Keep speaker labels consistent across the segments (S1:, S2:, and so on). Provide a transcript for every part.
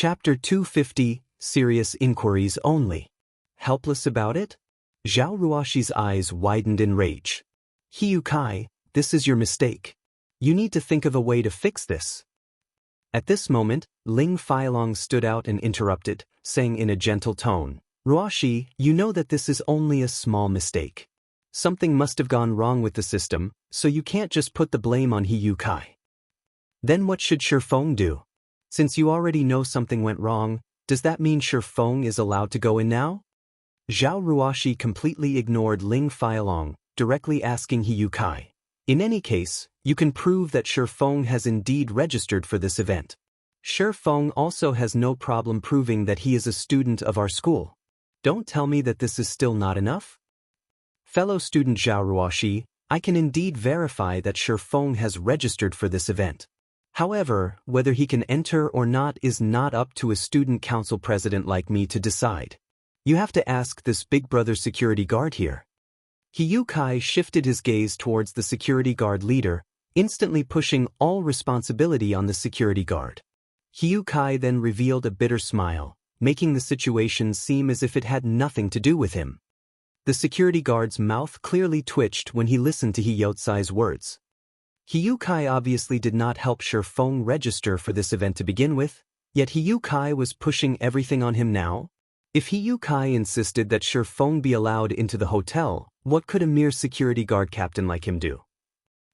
S1: Chapter 250, Serious Inquiries Only. Helpless about it? Zhao Ruoxi's eyes widened in rage. Hiyu Kai, this is your mistake. You need to think of a way to fix this. At this moment, Ling Feilong stood out and interrupted, saying in a gentle tone, Ruoxi, you know that this is only a small mistake. Something must have gone wrong with the system, so you can't just put the blame on Hiyu Kai. Then what should Shifeng do? Since you already know something went wrong, does that mean Shifeng is allowed to go in now? Zhao Ruoxi completely ignored Ling Feilong, directly asking Hiyu Kai. In any case, you can prove that Shifeng has indeed registered for this event. Shifeng also has no problem proving that he is a student of our school. Don't tell me that this is still not enough? Fellow student Zhao Ruoxi, I can indeed verify that Shifeng has registered for this event. However, whether he can enter or not is not up to a student council president like me to decide. You have to ask this big brother security guard here. Hiyu Kai shifted his gaze towards the security guard leader, instantly pushing all responsibility on the security guard. Hiyu Kai then revealed a bitter smile, making the situation seem as if it had nothing to do with him. The security guard's mouth clearly twitched when he listened to Hiyu Tsai's words. Hiyu Kai obviously did not help Shifeng register for this event to begin with, yet Hiyu Kai was pushing everything on him now. If Hiyu Kai insisted that Shifeng be allowed into the hotel, what could a mere security guard captain like him do?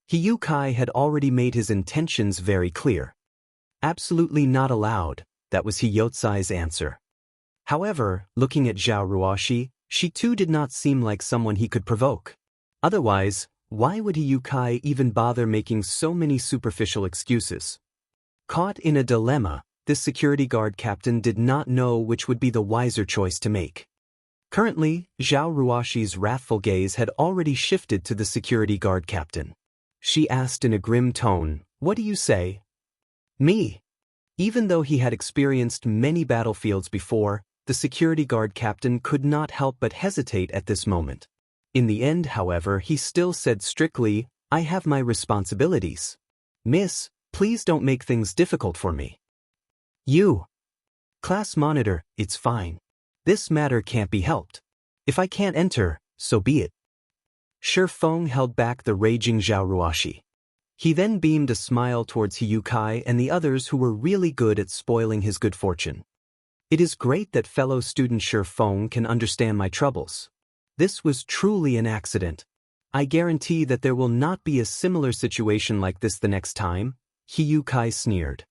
S1: Hiyu Kai had already made his intentions very clear. Absolutely not allowed, that was Hiyu Tsai's answer. However, looking at Zhao Ruoxi, she too did not seem like someone he could provoke. Otherwise, why would Hiyu Kai even bother making so many superficial excuses? Caught in a dilemma, this security guard captain did not know which would be the wiser choice to make. Currently, Zhao Ruoxi's wrathful gaze had already shifted to the security guard captain. She asked in a grim tone, "What do you say?" "Me." Even though he had experienced many battlefields before, the security guard captain could not help but hesitate at this moment. In the end, however, he still said strictly, "I have my responsibilities. Miss, please don't make things difficult for me." "You." "Class monitor, it's fine. This matter can't be helped. If I can't enter, so be it." Shifeng held back the raging Zhao Ruoxi. He then beamed a smile towards Hiyu Kai and the others who were really good at spoiling his good fortune. "It is great that fellow student Shifeng can understand my troubles. This was truly an accident. I guarantee that there will not be a similar situation like this the next time," Hiyu Kai sneered.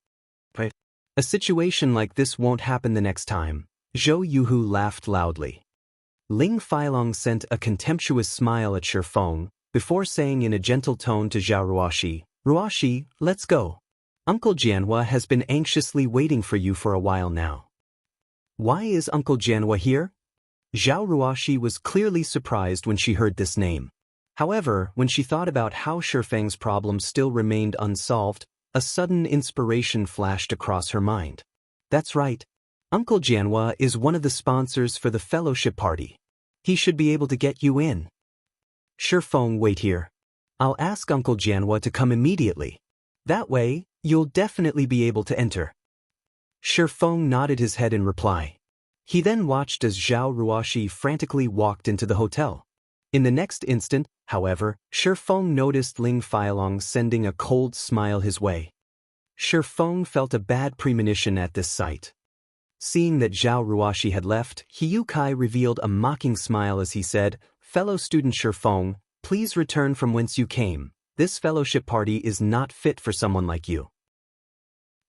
S1: "But a situation like this won't happen the next time," Zhou Yuhu laughed loudly. Ling Feilong sent a contemptuous smile at Shifeng, before saying in a gentle tone to Zhao Ruoxi, "Ruoxi, let's go. Uncle Jianhua has been anxiously waiting for you for a while now." "Why is Uncle Jianhua here?" Zhao Ruoxi was clearly surprised when she heard this name. However, when she thought about how Shifeng's problem still remained unsolved, a sudden inspiration flashed across her mind. That's right. Uncle Jianhua is one of the sponsors for the fellowship party. He should be able to get you in. Shifeng, wait here. I'll ask Uncle Jianhua to come immediately. That way, you'll definitely be able to enter. Shifeng nodded his head in reply. He then watched as Zhao Ruoxi frantically walked into the hotel. In the next instant, however, Shifeng noticed Ling Feilong sending a cold smile his way. Shifeng felt a bad premonition at this sight. Seeing that Zhao Ruoxi had left, Hiyu Kai revealed a mocking smile as he said, "Fellow student Shifeng, please return from whence you came. This fellowship party is not fit for someone like you."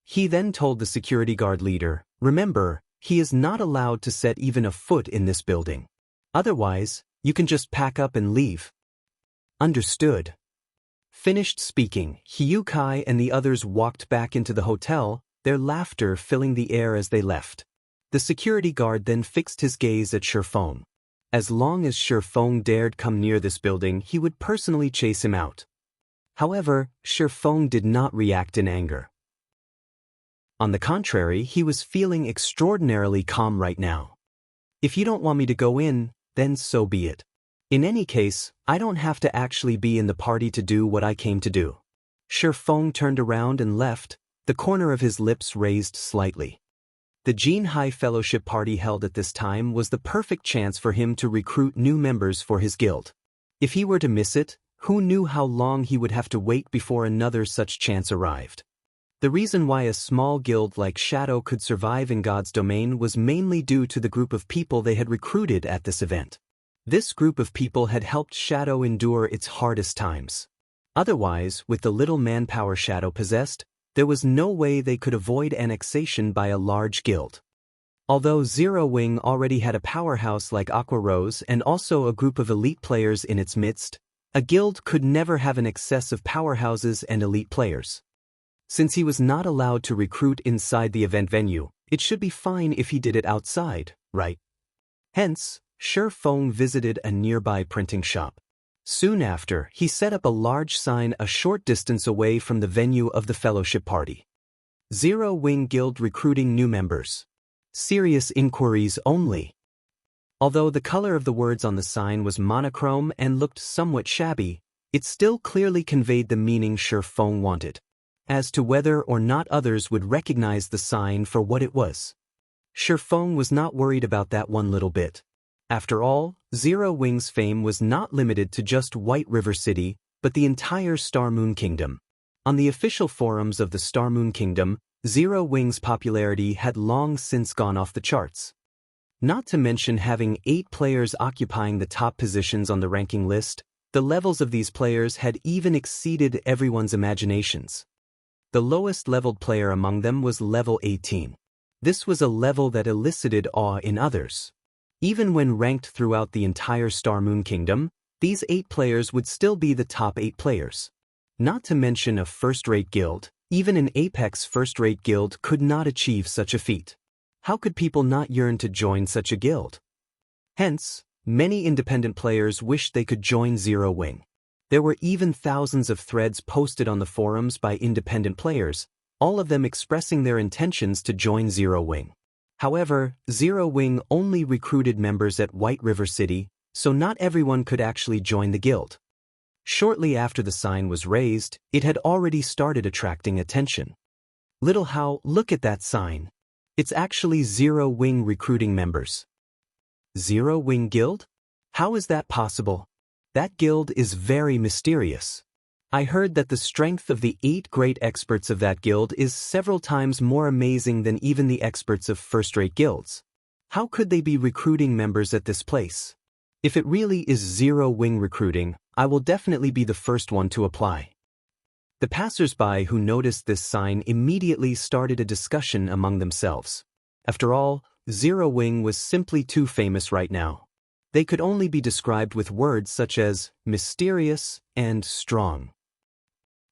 S1: He then told the security guard leader, "Remember, he is not allowed to set even a foot in this building. Otherwise, you can just pack up and leave." "Understood." Finished speaking, Hiyu Kai and the others walked back into the hotel, their laughter filling the air as they left. The security guard then fixed his gaze at Shifeng. As long as Shifeng dared come near this building, he would personally chase him out. However, Shifeng did not react in anger. On the contrary, he was feeling extraordinarily calm right now. "If you don't want me to go in, then so be it. In any case, I don't have to actually be in the party to do what I came to do." Shifeng turned around and left, the corner of his lips raised slightly. The Jin High Fellowship party held at this time was the perfect chance for him to recruit new members for his guild. If he were to miss it, who knew how long he would have to wait before another such chance arrived? The reason why a small guild like Shadow could survive in God's domain was mainly due to the group of people they had recruited at this event. This group of people had helped Shadow endure its hardest times. Otherwise, with the little manpower Shadow possessed, there was no way they could avoid annexation by a large guild. Although Zero Wing already had a powerhouse like Aqua Rose and also a group of elite players in its midst, a guild could never have an excess of powerhouses and elite players. Since he was not allowed to recruit inside the event venue, it should be fine if he did it outside, right? Hence, Shi Feng visited a nearby printing shop. Soon after, he set up a large sign a short distance away from the venue of the fellowship party. Zero Wing Guild recruiting new members. Serious inquiries only. Although the color of the words on the sign was monochrome and looked somewhat shabby, it still clearly conveyed the meaning Shi Feng wanted. As to whether or not others would recognize the sign for what it was, Shi Feng was not worried about that one little bit. After all, Zero Wing's fame was not limited to just White River City, but the entire Star Moon Kingdom. On the official forums of the Star Moon Kingdom, Zero Wing's popularity had long since gone off the charts. Not to mention having 8 players occupying the top positions on the ranking list, the levels of these players had even exceeded everyone's imaginations. The lowest leveled player among them was level 18. This was a level that elicited awe in others. Even when ranked throughout the entire Star Moon Kingdom, these 8 players would still be the top 8 players. Not to mention a first-rate guild, even an Apex first-rate guild could not achieve such a feat. How could people not yearn to join such a guild? Hence, many independent players wished they could join Zero Wing. There were even thousands of threads posted on the forums by independent players, all of them expressing their intentions to join Zero Wing. However, Zero Wing only recruited members at White River City, so not everyone could actually join the guild. Shortly after the sign was raised, it had already started attracting attention. Little How, look at that sign. It's actually Zero Wing recruiting members. Zero Wing Guild? How is that possible? That guild is very mysterious. I heard that the strength of the 8 great experts of that guild is several times more amazing than even the experts of first-rate guilds. How could they be recruiting members at this place? If it really is Zero Wing recruiting, I will definitely be the first one to apply. The passers-by who noticed this sign immediately started a discussion among themselves. After all, Zero Wing was simply too famous right now. They could only be described with words such as mysterious and strong.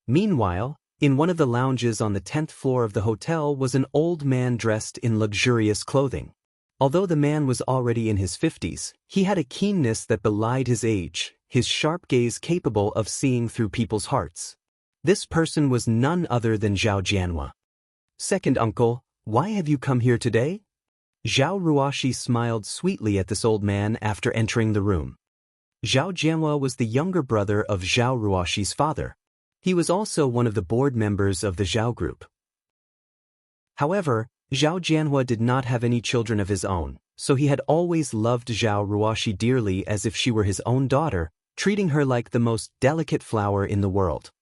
S1: Meanwhile, in one of the lounges on the 10th floor of the hotel was an old man dressed in luxurious clothing. Although the man was already in his 50s, he had a keenness that belied his age, his sharp gaze capable of seeing through people's hearts. This person was none other than Zhao Jianhua. Second uncle, why have you come here today? Zhao Ruoxi smiled sweetly at this old man after entering the room. Zhao Jianhua was the younger brother of Zhao Ruoxi's father. He was also one of the board members of the Zhao group. However, Zhao Jianhua did not have any children of his own, so he had always loved Zhao Ruoxi dearly as if she were his own daughter, treating her like the most delicate flower in the world.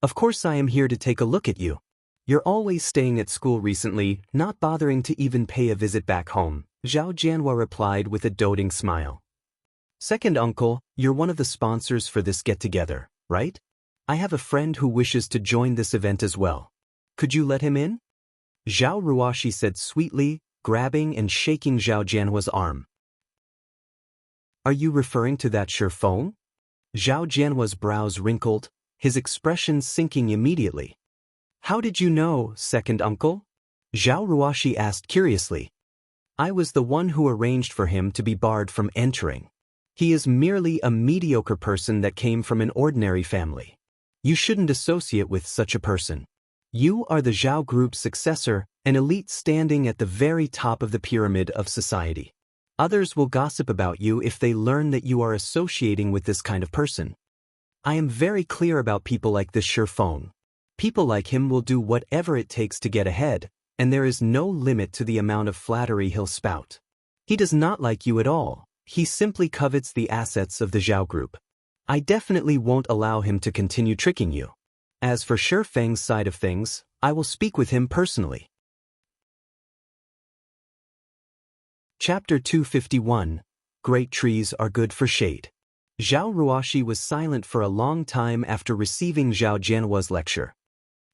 S1: Of course I am here to take a look at you. You're always staying at school recently, not bothering to even pay a visit back home, Zhao Jianhua replied with a doting smile. Second uncle, you're one of the sponsors for this get-together, right? I have a friend who wishes to join this event as well. Could you let him in? Zhao Ruoxi said sweetly, grabbing and shaking Zhao Jianhua's arm. Are you referring to that Shi Feng? Zhao Jianhua's brows wrinkled, his expression sinking immediately. How did you know, second uncle? Zhao Ruoxi asked curiously. I was the one who arranged for him to be barred from entering. He is merely a mediocre person that came from an ordinary family. You shouldn't associate with such a person. You are the Zhao Group's successor, an elite standing at the very top of the pyramid of society. Others will gossip about you if they learn that you are associating with this kind of person. I am very clear about people like this Shi Feng. People like him will do whatever it takes to get ahead, and there is no limit to the amount of flattery he'll spout. He does not like you at all, he simply covets the assets of the Zhao group. I definitely won't allow him to continue tricking you. As for Shi Feng's side of things, I will speak with him personally. Chapter 251. Great trees are good for shade. Zhao Ruoxi was silent for a long time after receiving Zhao Jianhua's lecture.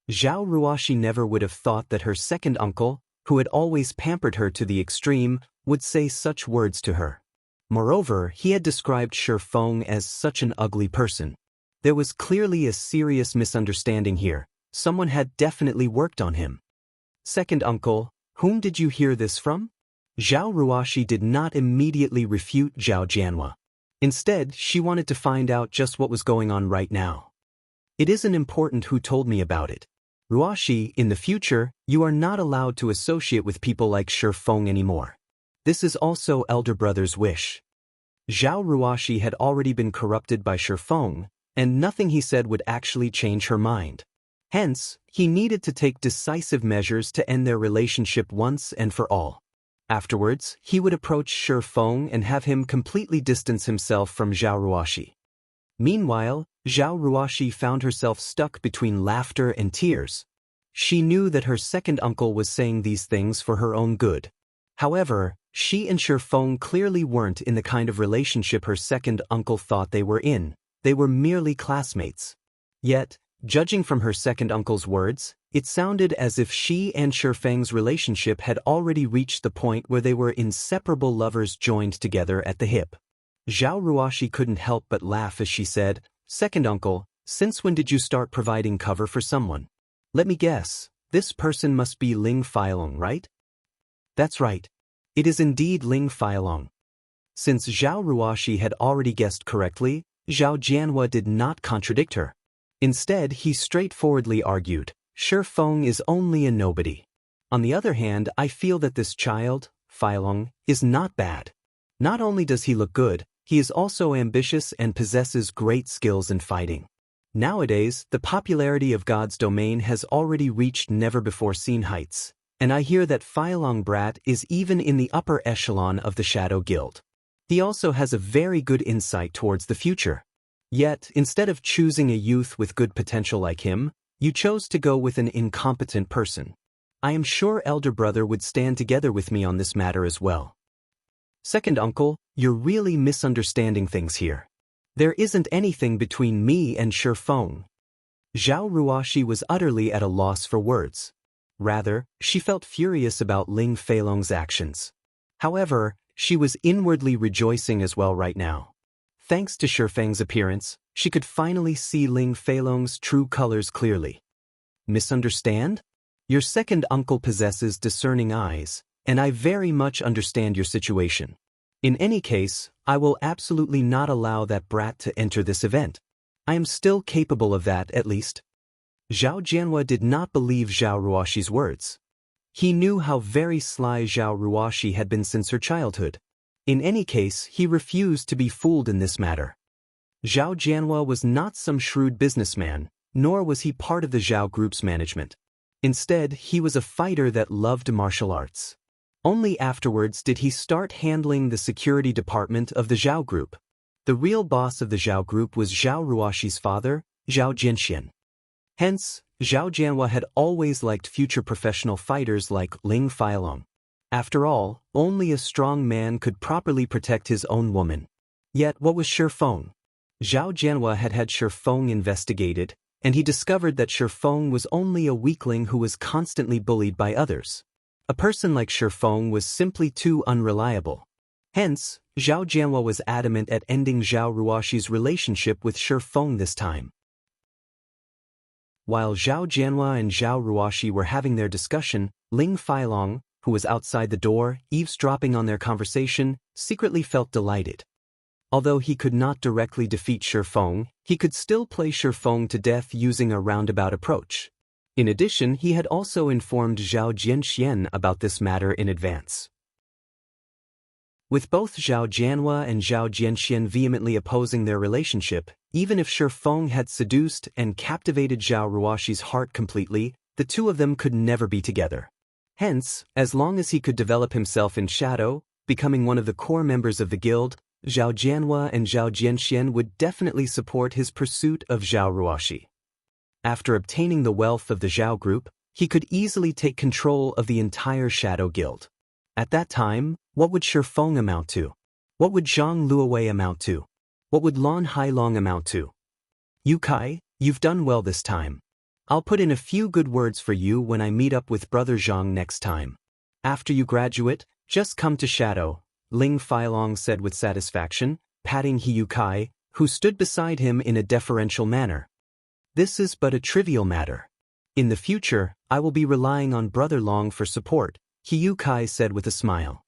S1: Zhao Ruoxi never would have thought that her second uncle, who had always pampered her to the extreme, would say such words to her. Moreover, he had described Shi Feng as such an ugly person. There was clearly a serious misunderstanding here. Someone had definitely worked on him. Second uncle, whom did you hear this from? Zhao Ruoxi did not immediately refute Zhao Jianhua. Instead, she wanted to find out just what was going on right now. It isn't important who told me about it. Ruoxi, in the future, you are not allowed to associate with people like Shi Feng anymore. This is also elder brother's wish. Zhao Ruoxi had already been corrupted by Shi Feng, and nothing he said would actually change her mind. Hence, he needed to take decisive measures to end their relationship once and for all. Afterwards, he would approach Shi Feng and have him completely distance himself from Zhao Ruoxi. Meanwhile, Zhao Ruoxi found herself stuck between laughter and tears. She knew that her second uncle was saying these things for her own good. However, she and Shi Feng clearly weren't in the kind of relationship her second uncle thought they were in. They were merely classmates. Yet, judging from her second uncle's words, it sounded as if she and Shi Feng's relationship had already reached the point where they were inseparable lovers joined together at the hip. Zhao Ruoxi couldn't help but laugh as she said, "Second uncle, since when did you start providing cover for someone? Let me guess, this person must be Ling Feilong, right?" "That's right. It is indeed Ling Feilong." Since Zhao Ruoxi had already guessed correctly, Zhao Jianhua did not contradict her. Instead, he straightforwardly argued, Shi Feng is only a nobody. On the other hand, I feel that this child, Feilong, is not bad. Not only does he look good, he is also ambitious and possesses great skills in fighting. Nowadays, the popularity of God's domain has already reached never-before-seen heights, and I hear that Feilong Brat is even in the upper echelon of the Shadow Guild. He also has a very good insight towards the future. Yet, instead of choosing a youth with good potential like him, you chose to go with an incompetent person. I am sure elder brother would stand together with me on this matter as well. Second uncle, you're really misunderstanding things here. There isn't anything between me and Shi Feng. Zhao Ruoxi was utterly at a loss for words. Rather, she felt furious about Ling Feilong's actions. However, she was inwardly rejoicing as well right now. Thanks to Shi Feng's appearance, she could finally see Ling Feilong's true colors clearly. Misunderstand? Your second uncle possesses discerning eyes, and I very much understand your situation. In any case, I will absolutely not allow that brat to enter this event. I am still capable of that, at least. Zhao Jianhua did not believe Zhao Ruoxi's words. He knew how very sly Zhao Ruoxi had been since her childhood. In any case, he refused to be fooled in this matter. Zhao Jianhua was not some shrewd businessman, nor was he part of the Zhao Group's management. Instead, he was a fighter that loved martial arts. Only afterwards did he start handling the security department of the Zhao Group. The real boss of the Zhao Group was Zhao Ruoxi's father, Zhao Jianxian. Hence, Zhao Jianhua had always liked future professional fighters like Ling Feilong. After all, only a strong man could properly protect his own woman. Yet what was Shi Feng? Zhao Jianhua had had Shi Feng investigated, and he discovered that Shi Feng was only a weakling who was constantly bullied by others. A person like Shi Feng was simply too unreliable. Hence, Zhao Jianhua was adamant at ending Zhao Ruoxi's relationship with Shi Feng this time. While Zhao Jianhua and Zhao Ruoxi were having their discussion, Ling Feilong, who was outside the door, eavesdropping on their conversation, secretly felt delighted. Although he could not directly defeat Shi Feng, he could still play Shi Feng to death using a roundabout approach. In addition, he had also informed Zhao Jianxian about this matter in advance. With both Zhao Jianhua and Zhao Jianxian vehemently opposing their relationship, even if Shi Feng had seduced and captivated Zhao Ruoxi's heart completely, the two of them could never be together. Hence, as long as he could develop himself in shadow, becoming one of the core members of the guild, Zhao Jianhua and Zhao Jianxian would definitely support his pursuit of Zhao Ruoxi. After obtaining the wealth of the Zhao group, he could easily take control of the entire Shadow Guild. At that time, what would Shi Feng amount to? What would Zhang Luowei amount to? What would Lan Hailong amount to? Yu Kai, you've done well this time. I'll put in a few good words for you when I meet up with Brother Zhang next time. After you graduate, just come to Shadow, Ling Feilong said with satisfaction, patting He Yu Kai, who stood beside him in a deferential manner. This is but a trivial matter. In the future, I will be relying on Brother Long for support, He Yu Kai said with a smile.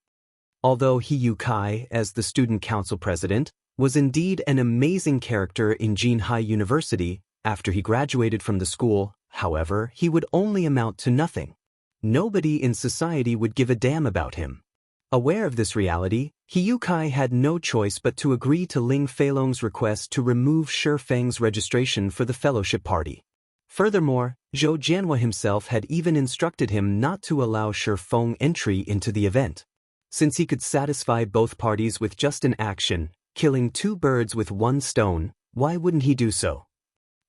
S1: Although He Yu Kai, as the student council president, was indeed an amazing character in Jinhai University, after he graduated from the school, however, he would only amount to nothing. Nobody in society would give a damn about him. Aware of this reality, He Yu Kai had no choice but to agree to Ling Feilong's request to remove Shi Feng's registration for the fellowship party. Furthermore, Zhou Jianhua himself had even instructed him not to allow Shi Feng entry into the event. Since he could satisfy both parties with just an action, killing two birds with one stone, why wouldn't he do so?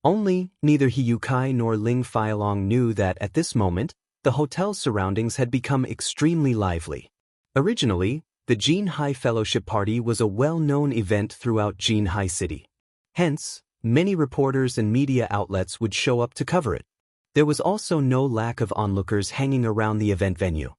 S1: Only, neither He Yu Kai nor Ling Feilong knew that at this moment, the hotel's surroundings had become extremely lively. Originally, the Jinhai Fellowship Party was a well-known event throughout Jinhai City. Hence, many reporters and media outlets would show up to cover it. There was also no lack of onlookers hanging around the event venue.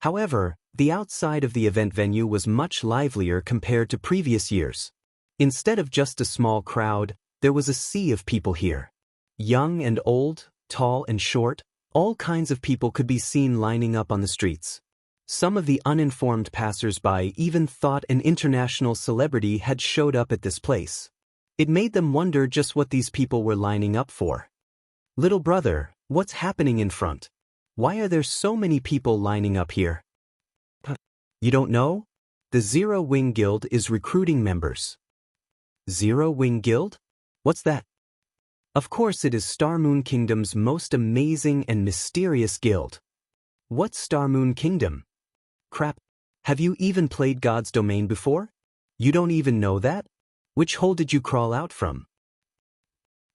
S1: However, the outside of the event venue was much livelier compared to previous years. Instead of just a small crowd, there was a sea of people here. Young and old, tall and short, all kinds of people could be seen lining up on the streets. Some of the uninformed passers-by even thought an international celebrity had showed up at this place. It made them wonder just what these people were lining up for. Little brother, what's happening in front? Why are there so many people lining up here? You don't know? The Zero Wing Guild is recruiting members. Zero Wing Guild? What's that? Of course it is Star Moon Kingdom's most amazing and mysterious guild. What's Star Moon Kingdom? Crap. Have you even played God's Domain before? You don't even know that? Which hole did you crawl out from?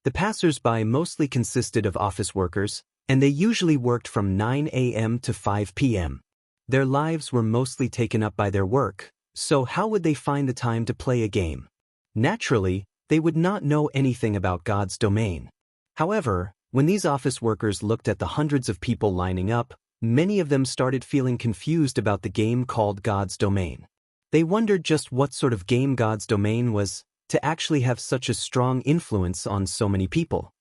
S1: The passers-by mostly consisted of office workers, and they usually worked from 9 a.m. to 5 p.m. Their lives were mostly taken up by their work, so how would they find the time to play a game? Naturally, they would not know anything about God's Domain. However, when these office workers looked at the hundreds of people lining up, many of them started feeling confused about the game called God's Domain. They wondered just what sort of game God's Domain was, to actually have such a strong influence on so many people.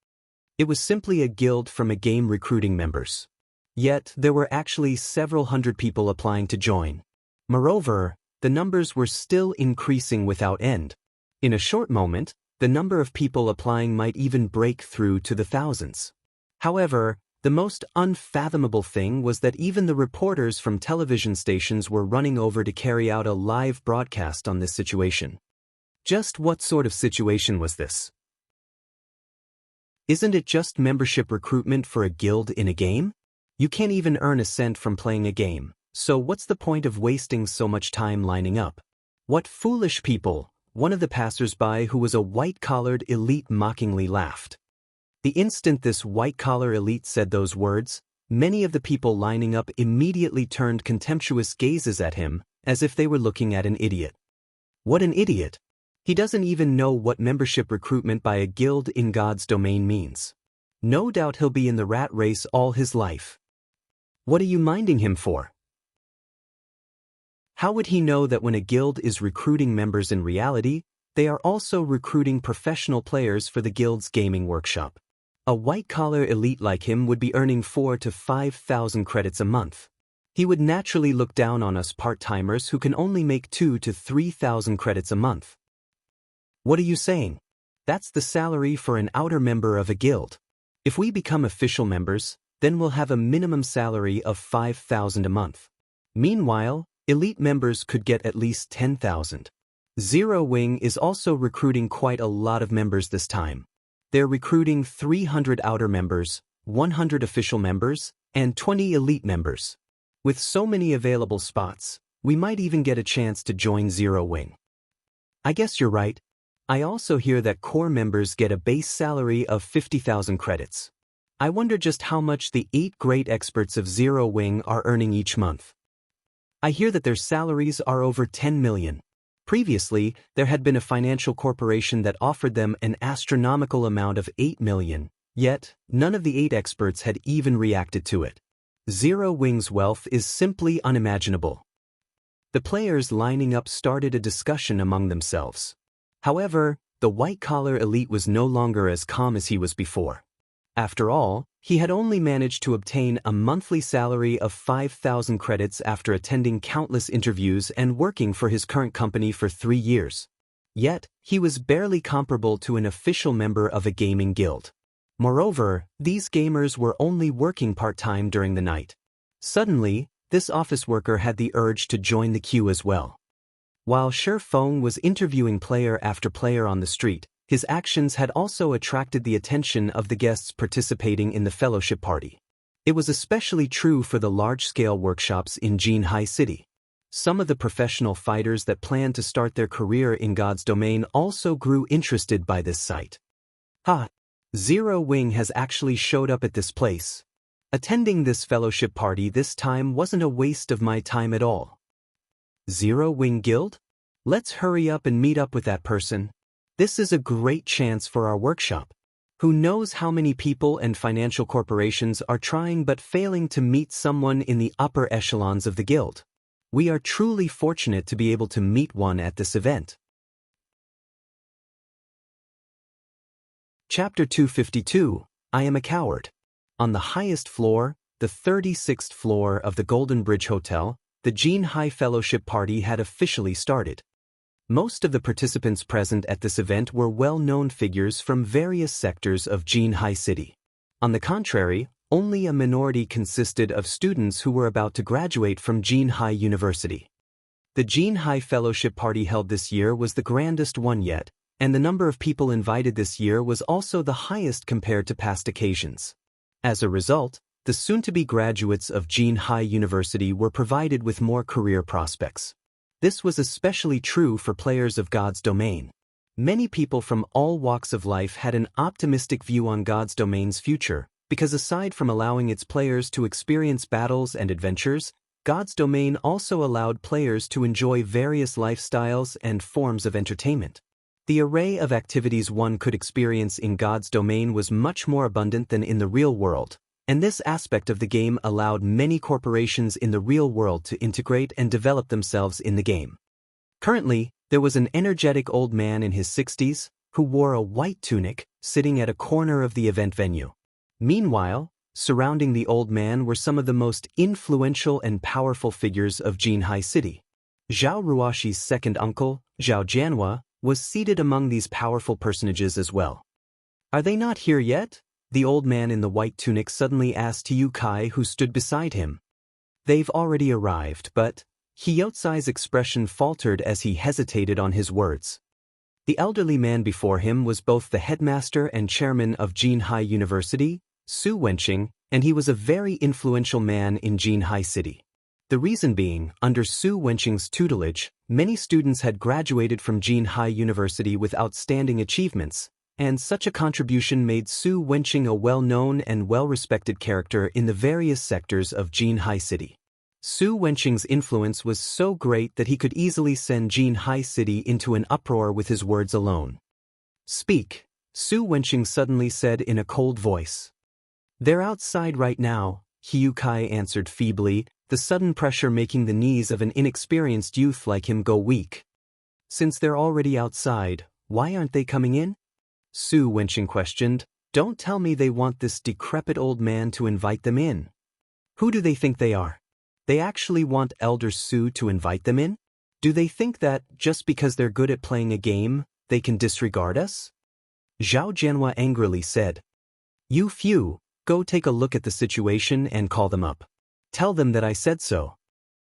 S1: It was simply a guild from a game recruiting members. Yet, there were actually several hundred people applying to join. Moreover, the numbers were still increasing without end. In a short moment, the number of people applying might even break through to the thousands. However, the most unfathomable thing was that even the reporters from television stations were running over to carry out a live broadcast on this situation. Just what sort of situation was this? Isn't it just membership recruitment for a guild in a game? You can't even earn a cent from playing a game, so what's the point of wasting so much time lining up? What foolish people! One of the passers-by who was a white-collared elite mockingly laughed. The instant this white-collar elite said those words, many of the people lining up immediately turned contemptuous gazes at him, as if they were looking at an idiot. What an idiot! He doesn't even know what membership recruitment by a guild in God's Domain means. No doubt he'll be in the rat race all his life. What are you minding him for? How would he know that when a guild is recruiting members in reality, they are also recruiting professional players for the guild's gaming workshop? A white-collar elite like him would be earning 4,000 to 5,000 credits a month. He would naturally look down on us part-timers who can only make 2,000 to 3,000 credits a month. What are you saying? That's the salary for an outer member of a guild. If we become official members, then we'll have a minimum salary of 5,000 a month. Meanwhile, elite members could get at least 10,000. Zero Wing is also recruiting quite a lot of members this time. They're recruiting 300 outer members, 100 official members, and 20 elite members. With so many available spots, we might even get a chance to join Zero Wing. I guess you're right. I also hear that core members get a base salary of 50,000 credits. I wonder just how much the 8 great experts of Zero Wing are earning each month. I hear that their salaries are over 10 million. Previously, there had been a financial corporation that offered them an astronomical amount of 8 million, yet none of the 8 experts had even reacted to it. Zero Wing's wealth is simply unimaginable. The players lining up started a discussion among themselves. However, the white-collar elite was no longer as calm as he was before. After all, he had only managed to obtain a monthly salary of 5,000 credits after attending countless interviews and working for his current company for 3 years. Yet, he was barely comparable to an official member of a gaming guild. Moreover, these gamers were only working part-time during the night. Suddenly, this office worker had the urge to join the queue as well. While Shi Feng was interviewing player after player on the street, his actions had also attracted the attention of the guests participating in the fellowship party. It was especially true for the large-scale workshops in Jinhai City. Some of the professional fighters that planned to start their career in God's domain also grew interested by this sight. Zero Wing has actually showed up at this place. Attending this fellowship party this time wasn't a waste of my time at all. Zero Wing Guild? Let's hurry up and meet up with that person. This is a great chance for our workshop. Who knows how many people and financial corporations are trying but failing to meet someone in the upper echelons of the guild. We are truly fortunate to be able to meet one at this event. Chapter 252, I Am a Coward. On the highest floor, the 36th floor of the Golden Bridge Hotel, the Jinhai Fellowship Party had officially started. Most of the participants present at this event were well-known figures from various sectors of Jinhai City. On the contrary, only a minority consisted of students who were about to graduate from Jinhai University. The Jinhai Fellowship Party held this year was the grandest one yet, and the number of people invited this year was also the highest compared to past occasions. As a result, the soon-to-be graduates of Jinhai University were provided with more career prospects. This was especially true for players of God's domain. Many people from all walks of life had an optimistic view on God's domain's future, because aside from allowing its players to experience battles and adventures, God's domain also allowed players to enjoy various lifestyles and forms of entertainment. The array of activities one could experience in God's domain was much more abundant than in the real world, and this aspect of the game allowed many corporations in the real world to integrate and develop themselves in the game. Currently, there was an energetic old man in his 60s, who wore a white tunic, sitting at a corner of the event venue. Meanwhile, surrounding the old man were some of the most influential and powerful figures of Jinhai City. Zhao Ruoshi's second uncle, Zhao Jianhua, was seated among these powerful personages as well. Are they not here yet? The old man in the white tunic suddenly asked Yu Kai, who stood beside him. They've already arrived, but Hyotsai's expression faltered as he hesitated on his words. The elderly man before him was both the headmaster and chairman of Jinhai University, Su Wenqing, and he was a very influential man in Jinhai City. The reason being, under Su Wenqing's tutelage, many students had graduated from Jinhai University with outstanding achievements, and such a contribution made Su Wenqing a well-known and well-respected character in the various sectors of Jinhai City. Su Wenqing's influence was so great that he could easily send Jinhai City into an uproar with his words alone. Speak, Su Wenqing suddenly said in a cold voice. They're outside right now, Yu Kai answered feebly, the sudden pressure making the knees of an inexperienced youth like him go weak. Since they're already outside, why aren't they coming in? Su Wenqing questioned. Don't tell me they want this decrepit old man to invite them in. Who do they think they are? They actually want Elder Su to invite them in? Do they think that, just because they're good at playing a game, they can disregard us? Zhao Jianhua angrily said. You few, go take a look at the situation and call them up. Tell them that I said so.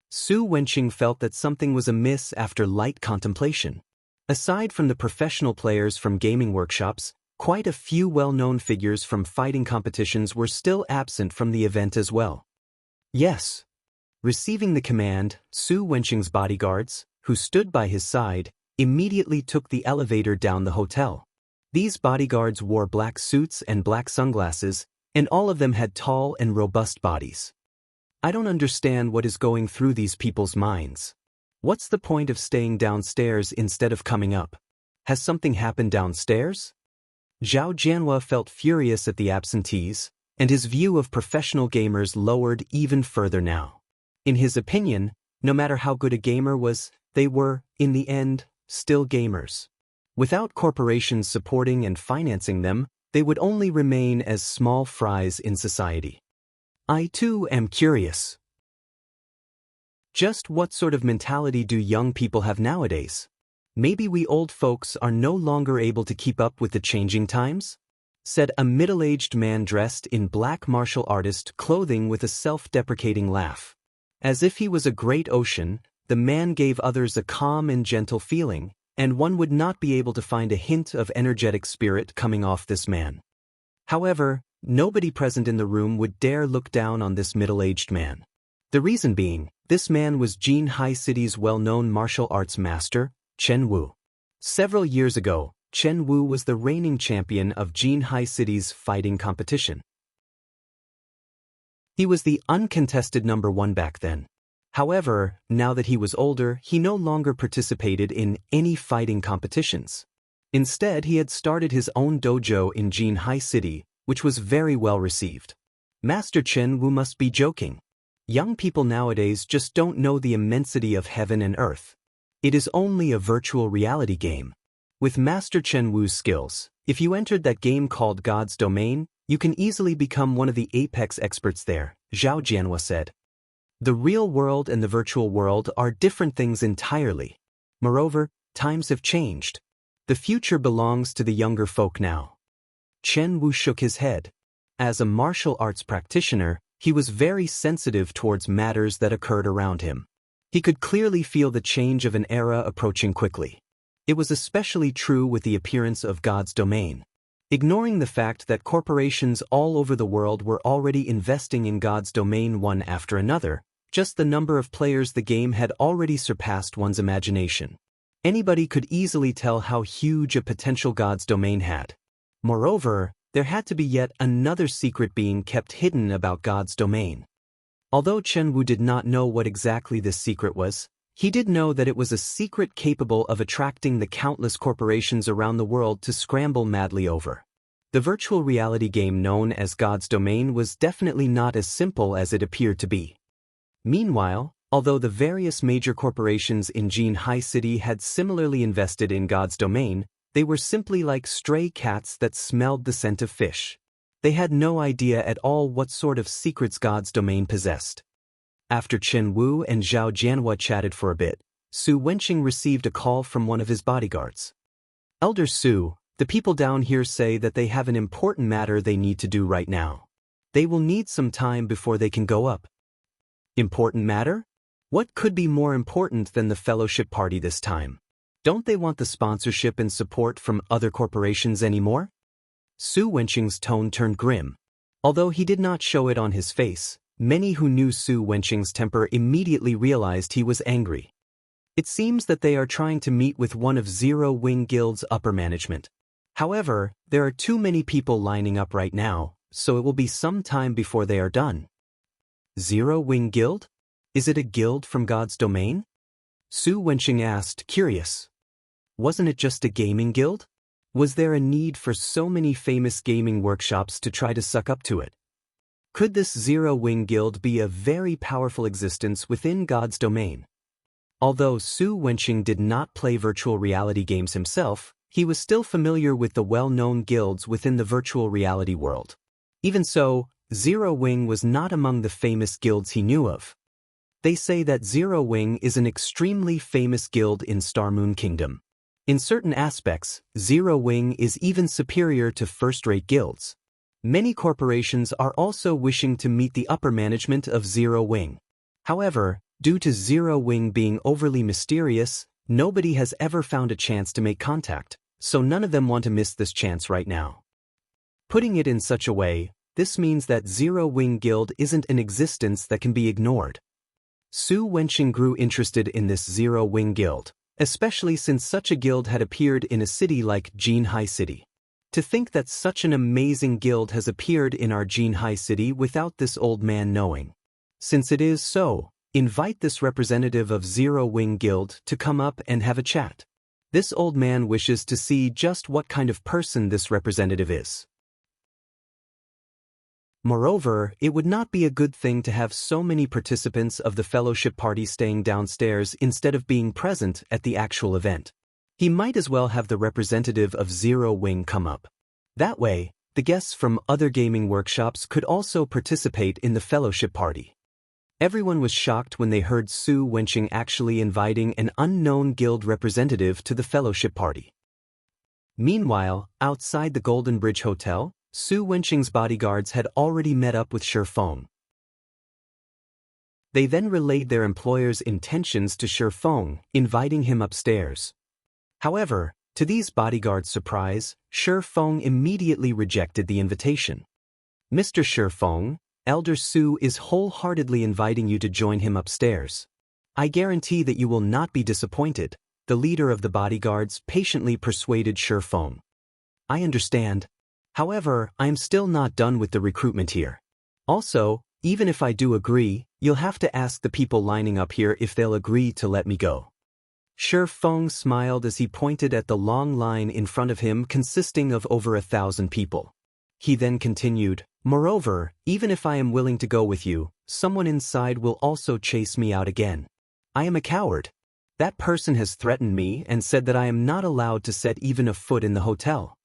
S1: Su Wenqing felt that something was amiss after light contemplation. Aside from the professional players from gaming workshops, quite a few well-known figures from fighting competitions were still absent from the event as well. Yes. Receiving the command, Su Wenqing's bodyguards, who stood by his side, immediately took the elevator down the hotel. These bodyguards wore black suits and black sunglasses, and all of them had tall and robust bodies. I don't understand what is going through these people's minds. What's the point of staying downstairs instead of coming up? Has something happened downstairs? Zhao Jianhua felt furious at the absentees, and his view of professional gamers lowered even further now. In his opinion, no matter how good a gamer was, they were, in the end, still gamers. Without corporations supporting and financing them, they would only remain as small fries in society. I too am curious. Just what sort of mentality do young people have nowadays? Maybe we old folks are no longer able to keep up with the changing times? Said a middle-aged man dressed in black martial artist clothing with a self-deprecating laugh. As if he was a great ocean, the man gave others a calm and gentle feeling, and one would not be able to find a hint of energetic spirit coming off this man. However, nobody present in the room would dare look down on this middle-aged man. The reason being, this man was Jinhai City's well-known martial arts master, Chen Wu. Several years ago, Chen Wu was the reigning champion of Jinhai City's fighting competition. He was the uncontested #1 back then. However, now that he was older, he no longer participated in any fighting competitions. Instead, he had started his own dojo in Jinhai City, which was very well received. Master Chen Wu must be joking. Young people nowadays just don't know the immensity of heaven and earth. It is only a virtual reality game. With Master Chen Wu's skills, if you entered that game called God's Domain, you can easily become one of the apex experts there, Zhao Jianhua said. The real world and the virtual world are different things entirely. Moreover, times have changed. The future belongs to the younger folk now. Chen Wu shook his head. As a martial arts practitioner, he was very sensitive towards matters that occurred around him. He could clearly feel the change of an era approaching quickly. It was especially true with the appearance of God's Domain. Ignoring the fact that corporations all over the world were already investing in God's Domain one after another, just the number of players the game had already surpassed one's imagination. Anybody could easily tell how huge a potential God's Domain had. Moreover, there had to be yet another secret being kept hidden about God's Domain. Although Chen Wu did not know what exactly this secret was, he did know that it was a secret capable of attracting the countless corporations around the world to scramble madly over. The virtual reality game known as God's Domain was definitely not as simple as it appeared to be. Meanwhile, although the various major corporations in Jinhai City had similarly invested in God's Domain, they were simply like stray cats that smelled the scent of fish. They had no idea at all what sort of secrets God's Domain possessed. After Chen Wu and Zhao Jianhua chatted for a bit, Su Wenqing received a call from one of his bodyguards. Elder Su, the people down here say that they have an important matter they need to do right now. They will need some time before they can go up. Important matter? What could be more important than the fellowship party this time? Don't they want the sponsorship and support from other corporations anymore? Su Wenqing's tone turned grim. Although he did not show it on his face, many who knew Su Wenqing's temper immediately realized he was angry. It seems that they are trying to meet with one of Zero Wing Guild's upper management. However, there are too many people lining up right now, so it will be some time before they are done. Zero Wing Guild? Is it a guild from God's Domain? Su Wenqing asked, curious. Wasn't it just a gaming guild? Was there a need for so many famous gaming workshops to try to suck up to it? Could this Zero Wing Guild be a very powerful existence within God's Domain? Although Su Wenqing did not play virtual reality games himself, he was still familiar with the well-known guilds within the virtual reality world. Even so, Zero Wing was not among the famous guilds he knew of. They say that Zero Wing is an extremely famous guild in Star Moon Kingdom. In certain aspects, Zero Wing is even superior to first-rate guilds. Many corporations are also wishing to meet the upper management of Zero Wing. However, due to Zero Wing being overly mysterious, nobody has ever found a chance to make contact, so none of them want to miss this chance right now. Putting it in such a way, this means that Zero Wing Guild isn't an existence that can be ignored. Su Wenqing grew interested in this Zero-Wing Guild, especially since such a guild had appeared in a city like Jinhai City. To think that such an amazing guild has appeared in our Jinhai City without this old man knowing. Since it is so, invite this representative of Zero-Wing Guild to come up and have a chat. This old man wishes to see just what kind of person this representative is. Moreover, it would not be a good thing to have so many participants of the fellowship party staying downstairs instead of being present at the actual event. He might as well have the representative of Zero-Wing come up. That way, the guests from other gaming workshops could also participate in the fellowship party. Everyone was shocked when they heard Su Wenqing actually inviting an unknown guild representative to the fellowship party. Meanwhile, outside the Golden Bridge Hotel, Su Wenqing's bodyguards had already met up with Shifeng. They then relayed their employer's intentions to Shifeng, inviting him upstairs. However, to these bodyguards' surprise, Shifeng immediately rejected the invitation. "Mr. Shifeng, Elder Su is wholeheartedly inviting you to join him upstairs. I guarantee that you will not be disappointed," the leader of the bodyguards patiently persuaded Shifeng. "I understand. However, I am still not done with the recruitment here. Also, even if I do agree, you'll have to ask the people lining up here if they'll agree to let me go." Shifeng smiled as he pointed at the long line in front of him consisting of over 1,000 people. He then continued, "Moreover, even if I am willing to go with you, someone inside will also chase me out again. I am a coward. That person has threatened me and said that I am not allowed to set even a foot in the hotel.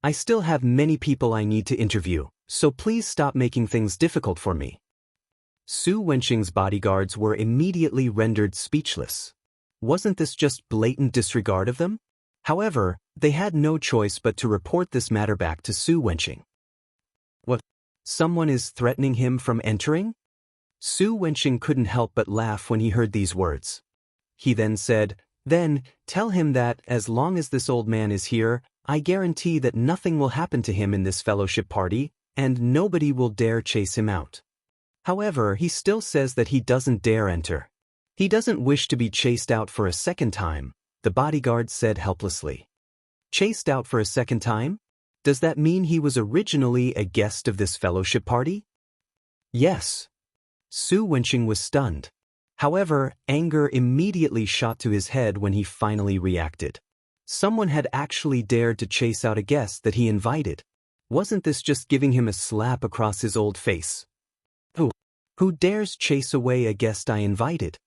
S1: I still have many people I need to interview, so please stop making things difficult for me." Su Wenqing's bodyguards were immediately rendered speechless. Wasn't this just blatant disregard of them? However, they had no choice but to report this matter back to Su Wenqing. "What? Someone is threatening him from entering?" Su Wenqing couldn't help but laugh when he heard these words. He then said, "Then, tell him that, as long as this old man is here, I guarantee that nothing will happen to him in this fellowship party, and nobody will dare chase him out. However, he still says that he doesn't dare enter. He doesn't wish to be chased out for a second time," the bodyguard said helplessly. "Chased out for a second time? Does that mean he was originally a guest of this fellowship party?" "Yes." Su Wenqing was stunned. However, anger immediately shot to his head when he finally reacted. Someone had actually dared to chase out a guest that he invited. Wasn't this just giving him a slap across his old face? Who dares chase away a guest I invited?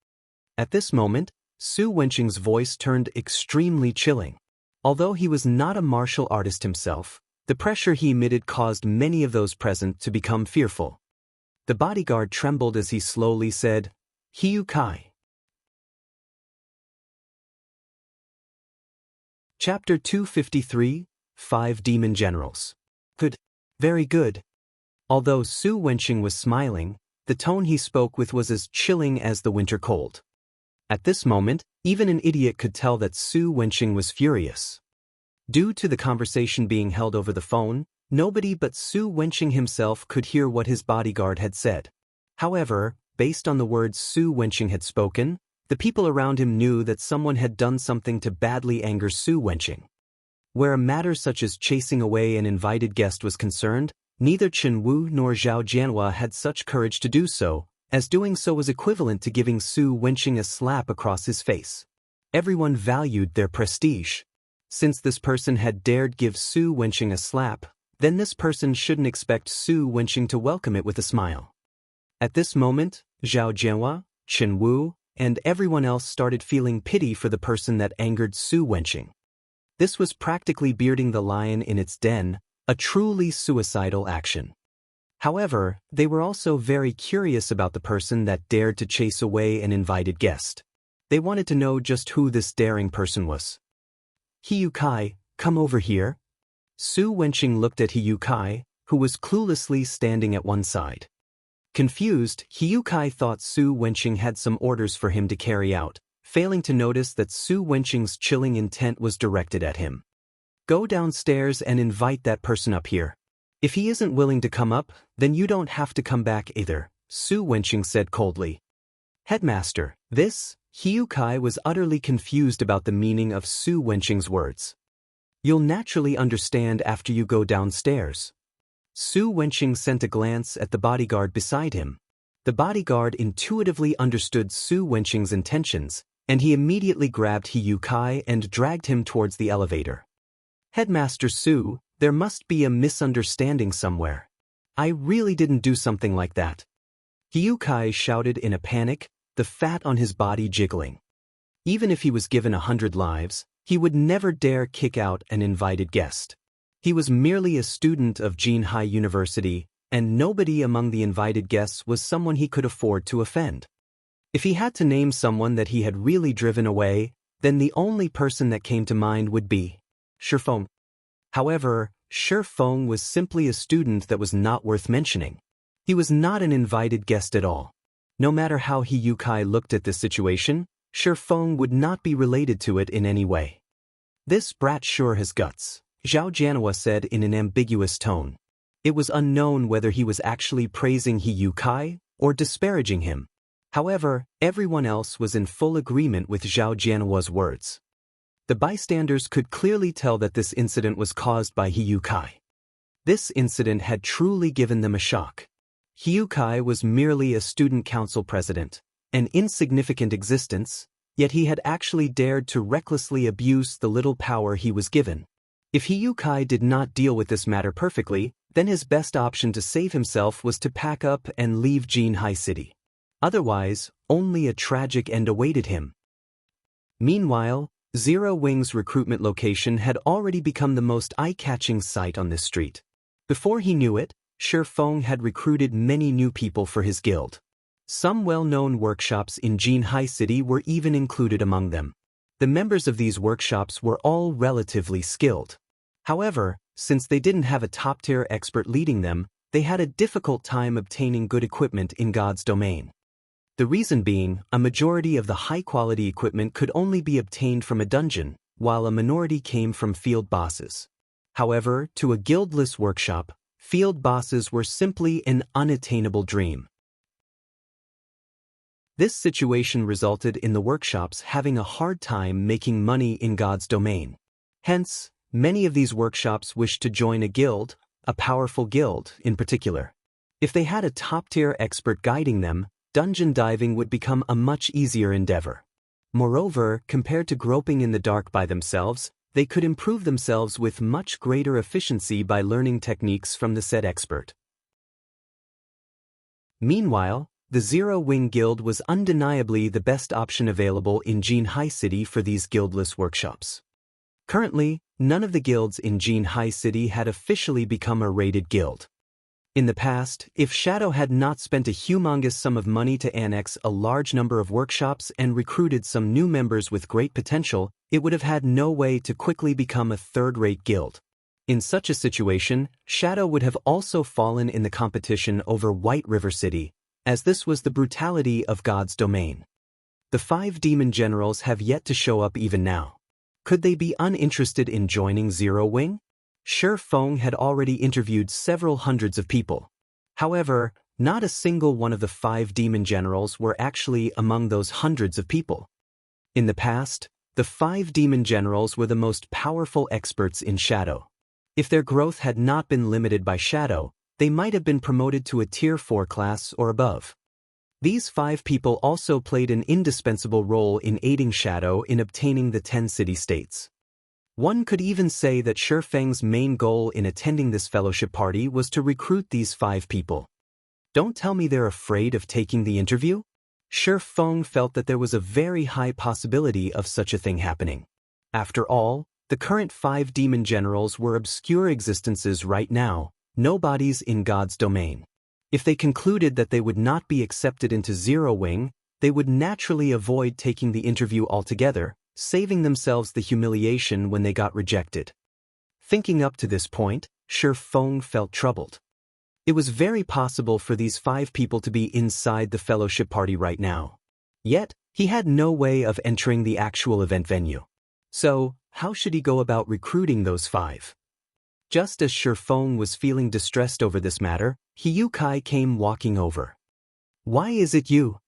S1: At this moment, Su Wenqing's voice turned extremely chilling. Although he was not a martial artist himself, the pressure he emitted caused many of those present to become fearful. The bodyguard trembled as he slowly said, "Hiu Kai." Chapter 253, 5 Demon Generals. Good. Very good. Although Su Wenqing was smiling, the tone he spoke with was as chilling as the winter cold. At this moment, even an idiot could tell that Su Wenqing was furious. Due to the conversation being held over the phone, nobody but Su Wenqing himself could hear what his bodyguard had said. However, based on the words Su Wenqing had spoken, the people around him knew that someone had done something to badly anger Su Wenqing. Where a matter such as chasing away an invited guest was concerned, neither Chen Wu nor Zhao Jianhua had such courage to do so, as doing so was equivalent to giving Su Wenqing a slap across his face. Everyone valued their prestige. Since this person had dared give Su Wenqing a slap, then this person shouldn't expect Su Wenqing to welcome it with a smile. At this moment, Zhao Jianhua, Chen Wu, and everyone else started feeling pity for the person that angered Su Wenqing. This was practically bearding the lion in its den, a truly suicidal action. However, they were also very curious about the person that dared to chase away an invited guest. They wanted to know just who this daring person was. "Hiu Kai, come over here." Su Wenqing looked at Hiu Kai, who was cluelessly standing at one side. Confused, Hiu Kai thought Su Wenqing had some orders for him to carry out, failing to notice that Su Wenqing's chilling intent was directed at him. "Go downstairs and invite that person up here. If he isn't willing to come up, then you don't have to come back either," Su Wenqing said coldly. Headmaster, this, Hiu Kai was utterly confused about the meaning of Su Wenqing's words. You'll naturally understand after you go downstairs. Su Wenqing sent a glance at the bodyguard beside him. The bodyguard intuitively understood Su Wenqing's intentions, and he immediately grabbed Hiu Kai and dragged him towards the elevator. Headmaster Su, there must be a misunderstanding somewhere. I really didn't do something like that. Hiu Kai shouted in a panic, the fat on his body jiggling. Even if he was given 100 lives, he would never dare kick out an invited guest. He was merely a student of Jinhai University, and nobody among the invited guests was someone he could afford to offend. If he had to name someone that he had really driven away, then the only person that came to mind would be Shifeng. However, Shifeng was simply a student that was not worth mentioning. He was not an invited guest at all. No matter how Hiu Kai looked at this situation, Shifeng would not be related to it in any way. This brat sure has guts, Zhao Jianhua said in an ambiguous tone. It was unknown whether he was actually praising Hiu Kai or disparaging him. However, everyone else was in full agreement with Zhao Jianhua's words. The bystanders could clearly tell that this incident was caused by Hiu Kai. This incident had truly given them a shock. Hiu Kai was merely a student council president, an insignificant existence, yet he had actually dared to recklessly abuse the little power he was given. If Hiu Kai did not deal with this matter perfectly, then his best option to save himself was to pack up and leave Jinhai City. Otherwise, only a tragic end awaited him. Meanwhile, Zero Wing's recruitment location had already become the most eye-catching sight on this street. Before he knew it, Shifeng had recruited many new people for his guild. Some well-known workshops in Jinhai City were even included among them. The members of these workshops were all relatively skilled. However, since they didn't have a top-tier expert leading them, they had a difficult time obtaining good equipment in God's domain. The reason being, a majority of the high-quality equipment could only be obtained from a dungeon, while a minority came from field bosses. However, to a guildless workshop, field bosses were simply an unattainable dream. This situation resulted in the workshops having a hard time making money in God's domain. Hence, many of these workshops wished to join a guild, a powerful guild in particular. If they had a top-tier expert guiding them, dungeon diving would become a much easier endeavor. Moreover, compared to groping in the dark by themselves, they could improve themselves with much greater efficiency by learning techniques from the said expert. Meanwhile, the Zero Wing Guild was undeniably the best option available in Jinhai City for these guildless workshops. Currently, none of the guilds in Jinhai City had officially become a rated guild. In the past, if Shadow had not spent a humongous sum of money to annex a large number of workshops and recruited some new members with great potential, it would have had no way to quickly become a third-rate guild. In such a situation, Shadow would have also fallen in the competition over White River City, as this was the brutality of God's domain. The 5 demon generals have yet to show up even now. Could they be uninterested in joining Zero Wing? Shifeng had already interviewed several hundreds of people. However, not a single one of the 5 demon generals were actually among those hundreds of people. In the past, the 5 demon generals were the most powerful experts in Shadow. If their growth had not been limited by Shadow, they might have been promoted to a Tier 4 class or above. These 5 people also played an indispensable role in aiding Shadow in obtaining the 10 city-states. One could even say that Shifeng's main goal in attending this fellowship party was to recruit these 5 people. Don't tell me they're afraid of taking the interview? Shifeng felt that there was a very high possibility of such a thing happening. After all, the current 5 demon generals were obscure existences right now, nobodies in God's domain. If they concluded that they would not be accepted into Zero Wing, they would naturally avoid taking the interview altogether, saving themselves the humiliation when they got rejected. Thinking up to this point, Shifeng felt troubled. It was very possible for these 5 people to be inside the fellowship party right now. Yet, he had no way of entering the actual event venue. So, how should he go about recruiting those 5? Just as Shifeng was feeling distressed over this matter, Hiu Kai came walking over. "Why is it you?"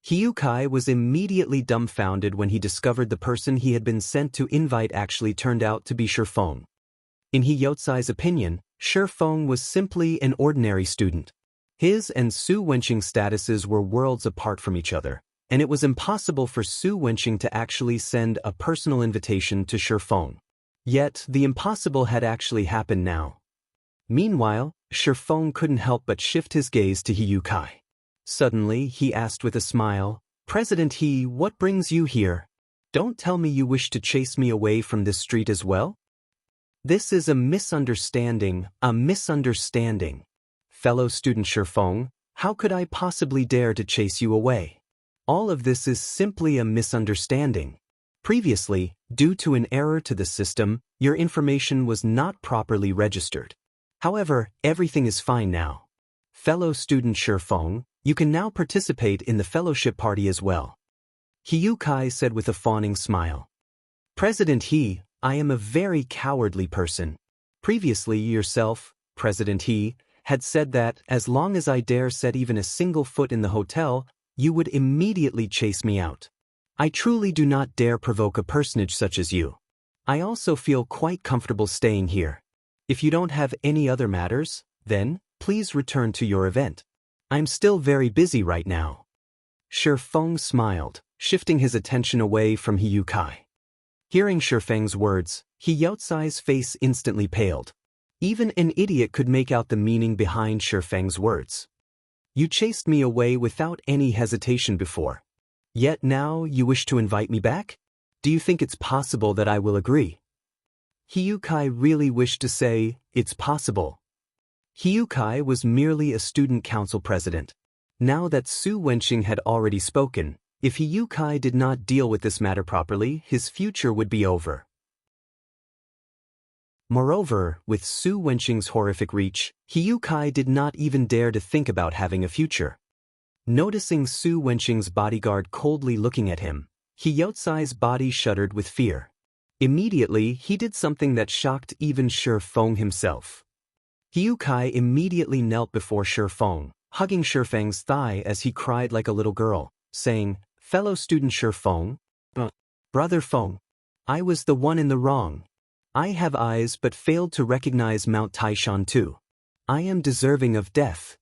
S1: Kai was immediately dumbfounded when he discovered the person he had been sent to invite actually turned out to be Feng. In Tsai's opinion, Feng was simply an ordinary student. His and Su Wenqing's statuses were worlds apart from each other, and it was impossible for Su Wenqing to actually send a personal invitation to Feng. Yet, the impossible had actually happened now. Meanwhile, Feng couldn't help but shift his gaze to Kai. Suddenly, he asked with a smile, "President He, what brings you here? Don't tell me you wish to chase me away from this street as well?" "This is a misunderstanding, a misunderstanding. Fellow student Feng, how could I possibly dare to chase you away? All of this is simply a misunderstanding. Previously, due to an error to the system, your information was not properly registered. However, everything is fine now. Fellow student Feng, you can now participate in the fellowship party as well," Kai said with a fawning smile. "President He, I am a very cowardly person. Previously yourself, President He, had said that as long as I dare set even a single foot in the hotel, you would immediately chase me out. I truly do not dare provoke a personage such as you. I also feel quite comfortable staying here. If you don't have any other matters, then, please return to your event. I'm still very busy right now." Feng smiled, shifting his attention away from Kai. Hearing Feng's words, Tsai's face instantly paled. Even an idiot could make out the meaning behind Feng's words. "You chased me away without any hesitation before. Yet now you wish to invite me back? Do you think it's possible that I will agree?" Kai really wished to say, "It's possible." Kai was merely a student council president. Now that Su Wenqing had already spoken, if Kai did not deal with this matter properly, his future would be over. Moreover, with Su Wenqing's horrific reach, Kai did not even dare to think about having a future. Noticing Su Wenqing's bodyguard coldly looking at him, Tsai's body shuddered with fear. Immediately, he did something that shocked even Feng himself. Kai immediately knelt before Feng, hugging Feng's thigh as he cried like a little girl, saying, "Fellow student Feng, Brother Feng, I was the one in the wrong. I have eyes but failed to recognize Mount Taishan too. I am deserving of death.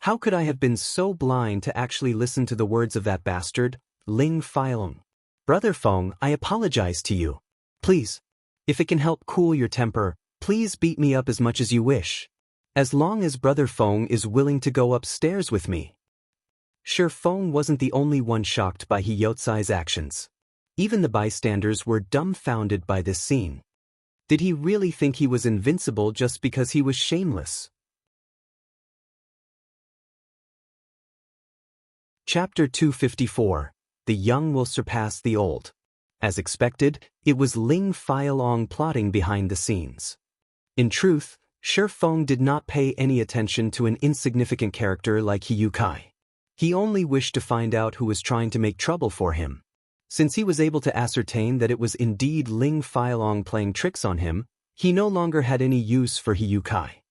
S1: How could I have been so blind to actually listen to the words of that bastard, Ling Feilong? Brother Feng, I apologize to you. Please, if it can help cool your temper, please beat me up as much as you wish. As long as Brother Feng is willing to go upstairs with me." Feng wasn't the only one shocked by Tsai's actions. Even the bystanders were dumbfounded by this scene. Did he really think he was invincible just because he was shameless? Chapter 254. The Young Will Surpass the Old. As expected, it was Ling Feilong plotting behind the scenes. In truth, Feng did not pay any attention to an insignificant character like Kai. He only wished to find out who was trying to make trouble for him. Since he was able to ascertain that it was indeed Ling Feilong playing tricks on him, he no longer had any use for Kai.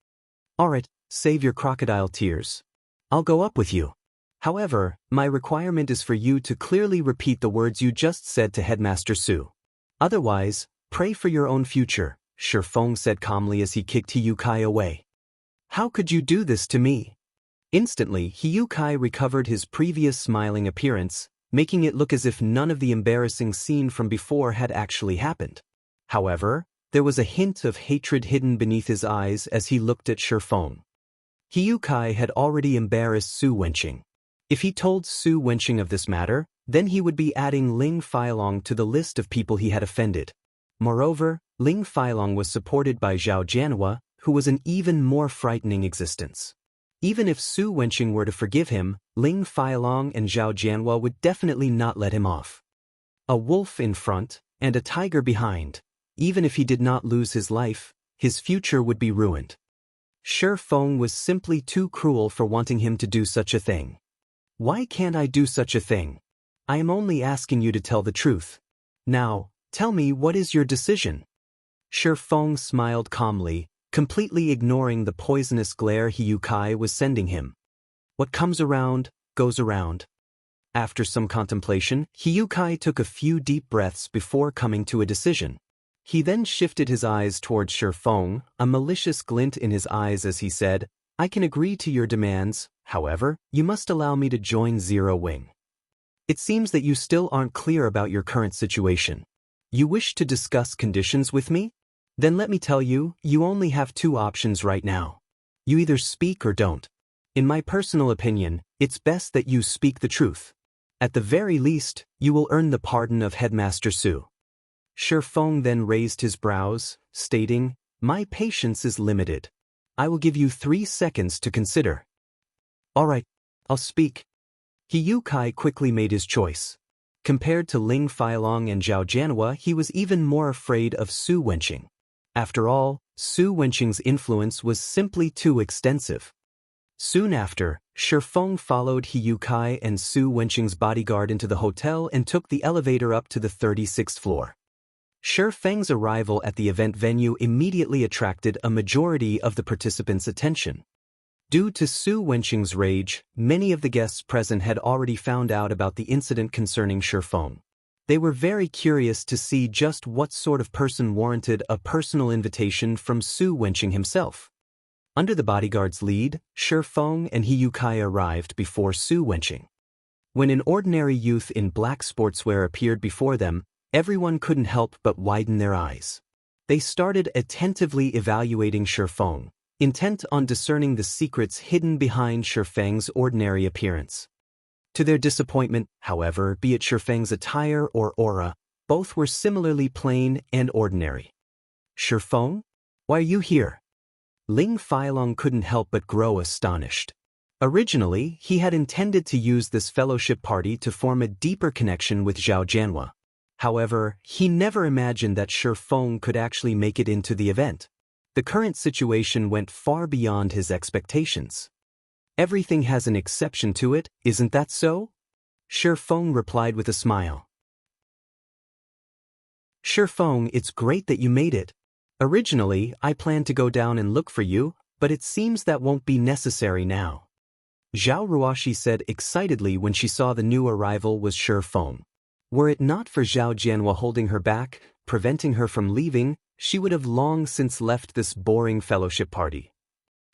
S1: "Alright, save your crocodile tears. I'll go up with you. However, my requirement is for you to clearly repeat the words you just said to Headmaster Su. Otherwise, pray for your own future," Feng said calmly as he kicked Kai away. "How could you do this to me?" Instantly, Kai recovered his previous smiling appearance, making it look as if none of the embarrassing scene from before had actually happened. However, there was a hint of hatred hidden beneath his eyes as he looked at Feng. Kai had already embarrassed Su Wenqing. If he told Su Wenqing of this matter, then he would be adding Ling Feilong to the list of people he had offended. Moreover, Ling Feilong was supported by Zhao Jianhua, who was an even more frightening existence. Even if Su Wenqing were to forgive him, Ling Feilong and Zhao Jianhua would definitely not let him off. A wolf in front, and a tiger behind. Even if he did not lose his life, his future would be ruined. Feng was simply too cruel for wanting him to do such a thing. "Why can't I do such a thing? I am only asking you to tell the truth. Now, tell me, what is your decision?" Feng smiled calmly, completely ignoring the poisonous glare Kai was sending him. "What comes around, goes around. After some contemplation, Hyukai took a few deep breaths before coming to a decision. He then shifted his eyes toward Shifeng, a malicious glint in his eyes as he said, I can agree to your demands, however, you must allow me to join Zero Wing. It seems that you still aren't clear about your current situation. You wish to discuss conditions with me? Then let me tell you, you only have two options right now. You either speak or don't. In my personal opinion, it's best that you speak the truth. At the very least, you will earn the pardon of Headmaster Su. Shifeng then raised his brows, stating, my patience is limited. I will give you 3 seconds to consider. All right, I'll speak. Hyukai quickly made his choice. Compared to Ling Feilong and Zhao Jianhua, he was even more afraid of Su Wenqing. After all, Su Wenqing's influence was simply too extensive. Soon after, Shifeng followed Hyukai and Su Wenqing's bodyguard into the hotel and took the elevator up to the 36th floor. Shifeng's arrival at the event venue immediately attracted a majority of the participants' attention. Due to Su Wenqing's rage, many of the guests present had already found out about the incident concerning Shifeng. They were very curious to see just what sort of person warranted a personal invitation from Su Wenqing himself. Under the bodyguard's lead, Shifeng and Hyukai arrived before Su Wenqing. When an ordinary youth in black sportswear appeared before them, everyone couldn't help but widen their eyes. They started attentively evaluating Shifeng, intent on discerning the secrets hidden behind Shifeng's ordinary appearance. To their disappointment, however, be it Shifeng's attire or aura, both were similarly plain and ordinary. Shifeng? Why are you here? Ling Feilong couldn't help but grow astonished. Originally, he had intended to use this fellowship party to form a deeper connection with Zhao Jianhua. However, he never imagined that Shifeng could actually make it into the event. The current situation went far beyond his expectations. Everything has an exception to it, isn't that so? Shifeng replied with a smile. Shifeng, it's great that you made it. Originally, I planned to go down and look for you, but it seems that won't be necessary now. Zhao Ruoxi said excitedly when she saw the new arrival was Shifeng. Were it not for Zhao Jianhua holding her back, preventing her from leaving, she would have long since left this boring fellowship party.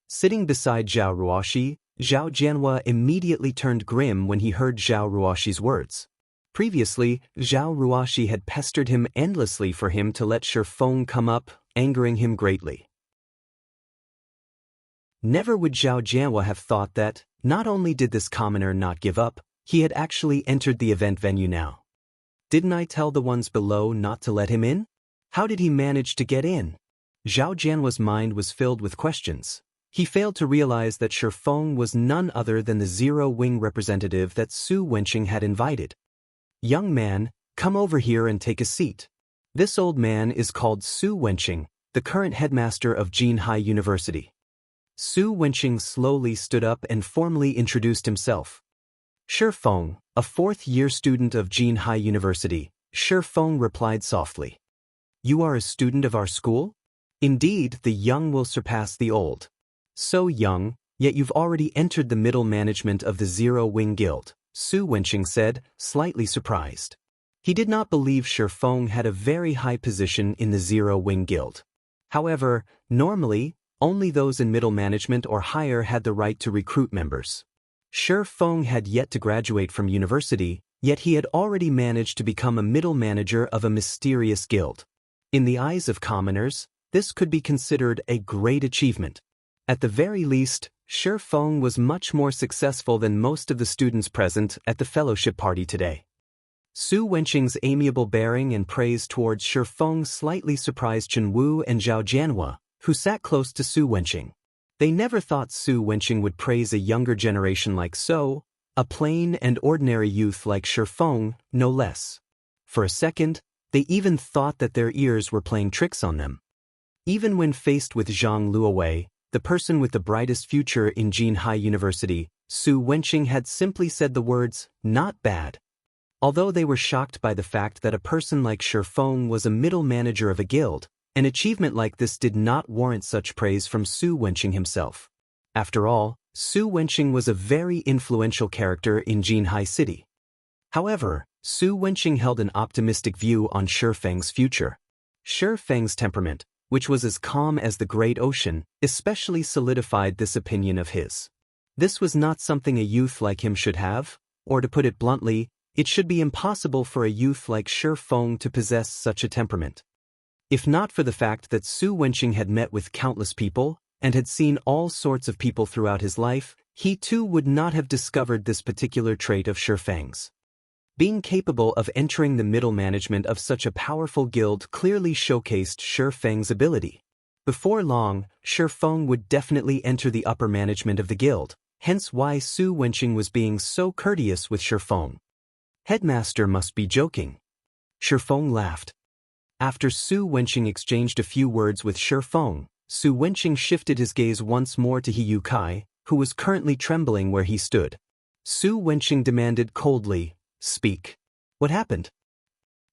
S1: Sitting beside Zhao Ruoxi, Zhao Jianhua immediately turned grim when he heard Zhao Ruoxi's words. Previously, Zhao Ruoxi had pestered him endlessly for him to let Shifeng come up, angering him greatly. Never would Zhao Jianhua have thought that, not only did this commoner not give up, he had actually entered the event venue now. Didn't I tell the ones below not to let him in? How did he manage to get in? Zhao Jianhua's mind was filled with questions. He failed to realize that Shifeng was none other than the Zero Wing representative that Su Wenqing had invited. Young man, come over here and take a seat. This old man is called Su Wenqing, the current headmaster of Jinhai University. Su Wenqing slowly stood up and formally introduced himself. Shifeng, a fourth-year student of Jinhai University, Shifeng replied softly. You are a student of our school? Indeed, the young will surpass the old. So young, yet you've already entered the middle management of the Zero Wing Guild, Su Wenqing said, slightly surprised. He did not believe Shifeng had a very high position in the Zero Wing Guild. However, normally, only those in middle management or higher had the right to recruit members. Shifeng had yet to graduate from university, yet he had already managed to become a middle manager of a mysterious guild. In the eyes of commoners, this could be considered a great achievement. At the very least, Shifeng was much more successful than most of the students present at the fellowship party today. Su Wenqing's amiable bearing and praise towards Shifeng slightly surprised Chen Wu and Zhao Jianhua, who sat close to Su Wenqing. They never thought Su Wenqing would praise a younger generation like so, a plain and ordinary youth like Shifeng, no less. For a second, they even thought that their ears were playing tricks on them. Even when faced with Zhang Luowei, the person with the brightest future in Jinhai University, Su Wenqing had simply said the words, not bad. Although they were shocked by the fact that a person like Shifeng was a middle manager of a guild, an achievement like this did not warrant such praise from Su Wenqing himself. After all, Su Wenqing was a very influential character in Jinhai City. However, Su Wenqing held an optimistic view on Shi Feng's future. Shi Feng's temperament, which was as calm as the great ocean, especially solidified this opinion of his. This was not something a youth like him should have, or to put it bluntly, it should be impossible for a youth like Shi Feng to possess such a temperament. If not for the fact that Su Wenqing had met with countless people, and had seen all sorts of people throughout his life, he too would not have discovered this particular trait of Shi Feng's. Being capable of entering the middle management of such a powerful guild clearly showcased Shi Feng's ability. Before long, Shi Feng would definitely enter the upper management of the guild, hence why Su Wenqing was being so courteous with Shi Feng. Headmaster must be joking. Shi Feng laughed. After Su Wenqing exchanged a few words with Shi Feng, Su Wenqing shifted his gaze once more to He Kai, who was currently trembling where he stood. Su Wenqing demanded coldly, "Speak. What happened?"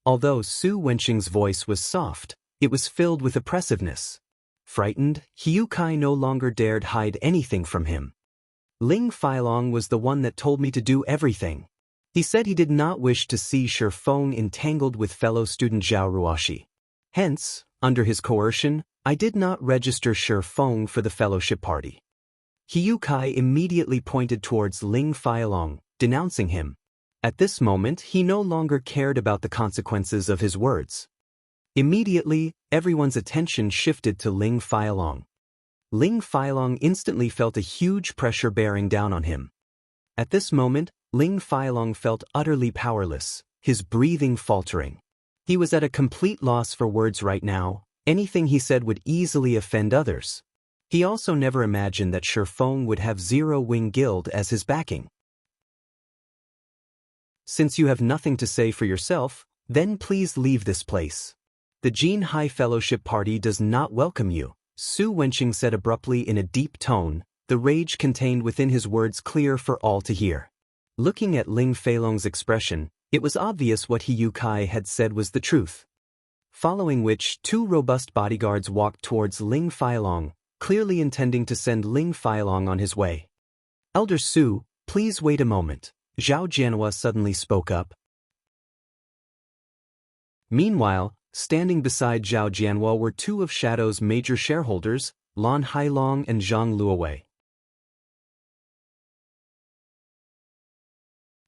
S1: Although Su Wenqing's voice was soft, it was filled with oppressiveness. Frightened, He Kai no longer dared hide anything from him. Ling Feilong was the one that told me to do everything. He said he did not wish to see Shi Feng entangled with fellow student Zhao Ruoxi. Hence, under his coercion, I did not register Shi Feng for the fellowship party. He Kai immediately pointed towards Ling Feilong, denouncing him. At this moment he no longer cared about the consequences of his words. Immediately, everyone's attention shifted to Ling Feilong. Ling Feilong instantly felt a huge pressure bearing down on him. At this moment, Ling Feilong felt utterly powerless, his breathing faltering. He was at a complete loss for words right now. Anything he said would easily offend others. He also never imagined that Shi Feng would have Zero Wing Guild as his backing. Since you have nothing to say for yourself, then please leave this place. The Jinhai Fellowship Party does not welcome you, Su Wenqing said abruptly in a deep tone, the rage contained within his words clear for all to hear. Looking at Ling Feilong's expression, it was obvious what He Kai had said was the truth. Following which, two robust bodyguards walked towards Ling Feilong, clearly intending to send Ling Feilong on his way. Elder Su, please wait a moment, Zhao Jianhua suddenly spoke up. Meanwhile, standing beside Zhao Jianhua were two of Shadow's major shareholders, Lan Hailong and Zhang Luowei.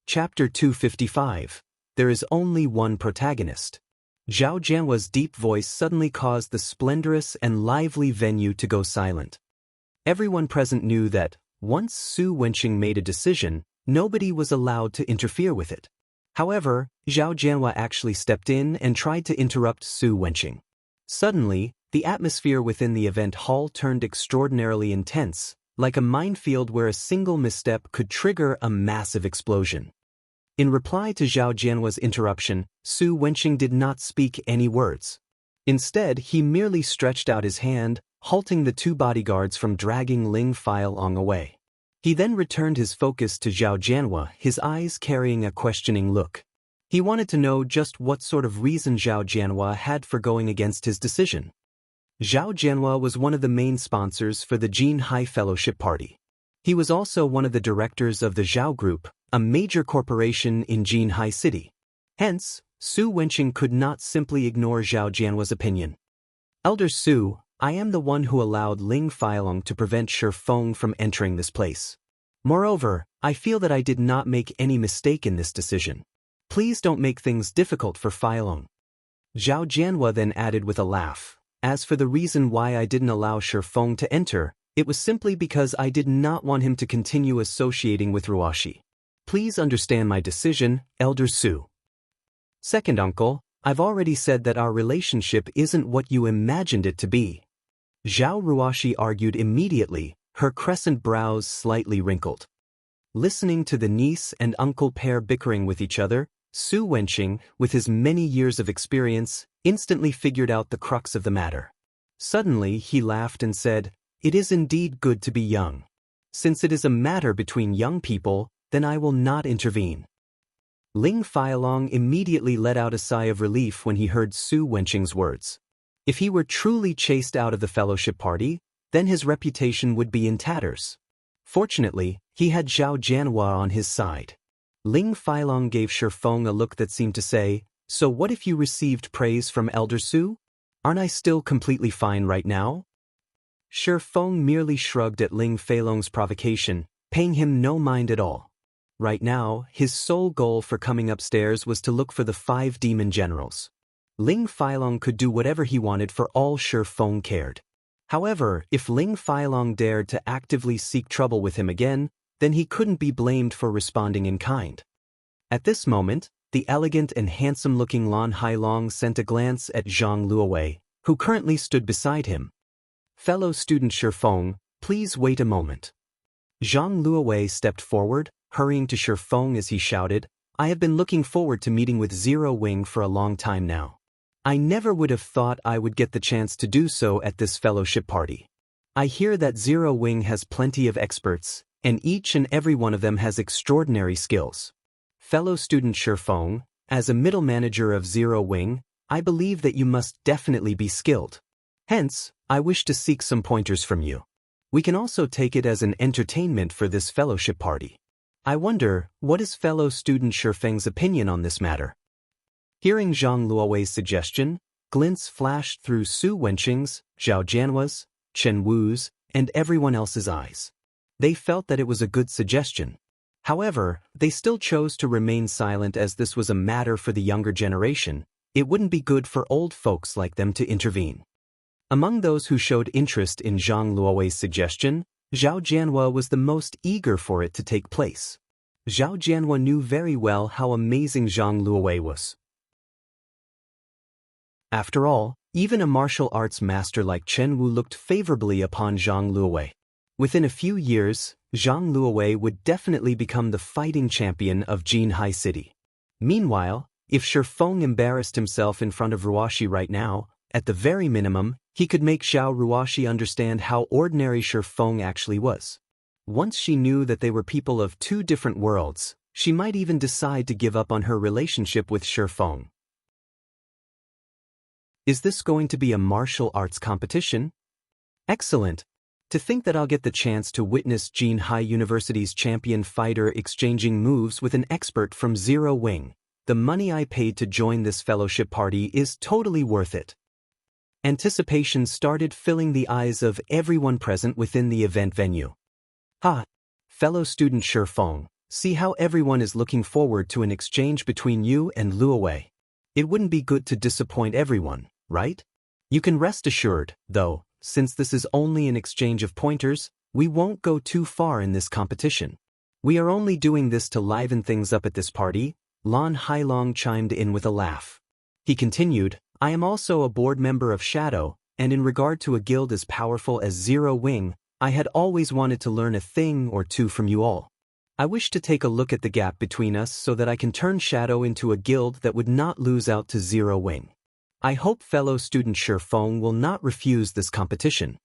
S1: Chapter 255. There is only one protagonist. Zhao Jianhua's deep voice suddenly caused the splendorous and lively venue to go silent. Everyone present knew that, once Su Wenqing made a decision, nobody was allowed to interfere with it. However, Zhao Jianhua actually stepped in and tried to interrupt Su Wenqing. Suddenly, the atmosphere within the event hall turned extraordinarily intense, like a minefield where a single misstep could trigger a massive explosion. In reply to Zhao Jianhua's interruption, Su Wenqing did not speak any words. Instead, he merely stretched out his hand, halting the two bodyguards from dragging Ling Feilong away. He then returned his focus to Zhao Jianhua, his eyes carrying a questioning look. He wanted to know just what sort of reason Zhao Jianhua had for going against his decision. Zhao Jianhua was one of the main sponsors for the Jinhai Fellowship Party. He was also one of the directors of the Zhao Group, a major corporation in Jinhai City. Hence, Su Wenqing could not simply ignore Zhao Jianhua's opinion. Elder Su, I am the one who allowed Ling Feilong to prevent Shi Feng from entering this place. Moreover, I feel that I did not make any mistake in this decision. Please don't make things difficult for Feilong. Zhao Jianhua then added with a laugh. As for the reason why I didn't allow Shi Feng to enter, it was simply because I did not want him to continue associating with Ruoxi. Please understand my decision, Elder Su. Second uncle, I've already said that our relationship isn't what you imagined it to be. Zhao Ruoxi argued immediately, her crescent brows slightly wrinkled. Listening to the niece and uncle pair bickering with each other, Su Wenqing, with his many years of experience, instantly figured out the crux of the matter. Suddenly he laughed and said, "It is indeed good to be young. Since it is a matter between young people, then I will not intervene." Ling Feilong immediately let out a sigh of relief when he heard Su Wenqing's words. If he were truly chased out of the fellowship party, then his reputation would be in tatters. Fortunately, he had Zhao Jianhua on his side. Ling Feilong gave Shifeng a look that seemed to say, "So what if you received praise from Elder Su? Aren't I still completely fine right now?" Shifeng merely shrugged at Ling Feilong's provocation, paying him no mind at all. Right now, his sole goal for coming upstairs was to look for the 5 demon generals. Ling Feilong could do whatever he wanted for all Shifeng cared. However, if Ling Feilong dared to actively seek trouble with him again, then he couldn't be blamed for responding in kind. At this moment, the elegant and handsome-looking Lan Hailong sent a glance at Zhang Luowei, who currently stood beside him. "Fellow student Shifeng, please wait a moment." Zhang Luowei stepped forward, hurrying to Shifeng as he shouted, "I have been looking forward to meeting with Zero Wing for a long time now. I never would have thought I would get the chance to do so at this fellowship party. I hear that Zero Wing has plenty of experts, and each and every one of them has extraordinary skills. Fellow student Shifeng, as a middle manager of Zero Wing, I believe that you must definitely be skilled. Hence, I wish to seek some pointers from you. We can also take it as an entertainment for this fellowship party. I wonder, what is fellow student Shifeng's opinion on this matter?" Hearing Zhang Luowei's suggestion, glints flashed through Su Wenqing's, Zhao Jianhua's, Chen Wu's, and everyone else's eyes. They felt that it was a good suggestion. However, they still chose to remain silent as this was a matter for the younger generation. It wouldn't be good for old folks like them to intervene. Among those who showed interest in Zhang Luowei's suggestion, Zhao Jianhua was the most eager for it to take place. Zhao Jianhua knew very well how amazing Zhang Luowei was. After all, even a martial arts master like Chen Wu looked favorably upon Zhang Luowei. Within a few years, Zhang Luowei would definitely become the fighting champion of Jinhai City. Meanwhile, if Shifeng embarrassed himself in front of Ruoshi right now, at the very minimum, he could make Xiao Ruoshi understand how ordinary Shifeng actually was. Once she knew that they were people of 2 different worlds, she might even decide to give up on her relationship with Shifeng. Is this going to be a martial arts competition? Excellent. To think that I'll get the chance to witness Jinhai University's champion fighter exchanging moves with an expert from Zero Wing. The money I paid to join this fellowship party is totally worth it. Anticipation started filling the eyes of everyone present within the event venue. Ha! Fellow student Shifeng, see how everyone is looking forward to an exchange between you and Luowei. It wouldn't be good to disappoint everyone, right? You can rest assured, though, since this is only an exchange of pointers, we won't go too far in this competition. We are only doing this to liven things up at this party. Lan Hailong chimed in with a laugh. He continued, "I am also a board member of Shadow, and in regard to a guild as powerful as Zero Wing, I had always wanted to learn a thing or two from you all. I wish to take a look at the gap between us so that I can turn Shadow into a guild that would not lose out to Zero Wing. I hope fellow student Shifeng will not refuse this competition."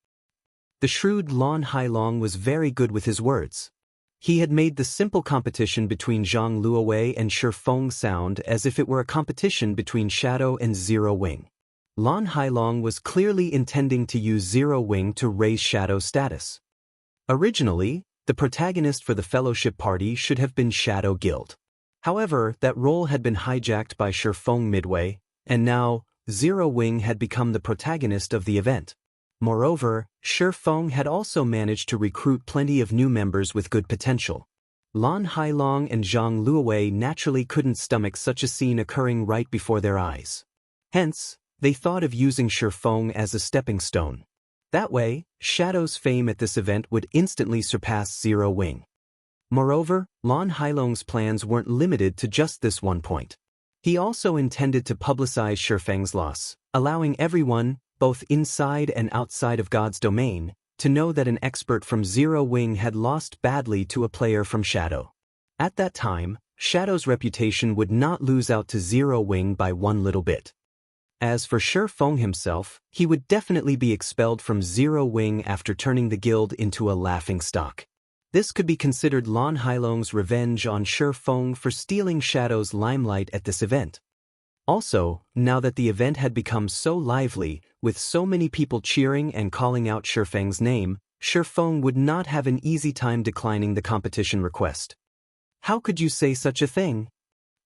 S1: The shrewd Lan Hailong was very good with his words. He had made the simple competition between Zhang Luowei and Shifeng sound as if it were a competition between Shadow and Zero Wing. Lan Hailong was clearly intending to use Zero Wing to raise Shadow's status. Originally, the protagonist for the fellowship party should have been Shadow Guild. However, that role had been hijacked by Shifeng midway, and now, Zero Wing had become the protagonist of the event. Moreover, Shifeng had also managed to recruit plenty of new members with good potential. Lan Hailong and Zhang Luowei naturally couldn't stomach such a scene occurring right before their eyes. Hence, they thought of using Shifeng as a stepping stone. That way, Shadow's fame at this event would instantly surpass Zero Wing. Moreover, Lan Hailong's plans weren't limited to just this one point. He also intended to publicize Shifeng's loss, allowing everyone, both inside and outside of God's domain, to know that an expert from Zero Wing had lost badly to a player from Shadow. At that time, Shadow's reputation would not lose out to Zero Wing by one little bit. As for Shifeng himself, he would definitely be expelled from Zero Wing after turning the guild into a laughingstock. This could be considered Lan Hailong's revenge on Shifeng for stealing Shadow's limelight at this event. Also, now that the event had become so lively, with so many people cheering and calling out Shifeng's name, Feng would not have an easy time declining the competition request. How could you say such a thing?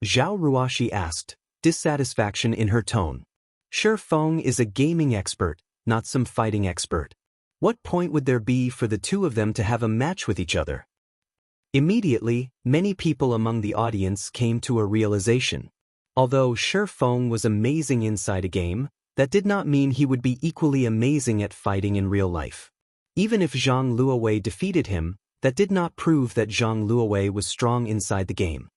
S1: Zhao Ruoxi asked, dissatisfaction in her tone. Feng is a gaming expert, not some fighting expert. What point would there be for the two of them to have a match with each other? Immediately, many people among the audience came to a realization. Although Feng was amazing inside a game, that did not mean he would be equally amazing at fighting in real life. Even if Zhang Luowei defeated him, that did not prove that Zhang Luowei was strong inside the game.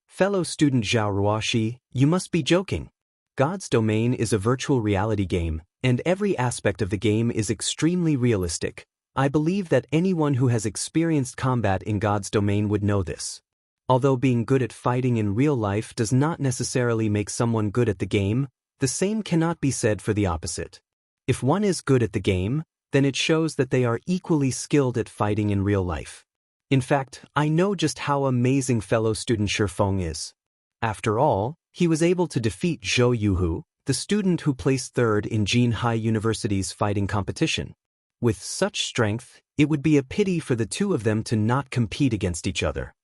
S1: Fellow student Zhao Ruoxi, you must be joking. God's Domain is a virtual reality game, and every aspect of the game is extremely realistic. I believe that anyone who has experienced combat in God's Domain would know this. Although being good at fighting in real life does not necessarily make someone good at the game, the same cannot be said for the opposite. If one is good at the game, then it shows that they are equally skilled at fighting in real life. In fact, I know just how amazing fellow student Feng is. After all, he was able to defeat Zhou Yuhu, the student who placed third in Jinhai University's fighting competition. With such strength, it would be a pity for the two of them to not compete against each other.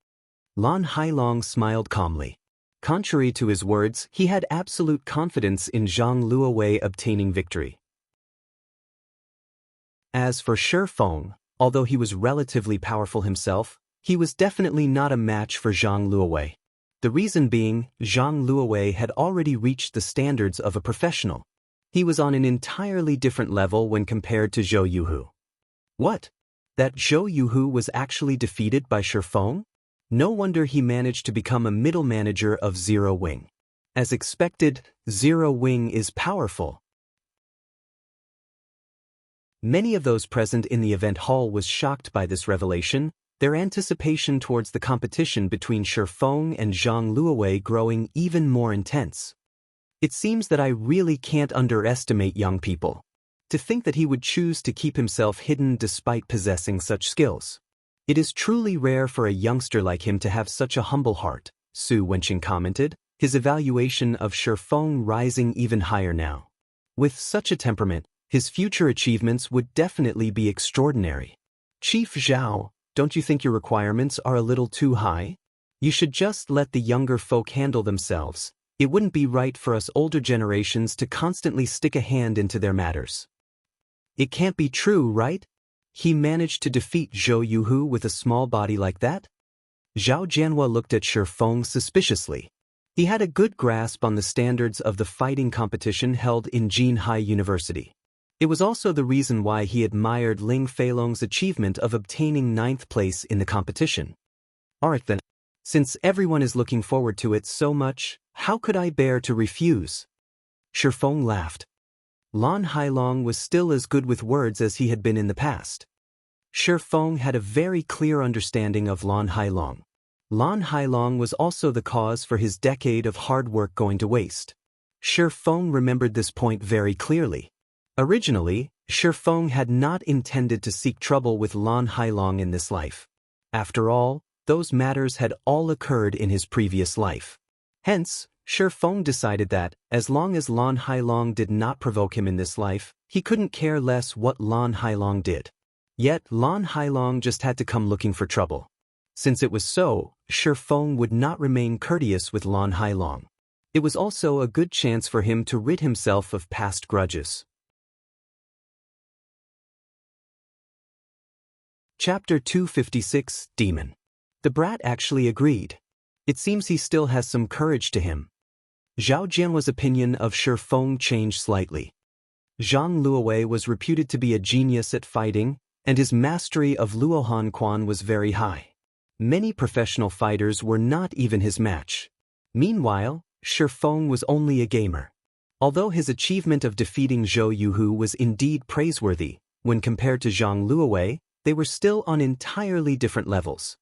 S1: Lan Hailong smiled calmly. Contrary to his words, he had absolute confidence in Zhang Luowei obtaining victory. As for Feng, although he was relatively powerful himself, he was definitely not a match for Zhang Luowei. The reason being, Zhang Luowei had already reached the standards of a professional. He was on an entirely different level when compared to Zhou Yuhu. What? That Zhou Yuhu was actually defeated by Feng? No wonder he managed to become a middle manager of Zero Wing. As expected, Zero Wing is powerful. Many of those present in the event hall was shocked by this revelation, their anticipation towards the competition between Feng and Zhang Luowei growing even more intense. It seems that I really can't underestimate young people. To think that he would choose to keep himself hidden despite possessing such skills. It is truly rare for a youngster like him to have such a humble heart, Su Wenqing commented, his evaluation of Feng rising even higher now. With such a temperament, his future achievements would definitely be extraordinary. Chief Zhao, don't you think your requirements are a little too high? You should just let the younger folk handle themselves. It wouldn't be right for us older generations to constantly stick a hand into their matters. It can't be true, right? He managed to defeat Zhou Yuhu with a small body like that? Zhao Jianhua looked at Feng suspiciously. He had a good grasp on the standards of the fighting competition held in Jinhai University. It was also the reason why he admired Ling Feilong's achievement of obtaining 9th place in the competition. Alright then. Since everyone is looking forward to it so much, how could I bear to refuse? Feng laughed. Lan Hailong was still as good with words as he had been in the past. Feng had a very clear understanding of Lan Hailong. Lan Hailong was also the cause for his decade of hard work going to waste. Feng remembered this point very clearly. Originally, Feng had not intended to seek trouble with Lan Hailong in this life. After all, those matters had all occurred in his previous life. Hence, Feng decided that, as long as Lan Hailong did not provoke him in this life, he couldn't care less what Lan Hailong did. Yet Lan Hailong just had to come looking for trouble. Since it was so, Feng would not remain courteous with Lan Hailong. It was also a good chance for him to rid himself of past grudges. Chapter 256, Demon. The brat actually agreed. It seems he still has some courage to him. Zhao Jianhua's opinion of Feng changed slightly. Zhang Luowei was reputed to be a genius at fighting, and his mastery of Luohan Quan was very high. Many professional fighters were not even his match. Meanwhile, Feng was only a gamer. Although his achievement of defeating Zhou Yuhu was indeed praiseworthy, when compared to Zhang Luowei, they were still on entirely different levels.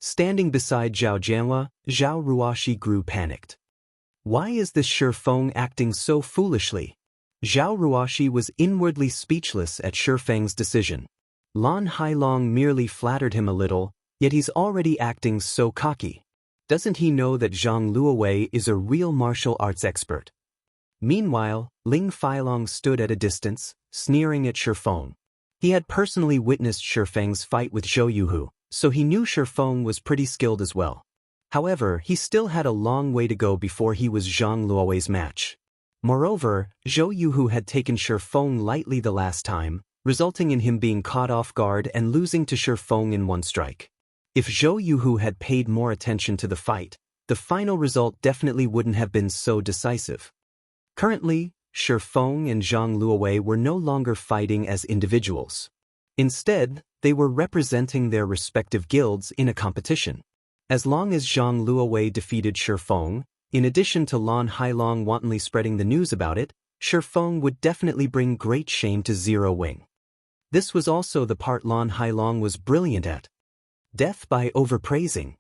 S1: Standing beside Zhao Jianhua, Zhao Ruoxi grew panicked. Why is this Feng acting so foolishly? Zhao Ruoxi was inwardly speechless at Feng's decision. Lan Hailong merely flattered him a little, yet he's already acting so cocky. Doesn't he know that Zhang Luowei is a real martial arts expert? Meanwhile, Ling Feilong stood at a distance, sneering at Feng. He had personally witnessed Shifeng's fight with Zhou Yuhu, so he knew Shifeng was pretty skilled as well. However, he still had a long way to go before he was Zhang Luowei's match. Moreover, Zhou Yuhu had taken Shifeng lightly the last time, resulting in him being caught off guard and losing to Shifeng in one strike. If Zhou Yuhu had paid more attention to the fight, the final result definitely wouldn't have been so decisive. Currently, Shifeng and Zhang Luowei were no longer fighting as individuals. Instead, they were representing their respective guilds in a competition. As long as Zhang Luowei defeated Shifeng, in addition to Lan Hailong wantonly spreading the news about it, Shifeng would definitely bring great shame to Zero Wing. This was also the part Lan Hailong was brilliant at. Death by overpraising.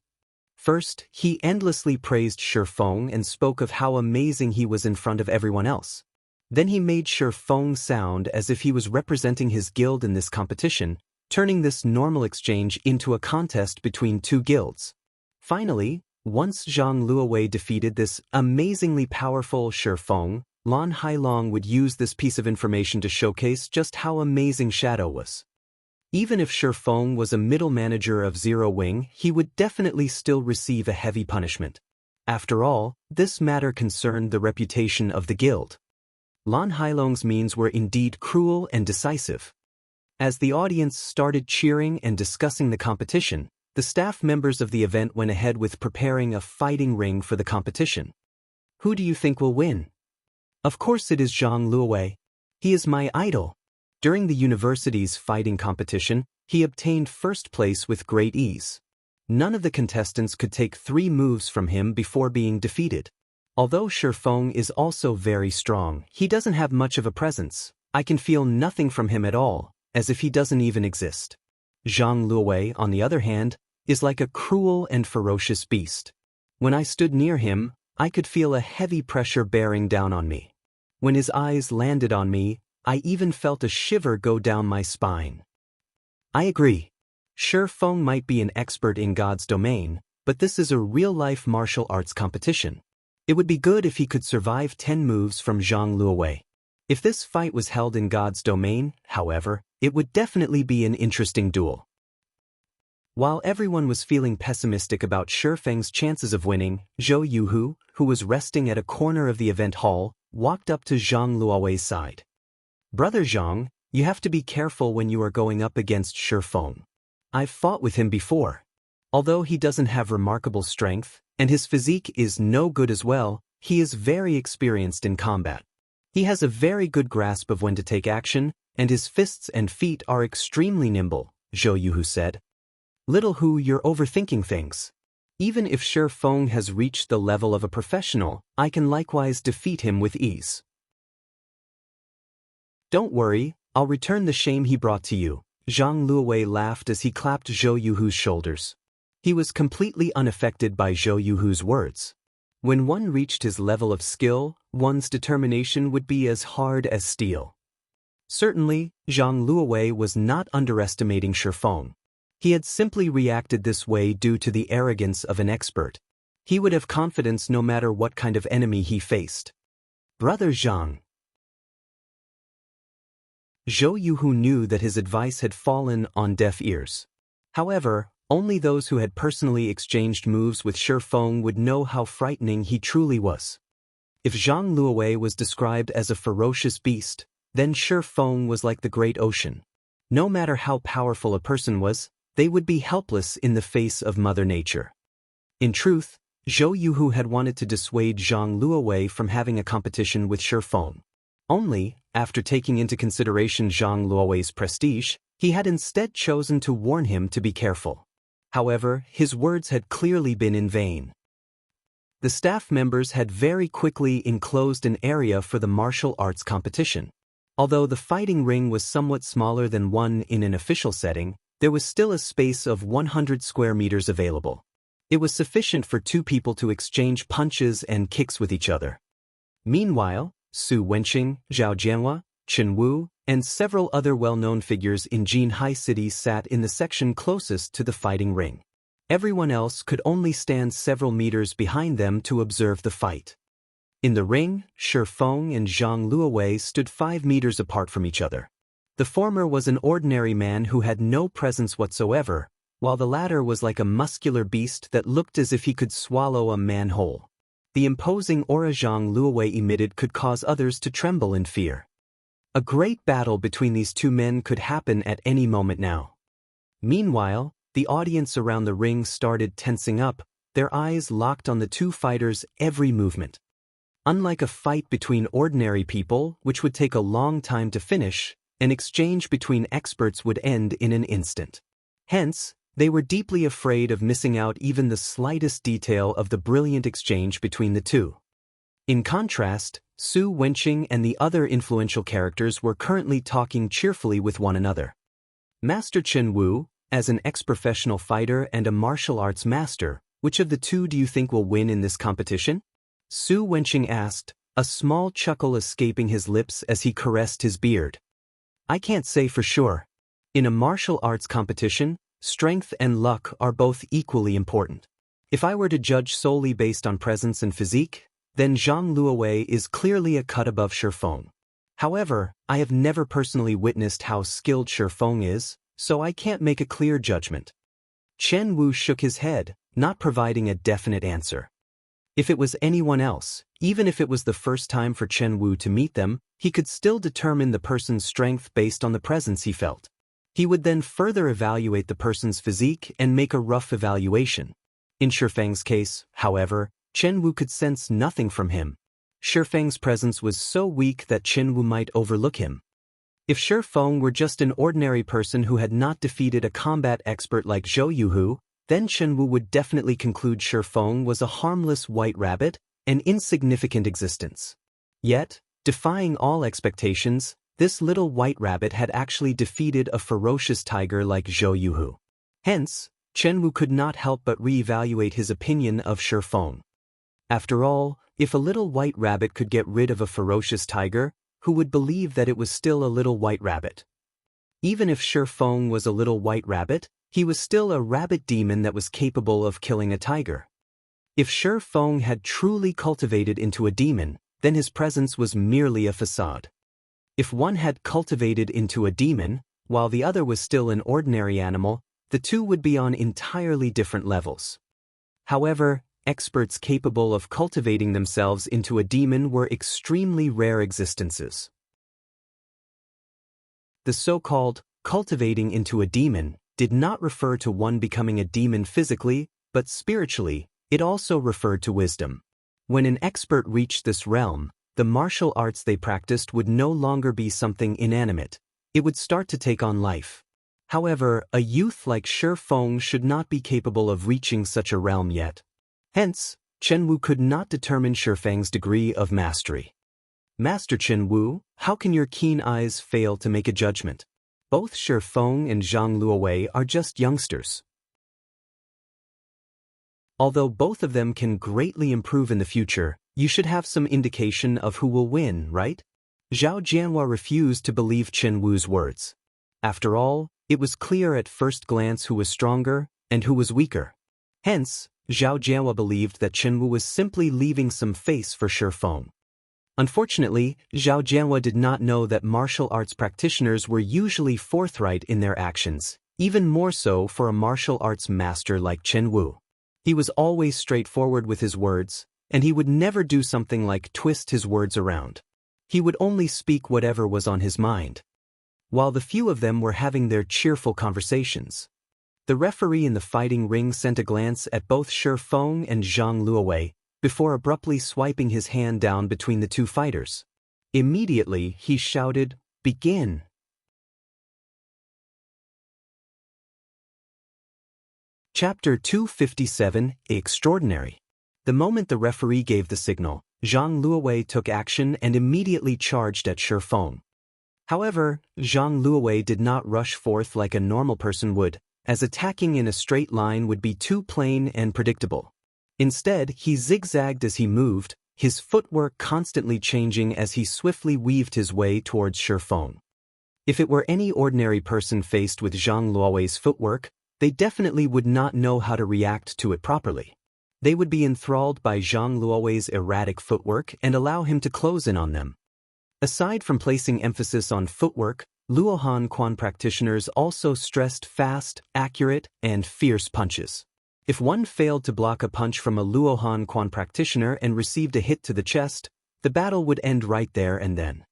S1: First, he endlessly praised Shifeng and spoke of how amazing he was in front of everyone else. Then he made Shifeng sound as if he was representing his guild in this competition, turning this normal exchange into a contest between two guilds. Finally, once Zhang Luowei defeated this amazingly powerful Shifeng, Lan Hailong would use this piece of information to showcase just how amazing Shadow was. Even if Shifeng was a middle manager of Zero Wing, he would definitely still receive a heavy punishment. After all, this matter concerned the reputation of the guild. Lan Hailong's means were indeed cruel and decisive. As the audience started cheering and discussing the competition, the staff members of the event went ahead with preparing a fighting ring for the competition. Who do you think will win? Of course it is Zhang Luowei. He is my idol. During the university's fighting competition, he obtained first place with great ease. None of the contestants could take 3 moves from him before being defeated. Although Shifeng is also very strong, he doesn't have much of a presence. I can feel nothing from him at all, as if he doesn't even exist. Zhang Luowei, on the other hand, is like a cruel and ferocious beast. When I stood near him, I could feel a heavy pressure bearing down on me. When his eyes landed on me, I even felt a shiver go down my spine. I agree. Shifeng might be an expert in God's domain, but this is a real-life martial arts competition. It would be good if he could survive 10 moves from Zhang Luowei. If this fight was held in God's domain, however, it would definitely be an interesting duel. While everyone was feeling pessimistic about Shifeng's chances of winning, Zhou Yuhu, who was resting at a corner of the event hall, walked up to Zhang Luowei's side. Brother Zhang, you have to be careful when you are going up against Shifeng. I've fought with him before. Although he doesn't have remarkable strength, and his physique is no good as well, he is very experienced in combat. He has a very good grasp of when to take action, and his fists and feet are extremely nimble, Zhou Yuhu said. Little Hu, you're overthinking things. Even if Shifeng has reached the level of a professional, I can likewise defeat him with ease. Don't worry, I'll return the shame he brought to you. Zhang Luowei laughed as he clapped Zhou Yuhu's shoulders. He was completely unaffected by Zhou Yuhu's words. When one reached his level of skill, one's determination would be as hard as steel. Certainly, Zhang Luowei was not underestimating Shifeng. He had simply reacted this way due to the arrogance of an expert. He would have confidence no matter what kind of enemy he faced. Brother Zhang. Zhou Yuhu knew that his advice had fallen on deaf ears. However, only those who had personally exchanged moves with Shifeng would know how frightening he truly was. If Zhang Luowei was described as a ferocious beast, then Shifeng was like the great ocean. No matter how powerful a person was, they would be helpless in the face of Mother Nature. In truth, Zhou Yuhu had wanted to dissuade Zhang Luowei from having a competition with Shifeng. Only, after taking into consideration Zhang Luowei's prestige, he had instead chosen to warn him to be careful. However, his words had clearly been in vain. The staff members had very quickly enclosed an area for the martial arts competition. Although the fighting ring was somewhat smaller than one in an official setting, there was still a space of 100 square meters available. It was sufficient for 2 people to exchange punches and kicks with each other. Meanwhile, Su Wenqing, Zhao Jianhua, Chen Wu, and several other well-known figures in Jinhai City sat in the section closest to the fighting ring. Everyone else could only stand several meters behind them to observe the fight. In the ring, Shifeng and Zhang Luowei stood 5 meters apart from each other. The former was an ordinary man who had no presence whatsoever, while the latter was like a muscular beast that looked as if he could swallow a man whole. The imposing aura Zhang Luowei emitted could cause others to tremble in fear. A great battle between these two men could happen at any moment now. Meanwhile, the audience around the ring started tensing up, their eyes locked on the two fighters' every movement. Unlike a fight between ordinary people, which would take a long time to finish, an exchange between experts would end in an instant. Hence, they were deeply afraid of missing out even the slightest detail of the brilliant exchange between the two. In contrast, Su Wenqing and the other influential characters were currently talking cheerfully with one another. Master Chen Wu, as an ex-professional fighter and a martial arts master, which of the two do you think will win in this competition? Su Wenqing asked, a small chuckle escaping his lips as he caressed his beard. I can't say for sure. In a martial arts competition, strength and luck are both equally important. If I were to judge solely based on presence and physique, then Zhang Luowei is clearly a cut above Shi Feng. However, I have never personally witnessed how skilled Shi Feng is, so I can't make a clear judgment. Chen Wu shook his head, not providing a definite answer. If it was anyone else, even if it was the first time for Chen Wu to meet them, he could still determine the person's strength based on the presence he felt. He would then further evaluate the person's physique and make a rough evaluation. In Shi Feng's case, however, Chen Wu could sense nothing from him. Shi Feng's presence was so weak that Chen Wu might overlook him. If Shi Feng were just an ordinary person who had not defeated a combat expert like Zhou Yuhu, then Chen Wu would definitely conclude Shi Feng was a harmless white rabbit, an insignificant existence. Yet, defying all expectations, this little white rabbit had actually defeated a ferocious tiger like Zhou Yuhu. Hence, Chen Wu could not help but re-evaluate his opinion of Shi Feng. After all, if a little white rabbit could get rid of a ferocious tiger, who would believe that it was still a little white rabbit? Even if Shi Feng was a little white rabbit, he was still a rabbit demon that was capable of killing a tiger. If Shi Feng had truly cultivated into a demon, then his presence was merely a facade. If one had cultivated into a demon, while the other was still an ordinary animal, the two would be on entirely different levels. However, experts capable of cultivating themselves into a demon were extremely rare existences. The so-called cultivating into a demon did not refer to one becoming a demon physically, but spiritually. It also referred to wisdom. When an expert reached this realm, the martial arts they practiced would no longer be something inanimate. It would start to take on life. However, a youth like Shi Feng should not be capable of reaching such a realm yet. Hence, Chen Wu could not determine Shi Feng's degree of mastery. Master Chen Wu, how can your keen eyes fail to make a judgment? Both Shi Feng and Zhang Luowei are just youngsters. Although both of them can greatly improve in the future, you should have some indication of who will win, right? Zhao Jianhua refused to believe Chen Wu's words. After all, it was clear at first glance who was stronger and who was weaker. Hence, Zhao Jianhua believed that Chen Wu was simply leaving some face for Shi Feng. Unfortunately, Zhao Jianhua did not know that martial arts practitioners were usually forthright in their actions, even more so for a martial arts master like Chen Wu. He was always straightforward with his words, and he would never do something like twist his words around. He would only speak whatever was on his mind. While the few of them were having their cheerful conversations, the referee in the fighting ring sent a glance at both Shi Feng and Zhang Luowei before abruptly swiping his hand down between the two fighters. Immediately, he shouted, "Begin!" Chapter 257, Extraordinary. The moment the referee gave the signal, Zhang Luowei took action and immediately charged at Shi Feng. However, Zhang Luowei did not rush forth like a normal person would, as attacking in a straight line would be too plain and predictable. Instead, he zigzagged as he moved, his footwork constantly changing as he swiftly weaved his way towards Shi Feng. If it were any ordinary person faced with Zhang Luowei's footwork, they definitely would not know how to react to it properly. They would be enthralled by Zhang Luowei's erratic footwork and allow him to close in on them. Aside from placing emphasis on footwork, Luohan Quan practitioners also stressed fast, accurate, and fierce punches. If one failed to block a punch from a Luohan Quan practitioner and received a hit to the chest, the battle would end right there and then.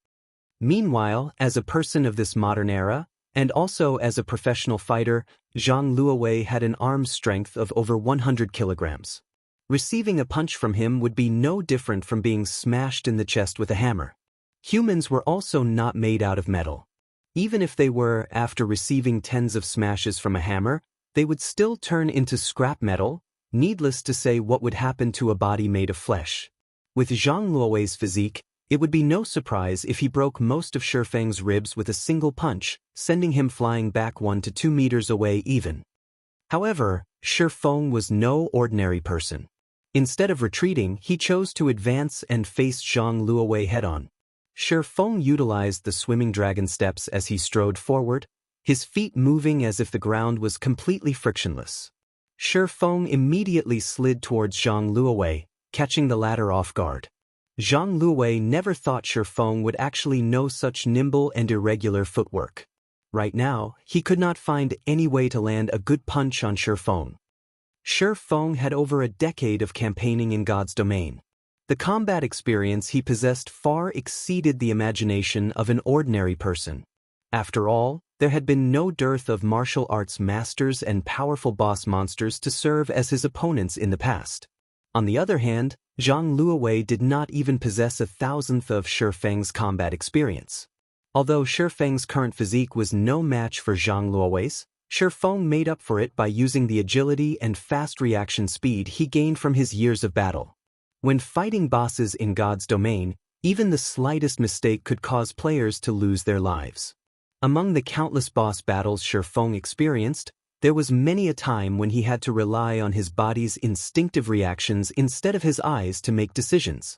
S1: Meanwhile, as a person of this modern era, and also as a professional fighter, Zhang Luowei had an arm strength of over 100 kilograms. Receiving a punch from him would be no different from being smashed in the chest with a hammer. Humans were also not made out of metal. Even if they were, after receiving tens of smashes from a hammer, they would still turn into scrap metal. Needless to say, what would happen to a body made of flesh. With Zhang Luowei's physique, it would be no surprise if he broke most of Shifeng's ribs with a single punch, sending him flying back 1 to 2 meters away even. However, Shifeng was no ordinary person. Instead of retreating, he chose to advance and face Zhang Luowei head-on. Shifeng utilized the swimming dragon steps as he strode forward, his feet moving as if the ground was completely frictionless. Shifeng immediately slid towards Zhang Luowei, catching the latter off guard. Zhang Luowei never thought Shifeng would actually know such nimble and irregular footwork. Right now, he could not find any way to land a good punch on Shifeng. Shifeng had over a decade of campaigning in God's domain. The combat experience he possessed far exceeded the imagination of an ordinary person. After all, there had been no dearth of martial arts masters and powerful boss monsters to serve as his opponents in the past. On the other hand, Zhang Luowei did not even possess 1,000th of Shifeng's combat experience. Although Shifeng's current physique was no match for Zhang Luowei's, Shifeng made up for it by using the agility and fast reaction speed he gained from his years of battle. When fighting bosses in God's domain, even the slightest mistake could cause players to lose their lives. Among the countless boss battles Shifeng experienced, there was many a time when he had to rely on his body's instinctive reactions instead of his eyes to make decisions.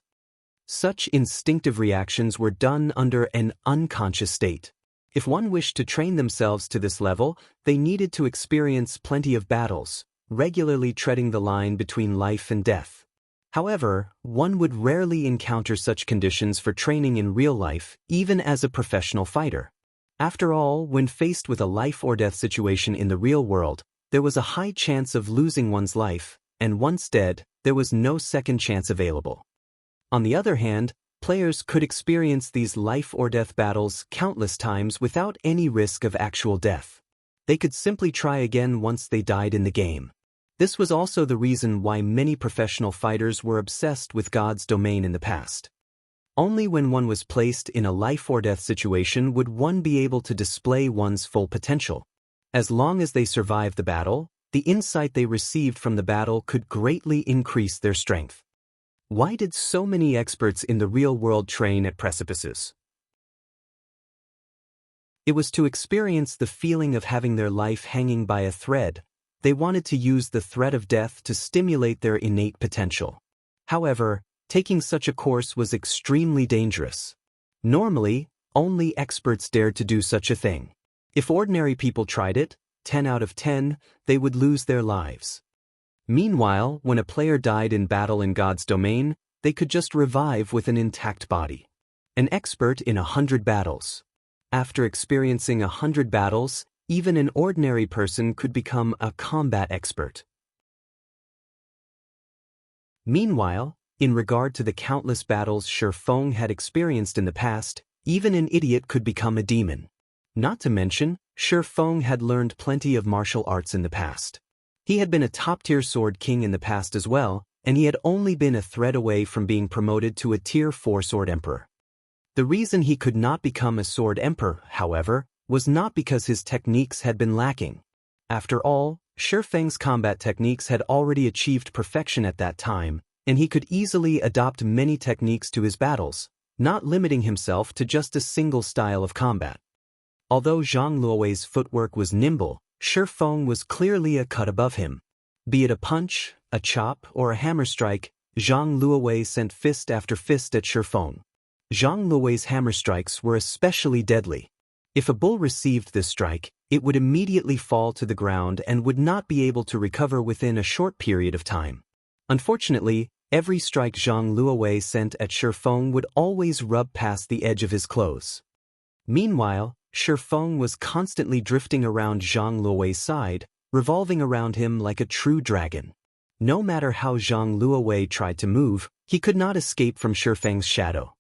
S1: Such instinctive reactions were done under an unconscious state. If one wished to train themselves to this level, they needed to experience plenty of battles, regularly treading the line between life and death. However, one would rarely encounter such conditions for training in real life, even as a professional fighter. After all, when faced with a life-or-death situation in the real world, there was a high chance of losing one's life, and once dead, there was no second chance available. On the other hand, players could experience these life-or-death battles countless times without any risk of actual death. They could simply try again once they died in the game. This was also the reason why many professional fighters were obsessed with God's domain in the past. Only when one was placed in a life-or-death situation would one be able to display one's full potential. As long as they survived the battle, the insight they received from the battle could greatly increase their strength. Why did so many experts in the real world train at precipices? It was to experience the feeling of having their life hanging by a thread. They wanted to use the threat of death to stimulate their innate potential. However, taking such a course was extremely dangerous. Normally, only experts dared to do such a thing. If ordinary people tried it, 10 out of 10, they would lose their lives. Meanwhile, when a player died in battle in God's domain, they could just revive with an intact body. An expert in 100 battles. After experiencing 100 battles, even an ordinary person could become a combat expert. Meanwhile, in regard to the countless battles Shifeng had experienced in the past, even an idiot could become a demon. Not to mention, Shifeng had learned plenty of martial arts in the past. He had been a top-tier sword king in the past as well, and he had only been a thread away from being promoted to a Tier 4 sword emperor. The reason he could not become a sword emperor, however, was not because his techniques had been lacking. After all, Shifeng's combat techniques had already achieved perfection at that time, and he could easily adopt many techniques to his battles, not limiting himself to just a single style of combat. Although Zhang Luowei's footwork was nimble, Shifeng was clearly a cut above him. Be it a punch, a chop, or a hammer strike, Zhang Luowei sent fist after fist at Shifeng. Zhang Luowei's hammer strikes were especially deadly. If a bull received this strike, it would immediately fall to the ground and would not be able to recover within a short period of time. Unfortunately, every strike Zhang Luowei sent at Shifeng would always rub past the edge of his clothes. Meanwhile, Shifeng was constantly drifting around Zhang Luowei's side, revolving around him like a true dragon. No matter how Zhang Luowei tried to move, he could not escape from Shifeng's shadow.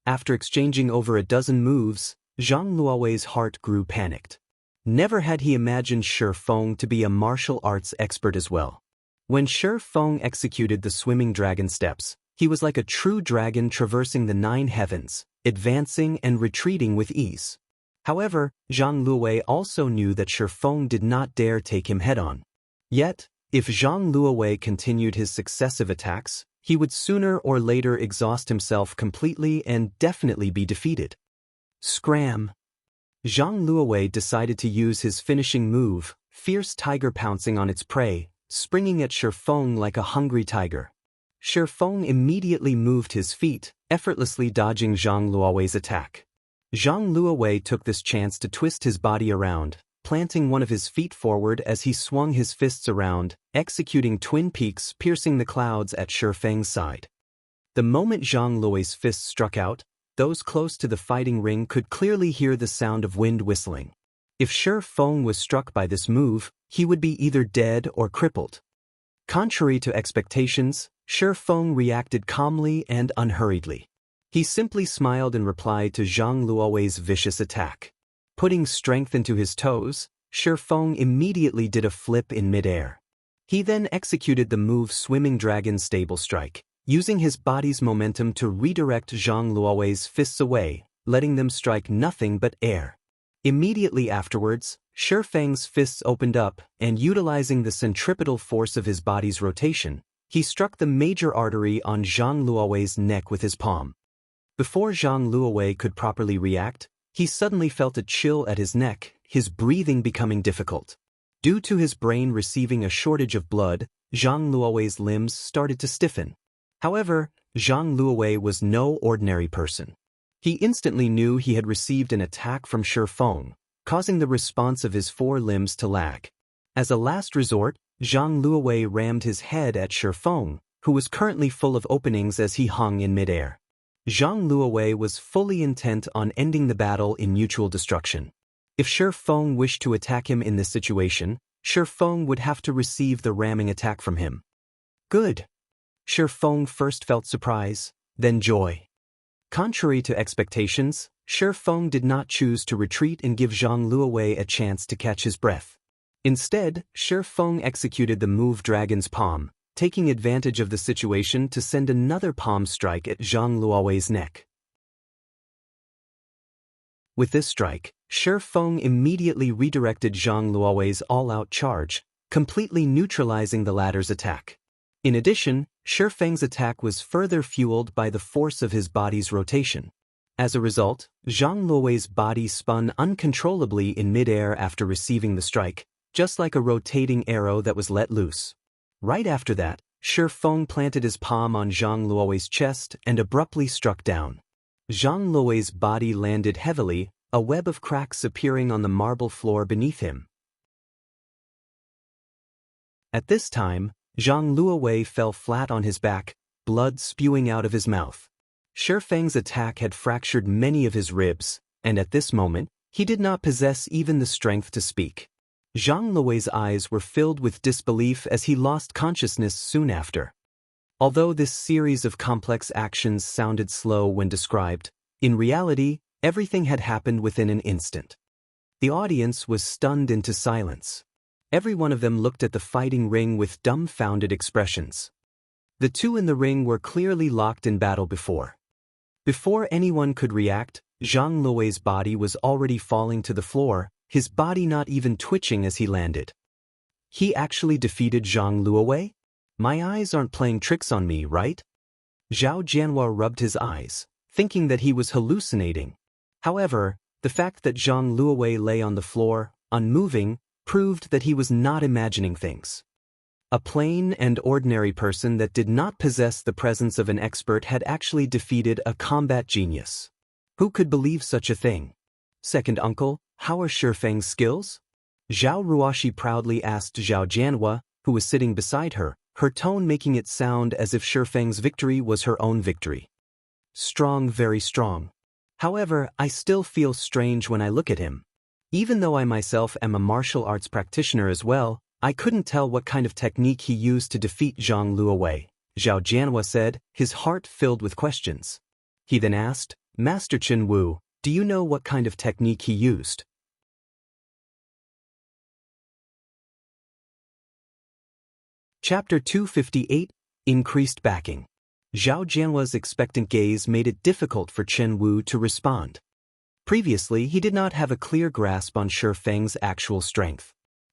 S1: After exchanging over a dozen moves, Zhang Luowei's heart grew panicked. Never had he imagined Shifeng to be a martial arts expert as well. When Shifeng executed the swimming dragon steps, he was like a true dragon traversing the 9 heavens, advancing and retreating with ease. However, Zhang Luowei also knew that Shifeng did not dare take him head-on. Yet, if Zhang Luowei continued his successive attacks, he would sooner or later exhaust himself completely and definitely be defeated. Scram! Zhang Luowei decided to use his finishing move, Fierce Tiger, pouncing on its prey, springing at Shifeng like a hungry tiger. Shifeng immediately moved his feet, effortlessly dodging Zhang Luowei's attack. Zhang Luowei took this chance to twist his body around, planting one of his feet forward as he swung his fists around, executing twin peaks piercing the clouds at Shifeng's side. The moment Zhang Luowei's fists struck out, those close to the fighting ring could clearly hear the sound of wind whistling. If Shifeng was struck by this move, he would be either dead or crippled. Contrary to expectations, Shifeng reacted calmly and unhurriedly. He simply smiled in reply to Zhang Luowei's vicious attack. Putting strength into his toes, Shifeng immediately did a flip in midair. He then executed the move Swimming Dragon Stable Strike, using his body's momentum to redirect Zhang Luowei's fists away, letting them strike nothing but air. Immediately afterwards, Shifeng's fists opened up, and utilizing the centripetal force of his body's rotation, he struck the major artery on Zhang Luowei's neck with his palm. Before Zhang Luowei could properly react, he suddenly felt a chill at his neck, his breathing becoming difficult. Due to his brain receiving a shortage of blood, Zhang Luowei's limbs started to stiffen. However, Zhang Luowei was no ordinary person. He instantly knew he had received an attack from Shifeng, causing the response of his 4 limbs to lag. As a last resort, Zhang Luowei rammed his head at Shifeng, who was currently full of openings as he hung in midair. Zhang Luowei was fully intent on ending the battle in mutual destruction. If Shifeng wished to attack him in this situation, Shifeng would have to receive the ramming attack from him. Good. Shifeng first felt surprise, then joy. Contrary to expectations, Shifeng did not choose to retreat and give Zhang Luowei a chance to catch his breath. Instead, Shifeng executed the move Dragon's Palm, taking advantage of the situation to send another palm strike at Zhang Luowei's neck. With this strike, Shifeng immediately redirected Zhang Luowei's all-out charge, completely neutralizing the latter's attack. In addition, Shifeng's attack was further fueled by the force of his body's rotation. As a result, Zhang Luowei's body spun uncontrollably in midair after receiving the strike, just like a rotating arrow that was let loose. Right after that, Shifeng planted his palm on Zhang Luowei's chest and abruptly struck down. Zhang Luowei's body landed heavily, a web of cracks appearing on the marble floor beneath him. At this time, Zhang Luowei fell flat on his back, blood spewing out of his mouth. Shifeng's attack had fractured many of his ribs, and at this moment, he did not possess even the strength to speak. Zhang Luowei's eyes were filled with disbelief as he lost consciousness soon after. Although this series of complex actions sounded slow when described, in reality, everything had happened within an instant. The audience was stunned into silence. Every one of them looked at the fighting ring with dumbfounded expressions. The two in the ring were clearly locked in battle before. Before anyone could react, Zhang Luowei's body was already falling to the floor, his body not even twitching as he landed. He actually defeated Zhang Luowei? My eyes aren't playing tricks on me, right? Zhao Jianhua rubbed his eyes, thinking that he was hallucinating. However, the fact that Zhang Luowei lay on the floor, unmoving, proved that he was not imagining things. A plain and ordinary person that did not possess the presence of an expert had actually defeated a combat genius. Who could believe such a thing? Second uncle, how are Shifeng's skills? Zhao Ruoxi proudly asked Zhao Jianhua, who was sitting beside her, her tone making it sound as if Shifeng's victory was her own victory. Strong, very strong. However, I still feel strange when I look at him. Even though I myself am a martial arts practitioner as well, I couldn't tell what kind of technique he used to defeat Zhang Luowei, Zhao Jianhua said, his heart filled with questions. He then asked, Master Chen Wu, do you know what kind of technique he used? Chapter 258, Increased Backing. Zhao Jianhua's expectant gaze made it difficult for Chen Wu to respond. Previously, he did not have a clear grasp on Shi Feng's actual strength.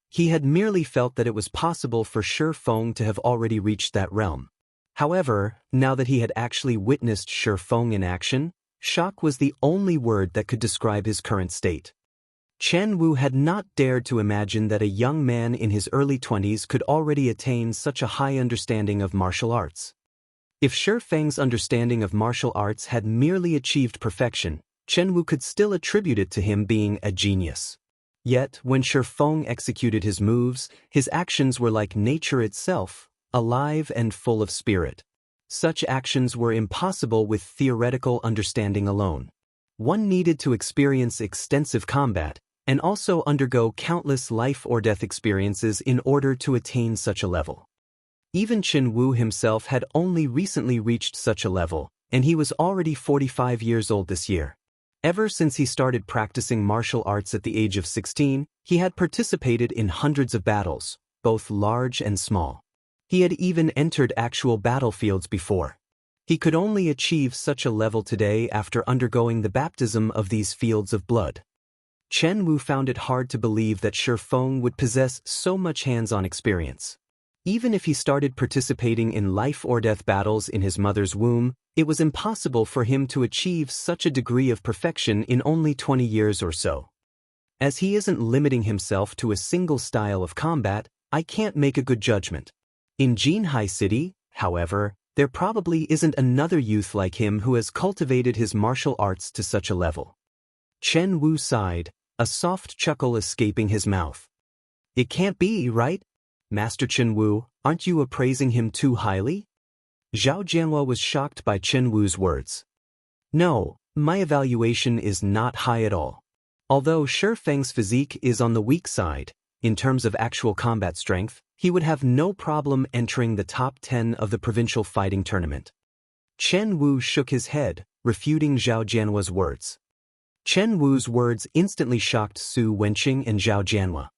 S1: He had merely felt that it was possible for Shi Feng to have already reached that realm. However, now that he had actually witnessed Shi Feng in action, shock was the only word that could describe his current state. Chen Wu had not dared to imagine that a young man in his early 20s could already attain such a high understanding of martial arts. If Shi Feng's understanding of martial arts had merely achieved perfection, Chen Wu could still attribute it to him being a genius. Yet, when Shi Feng executed his moves, his actions were like nature itself, alive and full of spirit. Such actions were impossible with theoretical understanding alone. One needed to experience extensive combat, and also undergo countless life-or-death experiences in order to attain such a level. Even Chen Wu himself had only recently reached such a level, and he was already 45 years old this year. Ever since he started practicing martial arts at the age of 16, he had participated in hundreds of battles, both large and small. He had even entered actual battlefields before. He could only achieve such a level today after undergoing the baptism of these fields of blood. Chen Wu found it hard to believe that Shi Feng would possess so much hands-on experience. Even if he started participating in life-or-death battles in his mother's womb, it was impossible for him to achieve such a degree of perfection in only 20 years or so. As he isn't limiting himself to a single style of combat, I can't make a good judgment. In Jinhai City, however, there probably isn't another youth like him who has cultivated his martial arts to such a level. Chen Wu sighed, a soft chuckle escaping his mouth. It can't be, right? Master Chen Wu, aren't you appraising him too highly? Zhao Jianhua was shocked by Chen Wu's words. No, my evaluation is not high at all. Although Shi Feng's physique is on the weak side, in terms of actual combat strength, he would have no problem entering the top 10 of the provincial fighting tournament. Chen Wu shook his head, refuting Zhao Jianhua's words. Chen Wu's words instantly shocked Su Wenqing and Zhao Jianhua.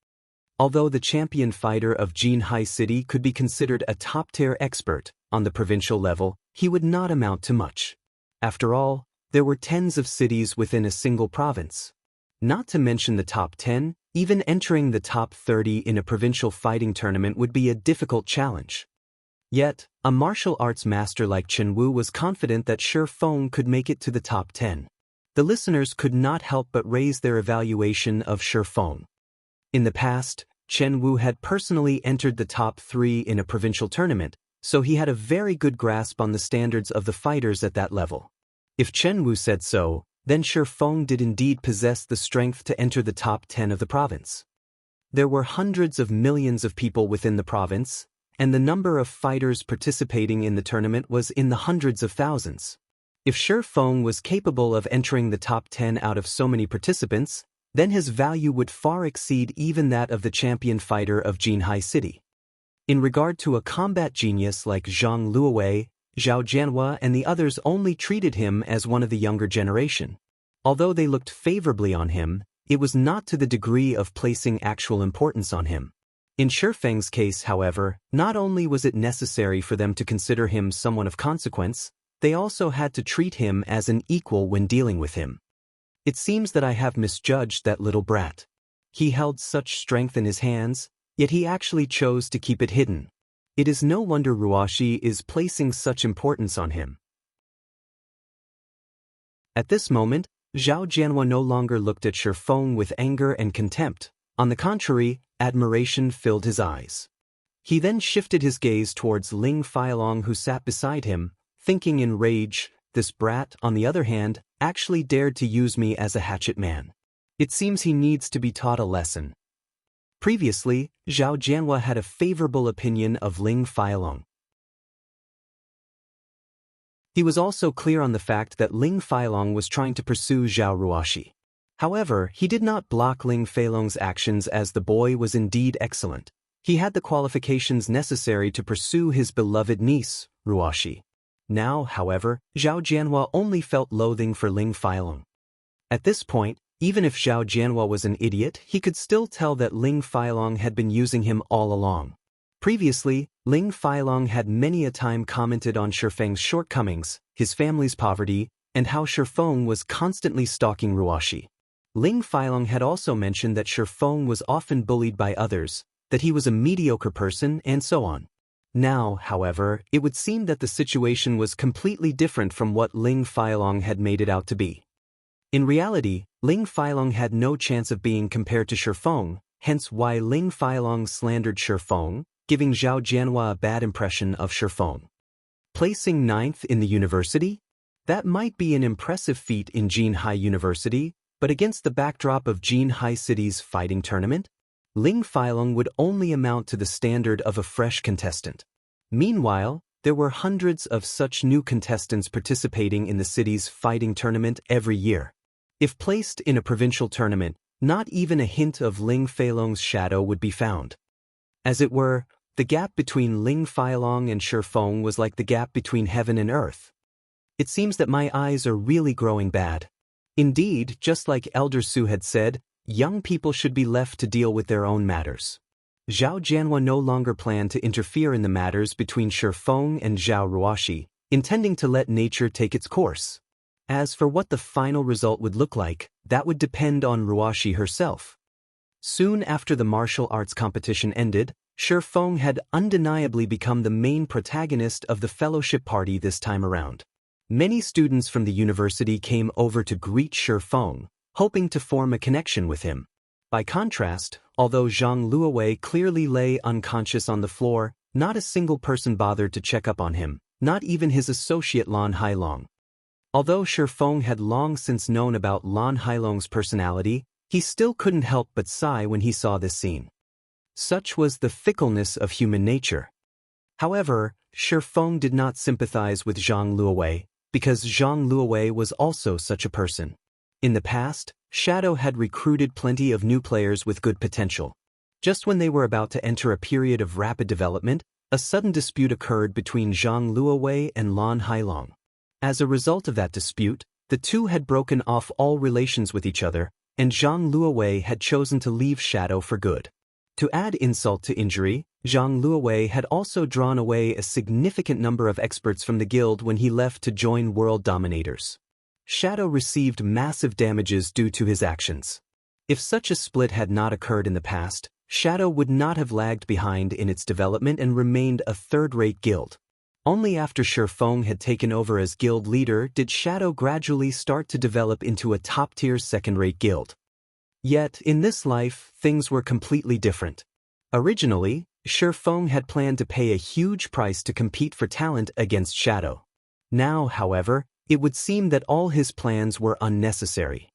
S1: Although the champion fighter of Jinhai City could be considered a top-tier expert on the provincial level, he would not amount to much. After all, there were tens of cities within a single province. Not to mention the top 10, even entering the top 30 in a provincial fighting tournament would be a difficult challenge. Yet, a martial arts master like Chen Wu was confident that Shi Feng could make it to the top 10. The listeners could not help but raise their evaluation of Shi Feng. In the past, Chen Wu had personally entered the top 3 in a provincial tournament, so he had a very good grasp on the standards of the fighters at that level. If Chen Wu said so, then Shi Feng did indeed possess the strength to enter the top 10 of the province. There were hundreds of millions of people within the province, and the number of fighters participating in the tournament was in the hundreds of thousands. If Shi Feng was capable of entering the top 10 out of so many participants, then his value would far exceed even that of the champion fighter of Jinhai City. In regard to a combat genius like Zhang Luowei, Zhao Jianhua and the others only treated him as one of the younger generation. Although they looked favorably on him, it was not to the degree of placing actual importance on him. In Shi Feng's case, however, not only was it necessary for them to consider him someone of consequence, they also had to treat him as an equal when dealing with him. It seems that I have misjudged that little brat. He held such strength in his hands, yet he actually chose to keep it hidden. It is no wonder Ruoxi is placing such importance on him. At this moment, Zhao Jianhua no longer looked at Shi Feng with anger and contempt. On the contrary, admiration filled his eyes. He then shifted his gaze towards Ling Feilong, who sat beside him, thinking in rage, this brat, on the other hand, actually dared to use me as a hatchet man. It seems he needs to be taught a lesson. Previously, Zhao Jianhua had a favorable opinion of Ling Feilong. He was also clear on the fact that Ling Feilong was trying to pursue Zhao Ruoxi. However, he did not block Ling Feilong's actions as the boy was indeed excellent. He had the qualifications necessary to pursue his beloved niece, Ruoxi. Now, however, Zhao Jianhua only felt loathing for Ling Feilong. At this point, even if Zhao Jianhua was an idiot, he could still tell that Ling Feilong had been using him all along. Previously, Ling Feilong had many a time commented on Shifeng's shortcomings, his family's poverty, and how Shifeng was constantly stalking Ruoxi. Ling Feilong had also mentioned that Shifeng was often bullied by others, that he was a mediocre person, and so on. Now, however, it would seem that the situation was completely different from what Ling Feilong had made it out to be. In reality, Ling Feilong had no chance of being compared to Shifeng, hence why Ling Feilong slandered Shifeng, giving Zhao Jianhua a bad impression of Shifeng. Placing 9th in the university? That might be an impressive feat in Jinhai University, but against the backdrop of Jinhai City's fighting tournament, Ling Feilong would only amount to the standard of a fresh contestant. Meanwhile, there were hundreds of such new contestants participating in the city's fighting tournament every year. If placed in a provincial tournament, not even a hint of Ling Feilong's shadow would be found. As it were, the gap between Ling Feilong and Shifeng was like the gap between heaven and earth. It seems that my eyes are really growing bad. Indeed, just like Elder Su had said, young people should be left to deal with their own matters. Zhao Jianhua no longer planned to interfere in the matters between Shifeng and Zhao Ruoxi, intending to let nature take its course. As for what the final result would look like, that would depend on Ruoxi herself. Soon after the martial arts competition ended, Shifeng had undeniably become the main protagonist of the fellowship party this time around. Many students from the university came over to greet Shifeng, hoping to form a connection with him. By contrast, although Zhang Luowei clearly lay unconscious on the floor, not a single person bothered to check up on him, not even his associate Lan Hailong. Although Shifeng had long since known about Lan Hailong's personality, he still couldn't help but sigh when he saw this scene. Such was the fickleness of human nature. However, Shifeng did not sympathize with Zhang Luowei, because Zhang Luowei was also such a person. In the past, Shadow had recruited plenty of new players with good potential. Just when they were about to enter a period of rapid development, a sudden dispute occurred between Zhang Luowei and Lan Hailong. As a result of that dispute, the two had broken off all relations with each other, and Zhang Luowei had chosen to leave Shadow for good. To add insult to injury, Zhang Luowei had also drawn away a significant number of experts from the guild when he left to join World Dominators. Shadow received massive damages due to his actions. If such a split had not occurred in the past, Shadow would not have lagged behind in its development and remained a third-rate guild. Only after Shifeng had taken over as guild leader did Shadow gradually start to develop into a top-tier second-rate guild. Yet, in this life, things were completely different. Originally, Shifeng had planned to pay a huge price to compete for talent against Shadow. Now, however, it would seem that all his plans were unnecessary.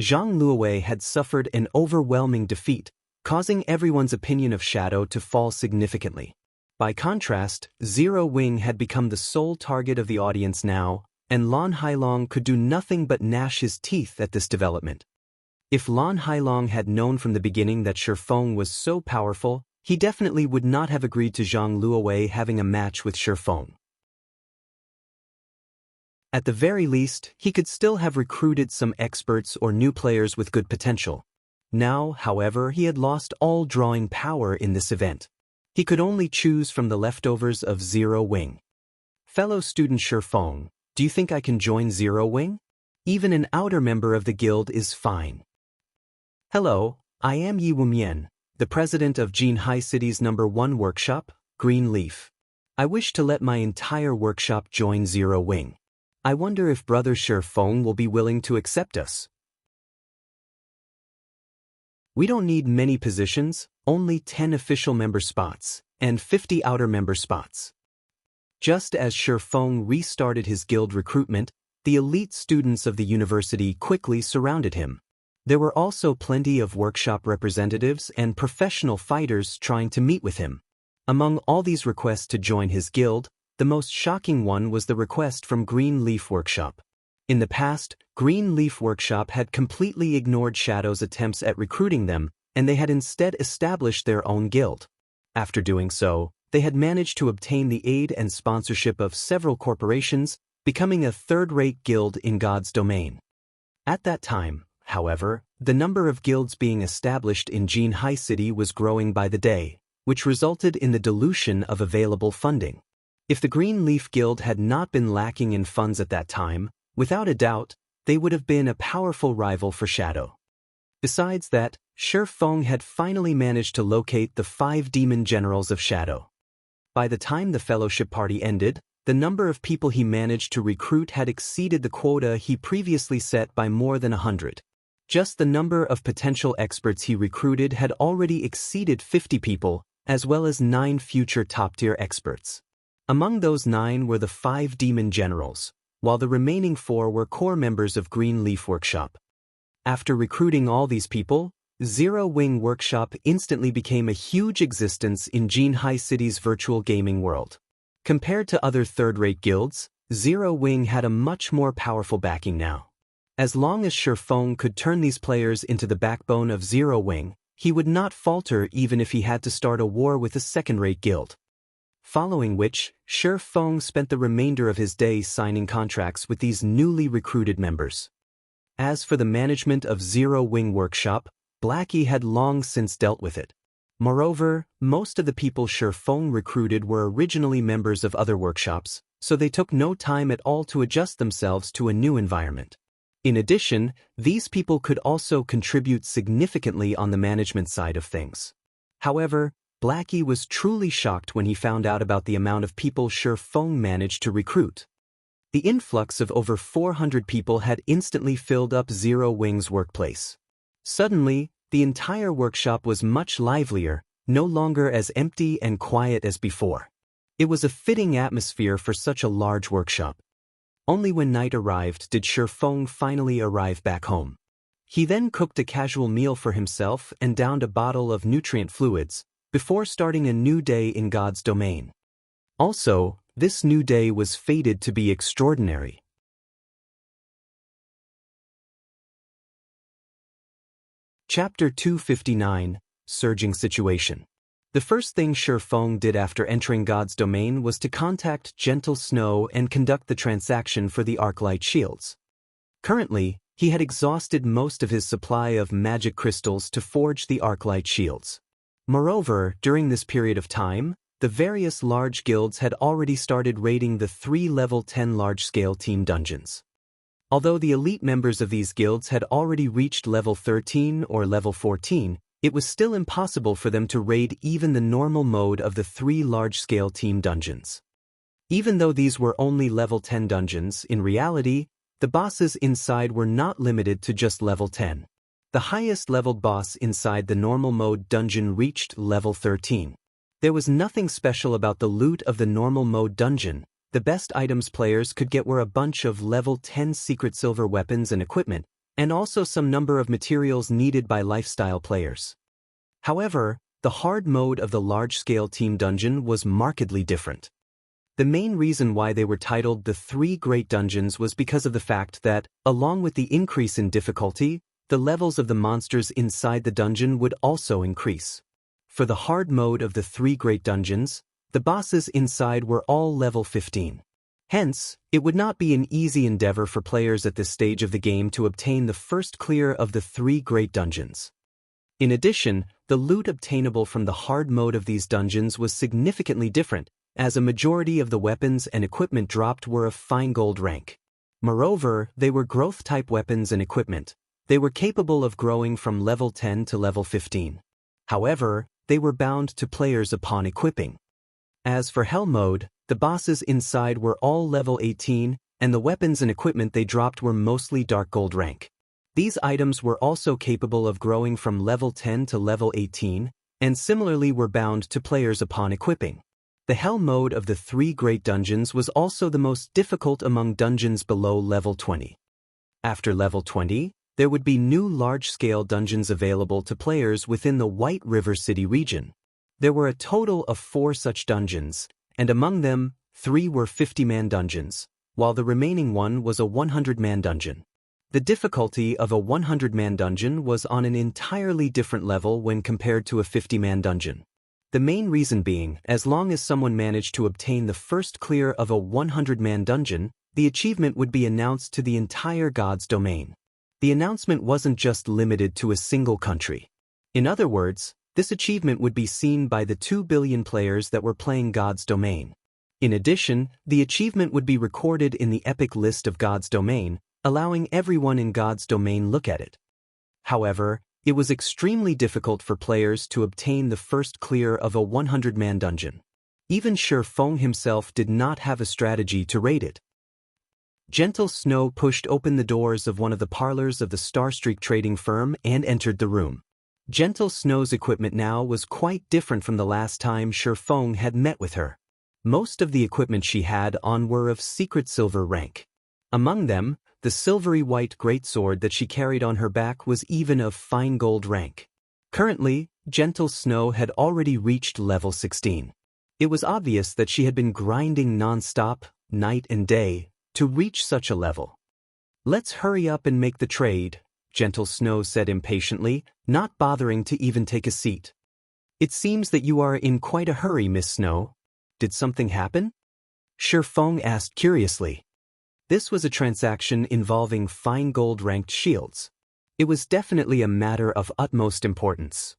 S1: Zhang Luowei had suffered an overwhelming defeat, causing everyone's opinion of Shadow to fall significantly. By contrast, Zero Wing had become the sole target of the audience now, and Lan Hailong could do nothing but gnash his teeth at this development. If Lan Hailong had known from the beginning that Shifeng was so powerful, he definitely would not have agreed to Zhang Luowei having a match with Shifeng. At the very least, he could still have recruited some experts or new players with good potential. Now, however, he had lost all drawing power in this event. He could only choose from the leftovers of Zero Wing. Fellow student Shifeng, do you think I can join Zero Wing? Even an outer member of the guild is fine. Hello, I am Yi Wumian, the president of Jinhai City's #1 workshop, Green Leaf. I wish to let my entire workshop join Zero Wing. I wonder if Brother Shifeng will be willing to accept us. We don't need many positions, only 10 official member spots, and 50 outer member spots. Just as Shifeng restarted his guild recruitment, the elite students of the university quickly surrounded him. There were also plenty of workshop representatives and professional fighters trying to meet with him. Among all these requests to join his guild, the most shocking one was the request from Green Leaf Workshop. In the past, Green Leaf Workshop had completely ignored Shadow's attempts at recruiting them, and they had instead established their own guild. After doing so, they had managed to obtain the aid and sponsorship of several corporations, becoming a third-rate guild in God's domain. At that time, however, the number of guilds being established in Jinhai City was growing by the day, which resulted in the dilution of available funding. If the Green Leaf Guild had not been lacking in funds at that time, without a doubt, they would have been a powerful rival for Shadow. Besides that, Shi Feng had finally managed to locate the 5 demon generals of Shadow. By the time the fellowship party ended, the number of people he managed to recruit had exceeded the quota he previously set by more than 100. Just the number of potential experts he recruited had already exceeded 50 people, as well as 9 future top-tier experts. Among those 9 were the 5 demon generals, while the remaining 4 were core members of Green Leaf Workshop. After recruiting all these people, Zero Wing Workshop instantly became a huge existence in Jinhai City's virtual gaming world. Compared to other third-rate guilds, Zero Wing had a much more powerful backing now. As long as Shi Feng could turn these players into the backbone of Zero Wing, he would not falter even if he had to start a war with a second-rate guild. Following which, Shi Feng spent the remainder of his day signing contracts with these newly recruited members. As for the management of Zero Wing Workshop, Blackie had long since dealt with it. Moreover, most of the people Shi Feng recruited were originally members of other workshops, so they took no time at all to adjust themselves to a new environment. In addition, these people could also contribute significantly on the management side of things. However, Blackie was truly shocked when he found out about the amount of people Shi Feng managed to recruit. The influx of over 400 people had instantly filled up Zero Wing's workplace. Suddenly, the entire workshop was much livelier, no longer as empty and quiet as before. It was a fitting atmosphere for such a large workshop. Only when night arrived did Shi Feng finally arrive back home. He then cooked a casual meal for himself and downed a bottle of nutrient fluids, before starting a new day in God's domain. Also, this new day was fated to be extraordinary. Chapter 259, Surging Situation. The first thing Shi Feng did after entering God's domain was to contact Gentle Snow and conduct the transaction for the Arclight shields. Currently, he had exhausted most of his supply of magic crystals to forge the Arclight shields. Moreover, during this period of time, the various large guilds had already started raiding the 3 level 10 large-scale team dungeons. Although the elite members of these guilds had already reached level 13 or level 14, it was still impossible for them to raid even the normal mode of the 3 large-scale team dungeons. Even though these were only level 10 dungeons, in reality, the bosses inside were not limited to just level 10. The highest leveled boss inside the normal mode dungeon reached level 13. There was nothing special about the loot of the normal mode dungeon. The best items players could get were a bunch of level 10 secret silver weapons and equipment, and also some number of materials needed by lifestyle players. However, the hard mode of the large-scale team dungeon was markedly different. The main reason why they were titled the 3 Great Dungeons was because of the fact that, along with the increase in difficulty, the levels of the monsters inside the dungeon would also increase. For the hard mode of the 3 Great Dungeons, the bosses inside were all level 15. Hence, it would not be an easy endeavor for players at this stage of the game to obtain the first clear of the 3 Great Dungeons. In addition, the loot obtainable from the hard mode of these dungeons was significantly different, as a majority of the weapons and equipment dropped were of fine gold rank. Moreover, they were growth-type weapons and equipment. They were capable of growing from level 10 to level 15. However, they were bound to players upon equipping. As for Hell mode, the bosses inside were all level 18, and the weapons and equipment they dropped were mostly dark gold rank. These items were also capable of growing from level 10 to level 18, and similarly were bound to players upon equipping. The Hell mode of the 3 Great Dungeons was also the most difficult among dungeons below level 20. After level 20, there would be new large-scale dungeons available to players within the White River City region. There were a total of 4 such dungeons, and among them, 3 were 50-man dungeons, while the remaining one was a 100-man dungeon. The difficulty of a 100-man dungeon was on an entirely different level when compared to a 50-man dungeon. The main reason being, as long as someone managed to obtain the first clear of a 100-man dungeon, the achievement would be announced to the entire God's domain. The announcement wasn't just limited to a single country. In other words, this achievement would be seen by the 2 billion players that were playing God's domain. In addition, the achievement would be recorded in the epic list of God's domain, allowing everyone in God's domain look at it. However, it was extremely difficult for players to obtain the first clear of a 100-man dungeon. Even Feng himself did not have a strategy to raid it. Gentle Snow pushed open the doors of one of the parlors of the Starstreak trading firm and entered the room. Gentle Snow's equipment now was quite different from the last time Feng had met with her. Most of the equipment she had on were of secret silver rank. Among them, the silvery white greatsword that she carried on her back was even of fine gold rank. Currently, Gentle Snow had already reached level 16. It was obvious that she had been grinding non-stop, night and day, to reach such a level. "Let's hurry up and make the trade," Gentle Snow said impatiently, not bothering to even take a seat. "It seems that you are in quite a hurry, Miss Snow. Did something happen?" Feng asked curiously. This was a transaction involving fine gold-ranked shields. It was definitely a matter of utmost importance.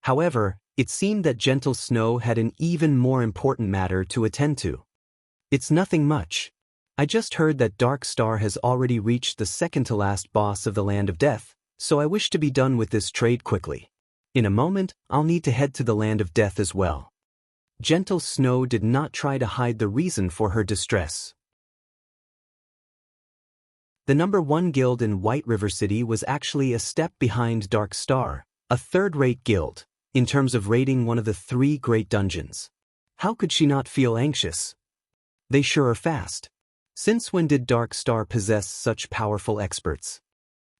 S1: However, it seemed that Gentle Snow had an even more important matter to attend to. "It's nothing much. I just heard that Dark Star has already reached the second-to-last boss of the Land of Death, so I wish to be done with this trade quickly. In a moment, I'll need to head to the Land of Death as well." Gentle Snow did not try to hide the reason for her distress. The number 1 guild in White River City was actually a step behind Dark Star, a third-rate guild, in terms of raiding one of the 3 great dungeons. How could she not feel anxious? They sure are fast. Since when did Dark Star possess such powerful experts?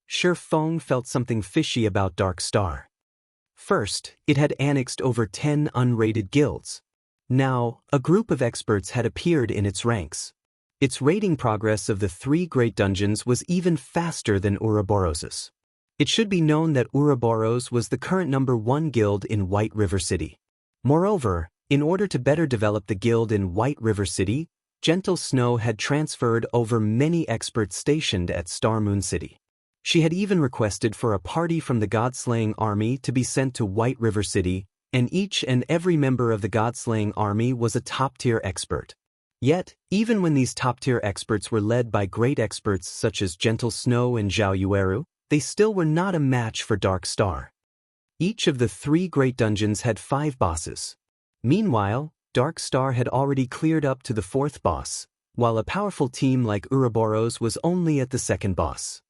S1: Feng felt something fishy about Dark Star. First, it had annexed over 10 unrated guilds. Now, a group of experts had appeared in its ranks. Its raiding progress of the 3 great dungeons was even faster than Ouroboros's. It should be known that Ouroboros was the current number 1 guild in White River City. Moreover, in order to better develop the guild in White River City, Gentle Snow had transferred over many experts stationed at Star Moon City. She had even requested for a party from the God-slaying army to be sent to White River City, and each and every member of the God-slaying army was a top-tier expert. Yet, even when these top-tier experts were led by great experts such as Gentle Snow and Zhao Yueru, they still were not a match for Dark Star. Each of the 3 great dungeons had 5 bosses. Meanwhile, Dark Star had already cleared up to the 4th boss, while a powerful team like Ouroboros was only at the 2nd boss.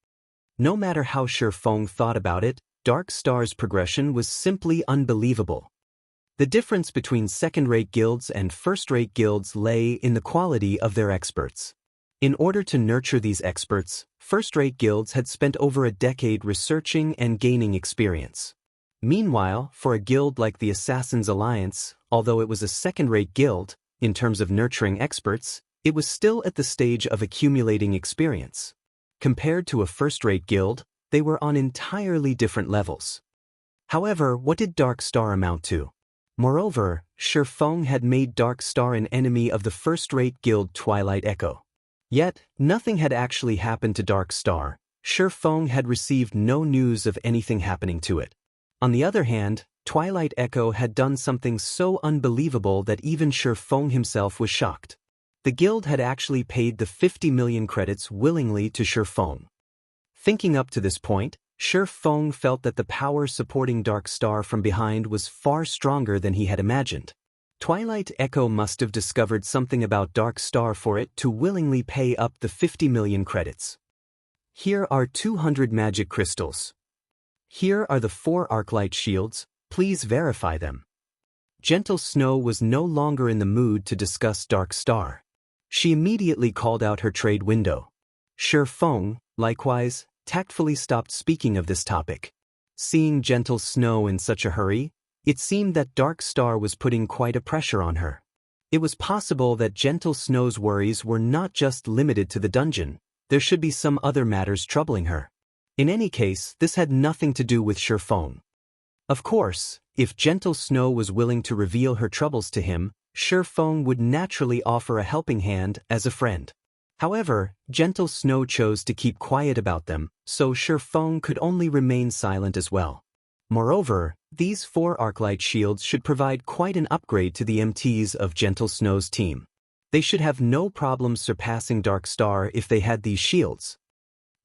S1: No matter how Feng thought about it, Dark Star's progression was simply unbelievable. The difference between second-rate guilds and first-rate guilds lay in the quality of their experts. In order to nurture these experts, first-rate guilds had spent over a decade researching and gaining experience. Meanwhile, for a guild like the Assassin's Alliance, although it was a second-rate guild, in terms of nurturing experts, it was still at the stage of accumulating experience. Compared to a first-rate guild, they were on entirely different levels. However, what did Dark Star amount to? Moreover, Feng had made Dark Star an enemy of the first-rate guild Twilight Echo. Yet, nothing had actually happened to Dark Star. Feng had received no news of anything happening to it. On the other hand, Twilight Echo had done something so unbelievable that even Feng himself was shocked. The guild had actually paid the 50 million credits willingly to Feng. Thinking up to this point, Feng felt that the power supporting Dark Star from behind was far stronger than he had imagined. Twilight Echo must have discovered something about Dark Star for it to willingly pay up the 50 million credits. Here are 200 magic crystals. Here are the 4 Arclight shields, please verify them. Gentle Snow was no longer in the mood to discuss Dark Star. She immediately called out her trade window. Feng, likewise, tactfully stopped speaking of this topic. Seeing Gentle Snow in such a hurry, It seemed that Dark Star was putting quite a pressure on her. It was possible that Gentle Snow's worries were not just limited to the dungeon. There should be some other matters troubling her. In any case, this had nothing to do with Shifeng. Of course, if Gentle Snow was willing to reveal her troubles to him, Shifeng would naturally offer a helping hand as a friend. However, Gentle Snow chose to keep quiet about them, so Shifeng could only remain silent as well. Moreover, these 4 Arclight shields should provide quite an upgrade to the MTs of Gentle Snow's team. They should have no problem surpassing Dark Star if they had these shields.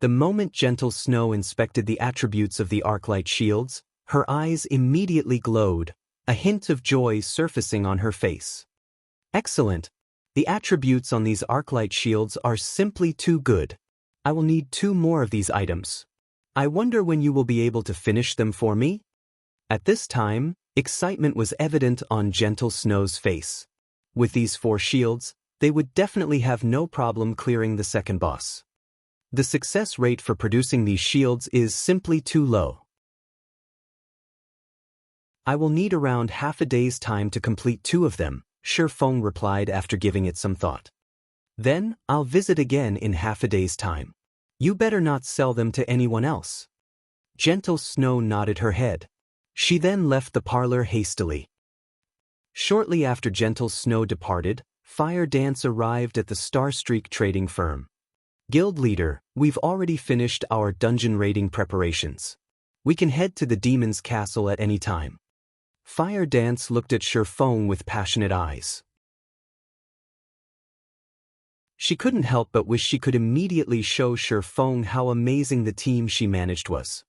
S1: The moment Gentle Snow inspected the attributes of the Arclight shields, her eyes immediately glowed, a hint of joy surfacing on her face. Excellent! The attributes on these Arclight shields are simply too good. I will need 2 more of these items. I wonder when you will be able to finish them for me? At this time, excitement was evident on Gentle Snow's face. With these 4 shields, they would definitely have no problem clearing the second boss. The success rate for producing these shields is simply too low. I will need around half a day's time to complete 2 of them, Shifeng replied after giving it some thought. Then, I'll visit again in half a day's time. You better not sell them to anyone else. Gentle Snow nodded her head. She then left the parlor hastily. Shortly after Gentle Snow departed, Fire Dance arrived at the Starstreak trading firm. Guild leader, we've already finished our dungeon raiding preparations. We can head to the demon's castle at any time. Fire Dance looked at Shifeng with passionate eyes. She couldn't help but wish she could immediately show Shifeng how amazing the team she managed was.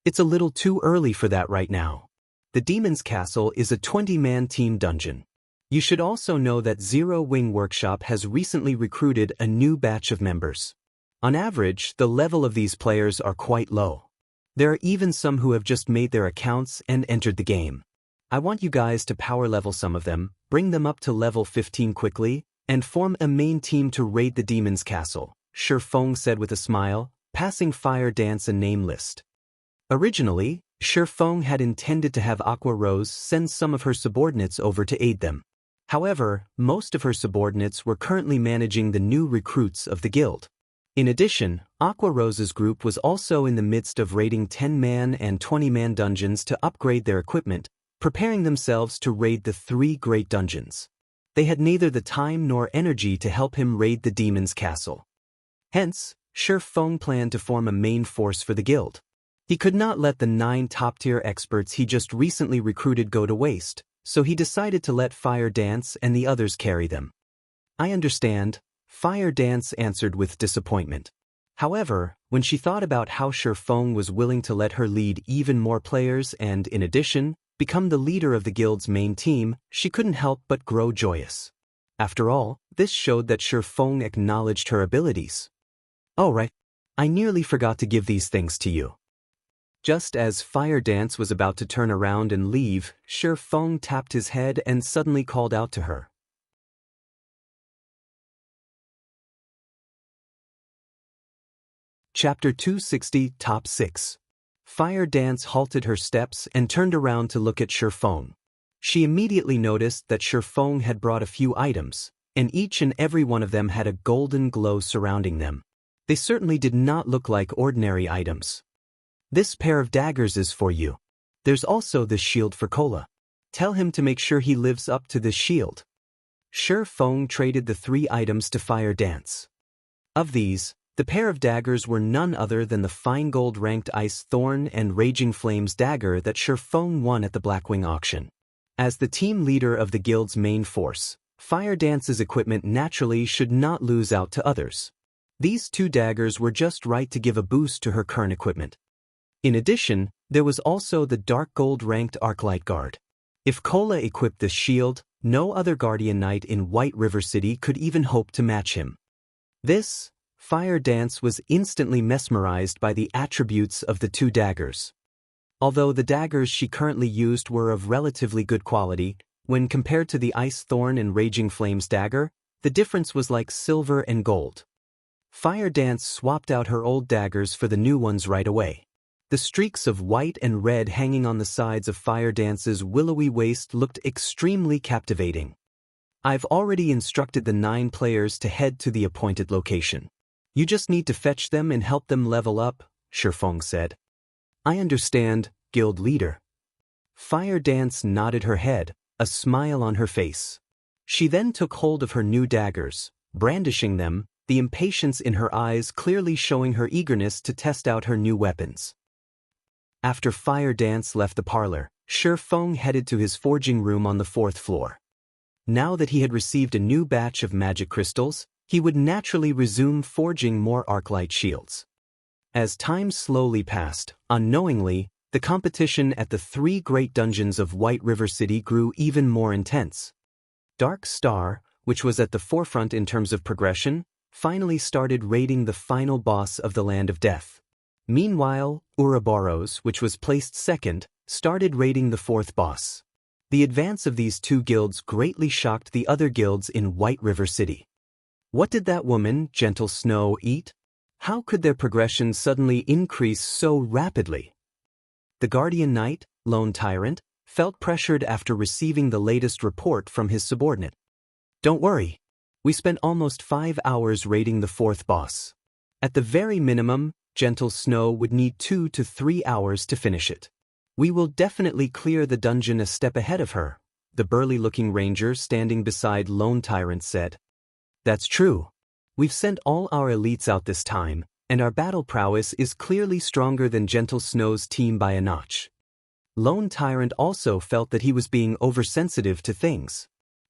S1: It's a little too early for that right now. The Demon's Castle is a 20-man team dungeon. You should also know that Zero Wing Workshop has recently recruited a new batch of members. On average, the level of these players are quite low. There are even some who have just made their accounts and entered the game. I want you guys to power level some of them, bring them up to level 15 quickly, and form a main team to raid the Demon's Castle, Shifeng said with a smile, passing Fire Dance a name list. Originally, Shifeng had intended to have Aqua Rose send some of her subordinates over to aid them. However, most of her subordinates were currently managing the new recruits of the guild. In addition, Aqua Rose's group was also in the midst of raiding 10-man and 20-man dungeons to upgrade their equipment, preparing themselves to raid the 3 great dungeons. They had neither the time nor energy to help him raid the Demon's Castle. Hence, Shifeng planned to form a main force for the guild. He could not let the 9 top-tier experts he just recently recruited go to waste, so he decided to let Fire Dance and the others carry them. I understand, Fire Dance answered with disappointment. However, when she thought about how Shifeng was willing to let her lead even more players and, in addition, become the leader of the guild's main team, she couldn't help but grow joyous. After all, this showed that Shifeng acknowledged her abilities. Oh right, I nearly forgot to give these things to you. Just as Fire Dance was about to turn around and leave, Shifeng tapped his head and suddenly called out to her. Chapter 260, Top 6. Fire Dance halted her steps and turned around to look at Shifeng. She immediately noticed that Shifeng had brought a few items, and each and every one of them had a golden glow surrounding them. They certainly did not look like ordinary items. This pair of daggers is for you. There's also this shield for Cola. Tell him to make sure he lives up to this shield. Shifeng traded the 3 items to Fire Dance. Of these, the pair of daggers were none other than the fine gold-ranked Ice Thorn and Raging Flames dagger that Shifeng won at the Blackwing auction. As the team leader of the guild's main force, Fire Dance's equipment naturally should not lose out to others. These 2 daggers were just right to give a boost to her current equipment. In addition, there was also the dark gold-ranked Arclight Guard. If Cola equipped this shield, no other Guardian Knight in White River City could even hope to match him. Fire Dance was instantly mesmerized by the attributes of the 2 daggers. Although the daggers she currently used were of relatively good quality, when compared to the Ice Thorn and Raging Flames dagger, the difference was like silver and gold. Fire Dance swapped out her old daggers for the new ones right away. The streaks of white and red hanging on the sides of Fire Dance's willowy waist looked extremely captivating. I've already instructed the 9 players to head to the appointed location. You just need to fetch them and help them level up, Shifeng said. I understand, guild leader. Fire Dance nodded her head, a smile on her face. She then took hold of her new daggers, brandishing them, the impatience in her eyes clearly showing her eagerness to test out her new weapons. After Fire Dance left the parlor, Shifeng headed to his forging room on the 4th floor. Now that he had received a new batch of magic crystals, he would naturally resume forging more arclight shields. As time slowly passed, unknowingly, the competition at the 3 great dungeons of White River City grew even more intense. Dark Star, which was at the forefront in terms of progression, finally started raiding the final boss of the Land of Death. Meanwhile, Ouroboros, which was placed second, started raiding the 4th boss. The advance of these 2 guilds greatly shocked the other guilds in White River City. What did that woman, Gentle Snow, eat? How could their progression suddenly increase so rapidly? The Guardian Knight, Lone Tyrant, felt pressured after receiving the latest report from his subordinate. Don't worry. We spent almost 5 hours raiding the 4th boss. At the very minimum, Gentle Snow would need 2 to 3 hours to finish it. We will definitely clear the dungeon a step ahead of her, the burly-looking ranger standing beside Lone Tyrant said. That's true. We've sent all our elites out this time, and our battle prowess is clearly stronger than Gentle Snow's team by a notch. Lone Tyrant also felt that he was being oversensitive to things.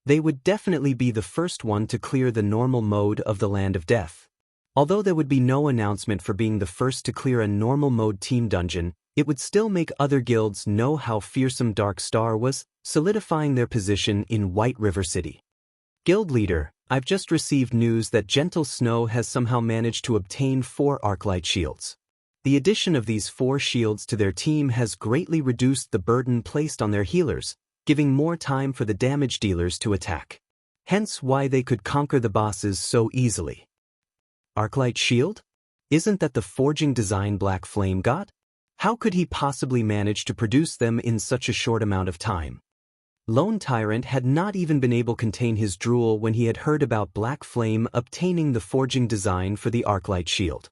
S1: They would definitely be the first one to clear the normal mode of the Land of Death. Although there would be no announcement for being the first to clear a normal mode team dungeon, it would still make other guilds know how fearsome Dark Star was, solidifying their position in White River City. Guild leader, I've just received news that Gentle Snow has somehow managed to obtain 4 arclight shields. The addition of these 4 shields to their team has greatly reduced the burden placed on their healers, giving more time for the damage dealers to attack. Hence why they could conquer the bosses so easily. Arclight shield? Isn't that the forging design Black Flame got? How could he possibly manage to produce them in such a short amount of time? Lone Tyrant had not even been able to contain his drool when he had heard about Black Flame obtaining the forging design for the arclight shield.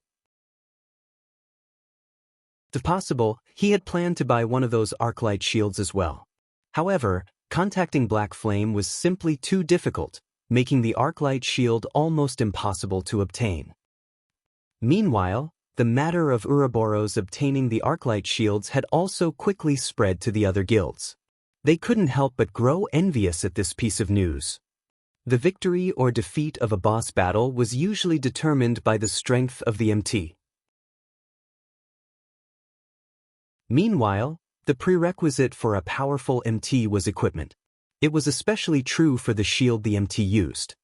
S1: If possible, he had planned to buy one of those arclight shields as well. However, contacting Black Flame was simply too difficult, making the arclight shield almost impossible to obtain. Meanwhile, the matter of Ouroboros obtaining the arclight shields had also quickly spread to the other guilds. They couldn't help but grow envious at this piece of news. The victory or defeat of a boss battle was usually determined by the strength of the MT. Meanwhile, the prerequisite for a powerful MT was equipment. It was especially true for the shield the MT used.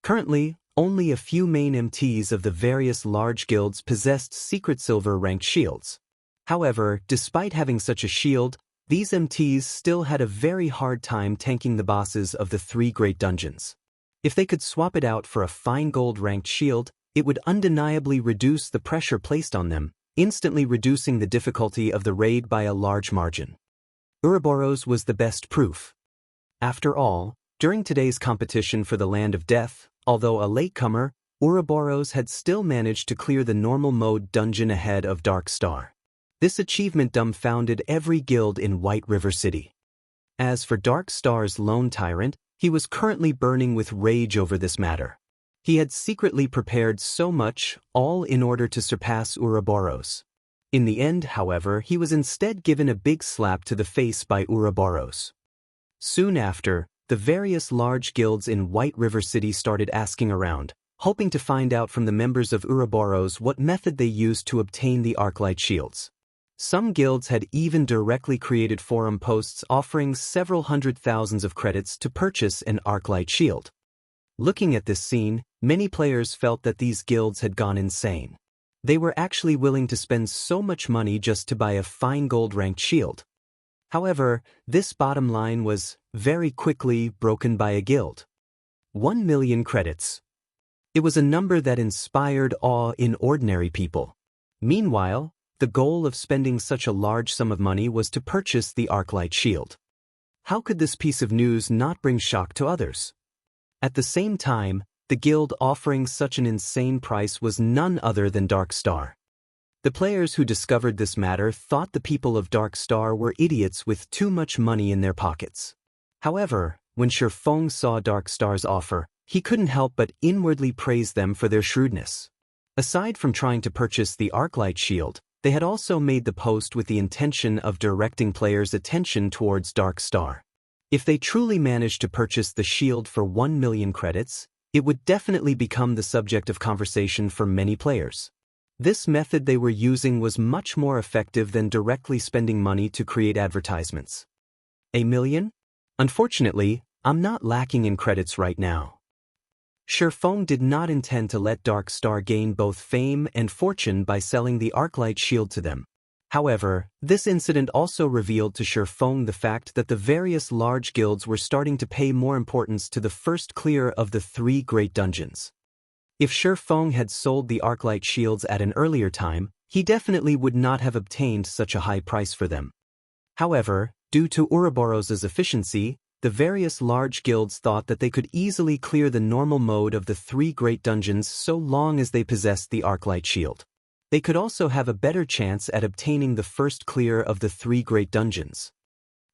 S1: Currently, only a few main MTs of the various large guilds possessed secret silver-ranked shields. However, despite having such a shield, these MTs still had a very hard time tanking the bosses of the 3 great dungeons. If they could swap it out for a fine gold-ranked shield, it would undeniably reduce the pressure placed on them, instantly reducing the difficulty of the raid by a large margin. Ouroboros was the best proof. After all, during today's competition for the Land of Death, although a latecomer, Ouroboros had still managed to clear the normal mode dungeon ahead of Dark Star. This achievement dumbfounded every guild in White River City. As for Dark Star's Lone Tyrant, he was currently burning with rage over this matter. He had secretly prepared so much, all in order to surpass Ouroboros. In the end, however, he was instead given a big slap to the face by Ouroboros. Soon after, the various large guilds in White River City started asking around, hoping to find out from the members of Ouroboros what method they used to obtain the arclight shields. Some guilds had even directly created forum posts offering several hundred thousands of credits to purchase an arclight shield. Looking at this scene, many players felt that these guilds had gone insane. They were actually willing to spend so much money just to buy a fine gold-ranked shield. However, this bottom line was very quickly broken by a guild. 1 million credits. It was a number that inspired awe in ordinary people. Meanwhile, the goal of spending such a large sum of money was to purchase the Arclight shield. How could this piece of news not bring shock to others? At the same time, the guild offering such an insane price was none other than Dark Star. The players who discovered this matter thought the people of Dark Star were idiots with too much money in their pockets. However, when Shifeng saw Dark Star's offer, he couldn't help but inwardly praise them for their shrewdness. Aside from trying to purchase the Arclight shield, they had also made the post with the intention of directing players' attention towards Dark Star. If they truly managed to purchase the shield for 1 million credits, it would definitely become the subject of conversation for many players. This method they were using was much more effective than directly spending money to create advertisements. A million? Unfortunately, I'm not lacking in credits right now. Shifeng did not intend to let Dark Star gain both fame and fortune by selling the Arclight shield to them. However, this incident also revealed to Shifeng the fact that the various large guilds were starting to pay more importance to the first clear of the 3 great dungeons. If Shifeng had sold the Arclight shields at an earlier time, he definitely would not have obtained such a high price for them. However, due to Ouroboros' efficiency, the various large guilds thought that they could easily clear the normal mode of the 3 great dungeons so long as they possessed the Arclight shield. They could also have a better chance at obtaining the first clear of the 3 great dungeons.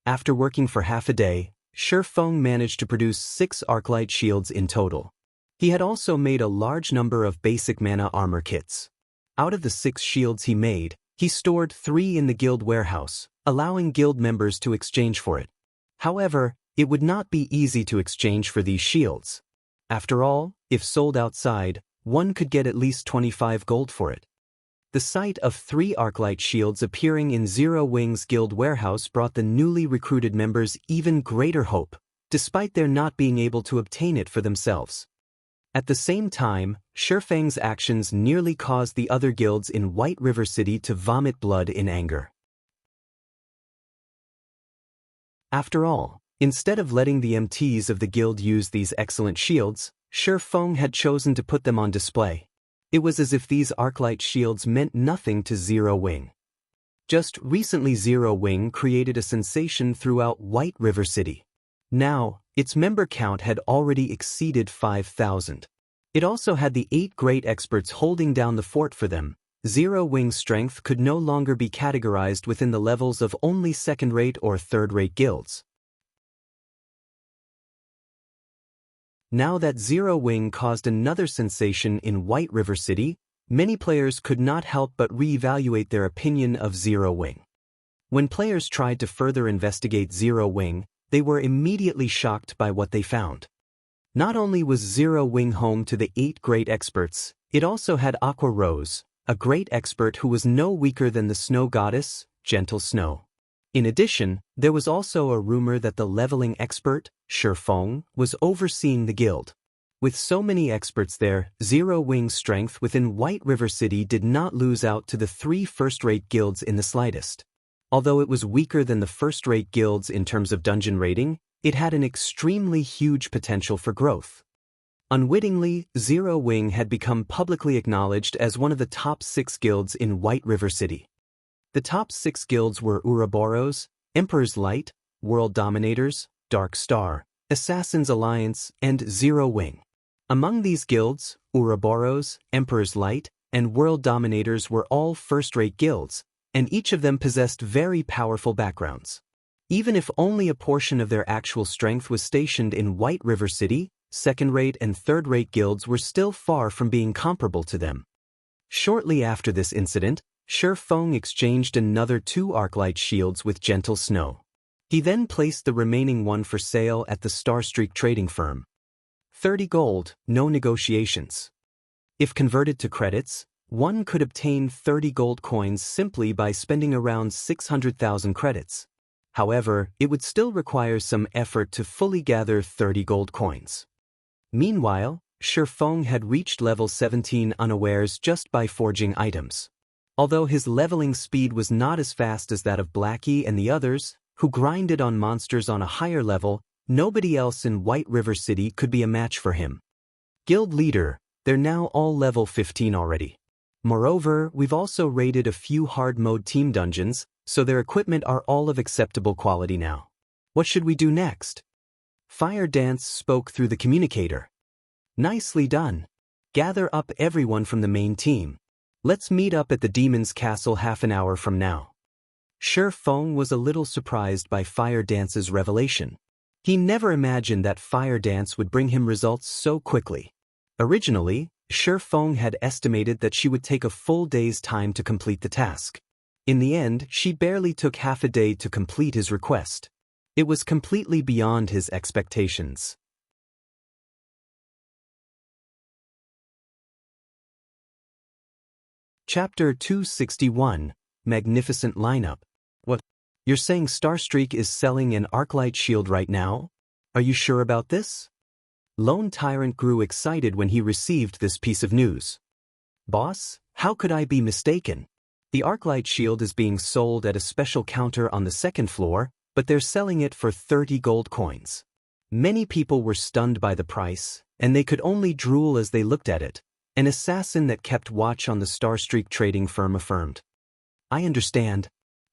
S1: After working for half a day, Shifeng managed to produce 6 Arclight shields in total. He had also made a large number of basic mana armor kits. Out of the 6 shields he made, he stored 3 in the guild warehouse, allowing guild members to exchange for it. However, it would not be easy to exchange for these shields. After all, if sold outside, one could get at least 25 gold for it. The sight of 3 Arclight shields appearing in Zero Wing's guild warehouse brought the newly recruited members even greater hope, despite their not being able to obtain it for themselves. At the same time, Shifeng's actions nearly caused the other guilds in White River City to vomit blood in anger. After all, instead of letting the MTs of the guild use these excellent shields, Shifeng had chosen to put them on display. It was as if these Arclight shields meant nothing to Zero Wing. Just recently Zero Wing created a sensation throughout White River City. Now, its member count had already exceeded 5,000. It also had the 8 great experts holding down the fort for them. Zero Wing's strength could no longer be categorized within the levels of only second-rate or third-rate guilds. Now that Zero Wing caused another sensation in White River City, many players could not help but reevaluate their opinion of Zero Wing. When players tried to further investigate Zero Wing, they were immediately shocked by what they found. Not only was Zero Wing home to the 8 great experts, it also had Aqua Rose, a great expert who was no weaker than the snow goddess, Gentle Snow. In addition, there was also a rumor that the leveling expert, Shifeng, was overseeing the guild. With so many experts there, Zero Wing's strength within White River City did not lose out to the 3 first-rate guilds in the slightest. Although it was weaker than the first-rate guilds in terms of dungeon rating, it had an extremely huge potential for growth. Unwittingly, Zero Wing had become publicly acknowledged as one of the top 6 guilds in White River City. The top 6 guilds were Ouroboros, Emperor's Light, World Dominators, Dark Star, Assassin's Alliance, and Zero Wing. Among these guilds, Ouroboros, Emperor's Light, and World Dominators were all first-rate guilds, and each of them possessed very powerful backgrounds. Even if only a portion of their actual strength was stationed in White River City, second-rate and third-rate guilds were still far from being comparable to them. Shortly after this incident, Shifeng exchanged another 2 Arclight shields with Gentle Snow. He then placed the remaining one for sale at the Starstreak trading firm. 30 gold, no negotiations. If converted to credits, one could obtain 30 gold coins simply by spending around 600,000 credits. However, it would still require some effort to fully gather 30 gold coins. Meanwhile, Shifeng had reached level 17 unawares just by forging items. Although his leveling speed was not as fast as that of Blackie and the others, who grinded on monsters on a higher level, nobody else in White River City could be a match for him. Guild leader, they're now all level 15 already. Moreover, we've also raided a few hard-mode team dungeons, so their equipment are all of acceptable quality now. What should we do next? Fire Dance spoke through the communicator. Nicely done. Gather up everyone from the main team. Let's meet up at the Demon's Castle half an hour from now. Shi Feng was a little surprised by Fire Dance's revelation. He never imagined that Fire Dance would bring him results so quickly. Originally, Shi Feng had estimated that she would take a full day's time to complete the task. In the end, she barely took half a day to complete his request. It was completely beyond his expectations. Chapter 261, Magnificent Lineup. What? You're saying Starstreak is selling an Arclight shield right now? Are you sure about this? Lone Tyrant grew excited when he received this piece of news. Boss, how could I be mistaken? The Arclight shield is being sold at a special counter on the second floor, but they're selling it for 30 gold coins. Many people were stunned by the price, and they could only drool as they looked at it. An assassin that kept watch on the Starstreak trading firm affirmed. I understand.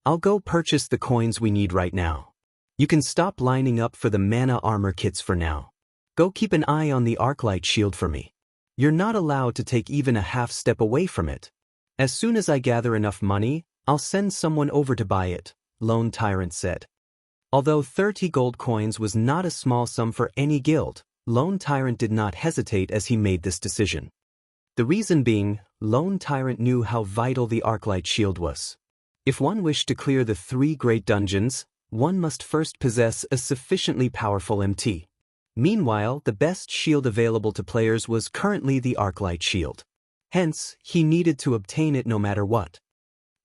S1: I'll go purchase the coins we need right now. You can stop lining up for the mana armor kits for now. Go keep an eye on the Arclight shield for me. You're not allowed to take even a half step away from it. As soon as I gather enough money, I'll send someone over to buy it, Lone Tyrant said. Although 30 gold coins was not a small sum for any guild, Lone Tyrant did not hesitate as he made this decision. The reason being, Lone Tyrant knew how vital the Arclight shield was. If one wished to clear the 3 great dungeons, one must first possess a sufficiently powerful MT. Meanwhile, the best shield available to players was currently the Arclight shield. Hence, he needed to obtain it no matter what.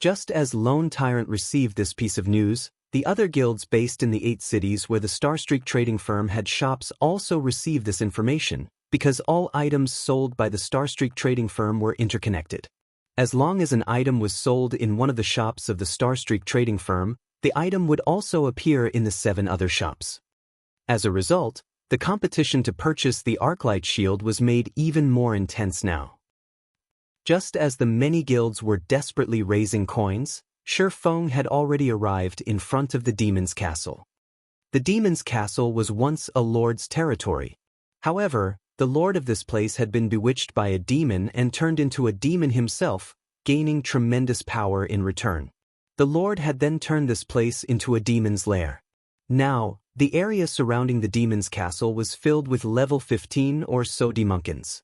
S1: Just as Lone Tyrant received this piece of news, the other guilds based in the 8 cities where the Starstreak trading firm had shops also received this information, because all items sold by the Starstreak trading firm were interconnected. As long as an item was sold in one of the shops of the Starstreak trading firm, the item would also appear in the 7 other shops. As a result, the competition to purchase the Arclight shield was made even more intense now. Just as the many guilds were desperately raising coins, Shi Feng had already arrived in front of the Demon's Castle. The Demon's Castle was once a lord's territory. However, the lord of this place had been bewitched by a demon and turned into a demon himself, gaining tremendous power in return. The lord had then turned this place into a demon's lair. Now, the area surrounding the Demon's Castle was filled with level 15 or so demonkins.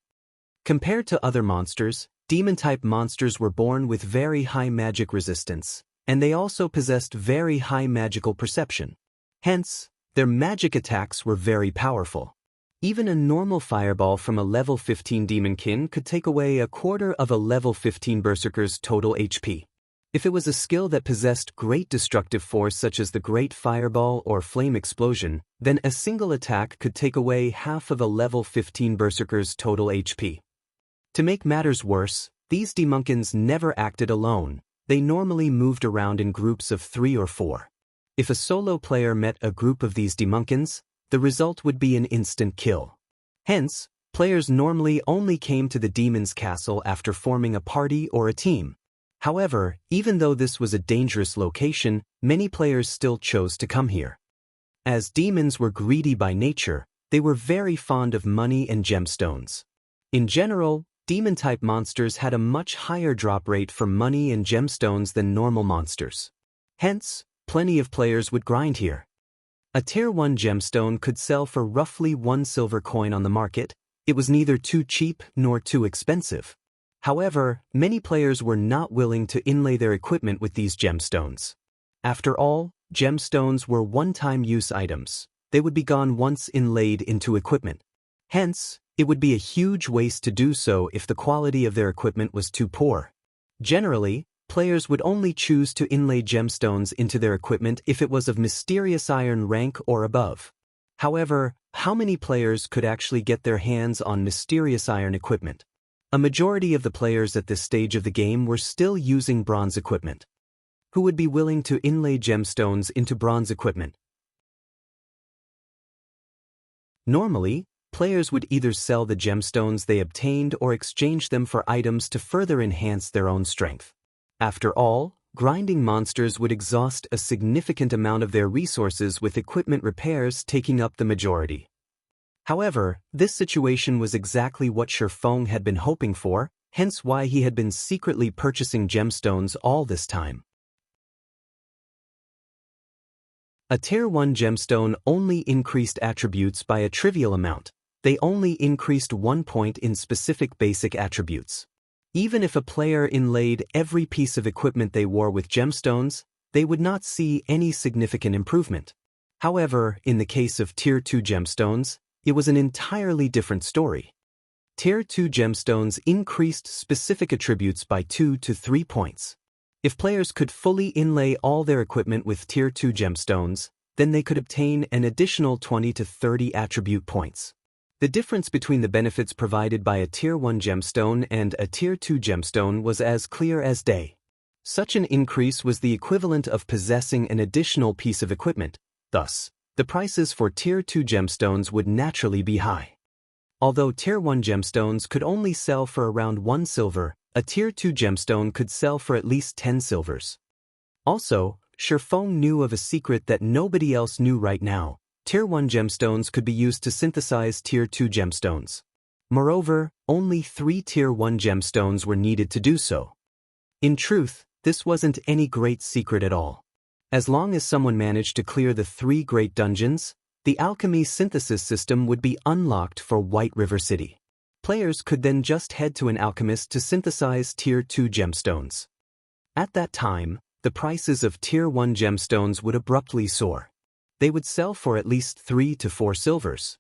S1: Compared to other monsters, demon-type monsters were born with very high magic resistance, and they also possessed very high magical perception. Hence, their magic attacks were very powerful. Even a normal fireball from a level 15 demonkin could take away a quarter of a level 15 berserker's total HP. If it was a skill that possessed great destructive force such as the Great Fireball or Flame Explosion, then a single attack could take away half of a level 15 berserker's total HP. To make matters worse, these demonkins never acted alone. They normally moved around in groups of 3 or 4. If a solo player met a group of these demonkins, the result would be an instant kill. Hence, players normally only came to the Demon's Castle after forming a party or a team. However, even though this was a dangerous location, many players still chose to come here. As demons were greedy by nature, they were very fond of money and gemstones. In general, demon-type monsters had a much higher drop rate for money and gemstones than normal monsters. Hence, plenty of players would grind here. A Tier 1 gemstone could sell for roughly 1 silver coin on the market. It was neither too cheap nor too expensive. However, many players were not willing to inlay their equipment with these gemstones. After all, gemstones were one-time use items. They would be gone once inlaid into equipment. Hence, it would be a huge waste to do so if the quality of their equipment was too poor. Generally, players would only choose to inlay gemstones into their equipment if it was of mysterious iron rank or above. However, how many players could actually get their hands on mysterious iron equipment? A majority of the players at this stage of the game were still using bronze equipment. Who would be willing to inlay gemstones into bronze equipment? Normally, players would either sell the gemstones they obtained or exchange them for items to further enhance their own strength. After all, grinding monsters would exhaust a significant amount of their resources, with equipment repairs taking up the majority. However, this situation was exactly what Shifeng had been hoping for, hence why he had been secretly purchasing gemstones all this time. A Tier 1 gemstone only increased attributes by a trivial amount. They only increased 1 point in specific basic attributes. Even if a player inlaid every piece of equipment they wore with gemstones, they would not see any significant improvement. However, in the case of Tier 2 gemstones, it was an entirely different story. Tier 2 gemstones increased specific attributes by 2 to 3 points. If players could fully inlay all their equipment with Tier 2 gemstones, then they could obtain an additional 20 to 30 attribute points. The difference between the benefits provided by a Tier 1 gemstone and a Tier 2 gemstone was as clear as day. Such an increase was the equivalent of possessing an additional piece of equipment. Thus, the prices for Tier 2 gemstones would naturally be high. Although Tier 1 gemstones could only sell for around 1 silver, a Tier 2 gemstone could sell for at least 10 silvers. Also, Shifeng knew of a secret that nobody else knew right now. Tier 1 gemstones could be used to synthesize Tier 2 gemstones. Moreover, only 3 Tier 1 gemstones were needed to do so. In truth, this wasn't any great secret at all. As long as someone managed to clear the 3 great dungeons, the alchemy synthesis system would be unlocked for White River City. Players could then just head to an alchemist to synthesize Tier 2 gemstones. At that time, the prices of Tier 1 gemstones would abruptly soar. They would sell for at least 3 to 4 silvers.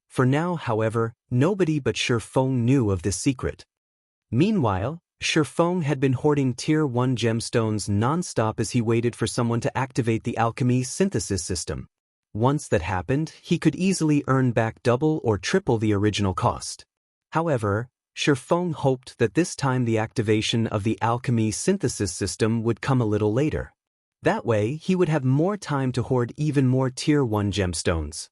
S1: For now, however, nobody but Shifeng knew of this secret. Meanwhile, Shifeng had been hoarding Tier 1 gemstones non-stop as he waited for someone to activate the alchemy synthesis system. Once that happened, he could easily earn back double or triple the original cost. However, Shifeng hoped that this time the activation of the alchemy synthesis system would come a little later. That way, he would have more time to hoard even more Tier 1 gemstones.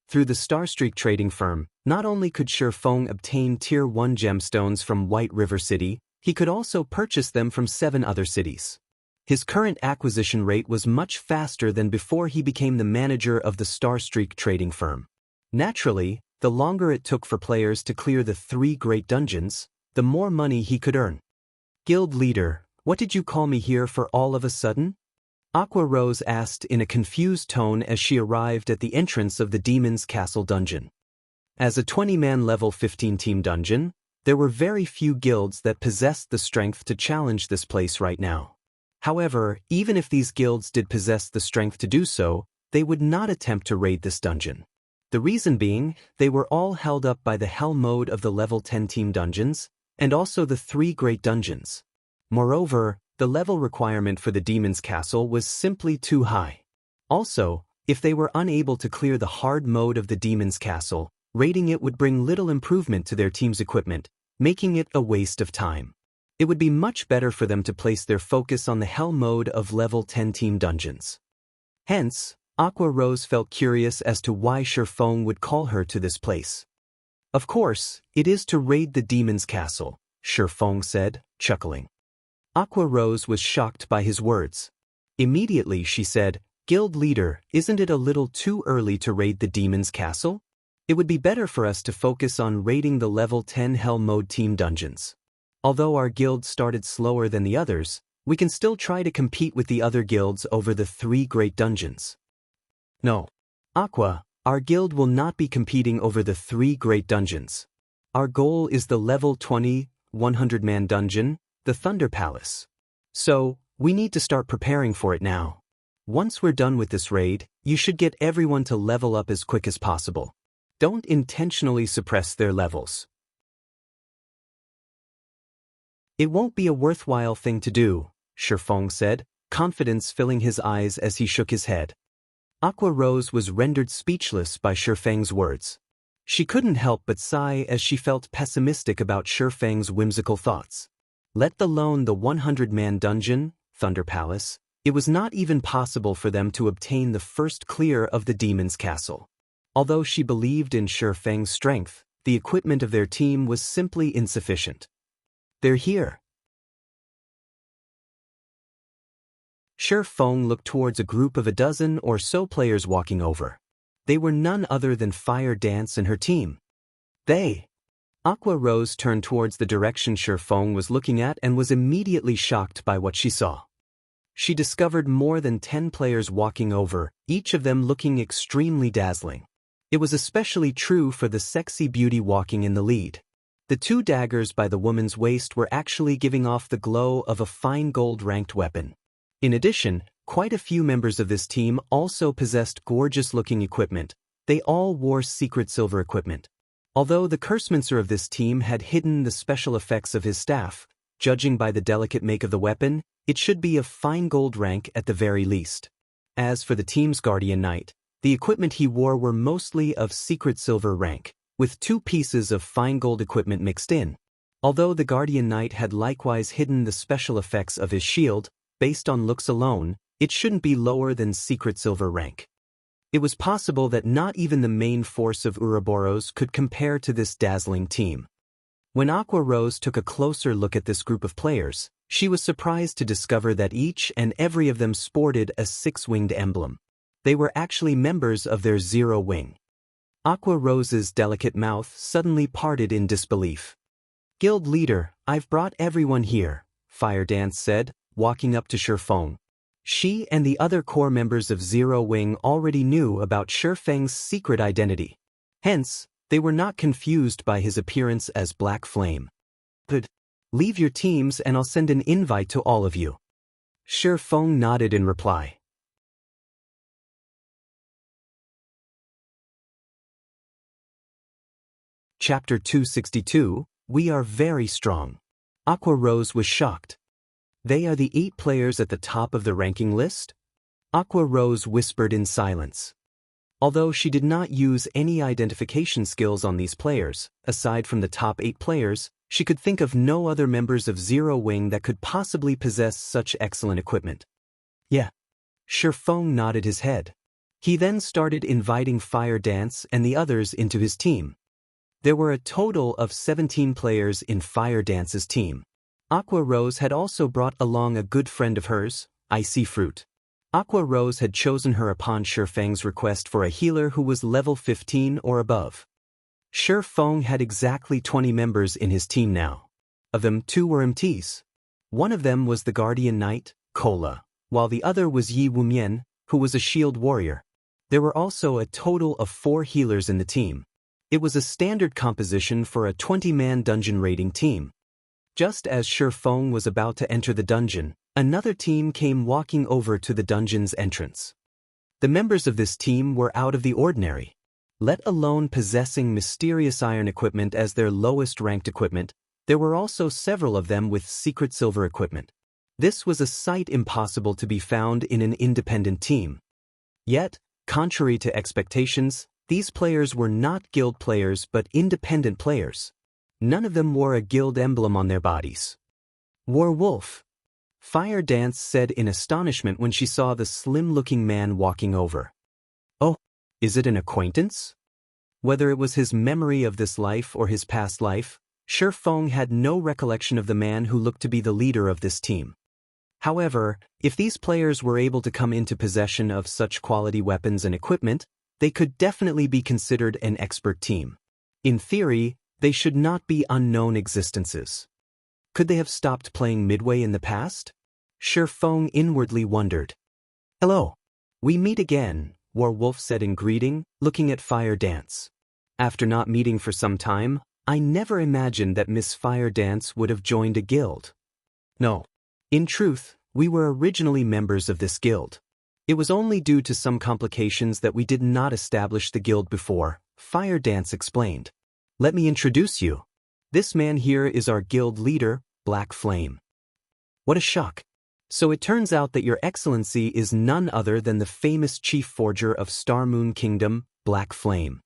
S1: Through the Starstreak trading firm, not only could Shifeng obtain Tier 1 gemstones from White River City, he could also purchase them from 7 other cities. His current acquisition rate was much faster than before he became the manager of the Starstreak trading firm. Naturally, the longer it took for players to clear the 3 great dungeons, the more money he could earn. Guild leader, what did you call me here for all of a sudden? Aqua Rose asked in a confused tone as she arrived at the entrance of the Demon's Castle dungeon. As a 20-man level 15 team dungeon, there were very few guilds that possessed the strength to challenge this place right now. However, even if these guilds did possess the strength to do so, they would not attempt to raid this dungeon. The reason being, they were all held up by the hell mode of the level 10 team dungeons, and also the 3 great dungeons. Moreover, the level requirement for the Demon's Castle was simply too high. Also, if they were unable to clear the hard mode of the Demon's Castle, raiding it would bring little improvement to their team's equipment, making it a waste of time. It would be much better for them to place their focus on the hell mode of level 10 team dungeons. Hence, Aqua Rose felt curious as to why Shifeng would call her to this place. Of course, it is to raid the Demon's Castle, Shifeng said, chuckling. Aqua Rose was shocked by his words. Immediately she said, Guild leader, isn't it a little too early to raid the Demon's Castle? It would be better for us to focus on raiding the level 10 hell mode team dungeons. Although our guild started slower than the others, we can still try to compete with the other guilds over the 3 great dungeons. No. Aqua, our guild will not be competing over the 3 great dungeons. Our goal is the level 20, 100-man dungeon, the Thunder Palace. So, we need to start preparing for it now. Once we're done with this raid, you should get everyone to level up as quick as possible. Don't intentionally suppress their levels. It won't be a worthwhile thing to do, Shifeng said, confidence filling his eyes as he shook his head. Aqua Rose was rendered speechless by Shifeng's words. She couldn't help but sigh as she felt pessimistic about Shifeng's whimsical thoughts. Let alone the 100-man dungeon, Thunder Palace, it was not even possible for them to obtain the first clear of the Demon's Castle. Although she believed in Shi Feng's strength, the equipment of their team was simply insufficient. They're here. Shi Feng looked towards a group of a dozen or so players walking over. They were none other than Fire Dance and her team. Aqua Rose turned towards the direction Shi Feng was looking at and was immediately shocked by what she saw. She discovered more than 10 players walking over, each of them looking extremely dazzling. It was especially true for the sexy beauty walking in the lead. The 2 daggers by the woman's waist were actually giving off the glow of a fine gold-ranked weapon. In addition, quite a few members of this team also possessed gorgeous-looking equipment. They all wore secret silver equipment. Although the cursemancer of this team had hidden the special effects of his staff, judging by the delicate make of the weapon, it should be of fine gold rank at the very least. As for the team's guardian knight, the equipment he wore were mostly of secret silver rank, with 2 pieces of fine gold equipment mixed in. Although the guardian knight had likewise hidden the special effects of his shield, based on looks alone, it shouldn't be lower than secret silver rank. It was possible that not even the main force of Ouroboros could compare to this dazzling team. When Aqua Rose took a closer look at this group of players, she was surprised to discover that each and every of them sported a 6-winged emblem. They were actually members of their 0 wing. Aqua Rose's delicate mouth suddenly parted in disbelief. "Guild leader, I've brought everyone here," Fire Dance said, walking up to Shi Feng. She and the other core members of 0 Wing already knew about Shi Feng's secret identity. Hence, they were not confused by his appearance as Black Flame. "Good. Leave your teams and I'll send an invite to all of you." Shi Feng nodded in reply. Chapter 262, We Are Very Strong. Aqua Rose was shocked. "They are the 8 players at the top of the ranking list?" Aqua Rose whispered in silence. Although she did not use any identification skills on these players, aside from the top 8 players, she could think of no other members of 0 Wing that could possibly possess such excellent equipment. "Yeah." Shi Feng nodded his head. He then started inviting Fire Dance and the others into his team. There were a total of 17 players in Fire Dance's team. Aqua Rose had also brought along a good friend of hers, Icy Fruit. Aqua Rose had chosen her upon Shi Feng's request for a healer who was level 15 or above. Shi Feng had exactly 20 members in his team now. Of them, 2 were MTs. One of them was the Guardian Knight, Kola, while the other was Yi Wumian, who was a shield warrior. There were also a total of 4 healers in the team. It was a standard composition for a 20-man dungeon raiding team. Just as Shi Feng was about to enter the dungeon, another team came walking over to the dungeon's entrance. The members of this team were out of the ordinary. Let alone possessing mysterious iron equipment as their lowest ranked equipment, there were also several of them with secret silver equipment. This was a sight impossible to be found in an independent team. Yet, contrary to expectations, these players were not guild players but independent players. None of them wore a guild emblem on their bodies. "Werewolf," Fire Dance said in astonishment when she saw the slim-looking man walking over. "Oh, is it an acquaintance?" Whether it was his memory of this life or his past life, Shi Feng had no recollection of the man who looked to be the leader of this team. However, if these players were able to come into possession of such quality weapons and equipment, they could definitely be considered an expert team. In theory, they should not be unknown existences. Could they have stopped playing midway in the past? Shi Feng inwardly wondered. "Hello. We meet again," Werewolf said in greeting, looking at Fire Dance. "After not meeting for some time, I never imagined that Miss Fire Dance would have joined a guild. No. In truth, we were originally members of this guild. It was only due to some complications that we did not establish the guild before," Fire Dance explained. "Let me introduce you. This man here is our guild leader, Black Flame." What a shock. So it turns out that Your Excellency is none other than the famous chief forger of Star Moon Kingdom, Black Flame.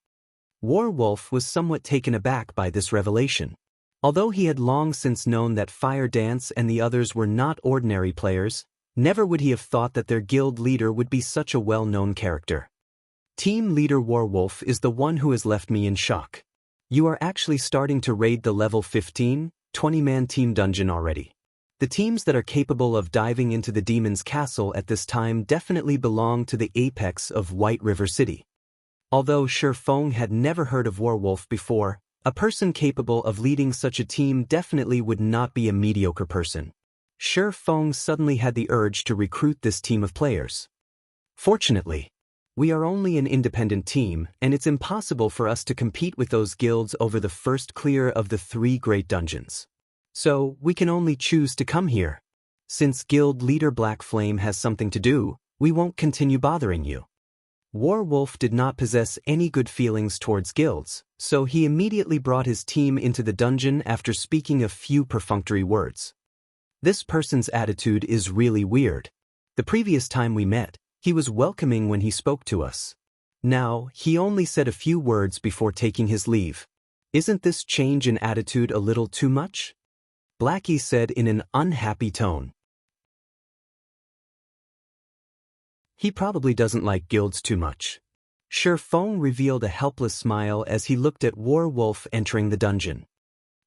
S1: Werewolf was somewhat taken aback by this revelation. Although he had long since known that Fire Dance and the others were not ordinary players, never would he have thought that their guild leader would be such a well-known character. Team leader Warwolf is the one who has left me in shock. You are actually starting to raid the level 15, 20-man team dungeon already. The teams that are capable of diving into the demon's castle at this time definitely belong to the apex of White River City. Although Shi Feng had never heard of Warwolf before, a person capable of leading such a team definitely would not be a mediocre person. Shi Feng suddenly had the urge to recruit this team of players. Fortunately, we are only an independent team, and it's impossible for us to compete with those guilds over the first clear of the 3 great dungeons. So, we can only choose to come here. Since guild leader Black Flame has something to do, we won't continue bothering you. Warwolf did not possess any good feelings towards guilds, so he immediately brought his team into the dungeon after speaking a few perfunctory words. This person's attitude is really weird. The previous time we met, he was welcoming when he spoke to us. Now, he only said a few words before taking his leave. Isn't this change in attitude a little too much? Blackie said in an unhappy tone. He probably doesn't like guilds too much. Shi Feng revealed a helpless smile as he looked at Warwolf entering the dungeon.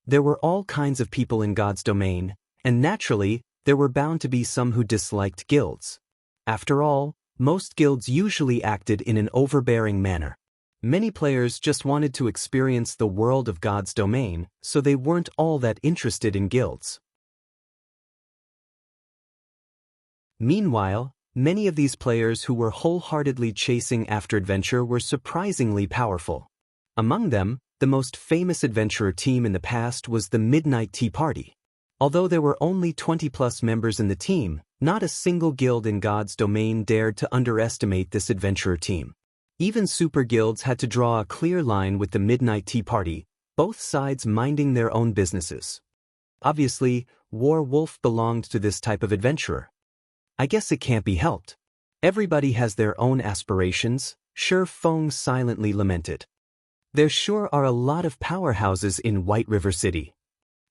S1: There were all kinds of people in God's domain, and naturally, there were bound to be some who disliked guilds. After all, most guilds usually acted in an overbearing manner. Many players just wanted to experience the world of God's domain, so they weren't all that interested in guilds. Meanwhile, many of these players who were wholeheartedly chasing after adventure were surprisingly powerful. Among them, the most famous adventurer team in the past was the Midnight Tea Party. Although there were only 20+ members in the team, not a single guild in God's domain dared to underestimate this adventurer team. Even super guilds had to draw a clear line with the Midnight Tea Party, both sides minding their own businesses. Obviously, Warwolf belonged to this type of adventurer. I guess it can't be helped. Everybody has their own aspirations, Shi Feng silently lamented. There sure are a lot of powerhouses in White River City.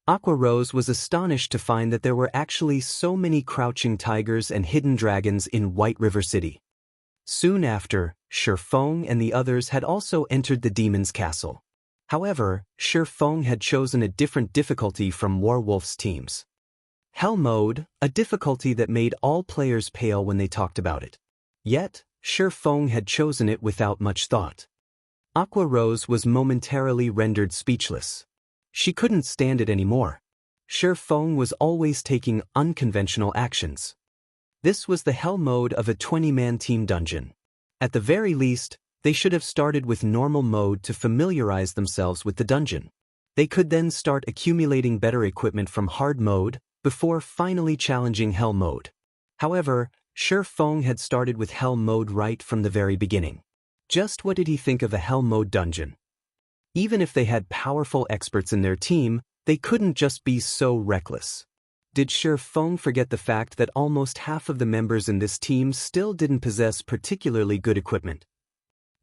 S1: Aqua Rose was astonished to find that there were actually so many crouching tigers and hidden dragons in White River City. Soon after, Shi Feng and the others had also entered the demon's castle. However, Shi Feng had chosen a different difficulty from Warwolf's teams. Hell Mode, a difficulty that made all players pale when they talked about it. Yet, Shi Feng had chosen it without much thought. Aqua Rose was momentarily rendered speechless. She couldn't stand it anymore. Shi Feng was always taking unconventional actions. This was the hell mode of a 20-man team dungeon. At the very least, they should have started with normal mode to familiarize themselves with the dungeon. They could then start accumulating better equipment from hard mode, before finally challenging hell mode. However, Shi Feng had started with hell mode right from the very beginning. Just what did he think of a hell mode dungeon? Even if they had powerful experts in their team, they couldn't just be so reckless. Did Shi Feng forget the fact that almost half of the members in this team still didn't possess particularly good equipment?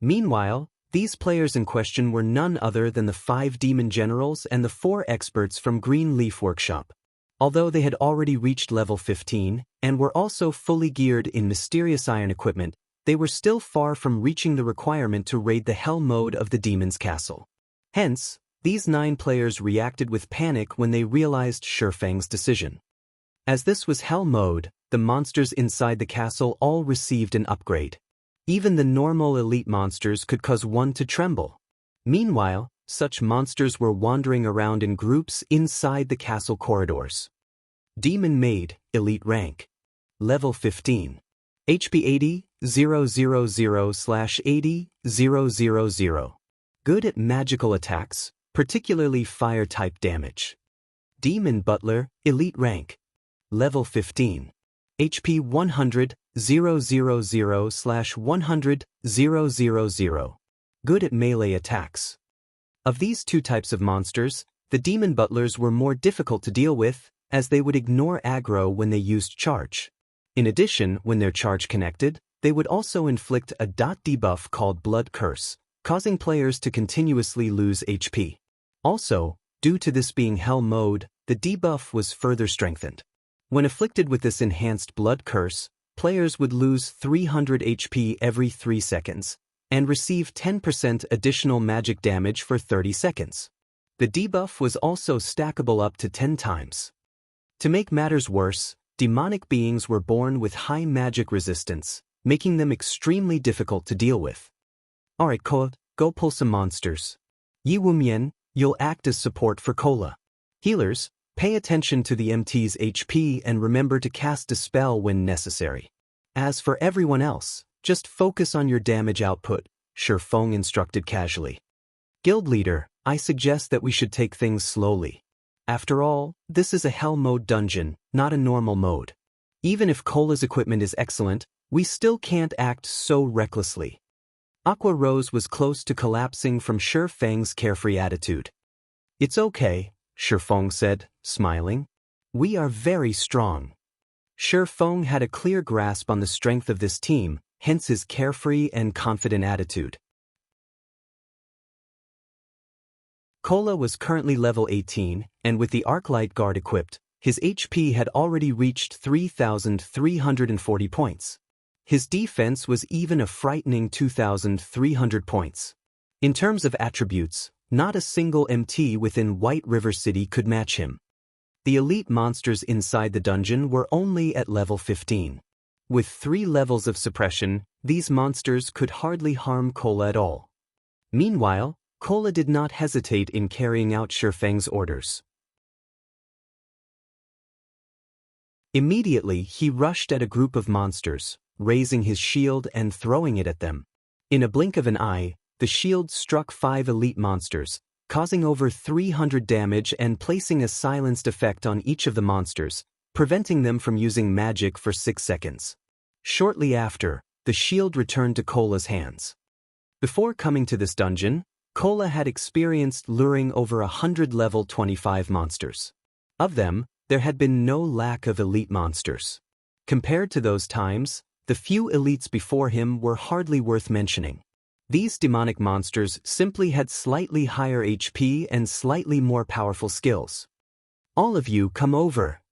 S1: Meanwhile, these players in question were none other than the 5 demon generals and the 4 experts from Green Leaf Workshop. Although they had already reached level 15, and were also fully geared in mysterious iron equipment, they were still far from reaching the requirement to raid the hell mode of the demon's castle. Hence, these 9 players reacted with panic when they realized Shi Feng's decision. As this was hell mode, the monsters inside the castle all received an upgrade. Even the normal elite monsters could cause one to tremble. Meanwhile, such monsters were wandering around in groups inside the castle corridors. Demon Maid, Elite Rank. Level 15. HP 80, 000/80, 000. Good at magical attacks, particularly fire-type damage. Demon Butler, Elite Rank. Level 15. HP 100, 000/100, 000. Good at melee attacks. Of these 2 types of monsters, the Demon Butlers were more difficult to deal with, as they would ignore aggro when they used charge. In addition, when their charge connected, they would also inflict a debuff called Blood Curse, causing players to continuously lose HP. Also, due to this being hell mode, the debuff was further strengthened. When afflicted with this enhanced Blood Curse, players would lose 300 HP every 3 seconds, and receive 10% additional magic damage for 30 seconds. The debuff was also stackable up to 10 times. To make matters worse, demonic beings were born with high magic resistance, making them extremely difficult to deal with. Alright Kola, go pull some monsters. Yi Wumian, you'll act as support for Kola. Healers, pay attention to the MT's HP and remember to cast a spell when necessary. As for everyone else, just focus on your damage output, Shifeng instructed casually. Guild leader, I suggest that we should take things slowly. After all, this is a hell mode dungeon, not a normal mode. Even if Kola's equipment is excellent, we still can't act so recklessly. Aqua Rose was close to collapsing from Shifeng's carefree attitude. It's okay, Shifeng said, smiling. We are very strong. Shifeng had a clear grasp on the strength of this team, hence his carefree and confident attitude. Kola was currently level 18, and with the Arclight Guard equipped, his HP had already reached 3,340 points. His defense was even a frightening 2,300 points. In terms of attributes, not a single MT within White River City could match him. The elite monsters inside the dungeon were only at level 15. With 3 levels of suppression, these monsters could hardly harm Kola at all. Meanwhile, Kola did not hesitate in carrying out Shifeng's orders. Immediately, he rushed at a group of monsters, raising his shield and throwing it at them. In a blink of an eye, the shield struck 5 elite monsters, causing over 300 damage and placing a silenced effect on each of the monsters, preventing them from using magic for 6 seconds. Shortly after, the shield returned to Kola's hands. Before coming to this dungeon, Kola had experienced luring over 100 level 25 monsters. Of them, there had been no lack of elite monsters. Compared to those times, the few elites before him were hardly worth mentioning. These demonic monsters simply had slightly higher HP and slightly more powerful skills. All of you come over.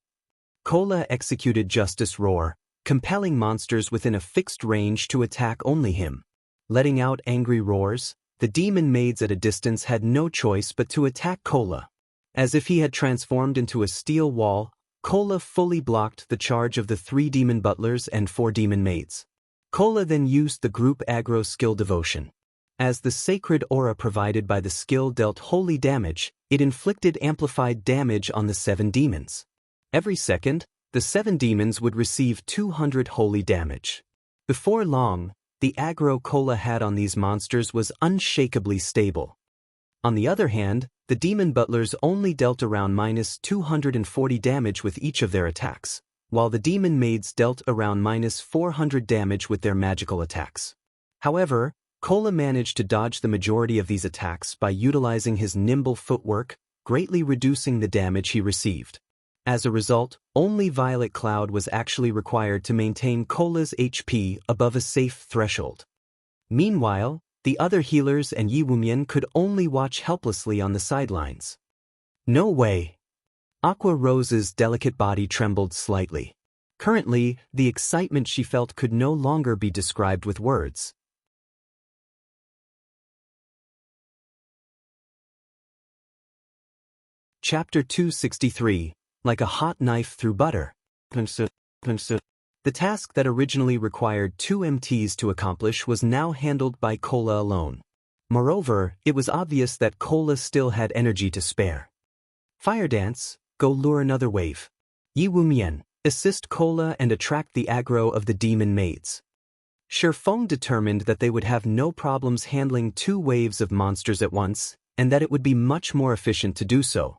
S1: Kola executed Justice Roar, compelling monsters within a fixed range to attack only him. Letting out angry roars, the demon maids at a distance had no choice but to attack Kola. As if he had transformed into a steel wall, Kola fully blocked the charge of the 3 demon butlers and 4 demon maids. Kola then used the group aggro skill Devotion. As the sacred aura provided by the skill dealt holy damage, it inflicted amplified damage on the 7 demons. Every second, the 7 demons would receive 200 holy damage. Before long, the aggro Kola had on these monsters was unshakably stable. On the other hand, the demon butlers only dealt around -240 damage with each of their attacks, while the demon maids dealt around -400 damage with their magical attacks. However, Kola managed to dodge the majority of these attacks by utilizing his nimble footwork, greatly reducing the damage he received. As a result, only Violet Cloud was actually required to maintain Kola's HP above a safe threshold. Meanwhile, the other healers and Yi Wumian could only watch helplessly on the sidelines. No way! Aqua Rose's delicate body trembled slightly. Currently, the excitement she felt could no longer be described with words. Chapter 263, Like a Hot Knife Through Butter. The task that originally required 2 MTs to accomplish was now handled by Kola alone. Moreover, it was obvious that Kola still had energy to spare. Fire Dance, go lure another wave. Yi Wumian, assist Kola and attract the aggro of the demon maids. Shifeng determined that they would have no problems handling 2 waves of monsters at once, and that it would be much more efficient to do so.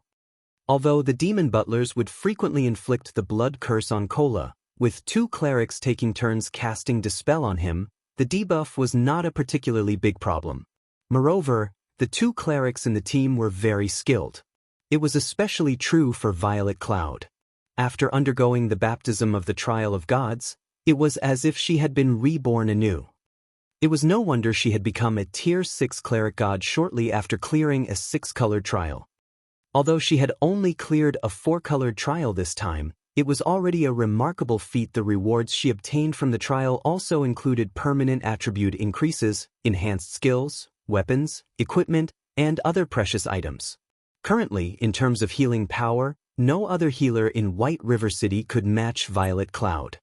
S1: Although the demon butlers would frequently inflict the blood curse on Kola, with 2 clerics taking turns casting Dispel on him, the debuff was not a particularly big problem. Moreover, the 2 clerics in the team were very skilled. It was especially true for Violet Cloud. After undergoing the baptism of the Trial of Gods, it was as if she had been reborn anew. It was no wonder she had become a Tier 6 cleric god shortly after clearing a 6-colored trial. Although she had only cleared a 4-colored trial this time, It was already a remarkable feat. The rewards she obtained from the trial also included permanent attribute increases, enhanced skills, weapons, equipment, and other precious items. Currently, in terms of healing power, no other healer in White River City could match Violet Cloud.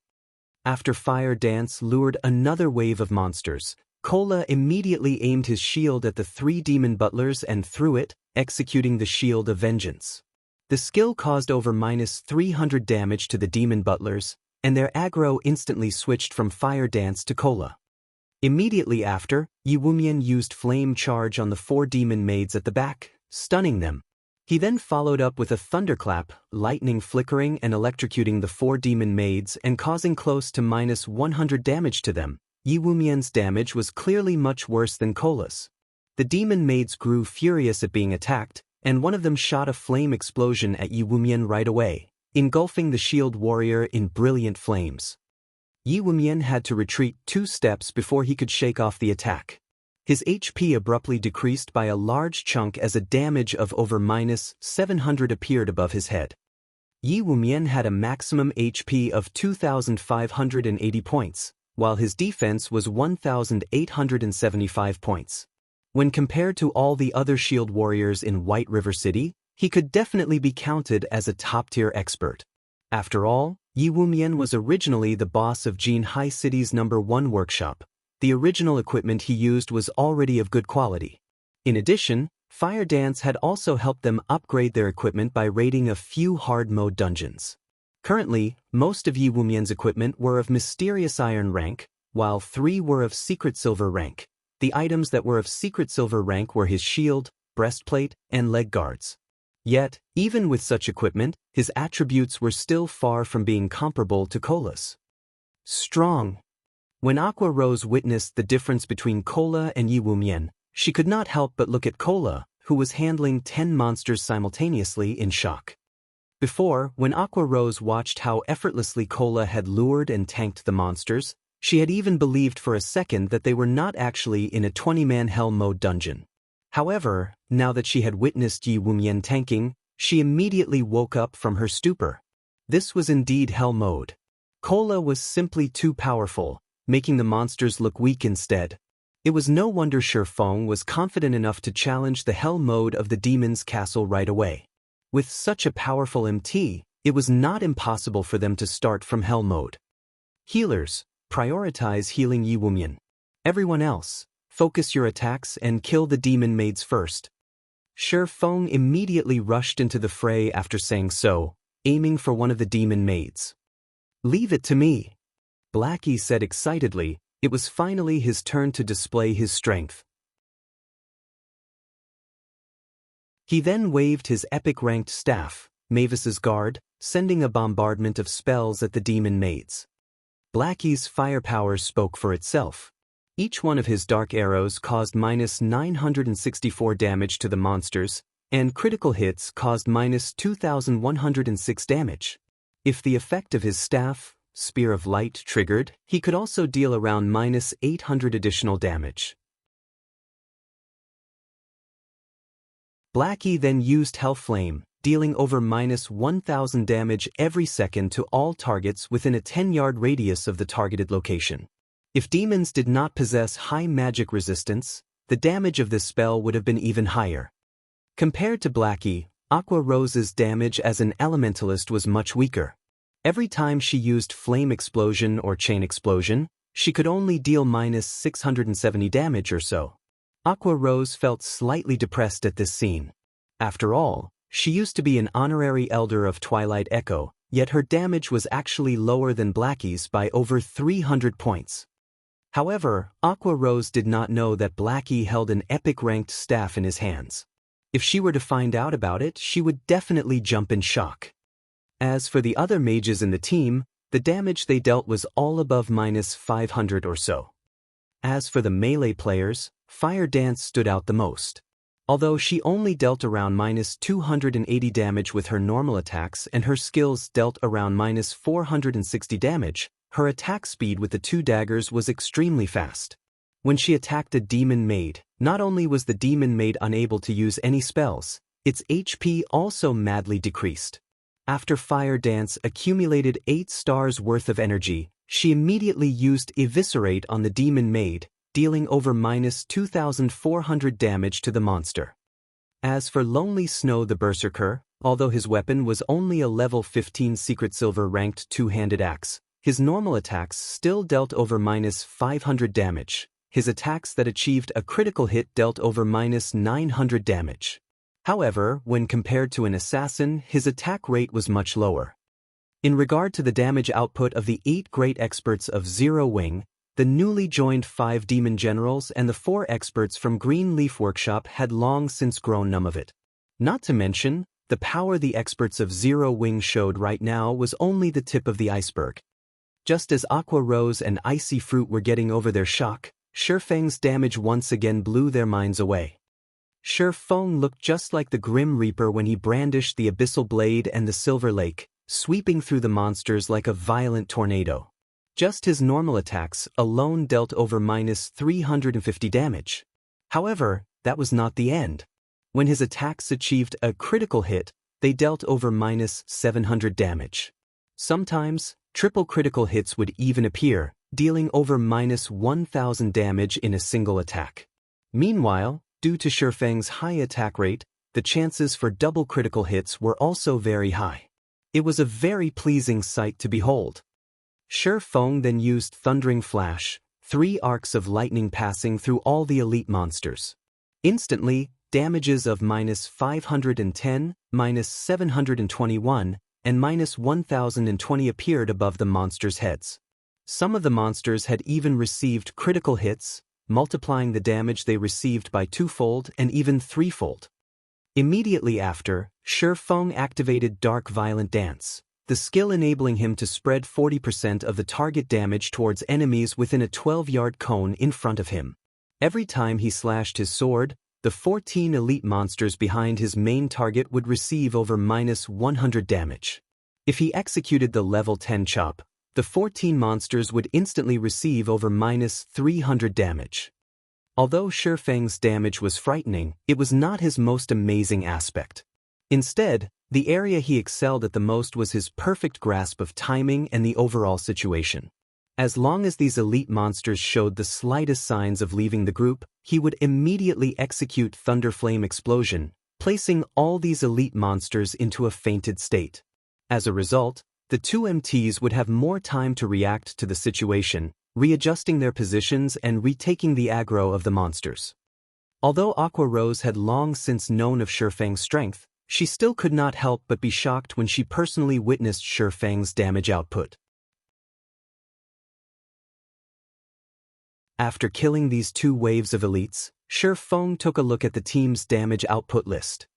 S1: After Fire Dance lured another wave of monsters, Cola immediately aimed his shield at the 3 demon butlers and threw it, executing the Shield of Vengeance. The skill caused over -300 damage to the demon butlers, and their aggro instantly switched from Fire Dance to Cola. Immediately after, Yi Wumian used Flame Charge on the 4 demon maids at the back, stunning them. He then followed up with a Thunderclap, lightning flickering and electrocuting the 4 demon maids and causing close to -100 damage to them. Yi Wumian's damage was clearly much worse than Cola's. The demon maids grew furious at being attacked, and one of them shot a flame explosion at Yi Wumian right away, engulfing the shield warrior in brilliant flames. Yi Wumian had to retreat 2 steps before he could shake off the attack. His HP abruptly decreased by a large chunk as a damage of over -700 appeared above his head. Yi Wumian had a maximum HP of 2,580 points, while his defense was 1,875 points. When compared to all the other shield warriors in White River City, he could definitely be counted as a top-tier expert. After all, Yi Wumian was originally the boss of Jinhai City's #1 workshop. The original equipment he used was already of good quality. In addition, Fire Dance had also helped them upgrade their equipment by raiding a few hard-mode dungeons. Currently, most of Yi Wumian's equipment were of Mysterious Iron rank, while 3 were of Secret Silver rank. The items that were of Secret Silver rank were his shield, breastplate, and leg guards. Yet, even with such equipment, his attributes were still far from being comparable to Cola's. Strong. When Aqua Rose witnessed the difference between Cola and Yi Wumian, she could not help but look at Cola, who was handling 10 monsters simultaneously, in shock. Before, when Aqua Rose watched how effortlessly Cola had lured and tanked the monsters, she had even believed for a second that they were not actually in a 20-man hell mode dungeon. However, now that she had witnessed Yi Wumian tanking, she immediately woke up from her stupor. This was indeed hell mode. Cola was simply too powerful, making the monsters look weak instead. It was no wonder Feng was confident enough to challenge the hell mode of the demon's castle right away. With such a powerful MT, it was not impossible for them to start from hell mode. Healers, prioritize healing Yi Wumian. Everyone else, focus your attacks and kill the demon maids first. Feng immediately rushed into the fray after saying so, aiming for one of the demon maids. Leave it to me, Blackie said excitedly. It was finally his turn to display his strength. He then waved his epic-ranked staff, Mavis's Guard, sending a bombardment of spells at the demon maids. Blackie's firepower spoke for itself. Each one of his dark arrows caused -964 damage to the monsters, and critical hits caused -2,106 damage. If the effect of his staff, Spear of Light, triggered, he could also deal around -800 additional damage. Blackie then used Hellflame, dealing over -1,000 damage every second to all targets within a 10-yard radius of the targeted location. If demons did not possess high magic resistance, the damage of this spell would have been even higher. Compared to Blackie, Aqua Rose's damage as an elementalist was much weaker. Every time she used Flame Explosion or Chain Explosion, she could only deal -670 damage or so. Aqua Rose felt slightly depressed at this scene. After all, she used to be an honorary elder of Twilight Echo, yet her damage was actually lower than Blackie's by over 300 points. However, Aqua Rose did not know that Blackie held an epic-ranked staff in his hands. If she were to find out about it, she would definitely jump in shock. As for the other mages in the team, the damage they dealt was all above -500 or so. As for the melee players, Fire Dance stood out the most. Although she only dealt around -280 damage with her normal attacks and her skills dealt around -460 damage, her attack speed with the 2 daggers was extremely fast. When she attacked a demon maid, not only was the demon maid unable to use any spells, its HP also madly decreased. After Fire Dance accumulated 8 stars worth of energy, she immediately used Eviscerate on the demon maid, dealing over -2,400 damage to the monster. As for Lonely Snow the Berserker, although his weapon was only a level 15 Secret Silver ranked two-handed axe, his normal attacks still dealt over -500 damage. His attacks that achieved a critical hit dealt over -900 damage. However, when compared to an assassin, his attack rate was much lower. In regard to the damage output of the 8 great experts of Zero Wing, the newly joined 5 demon generals and the 4 experts from Green Leaf Workshop had long since grown numb of it. Not to mention, the power the experts of Zero Wing showed right now was only the tip of the iceberg. Just as Aqua Rose and Icy Fruit were getting over their shock, Shifeng's damage once again blew their minds away. Shifeng looked just like the Grim Reaper when he brandished the Abyssal Blade and the Silver Lake, sweeping through the monsters like a violent tornado. Just his normal attacks alone dealt over -350 damage. However, that was not the end. When his attacks achieved a critical hit, they dealt over -700 damage. Sometimes, triple critical hits would even appear, dealing over -1,000 damage in a single attack. Meanwhile, due to Shifeng's high attack rate, the chances for double critical hits were also very high. It was a very pleasing sight to behold. Shifeng then used Thundering Flash, 3 arcs of lightning passing through all the elite monsters. Instantly, damages of -510, -721, and -1020 appeared above the monsters' heads. Some of the monsters had even received critical hits, multiplying the damage they received by 2-fold and even 3-fold. Immediately after, Shifeng activated Dark Violent Dance, the skill enabling him to spread 40% of the target damage towards enemies within a 12-yard cone in front of him. Every time he slashed his sword, the 14 elite monsters behind his main target would receive over -100 damage. If he executed the level 10 chop, the 14 monsters would instantly receive over -300 damage. Although Shifeng's damage was frightening, it was not his most amazing aspect. Instead, the area he excelled at the most was his perfect grasp of timing and the overall situation. As long as these elite monsters showed the slightest signs of leaving the group, he would immediately execute Thunderflame Explosion, placing all these elite monsters into a fainted state. As a result, the 2 MTs would have more time to react to the situation, readjusting their positions and retaking the aggro of the monsters. Although Aqua Rose had long since known of Shifeng's strength, she still could not help but be shocked when she personally witnessed Shifeng's damage output. After killing these 2 waves of elites, Shifeng took a look at the team's damage output list.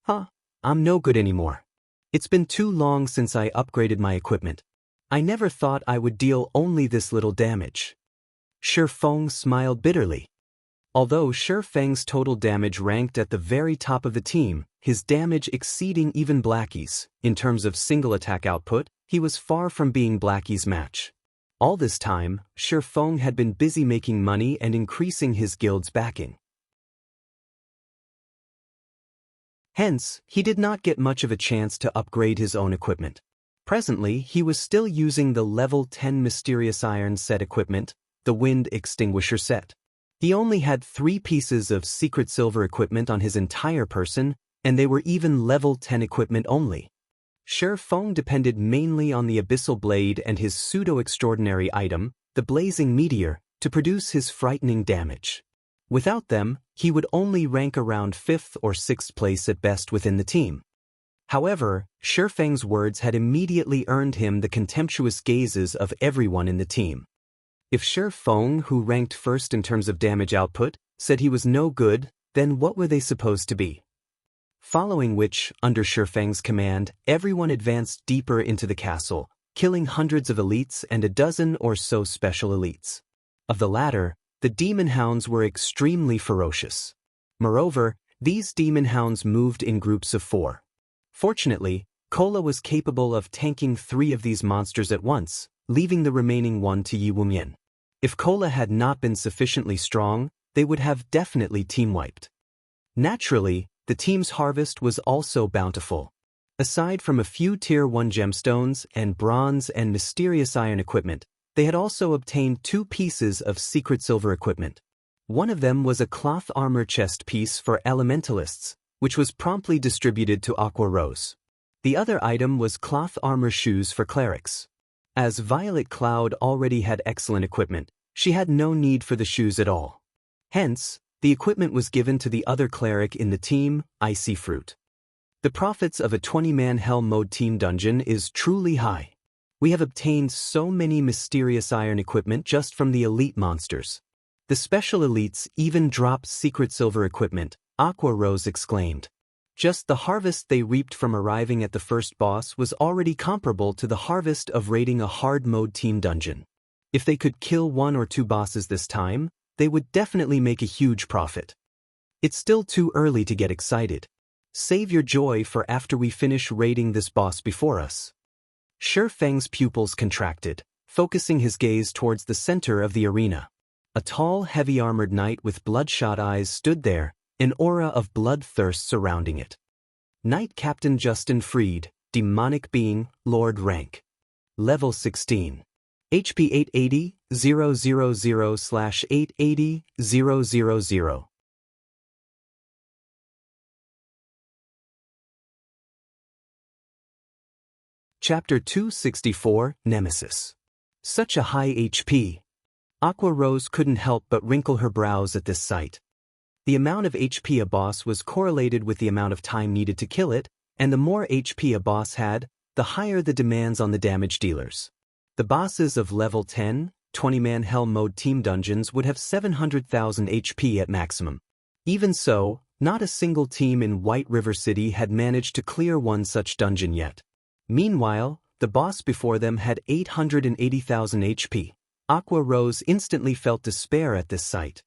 S1: I'm no good anymore. It's been too long since I upgraded my equipment. I never thought I would deal only this little damage. Shifeng smiled bitterly. Although Shifeng's total damage ranked at the very top of the team, his damage exceeding even Blackie's, in terms of single attack output, he was far from being Blackie's match. All this time, Shifeng had been busy making money and increasing his guild's backing. Hence, he did not get much of a chance to upgrade his own equipment. Presently, he was still using the level 10 Mysterious Iron set equipment, the Wind Extinguisher set. He only had 3 pieces of Secret Silver equipment on his entire person, and they were even level 10 equipment only. Shifeng depended mainly on the Abyssal Blade and his pseudo-extraordinary item, the Blazing Meteor, to produce his frightening damage. Without them, he would only rank around 5th or 6th place at best within the team. However, Shifeng's words had immediately earned him the contemptuous gazes of everyone in the team. If Shifeng, who ranked first in terms of damage output, said he was no good, then what were they supposed to be? Following which, under Shifeng's command, everyone advanced deeper into the castle, killing hundreds of elites and a dozen or so special elites. Of the latter, the demon hounds were extremely ferocious. Moreover, these demon hounds moved in groups of 4. Fortunately, Cola was capable of tanking 3 of these monsters at once, leaving the remaining 1 to Yi Wumian. If Cola had not been sufficiently strong, they would have definitely team-wiped. Naturally, the team's harvest was also bountiful. Aside from a few Tier 1 gemstones and bronze and mysterious iron equipment, they had also obtained 2 pieces of secret silver equipment. One of them was a cloth armor chest piece for elementalists, which was promptly distributed to Aqua Rose. The other item was cloth armor shoes for clerics. As Violet Cloud already had excellent equipment, she had no need for the shoes at all. Hence, the equipment was given to the other cleric in the team, Icy Fruit. The profits of a 20-man Hell Mode team dungeon is truly high. We have obtained so many mysterious iron equipment just from the elite monsters. The special elites even dropped secret silver equipment, Aqua Rose exclaimed. Just the harvest they reaped from arriving at the first boss was already comparable to the harvest of raiding a hard mode team dungeon. If they could kill 1 or 2 bosses this time, they would definitely make a huge profit. It's still too early to get excited. Save your joy for after we finish raiding this boss before us. Shi Feng's pupils contracted, focusing his gaze towards the center of the arena. A tall, heavy-armored knight with bloodshot eyes stood there, an aura of bloodthirst surrounding it. Knight Captain Justin Freed, demonic being, Lord rank. Level 16. HP 880,000/880,000. Chapter 264, Nemesis. Such a high HP. Aqua Rose couldn't help but wrinkle her brows at this sight. The amount of HP a boss was correlated with the amount of time needed to kill it, and the more HP a boss had, the higher the demands on the damage dealers. The bosses of level 10, 20-man Hell Mode team dungeons would have 700,000 HP at maximum. Even so, not a single team in White River City had managed to clear one such dungeon yet. Meanwhile, the boss before them had 880,000 HP. Aqua Rose instantly felt despair at this sight.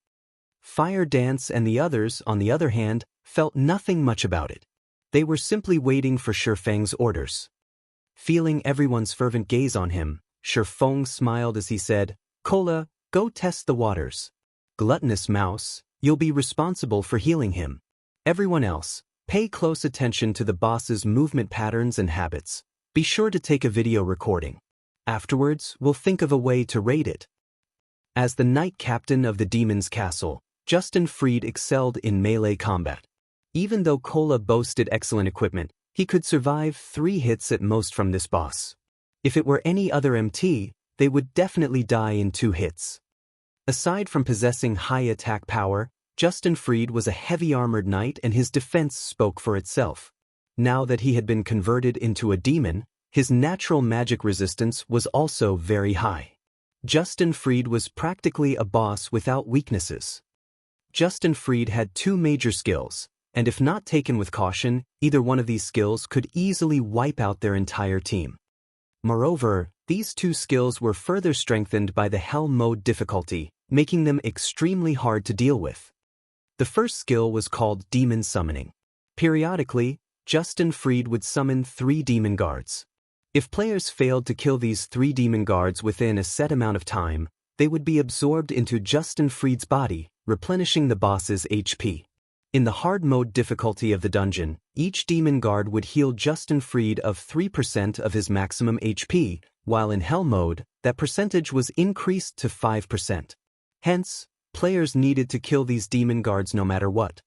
S1: Fire Dance and the others, on the other hand, felt nothing much about it. They were simply waiting for Shi Feng's orders. Feeling everyone's fervent gaze on him, Shi Feng smiled as he said, "Cola, go test the waters. Gluttonous Mouse, you'll be responsible for healing him. Everyone else, pay close attention to the boss's movement patterns and habits. Be sure to take a video recording. Afterwards, we'll think of a way to raid it." As the Knight Captain of the Demon's Castle, Justin Freed excelled in melee combat. Even though Cola boasted excellent equipment, he could survive 3 hits at most from this boss. If it were any other MT, they would definitely die in 2 hits. Aside from possessing high attack power, Justin Freed was a heavy-armored knight and his defense spoke for itself. Now that he had been converted into a demon, his natural magic resistance was also very high. Justin Freed was practically a boss without weaknesses. Justin Freed had 2 major skills, and if not taken with caution, either one of these skills could easily wipe out their entire team. Moreover, these 2 skills were further strengthened by the Hell Mode difficulty, making them extremely hard to deal with. The first skill was called Demon Summoning. Periodically, Justin Freed would summon 3 demon guards. If players failed to kill these 3 demon guards within a set amount of time, they would be absorbed into Justin Freed's body, replenishing the boss's HP. In the hard mode difficulty of the dungeon, each demon guard would heal Justin Freed of 3% of his maximum HP, while in Hell mode, that percentage was increased to 5%. Hence, players needed to kill these demon guards no matter what.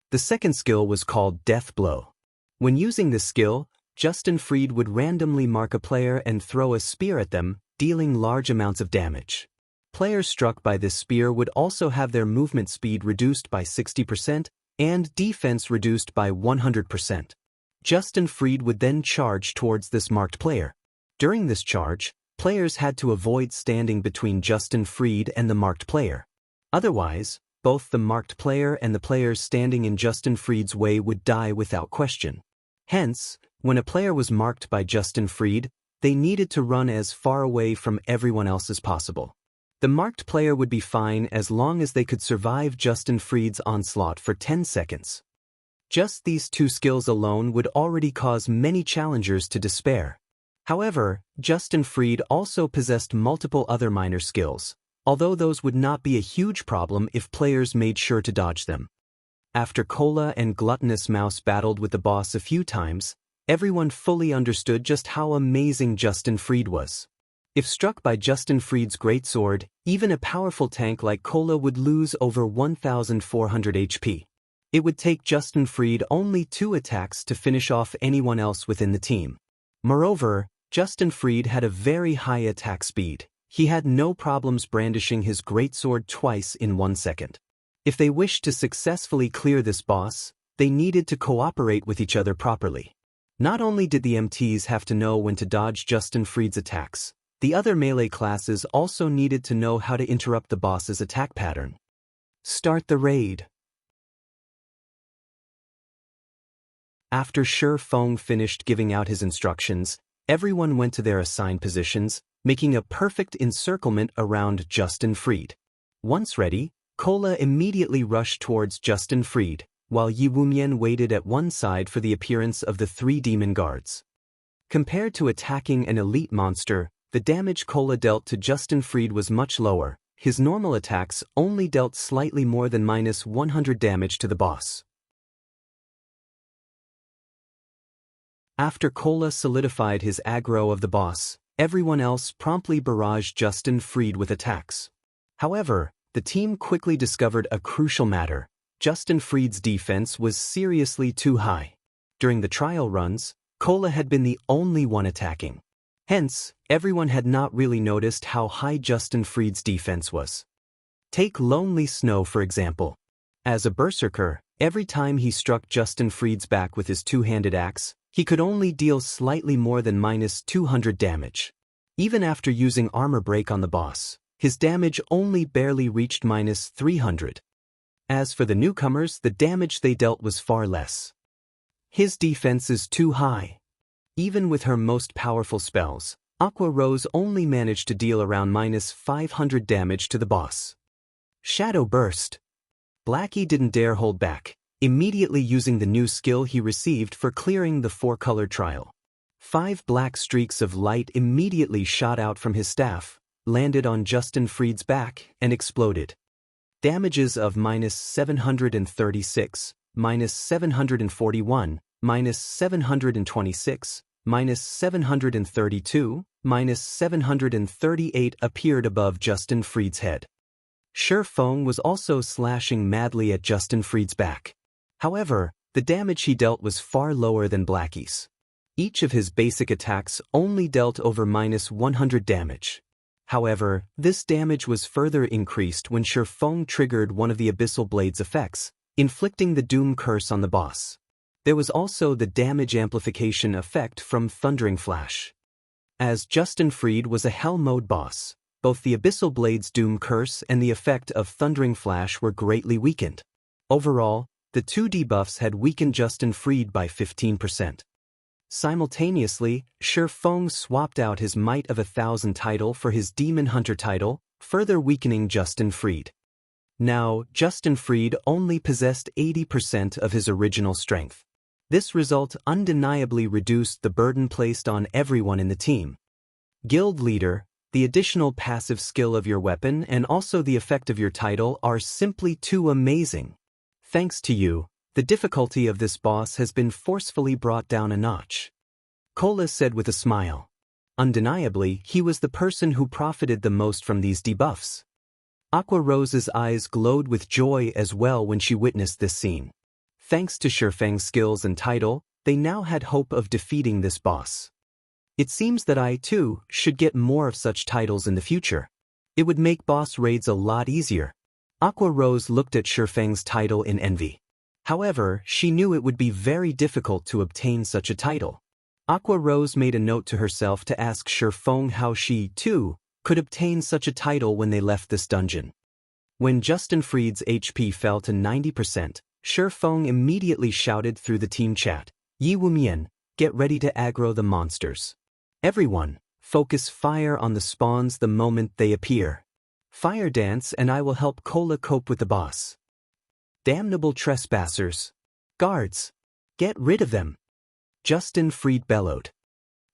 S1: The second skill was called Death Blow. When using this skill, Justin Freed would randomly mark a player and throw a spear at them, dealing large amounts of damage. Players struck by this spear would also have their movement speed reduced by 60% and defense reduced by 100%. Justin Freed would then charge towards this marked player. During this charge, players had to avoid standing between Justin Freed and the marked player. Otherwise, both the marked player and the players standing in Justin Freed's way would die without question. Hence, when a player was marked by Justin Freed, they needed to run as far away from everyone else as possible. The marked player would be fine as long as they could survive Justin Freed's onslaught for 10 seconds. Just these 2 skills alone would already cause many challengers to despair. However, Justin Freed also possessed multiple other minor skills, although those would not be a huge problem if players made sure to dodge them. After Cola and Gluttonous Mouse battled with the boss a few times, everyone fully understood just how amazing Justin Fried was. If struck by Justin Fried's greatsword, even a powerful tank like Cola would lose over 1,400 HP. It would take Justin Fried only 2 attacks to finish off anyone else within the team. Moreover, Justin Fried had a very high attack speed. He had no problems brandishing his greatsword twice in 1 second. If they wished to successfully clear this boss, they needed to cooperate with each other properly. Not only did the MTs have to know when to dodge Justin Fried's attacks, the other melee classes also needed to know how to interrupt the boss's attack pattern. Start the raid. After Shi Feng finished giving out his instructions, everyone went to their assigned positions, making a perfect encirclement around Justin Fried. Once ready, Cola immediately rushed towards Justin Fried, while Yi Wumian waited at one side for the appearance of the 3 demon guards. Compared to attacking an elite monster, the damage Cola dealt to Justin Fried was much lower. His normal attacks only dealt slightly more than -100 damage to the boss. After Cola solidified his aggro of the boss, everyone else promptly barraged Justin Fried with attacks. However, the team quickly discovered a crucial matter. Justin Fried's defense was seriously too high. During the trial runs, Cola had been the only one attacking. Hence, everyone had not really noticed how high Justin Fried's defense was. Take Lonely Snow for example. As a berserker, every time he struck Justin Fried's back with his 2-handed axe, he could only deal slightly more than -200 damage. Even after using armor break on the boss, his damage only barely reached -300. As for the newcomers, the damage they dealt was far less. His defense is too high. Even with her most powerful spells, Aqua Rose only managed to deal around -500 damage to the boss. Shadow Burst. Blackie didn't dare hold back, immediately using the new skill he received for clearing the 4-color trial. 5 black streaks of light immediately shot out from his staff, landed on Justin Fried's back, and exploded. Damages of -736, -741, -726, -732, -738 appeared above Justin Fried's head. Shi Feng was also slashing madly at Justin Fried's back. However, the damage he dealt was far lower than Blackie's. Each of his basic attacks only dealt over -100 damage. However, this damage was further increased when Shi Feng triggered one of the Abyssal Blade's effects, inflicting the Doom Curse on the boss. There was also the damage amplification effect from Thundering Flash. As Justin Fried was a Hell Mode boss, both the Abyssal Blade's Doom Curse and the effect of Thundering Flash were greatly weakened. Overall, the 2 debuffs had weakened Justin Fried by 15%. Simultaneously, Shi Feng swapped out his Might of 1,000 title for his Demon Hunter title, further weakening Justin Fried. Now, Justin Fried only possessed 80% of his original strength. This result undeniably reduced the burden placed on everyone in the team. Guild Leader, the additional passive skill of your weapon and also the effect of your title are simply too amazing. Thanks to you, the difficulty of this boss has been forcefully brought down a notch. Cola said with a smile. Undeniably, he was the person who profited the most from these debuffs. Aqua Rose's eyes glowed with joy as well when she witnessed this scene. Thanks to Shi Feng's skills and title, they now had hope of defeating this boss. It seems that I, too, should get more of such titles in the future. It would make boss raids a lot easier. Aqua Rose looked at Shi Feng's title in envy. However, she knew it would be very difficult to obtain such a title. Aqua Rose made a note to herself to ask Shi Feng how she, too, could obtain such a title when they left this dungeon. When Justin Fried's HP fell to 90%, Shi Feng immediately shouted through the team chat, "Yi Wumian, get ready to aggro the monsters. Everyone, focus fire on the spawns the moment they appear. Fire dance and I will help Cola cope with the boss. Damnable trespassers. Guards. Get rid of them." Justin Fried bellowed.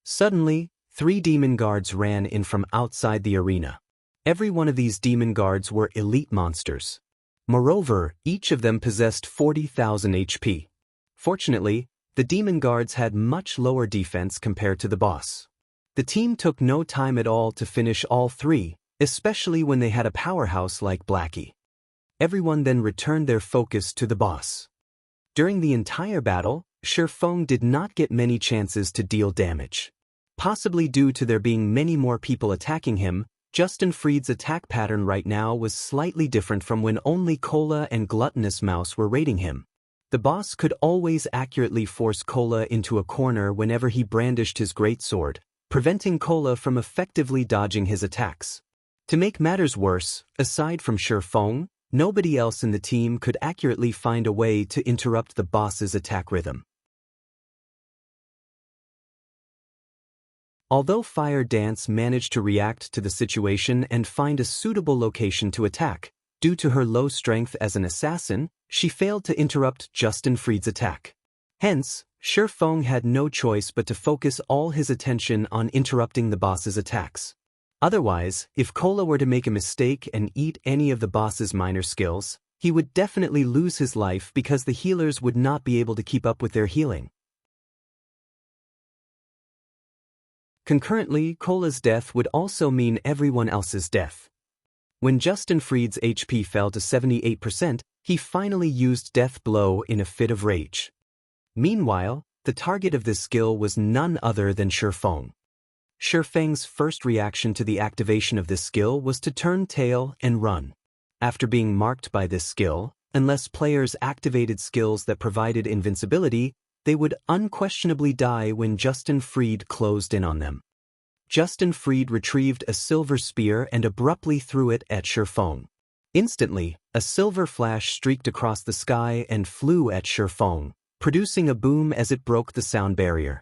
S1: Suddenly, 3 demon guards ran in from outside the arena. Every one of these demon guards were elite monsters. Moreover, each of them possessed 40,000 HP. Fortunately, The demon guards had much lower defense compared to the boss. The team took no time at all to finish all three, especially when they had a powerhouse like Blackie. Everyone then returned their focus to the boss. During the entire battle, Shifeng did not get many chances to deal damage. Possibly due to there being many more people attacking him, Justin Fried's attack pattern right now was slightly different from when only Cola and Gluttonous Mouse were raiding him. The boss could always accurately force Cola into a corner whenever he brandished his greatsword, preventing Cola from effectively dodging his attacks. To make matters worse, aside from Shifeng, nobody else in the team could accurately find a way to interrupt the boss's attack rhythm. Although Fire Dance managed to react to the situation and find a suitable location to attack, due to her low strength as an assassin, she failed to interrupt Justin Fried's attack. Hence, Shifeng had no choice but to focus all his attention on interrupting the boss's attacks. Otherwise, if Cola were to make a mistake and eat any of the boss's minor skills, he would definitely lose his life because the healers would not be able to keep up with their healing. Concurrently, Cola's death would also mean everyone else's death. When Justin Fried's HP fell to 78%, he finally used Death Blow in a fit of rage. Meanwhile, the target of this skill was none other than Shifeng. Shifeng's first reaction to the activation of this skill was to turn tail and run. After being marked by this skill, unless players activated skills that provided invincibility, they would unquestionably die when Justin Fried closed in on them. Justin Fried retrieved a silver spear and abruptly threw it at Shifeng. Instantly, a silver flash streaked across the sky and flew at Shifeng, producing a boom as it broke the sound barrier.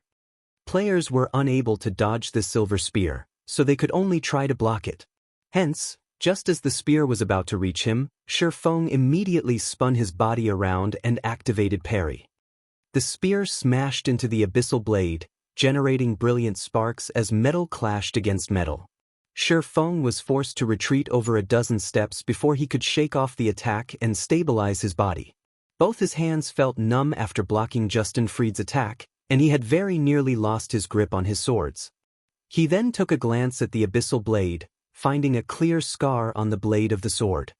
S1: Players were unable to dodge the silver spear, so they could only try to block it. Hence, just as the spear was about to reach him, Shifeng immediately spun his body around and activated parry. The spear smashed into the abyssal blade, generating brilliant sparks as metal clashed against metal. Shifeng was forced to retreat over a dozen steps before he could shake off the attack and stabilize his body. Both his hands felt numb after blocking Justin Fried's attack, and he had very nearly lost his grip on his swords. He then took a glance at the abyssal blade, finding a clear scar on the blade of the sword.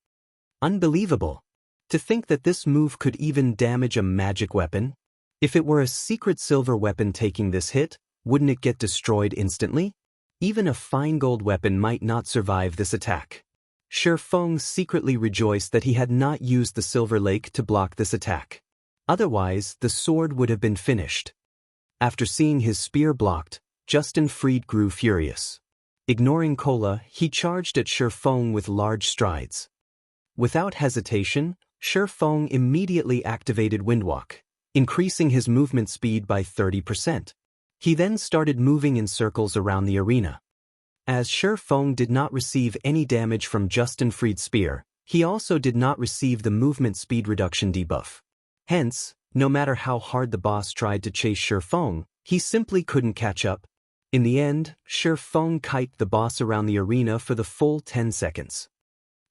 S1: Unbelievable! To think that this move could even damage a magic weapon? If it were a secret silver weapon taking this hit, wouldn't it get destroyed instantly? Even a fine gold weapon might not survive this attack. Shifeng secretly rejoiced that he had not used the Silver Lake to block this attack. Otherwise, the sword would have been finished. After seeing his spear blocked, Justin Fried grew furious. Ignoring Cola, he charged at Shifeng with large strides. Without hesitation, Shifeng immediately activated Windwalk, increasing his movement speed by 30%. He then started moving in circles around the arena. As Shifeng did not receive any damage from Justin Fried's spear, he also did not receive the movement speed reduction debuff. Hence, no matter how hard the boss tried to chase Shifeng, he simply couldn't catch up. In the end, Shifeng kited the boss around the arena for the full 10 seconds.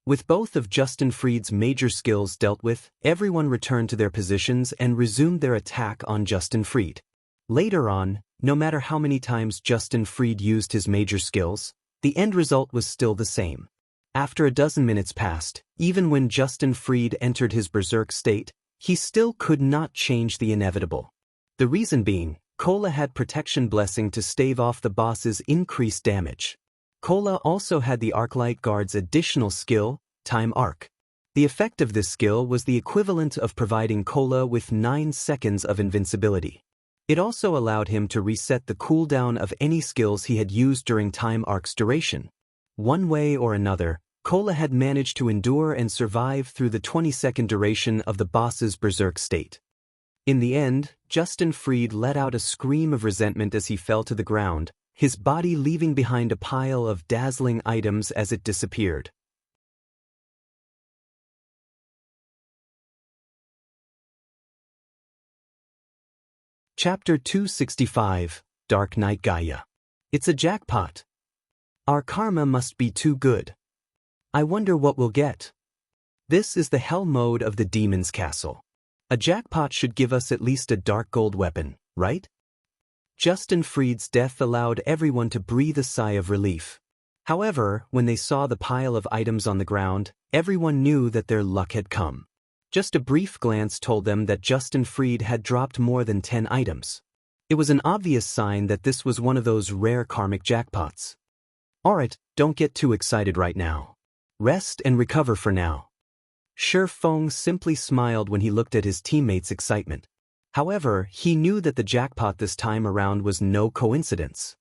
S1: With both of Justin Fried's major skills dealt with, everyone returned to their positions and resumed their attack on Justin Fried. Later on, no matter how many times Justin Fried used his major skills, the end result was still the same. After a dozen minutes passed, even when Justin Fried entered his berserk state, he still could not change the inevitable. The reason being, Cola had Protection Blessing to stave off the boss's increased damage. Cola also had the Arclight Guard's additional skill, Time Arc. The effect of this skill was the equivalent of providing Cola with 9 seconds of invincibility. It also allowed him to reset the cooldown of any skills he had used during Time Arc's duration. One way or another, Cola had managed to endure and survive through the 20-second duration of the boss's berserk state. In the end, Justin Fried let out a scream of resentment as he fell to the ground, his body leaving behind a pile of dazzling items as it disappeared. Chapter 265, Dark Knight Gaia. It's a jackpot. Our karma must be too good. I wonder what we'll get. This is the hell mode of the Demon's Castle. A jackpot should give us at least a dark gold weapon, right? Justin Fried's death allowed everyone to breathe a sigh of relief. However, when they saw the pile of items on the ground, everyone knew that their luck had come. Just a brief glance told them that Justin Fried had dropped more than 10 items. It was an obvious sign that this was one of those rare karmic jackpots. Alright, don't get too excited right now. Rest and recover for now. Shi Feng simply smiled when he looked at his teammates' excitement. However, he knew that the jackpot this time around was no coincidence.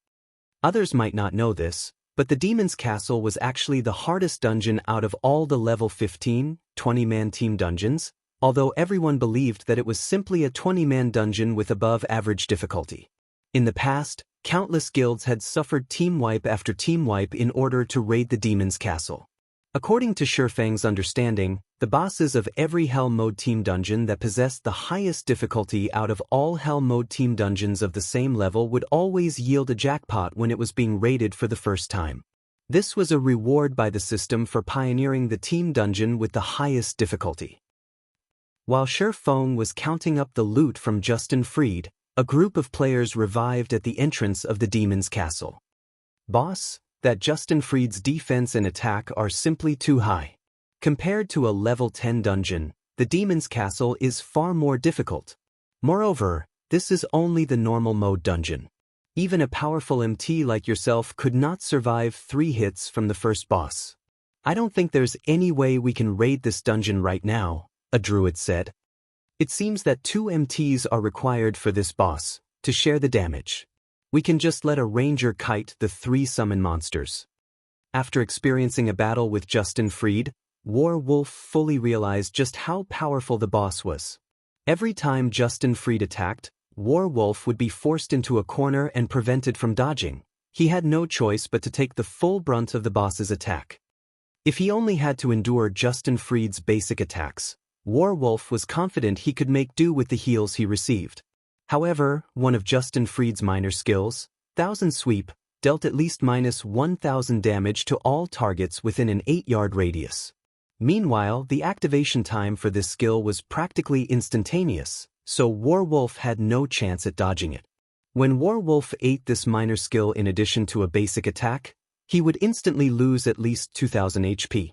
S1: Others might not know this, but the Demon's Castle was actually the hardest dungeon out of all the level 15, 20-man team dungeons, although everyone believed that it was simply a 20-man dungeon with above-average difficulty. In the past, countless guilds had suffered team wipe after team wipe in order to raid the Demon's Castle. According to Shi Feng's understanding, the bosses of every Hell Mode team dungeon that possessed the highest difficulty out of all Hell Mode team dungeons of the same level would always yield a jackpot when it was being raided for the first time. This was a reward by the system for pioneering the team dungeon with the highest difficulty. While Shi Feng was counting up the loot from Justin Fried, a group of players revived at the entrance of the Demon's Castle. Boss, that Justin Fried's defense and attack are simply too high. Compared to a level 10 dungeon, the Demon's Castle is far more difficult. Moreover, this is only the normal mode dungeon. Even a powerful MT like yourself could not survive 3 hits from the first boss. I don't think there's any way we can raid this dungeon right now, a druid said. It seems that 2 MTs are required for this boss, to share the damage. We can just let a ranger kite the 3 summon monsters. After experiencing a battle with Justin Fried, Wolf fully realized just how powerful the boss was. Every time Justin Fried attacked, Wolf would be forced into a corner and prevented from dodging. He had no choice but to take the full brunt of the boss's attack. If he only had to endure Justin Fried's basic attacks, Wolf was confident he could make do with the heals he received. However, one of Justin Fried's minor skills, Thousand Sweep, dealt at least minus 1,000 damage to all targets within an 8-yard radius. Meanwhile, the activation time for this skill was practically instantaneous, so Wolf had no chance at dodging it. When Wolf ate this minor skill in addition to a basic attack, he would instantly lose at least 2,000 HP.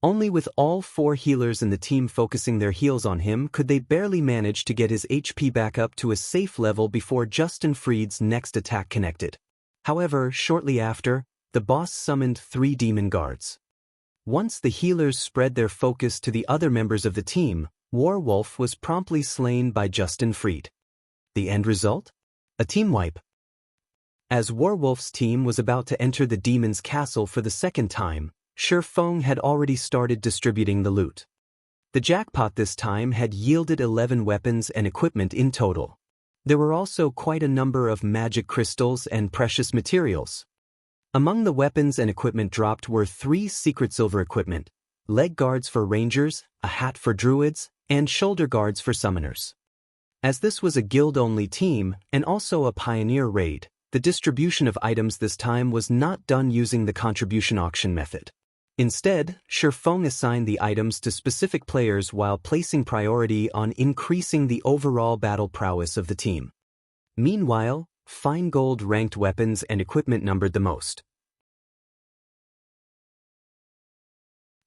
S1: Only with all 4 healers in the team focusing their heals on him could they barely manage to get his HP back up to a safe level before Justin Fried's next attack connected. However, shortly after, the boss summoned 3 demon guards. Once the healers spread their focus to the other members of the team, Wolf was promptly slain by Justin Fried. The end result? A team wipe. As Wolf's team was about to enter the Demon's Castle for the second time, Shi Feng had already started distributing the loot. The jackpot this time had yielded 11 weapons and equipment in total. There were also quite a number of magic crystals and precious materials. Among the weapons and equipment dropped were 3 secret silver equipment, leg guards for rangers, a hat for druids, and shoulder guards for summoners. As this was a guild-only team and also a pioneer raid, the distribution of items this time was not done using the contribution auction method. Instead, Shi Feng assigned the items to specific players while placing priority on increasing the overall battle prowess of the team. Meanwhile, fine gold ranked weapons and equipment numbered the most.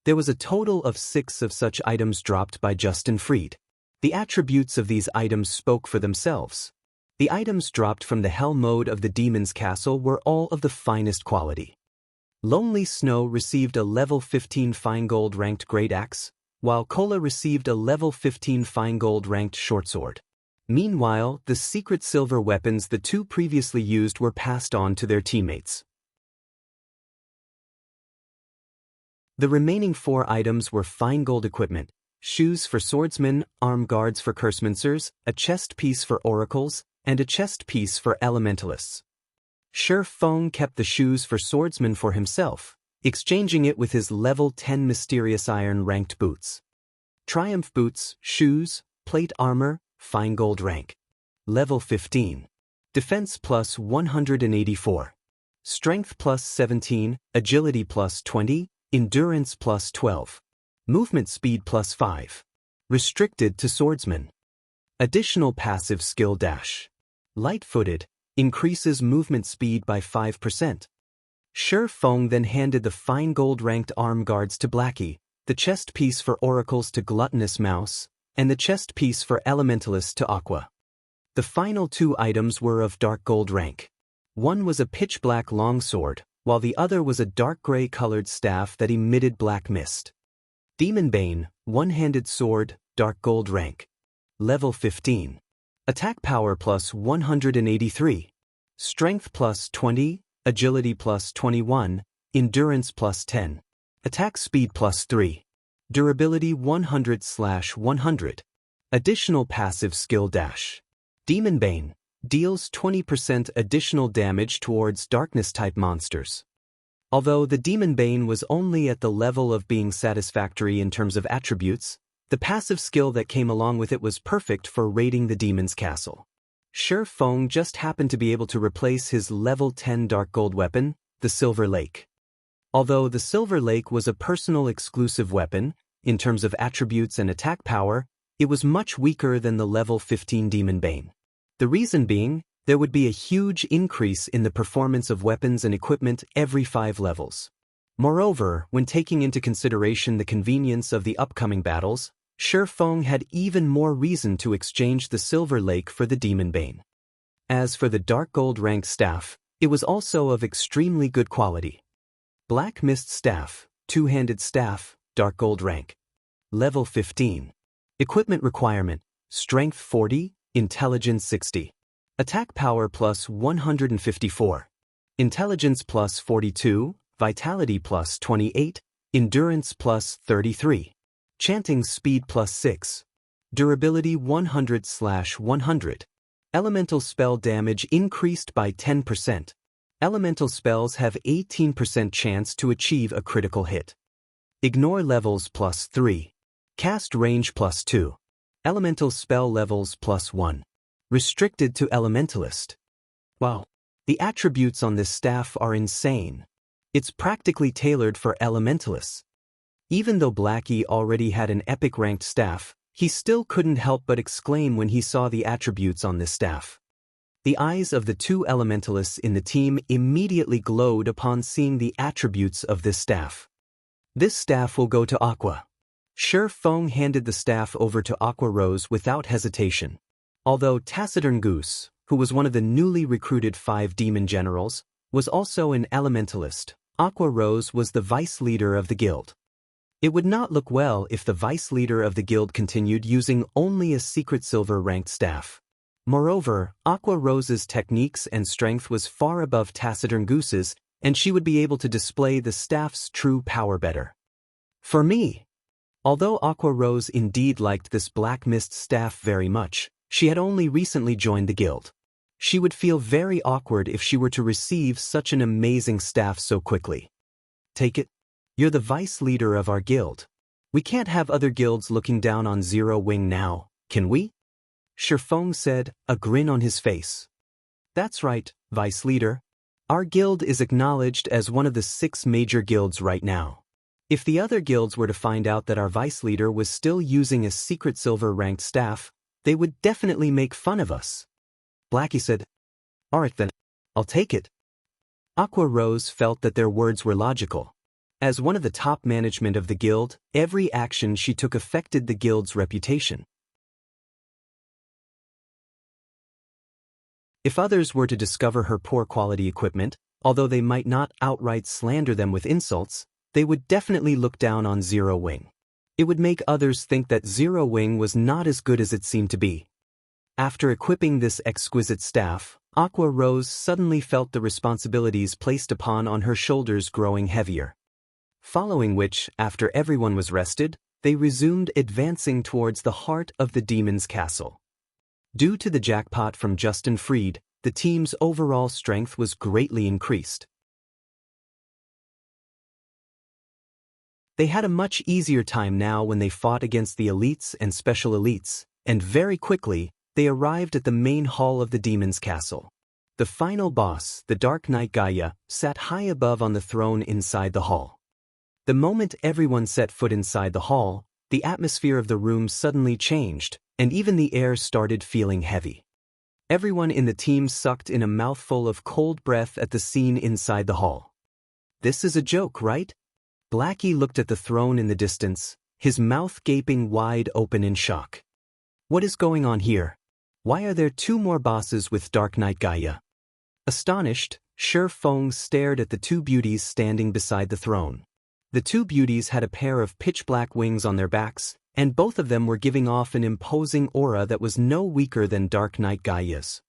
S1: There was a total of 6 of such items dropped by Justin Fried. The attributes of these items spoke for themselves. The items dropped from the Hell Mode of the Demon's Castle were all of the finest quality. Lonely Snow received a level 15 fine gold ranked great axe, while Kola received a level 15 fine gold ranked short sword. Meanwhile, the secret silver weapons the 2 previously used were passed on to their teammates. The remaining 4 items were fine gold equipment, shoes for swordsmen, arm guards for cursemancers, a chest piece for oracles, and a chest piece for elementalists. Shi Feng kept the shoes for swordsmen for himself, exchanging it with his level 10 mysterious iron ranked boots. Triumph boots, shoes, plate armor, fine gold rank. Level 15. Defense plus 184. Strength plus 17, agility plus 20, endurance plus 12. Movement speed plus 5. Restricted to swordsmen. Additional passive skill dash. Light-footed, increases movement speed by 5%. Shi Feng then handed the fine gold-ranked arm guards to Blackie, the chest piece for oracles to Gluttonous Mouse, and the chest piece for Elementalist to Aqua. The final 2 items were of dark gold rank. One was a pitch-black longsword, while the other was a dark gray-colored staff that emitted black mist. Demon Bane, one-handed sword, dark gold rank. Level 15. Attack power plus 183. Strength plus 20, agility plus 21, endurance plus 10. Attack speed plus 3. Durability 100/100. Additional passive skill dash. Demon Bane deals 20% additional damage towards darkness-type monsters. Although the Demon Bane was only at the level of being satisfactory in terms of attributes, the passive skill that came along with it was perfect for raiding the demon's castle. Shi Feng just happened to be able to replace his level 10 dark gold weapon, the Silver Lake. Although the Silver Lake was a personal exclusive weapon, in terms of attributes and attack power, it was much weaker than the level 15 Demon Bane. The reason being, there would be a huge increase in the performance of weapons and equipment every 5 levels. Moreover, when taking into consideration the convenience of the upcoming battles, Shi Feng had even more reason to exchange the Silver Lake for the Demon Bane. As for the dark gold ranked staff, it was also of extremely good quality. Black Mist Staff, two-handed staff, dark gold rank. Level 15. Equipment requirement, Strength 40, Intelligence 60. Attack power plus 154. Intelligence plus 42, Vitality plus 28, Endurance plus 33. Chanting speed plus 6. Durability 100/100. Elemental spell damage increased by 10%. Elemental spells have 18% chance to achieve a critical hit. Ignore levels plus 3. Cast range plus 2. Elemental spell levels plus 1. Restricted to Elementalist. Wow. The attributes on this staff are insane. It's practically tailored for Elementalists. Even though Blackie already had an epic ranked staff, he still couldn't help but exclaim when he saw the attributes on this staff. The eyes of the 2 Elementalists in the team immediately glowed upon seeing the attributes of this staff. This staff will go to Aqua. Shi Feng handed the staff over to Aqua Rose without hesitation. Although Taciturn Goose, who was one of the newly recruited 5 demon generals, was also an Elementalist, Aqua Rose was the vice leader of the guild. It would not look well if the vice leader of the guild continued using only a secret silver ranked staff. Moreover, Aqua Rose's techniques and strength was far above Taciturn Goose's, and she would be able to display the staff's true power better. For me, although Aqua Rose indeed liked this Black Mist staff very much, she had only recently joined the guild. She would feel very awkward if she were to receive such an amazing staff so quickly. Take it. You're the vice leader of our guild. We can't have other guilds looking down on Zero Wing now, can we? Shi Feng said, a grin on his face. That's right, vice leader. Our guild is acknowledged as one of the 6 major guilds right now. If the other guilds were to find out that our vice leader was still using a secret silver ranked staff, they would definitely make fun of us. Blackie said, Alright then, I'll take it. Aqua Rose felt that their words were logical. As one of the top management of the guild, every action she took affected the guild's reputation. If others were to discover her poor quality equipment, although they might not outright slander them with insults, they would definitely look down on Zero Wing. It would make others think that Zero Wing was not as good as it seemed to be. After equipping this exquisite staff, Aqua Rose suddenly felt the responsibilities placed upon on her shoulders growing heavier. Following which, after everyone was rested, they resumed advancing towards the heart of the demon's castle. Due to the jackpot from Justin Freed, the team's overall strength was greatly increased. They had a much easier time now when they fought against the elites and special elites, and very quickly, they arrived at the main hall of the demon's castle. The final boss, the Dark Knight Gaia, sat high above on the throne inside the hall. The moment everyone set foot inside the hall, The atmosphere of the room suddenly changed, and even the air started feeling heavy. Everyone in the team sucked in a mouthful of cold breath at the scene inside the hall. This is a joke, right? Blackie looked at the throne in the distance, his mouth gaping wide open in shock. What is going on here? Why are there two more bosses with Dark Knight Gaia? Astonished, Shi Feng stared at the two beauties standing beside the throne. The two beauties had a pair of pitch-black wings on their backs, and both of them were giving off an imposing aura that was no weaker than Dark Knight Gaia's.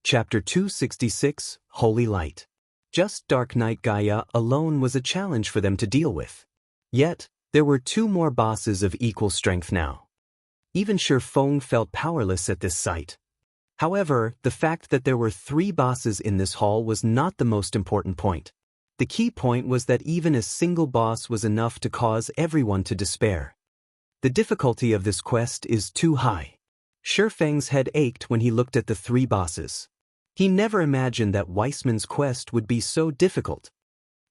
S1: Chapter 266, Holy Light. Just Dark Knight Gaia alone was a challenge for them to deal with. Yet, there were two more bosses of equal strength now. Even Shi Feng felt powerless at this sight. However, the fact that there were three bosses in this hall was not the most important point. The key point was that even a single boss was enough to cause everyone to despair. The difficulty of this quest is too high. Shi Feng's head ached when he looked at the three bosses. He never imagined that Weissman's quest would be so difficult.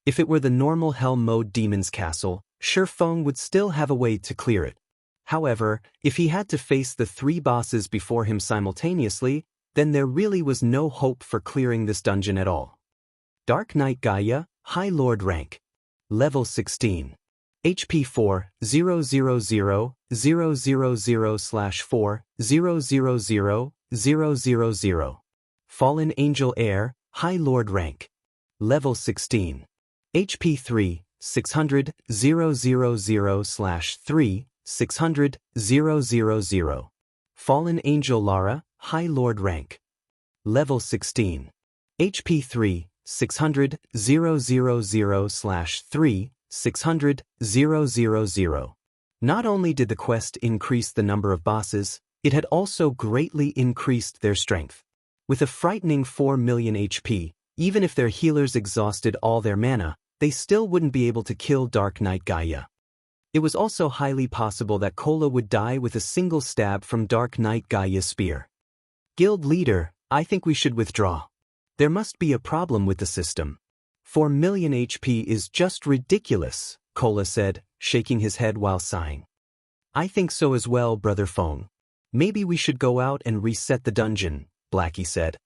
S1: If it were the normal Hell Mode Demon's Castle, Shi Feng would still have a way to clear it. However, if he had to face the three bosses before him simultaneously, then there really was no hope for clearing this dungeon at all. Dark Knight Gaia, High Lord rank. Level 16. HP 4, 000, 000/4, 000, 000. Fallen Angel Heir, High Lord rank. Level 16. HP 3, 600, 000/3, 600, 000. Fallen Angel Lara, High Lord rank. Level 16. HP 3, 600, 000/3, 600, 000. Not only did the quest increase the number of bosses, it had also greatly increased their strength. With a frightening 4 million HP, even if their healers exhausted all their mana, they still wouldn't be able to kill Dark Knight Gaia. It was also highly possible that Cola would die with a single stab from Dark Knight Gaia's spear. Guild leader, I think we should withdraw. There must be a problem with the system. 4 million HP is just ridiculous, Cola said, shaking his head while sighing. I think so as well, Brother Feng. Maybe we should go out and reset the dungeon, Blackie said.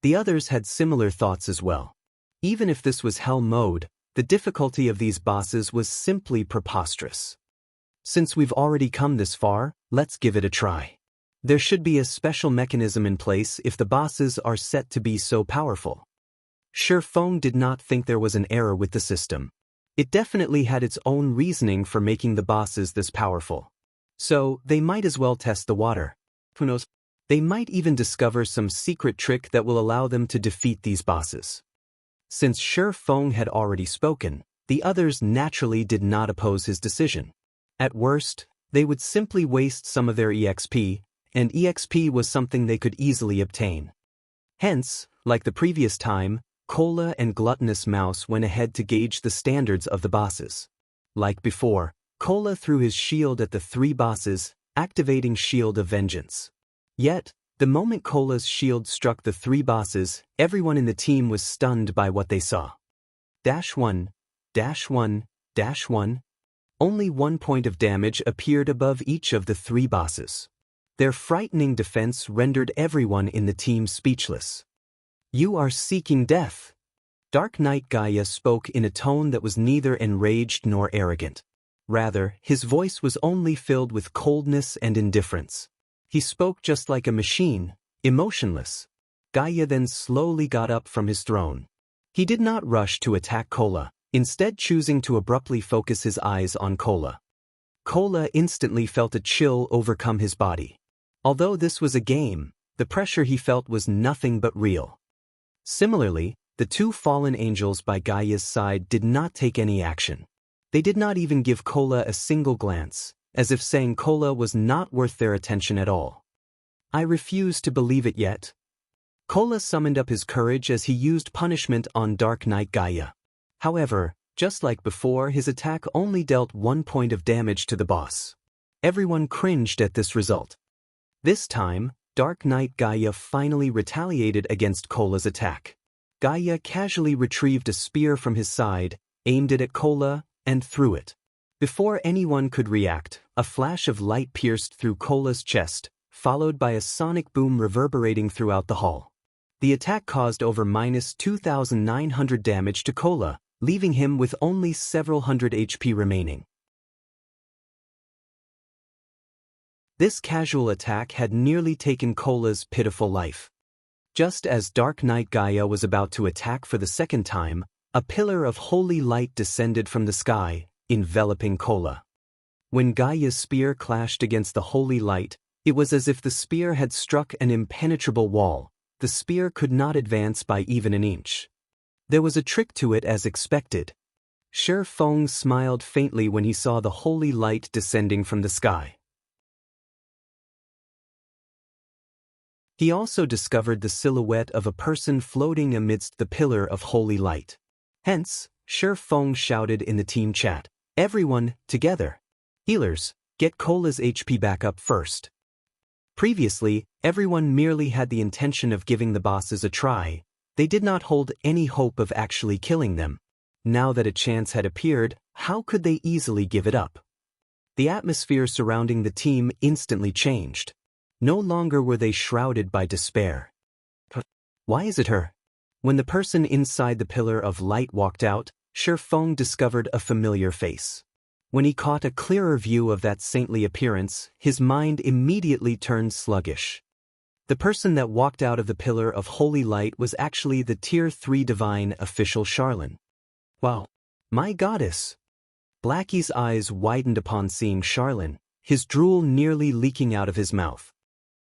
S1: The others had similar thoughts as well. Even if this was Hell Mode, the difficulty of these bosses was simply preposterous. Since we've already come this far, let's give it a try. There should be a special mechanism in place if the bosses are set to be so powerful. Shi Feng did not think there was an error with the system. It definitely had its own reasoning for making the bosses this powerful. So, they might as well test the water. Who knows? They might even discover some secret trick that will allow them to defeat these bosses. Since Shi Feng had already spoken, the others naturally did not oppose his decision. At worst, they would simply waste some of their EXP, and EXP was something they could easily obtain. Hence, like the previous time, Cola and Gluttonous Mouse went ahead to gauge the standards of the bosses. Like before, Cola threw his shield at the three bosses, activating Shield of Vengeance. Yet, the moment Cola's shield struck the three bosses, everyone in the team was stunned by what they saw. -1, -1, -1. Only 1 point of damage appeared above each of the three bosses. Their frightening defense rendered everyone in the team speechless. You are seeking death. Dark Knight Gaia spoke in a tone that was neither enraged nor arrogant. Rather, his voice was only filled with coldness and indifference. He spoke just like a machine, emotionless. Gaia then slowly got up from his throne. He did not rush to attack Cola, instead choosing to abruptly focus his eyes on Cola. Cola instantly felt a chill overcome his body. Although this was a game, the pressure he felt was nothing but real. Similarly, the two fallen angels by Gaia's side did not take any action. They did not even give Cola a single glance, as if saying Cola was not worth their attention at all. I refuse to believe it yet. Cola summoned up his courage as he used punishment on Dark Knight Gaia. However, just like before, his attack only dealt 1 point of damage to the boss. Everyone cringed at this result. This time, Dark Knight Gaia finally retaliated against Cola's attack. Gaia casually retrieved a spear from his side, aimed it at Cola, and threw it. Before anyone could react, a flash of light pierced through Cola's chest, followed by a sonic boom reverberating throughout the hall. The attack caused over -2,900 damage to Cola, leaving him with only several hundred HP remaining. This casual attack had nearly taken Cola's pitiful life. Just as Dark Knight Gaia was about to attack for the second time, a pillar of holy light descended from the sky, enveloping Cola. When Gaia's spear clashed against the holy light, it was as if the spear had struck an impenetrable wall. The spear could not advance by even an inch. There was a trick to it as expected. Shi Feng smiled faintly when he saw the holy light descending from the sky. He also discovered the silhouette of a person floating amidst the pillar of holy light. Hence, Shi Feng shouted in the team chat, "Everyone, together! Healers, get Cola's HP back up first." Previously, everyone merely had the intention of giving the bosses a try. They did not hold any hope of actually killing them. Now that a chance had appeared, how could they easily give it up? The atmosphere surrounding the team instantly changed. No longer were they shrouded by despair. Why is it her? When the person inside the pillar of light walked out, Shi Feng discovered a familiar face. When he caught a clearer view of that saintly appearance, his mind immediately turned sluggish. The person that walked out of the pillar of holy light was actually the Tier 3 divine official Charlene. Wow! My goddess! Blackie's eyes widened upon seeing Charlene, his drool nearly leaking out of his mouth.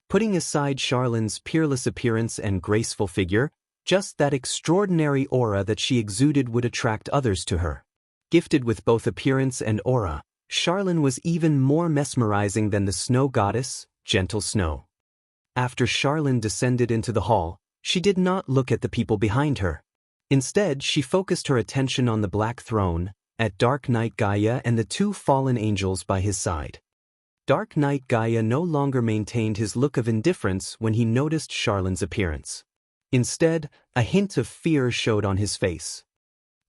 S1: Putting aside Charlene's peerless appearance and graceful figure, just that extraordinary aura that she exuded would attract others to her. Gifted with both appearance and aura, Charlene was even more mesmerizing than the snow goddess, Gentle Snow. After Charlene descended into the hall, she did not look at the people behind her. Instead, she focused her attention on the Black Throne, at Dark Knight Gaia and the two fallen angels by his side. Dark Knight Gaia no longer maintained his look of indifference when he noticed Charlene's appearance. Instead, a hint of fear showed on his face.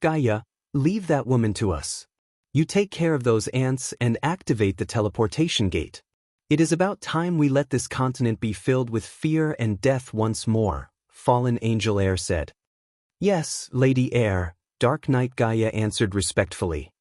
S1: "Gaia, leave that woman to us. You take care of those ants and activate the teleportation gate. It is about time we let this continent be filled with fear and death once more," Fallen Angel Air said. "Yes, Lady Air," Dark Knight Gaia answered respectfully.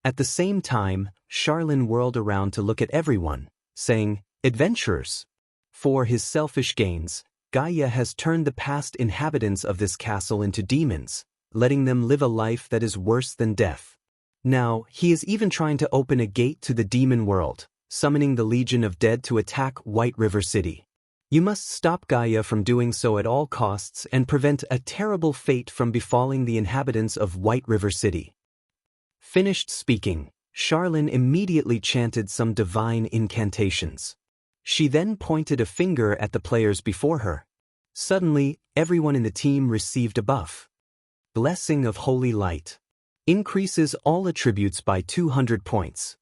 S1: At the same time, Charlene whirled around to look at everyone, saying, "Adventurers." For his selfish gains, Gaia has turned the past inhabitants of this castle into demons, letting them live a life that is worse than death. Now, he is even trying to open a gate to the demon world, summoning the Legion of Dead to attack White River City. You must stop Gaia from doing so at all costs and prevent a terrible fate from befalling the inhabitants of White River City. Finished speaking, Charlene immediately chanted some divine incantations. She then pointed a finger at the players before her. Suddenly, everyone in the team received a buff. Blessing of Holy Light. Increases all attributes by 200 points.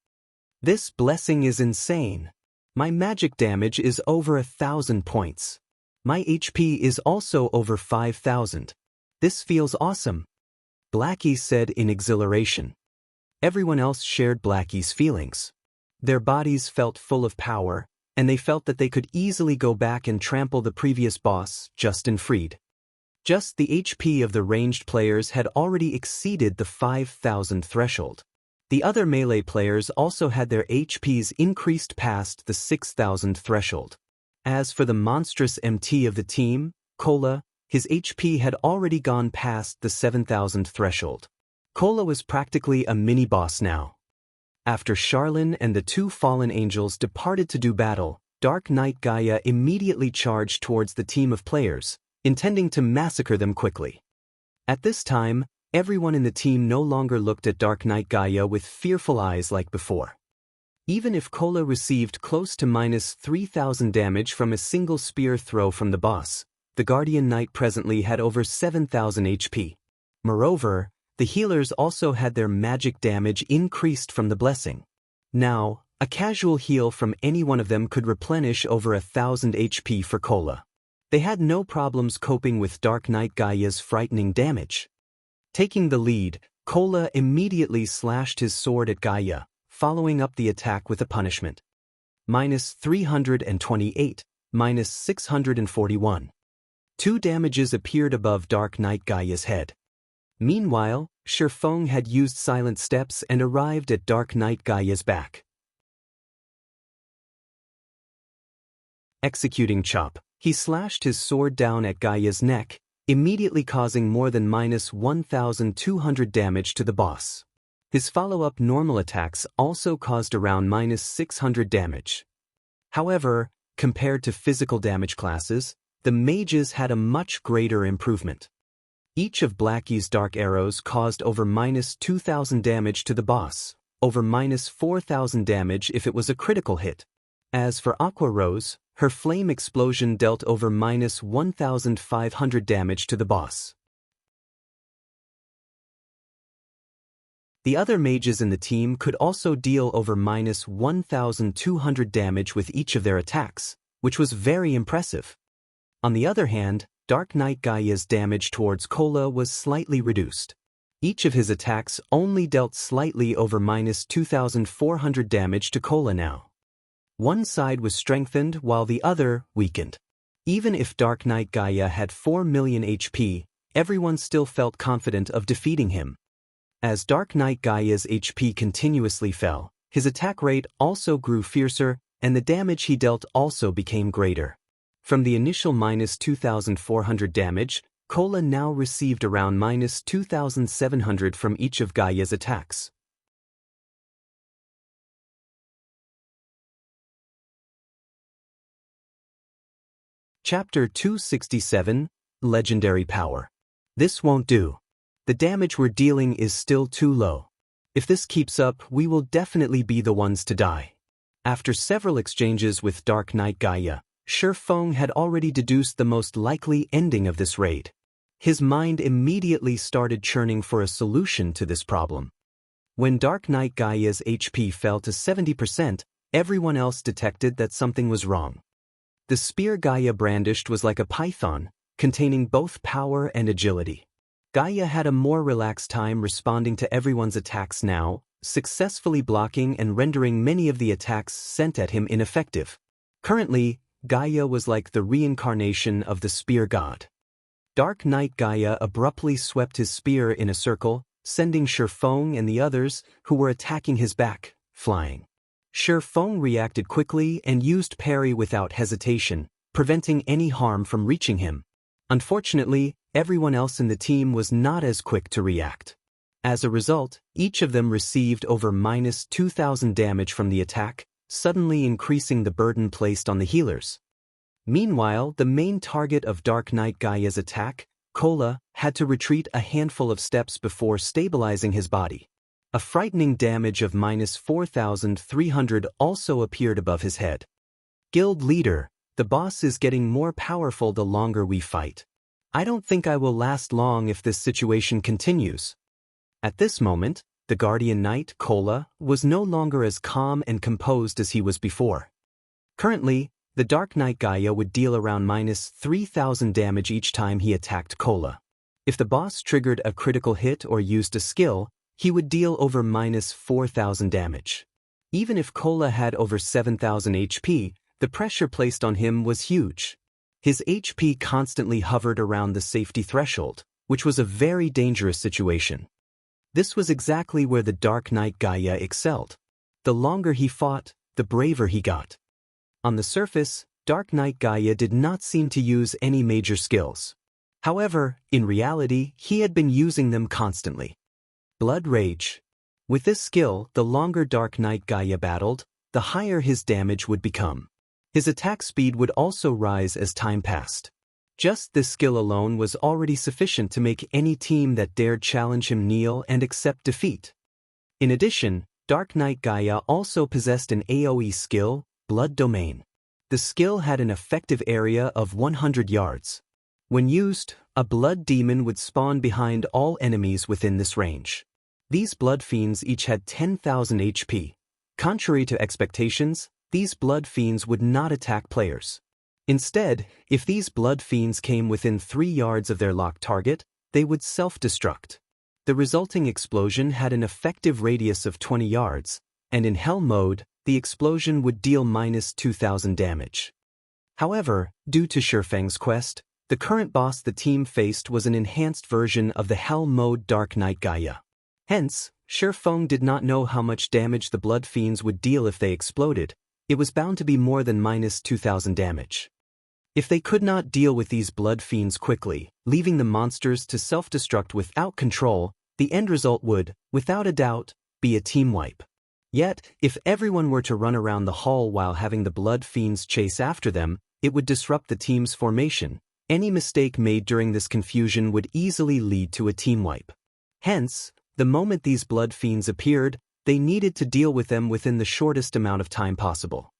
S1: This blessing is insane. My magic damage is over 1,000 points. My HP is also over 5,000. This feels awesome, Blackie said in exhilaration. Everyone else shared Blackie's feelings. Their bodies felt full of power, and they felt that they could easily go back and trample the previous boss, Justin Freed. Just the HP of the ranged players had already exceeded the 5,000 threshold. The other melee players also had their HPs increased past the 6,000 threshold. As for the monstrous MT of the team, Cola, his HP had already gone past the 7,000 threshold. Cola was practically a mini-boss now. After Charlene and the two fallen angels departed to do battle, Dark Knight Gaia immediately charged towards the team of players, intending to massacre them quickly. At this time, everyone in the team no longer looked at Dark Knight Gaia with fearful eyes like before. Even if Cola received close to -3,000 damage from a single spear throw from the boss, the Guardian Knight presently had over 7,000 HP. Moreover, the healers also had their magic damage increased from the blessing. Now, a casual heal from any one of them could replenish over 1,000 HP for Cola. They had no problems coping with Dark Knight Gaia's frightening damage. Taking the lead, Cola immediately slashed his sword at Gaia, following up the attack with a punishment. -328, -641. 2 damages appeared above Dark Knight Gaia's head. Meanwhile, Shifeng had used silent steps and arrived at Dark Knight Gaia's back. Executing chop, he slashed his sword down at Gaia's neck, immediately causing more than -1,200 damage to the boss. His follow-up normal attacks also caused around -600 damage. However, compared to physical damage classes, the mages had a much greater improvement. Each of Blackie's dark arrows caused over -2,000 damage to the boss, over -4,000 damage if it was a critical hit. As for Aqua Rose, her flame explosion dealt over -1,500 damage to the boss. The other mages in the team could also deal over -1,200 damage with each of their attacks, which was very impressive. On the other hand, Dark Knight Gaia's damage towards Cola was slightly reduced. Each of his attacks only dealt slightly over -2,400 damage to Cola now. One side was strengthened while the other weakened. Even if Dark Knight Gaia had 4 million HP, everyone still felt confident of defeating him. As Dark Knight Gaia's HP continuously fell, his attack rate also grew fiercer, and the damage he dealt also became greater. From the initial -2,400 damage, Cola now received around -2,700 from each of Gaia's attacks. Chapter 267, Legendary Power. This won't do. The damage we're dealing is still too low. If this keeps up, we will definitely be the ones to die. After several exchanges with Dark Knight Gaia, Shifeng had already deduced the most likely ending of this raid. His mind immediately started churning for a solution to this problem. When Dark Knight Gaia's HP fell to 70%, everyone else detected that something was wrong. The spear Gaia brandished was like a python, containing both power and agility. Gaia had a more relaxed time responding to everyone's attacks now, successfully blocking and rendering many of the attacks sent at him ineffective. Currently, Gaia was like the reincarnation of the spear god. Dark Knight Gaia abruptly swept his spear in a circle, sending Shifeng and the others, who were attacking his back, flying. Shifeng reacted quickly and used parry without hesitation, preventing any harm from reaching him. Unfortunately, everyone else in the team was not as quick to react. As a result, each of them received over -2,000 damage from the attack, suddenly increasing the burden placed on the healers. Meanwhile, the main target of Dark Knight Gaia's attack, Cola, had to retreat a handful of steps before stabilizing his body. A frightening damage of -4,300 also appeared above his head. Guild leader, the boss is getting more powerful the longer we fight. I don't think I will last long if this situation continues. At this moment, the Guardian Knight, Cola, was no longer as calm and composed as he was before. Currently, the Dark Knight Gaia would deal around -3,000 damage each time he attacked Cola. If the boss triggered a critical hit or used a skill, he would deal over -4,000 damage. Even if Cola had over 7,000 HP, the pressure placed on him was huge. His HP constantly hovered around the safety threshold, which was a very dangerous situation. This was exactly where the Dark Knight Gaia excelled. The longer he fought, the braver he got. On the surface, Dark Knight Gaia did not seem to use any major skills. However, in reality, he had been using them constantly. Blood Rage. With this skill, the longer Dark Knight Gaia battled, the higher his damage would become. His attack speed would also rise as time passed. Just this skill alone was already sufficient to make any team that dared challenge him kneel and accept defeat. In addition, Dark Knight Gaia also possessed an AoE skill, Blood Domain. The skill had an effective area of 100 yards. When used, a blood demon would spawn behind all enemies within this range. These blood fiends each had 10,000 HP. Contrary to expectations, these blood fiends would not attack players. Instead, if these blood fiends came within 3 yards of their locked target, they would self-destruct. The resulting explosion had an effective radius of 20 yards, and in Hell mode, the explosion would deal -2,000 damage. However, due to Shifeng's quest, the current boss the team faced was an enhanced version of the Hell mode Dark Knight Gaia. Hence, Shifeng did not know how much damage the blood fiends would deal if they exploded. It was bound to be more than -2,000 damage. If they could not deal with these blood fiends quickly, leaving the monsters to self-destruct without control, the end result would, without a doubt, be a team wipe. Yet, if everyone were to run around the hall while having the blood fiends chase after them, it would disrupt the team's formation. Any mistake made during this confusion would easily lead to a team wipe. Hence, the moment these blood fiends appeared, they needed to deal with them within the shortest amount of time possible.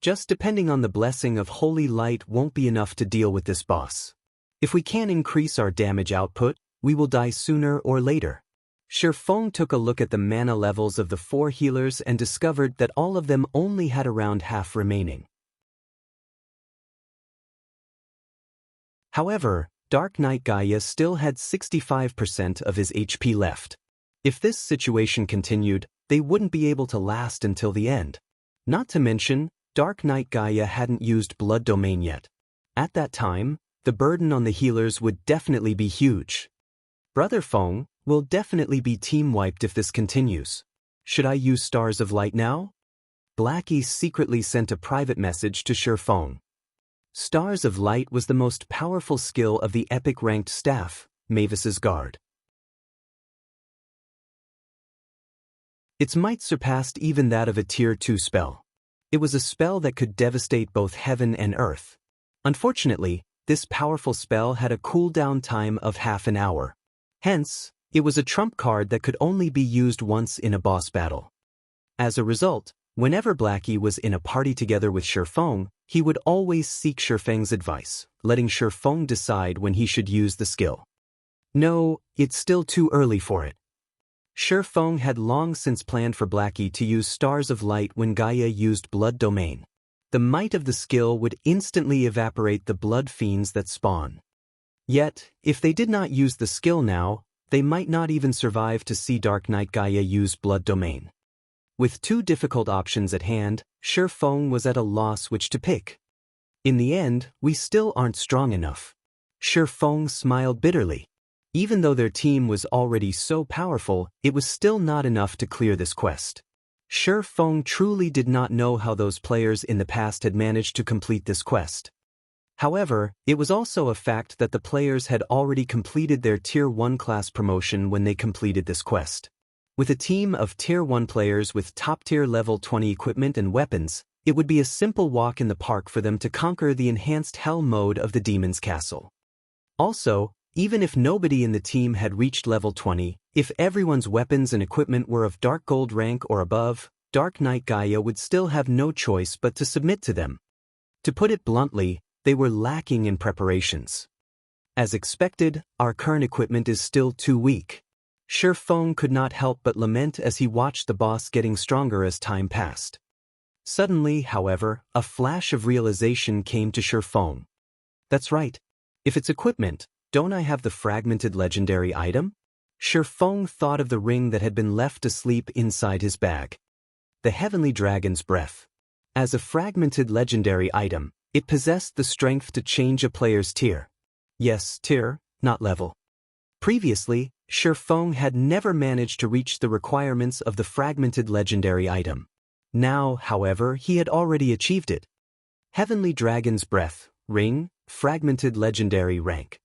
S1: Just depending on the blessing of holy light won't be enough to deal with this boss. If we can't increase our damage output, we will die sooner or later. Shifeng took a look at the mana levels of the 4 healers and discovered that all of them only had around half remaining. However, Dark Knight Gaia still had 65% of his HP left. If this situation continued, they wouldn't be able to last until the end. Not to mention, Dark Knight Gaia hadn't used Blood Domain yet. At that time, the burden on the healers would definitely be huge. Brother Feng will definitely be team wiped if this continues. Should I use Stars of Light now? Blackie secretly sent a private message to Shifeng. Stars of Light was the most powerful skill of the epic ranked staff, Mavis's Guard. Its might surpassed even that of a Tier 2 spell. It was a spell that could devastate both heaven and earth. Unfortunately, this powerful spell had a cooldown time of half an hour. Hence, it was a trump card that could only be used once in a boss battle. As a result, whenever Blackie was in a party together with Shifeng, he would always seek Shifeng's advice, letting Shifeng decide when he should use the skill. No, it's still too early for it. Shifeng had long since planned for Blackie to use Stars of Light when Gaia used Blood Domain. The might of the skill would instantly evaporate the blood fiends that spawn. Yet, if they did not use the skill now, they might not even survive to see Dark Knight Gaia use Blood Domain. With 2 difficult options at hand, Shifeng was at a loss which to pick. In the end, we still aren't strong enough. Shifeng smiled bitterly. Even though their team was already so powerful, it was still not enough to clear this quest. Shifeng truly did not know how those players in the past had managed to complete this quest. However, it was also a fact that the players had already completed their Tier 1 class promotion when they completed this quest. With a team of Tier 1 players with top-tier level 20 equipment and weapons, it would be a simple walk in the park for them to conquer the enhanced Hell mode of the Demon's Castle. Also, even if nobody in the team had reached level 20, if everyone's weapons and equipment were of Dark Gold rank or above, Dark Knight Gaia would still have no choice but to submit to them. To put it bluntly, they were lacking in preparations. As expected, our current equipment is still too weak. Shifeng could not help but lament as he watched the boss getting stronger as time passed. Suddenly, however, a flash of realization came to Shifeng. That's right. If it's equipment, don't I have the fragmented legendary item? Shifeng thought of the ring that had been left asleep inside his bag. The Heavenly Dragon's Breath. As a fragmented legendary item, it possessed the strength to change a player's tier. Yes, tier, not level. Previously, Shifeng had never managed to reach the requirements of the fragmented legendary item. Now, however, he had already achieved it. Heavenly Dragon's Breath, ring, fragmented legendary rank.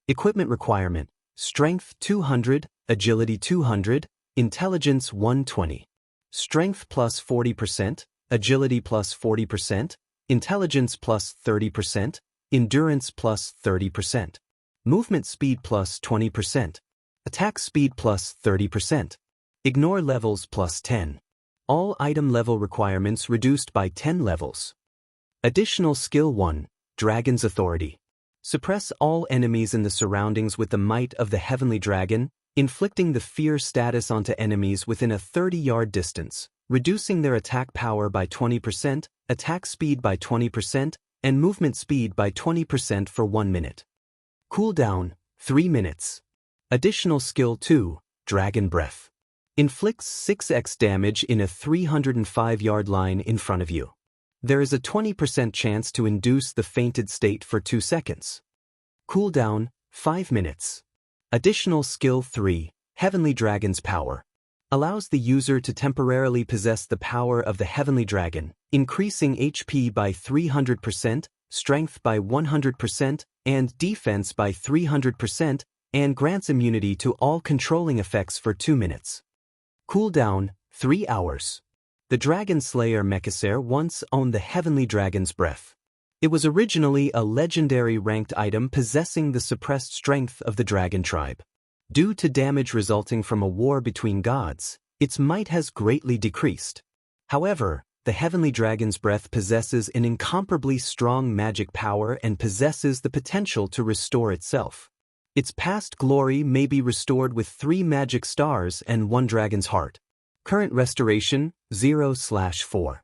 S1: Equipment requirement, Strength 200, Agility 200, Intelligence 120. Strength plus 40%, Agility plus 40%, Intelligence plus 30%, Endurance plus 30%. Movement speed plus 20%. Attack speed plus 30%. Ignore levels plus 10. All item level requirements reduced by 10 levels. Additional Skill 1, Dragon's Authority. Suppress all enemies in the surroundings with the might of the Heavenly Dragon, inflicting the fear status onto enemies within a 30-yard distance, reducing their attack power by 20%, attack speed by 20%, and movement speed by 20% for 1 minute. Cooldown, 3 minutes. Additional skill 2, Dragon Breath. Inflicts 6x damage in a 305-yard line in front of you. There is a 20% chance to induce the fainted state for 2 seconds. Cooldown, 5 minutes. Additional skill 3, Heavenly Dragon's Power. Allows the user to temporarily possess the power of the Heavenly Dragon, increasing HP by 300%, strength by 100%, and defense by 300%, and grants immunity to all controlling effects for 2 minutes. Cooldown, 3 hours. The Dragon Slayer Mechasaur once owned the Heavenly Dragon's Breath. It was originally a legendary ranked item possessing the suppressed strength of the dragon tribe. Due to damage resulting from a war between gods, its might has greatly decreased. However, the Heavenly Dragon's Breath possesses an incomparably strong magic power and possesses the potential to restore itself. Its past glory may be restored with 3 magic stars and 1 dragon's heart. Current restoration, 0/4.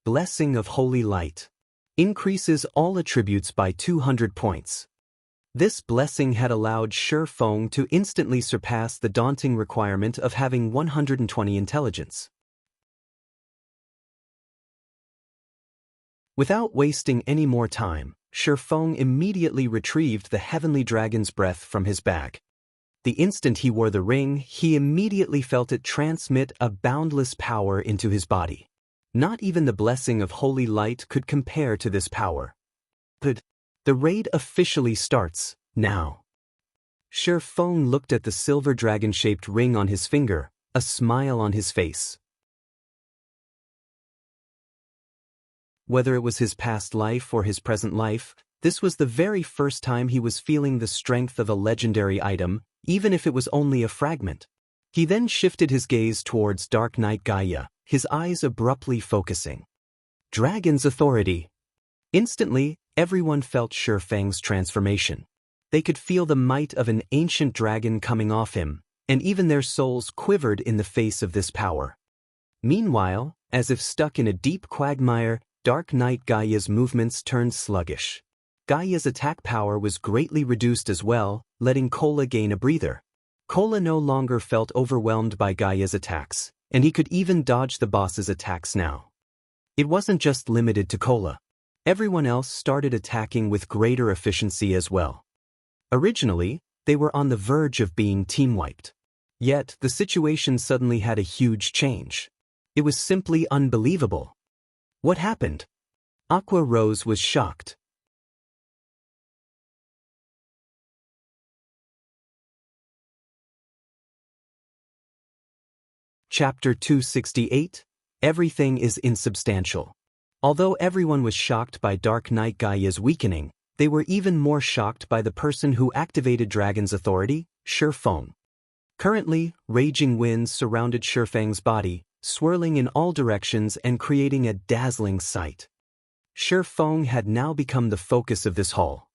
S1: Blessing of Holy Light. Increases all attributes by 200 points. This blessing had allowed Shifeng to instantly surpass the daunting requirement of having 120 intelligence. Without wasting any more time, Shifeng immediately retrieved the Heavenly Dragon's Breath from his bag. The instant he wore the ring, he immediately felt it transmit a boundless power into his body. Not even the blessing of Holy Light could compare to this power. But the raid officially starts now. Shifeng looked at the silver dragon-shaped ring on his finger, a smile on his face. Whether it was his past life or his present life, this was the very first time he was feeling the strength of a legendary item, even if it was only a fragment. He then shifted his gaze towards Dark Knight Gaia, his eyes abruptly focusing. Dragon's authority. Instantly, everyone felt Shifeng's transformation. They could feel the might of an ancient dragon coming off him, and even their souls quivered in the face of this power. Meanwhile, as if stuck in a deep quagmire, Dark Knight Gaia's movements turned sluggish. Gaia's attack power was greatly reduced as well, letting Kola gain a breather. Kola no longer felt overwhelmed by Gaia's attacks, and he could even dodge the boss's attacks now. It wasn't just limited to Kola. Everyone else started attacking with greater efficiency as well. Originally, they were on the verge of being team-wiped. Yet, the situation suddenly had a huge change. It was simply unbelievable. What happened? Aqua Rose was shocked. Chapter 268, Everything is Insubstantial. Although everyone was shocked by Dark Knight Gaia's weakening, they were even more shocked by the person who activated Dragon's authority, Shifeng. Currently, raging winds surrounded Shifeng's body, swirling in all directions and creating a dazzling sight. Shifeng had now become the focus of this hall.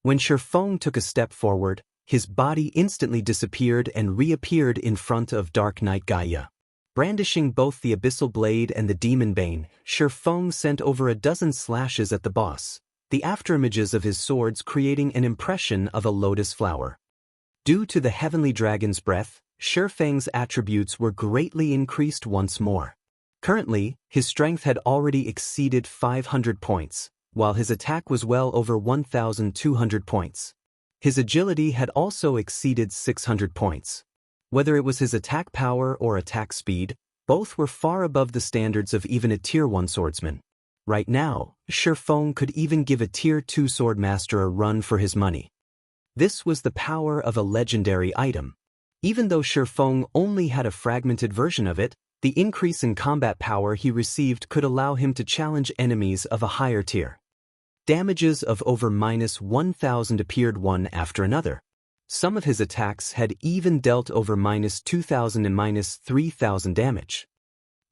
S1: When Shifeng took a step forward, his body instantly disappeared and reappeared in front of Dark Knight Gaia. Brandishing both the Abyssal Blade and the Demon Bane, Shifeng sent over a dozen slashes at the boss, the afterimages of his swords creating an impression of a lotus flower. Due to the Heavenly Dragon's Breath, Shifeng's attributes were greatly increased once more. Currently, his strength had already exceeded 500 points, while his attack was well over 1,200 points. His agility had also exceeded 600 points. Whether it was his attack power or attack speed, both were far above the standards of even a Tier 1 swordsman. Right now, Shifeng could even give a Tier 2 swordmaster a run for his money. This was the power of a legendary item. Even though Shifeng only had a fragmented version of it, the increase in combat power he received could allow him to challenge enemies of a higher tier. Damages of over -1,000 appeared one after another. Some of his attacks had even dealt over -2,000 and -3,000 damage.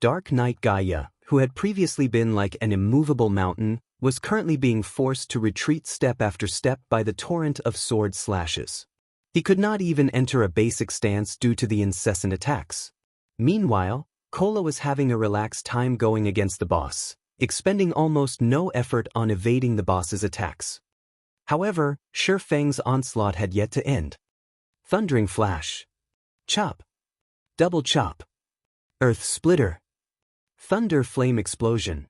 S1: Dark Knight Gaia, who had previously been like an immovable mountain, was currently being forced to retreat step after step by the torrent of sword slashes. He could not even enter a basic stance due to the incessant attacks. Meanwhile, Kola was having a relaxed time going against the boss, expending almost no effort on evading the boss's attacks. However, Shifeng's onslaught had yet to end. Thundering Flash. Chop. Double Chop. Earth Splitter. Thunder Flame Explosion.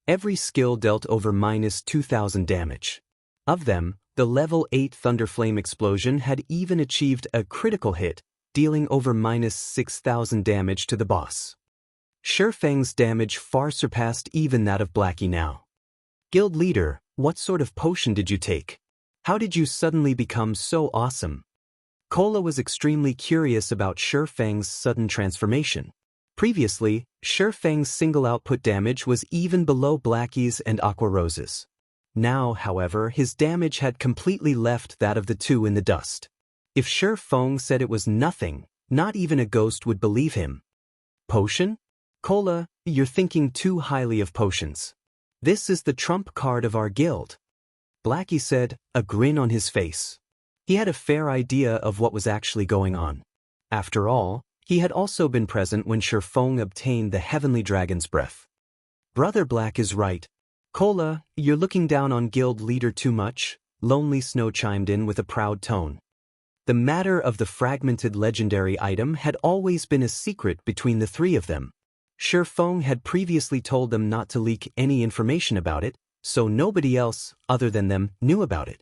S1: Every skill dealt over -2,000 damage. Of them, the level 8 Thunder Flame Explosion had even achieved a critical hit, dealing over -6,000 damage to the boss. Shifeng's damage far surpassed even that of Blackie now. Guild leader, what sort of potion did you take? How did you suddenly become so awesome? Cola was extremely curious about Shifeng's sudden transformation. Previously, Shifeng's single output damage was even below Blackie's and Aqua Rose's. Now, however, his damage had completely left that of the two in the dust. If Shifeng said it was nothing, not even a ghost would believe him. Potion? Cola, you're thinking too highly of potions. This is the trump card of our guild. Blackie said, a grin on his face. He had a fair idea of what was actually going on. After all, he had also been present when Shifeng obtained the Heavenly Dragon's Breath. Brother Black is right. Cola, you're looking down on guild leader too much, Lonely Snow chimed in with a proud tone. The matter of the fragmented legendary item had always been a secret between the three of them. Shifeng had previously told them not to leak any information about it, so nobody else, other than them, knew about it.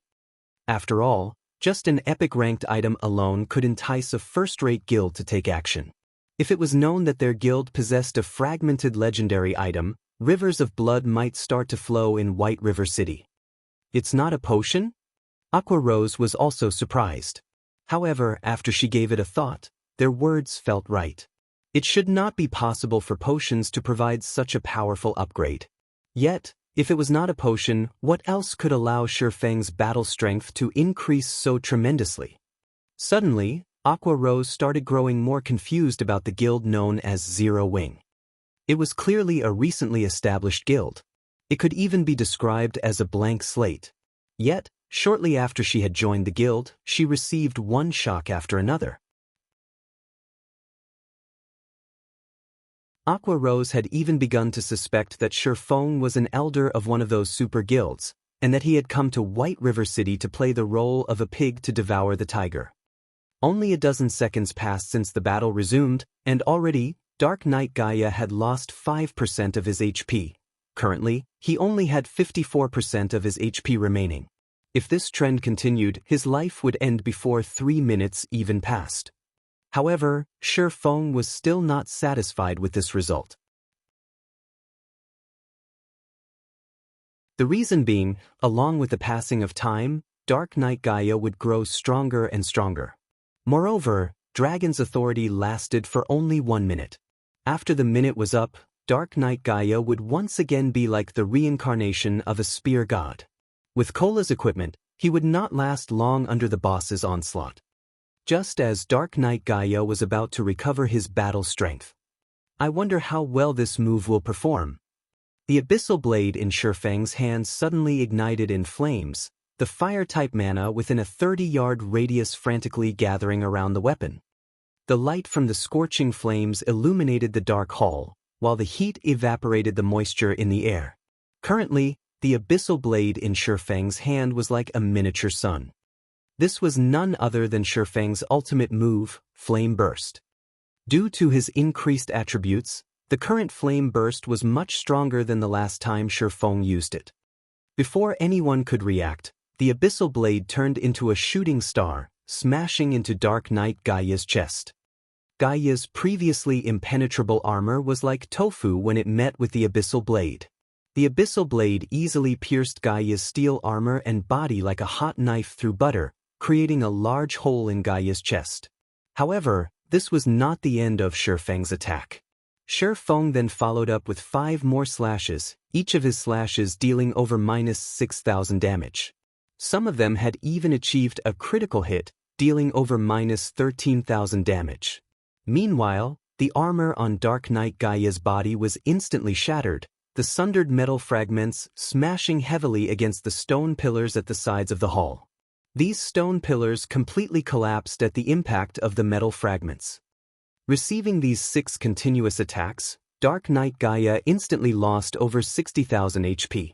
S1: After all, just an epic ranked item alone could entice a first-rate guild to take action. If it was known that their guild possessed a fragmented legendary item, rivers of blood might start to flow in White River City. It's not a potion? Aqua Rose was also surprised. However, after she gave it a thought, their words felt right. It should not be possible for potions to provide such a powerful upgrade. Yet, if it was not a potion, what else could allow Shifeng's battle strength to increase so tremendously? Suddenly, Aqua Rose started growing more confused about the guild known as Zero Wing. It was clearly a recently established guild. It could even be described as a blank slate. Yet, shortly after she had joined the guild, she received one shock after another. Aqua Rose had even begun to suspect that Shifeng was an elder of one of those super guilds, and that he had come to White River City to play the role of a pig to devour the tiger. Only a dozen seconds passed since the battle resumed, and already, Dark Knight Gaia had lost 5% of his HP. Currently, he only had 54% of his HP remaining. If this trend continued, his life would end before 3 minutes even passed. However, Shifeng was still not satisfied with this result. The reason being, along with the passing of time, Dark Knight Gaia would grow stronger and stronger. Moreover, Dragon's authority lasted for only 1 minute. After the minute was up, Dark Knight Gaia would once again be like the reincarnation of a spear god. With Cola's equipment, he would not last long under the boss's onslaught. Just as Dark Knight Gaia was about to recover his battle strength. I wonder how well this move will perform. The abyssal blade in Shifeng's hand suddenly ignited in flames, the fire-type mana within a 30-yard radius frantically gathering around the weapon. The light from the scorching flames illuminated the dark hall, while the heat evaporated the moisture in the air. Currently, the abyssal blade in Shifeng's hand was like a miniature sun. This was none other than Shifeng's ultimate move, Flame Burst. Due to his increased attributes, the current Flame Burst was much stronger than the last time Shifeng used it. Before anyone could react, the abyssal blade turned into a shooting star, smashing into Dark Knight Gaia's chest. Gaia's previously impenetrable armor was like tofu when it met with the abyssal blade. The abyssal blade easily pierced Gaia's steel armor and body like a hot knife through butter, creating a large hole in Gaia's chest. However, this was not the end of Shifeng's attack. Shifeng then followed up with 5 more slashes, each of his slashes dealing over -6,000 damage. Some of them had even achieved a critical hit, dealing over -13,000 damage. Meanwhile, the armor on Dark Knight Gaia's body was instantly shattered, the sundered metal fragments smashing heavily against the stone pillars at the sides of the hall. These stone pillars completely collapsed at the impact of the metal fragments. Receiving these 6 continuous attacks, Dark Knight Gaia instantly lost over 60,000 HP.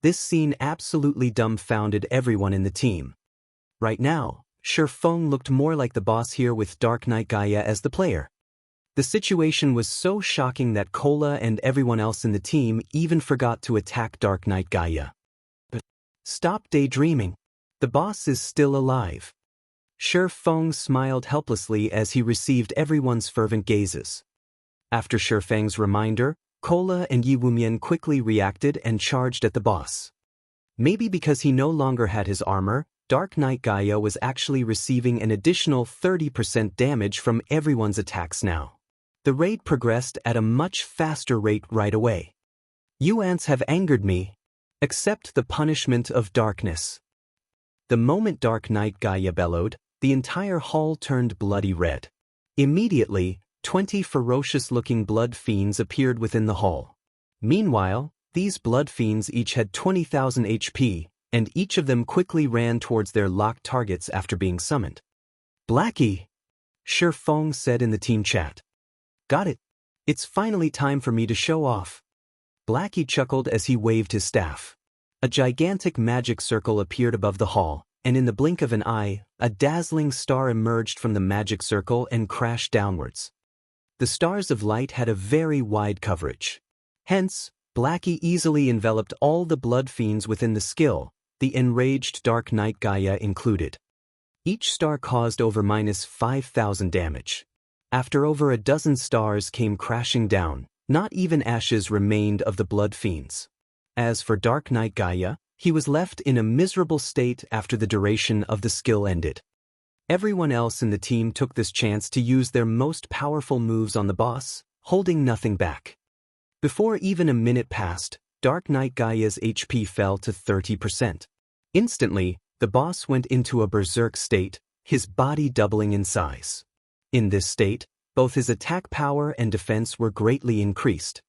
S1: This scene absolutely dumbfounded everyone in the team. Right now, Feng looked more like the boss here with Dark Knight Gaia as the player. The situation was so shocking that Cola and everyone else in the team even forgot to attack Dark Knight Gaia. But stop daydreaming. The boss is still alive. Feng smiled helplessly as he received everyone's fervent gazes. After Feng's reminder, Cola and Yi Wumian quickly reacted and charged at the boss. Maybe because he no longer had his armor, Dark Knight Gaia was actually receiving an additional 30% damage from everyone's attacks now. The raid progressed at a much faster rate right away. You ants have angered me. Accept the punishment of darkness. The moment Dark Knight Gaia bellowed, the entire hall turned bloody red. Immediately, 20 ferocious-looking blood fiends appeared within the hall. Meanwhile, these blood fiends each had 20,000 HP, and each of them quickly ran towards their locked targets after being summoned. Blackie, Feng said in the team chat. Got it. It's finally time for me to show off. Blackie chuckled as he waved his staff. A gigantic magic circle appeared above the hall, and in the blink of an eye, a dazzling star emerged from the magic circle and crashed downwards. The stars of light had a very wide coverage. Hence, Blackie easily enveloped all the blood fiends within the skill, the enraged Dark Knight Gaia included. Each star caused over -5,000 damage. After over a dozen stars came crashing down, not even ashes remained of the blood fiends. As for Dark Knight Gaia, he was left in a miserable state after the duration of the skill ended. Everyone else in the team took this chance to use their most powerful moves on the boss, holding nothing back. Before even a minute passed, Dark Knight Gaia's HP fell to 30%. Instantly, the boss went into a berserk state, his body doubling in size. In this state, both his attack power and defense were greatly increased.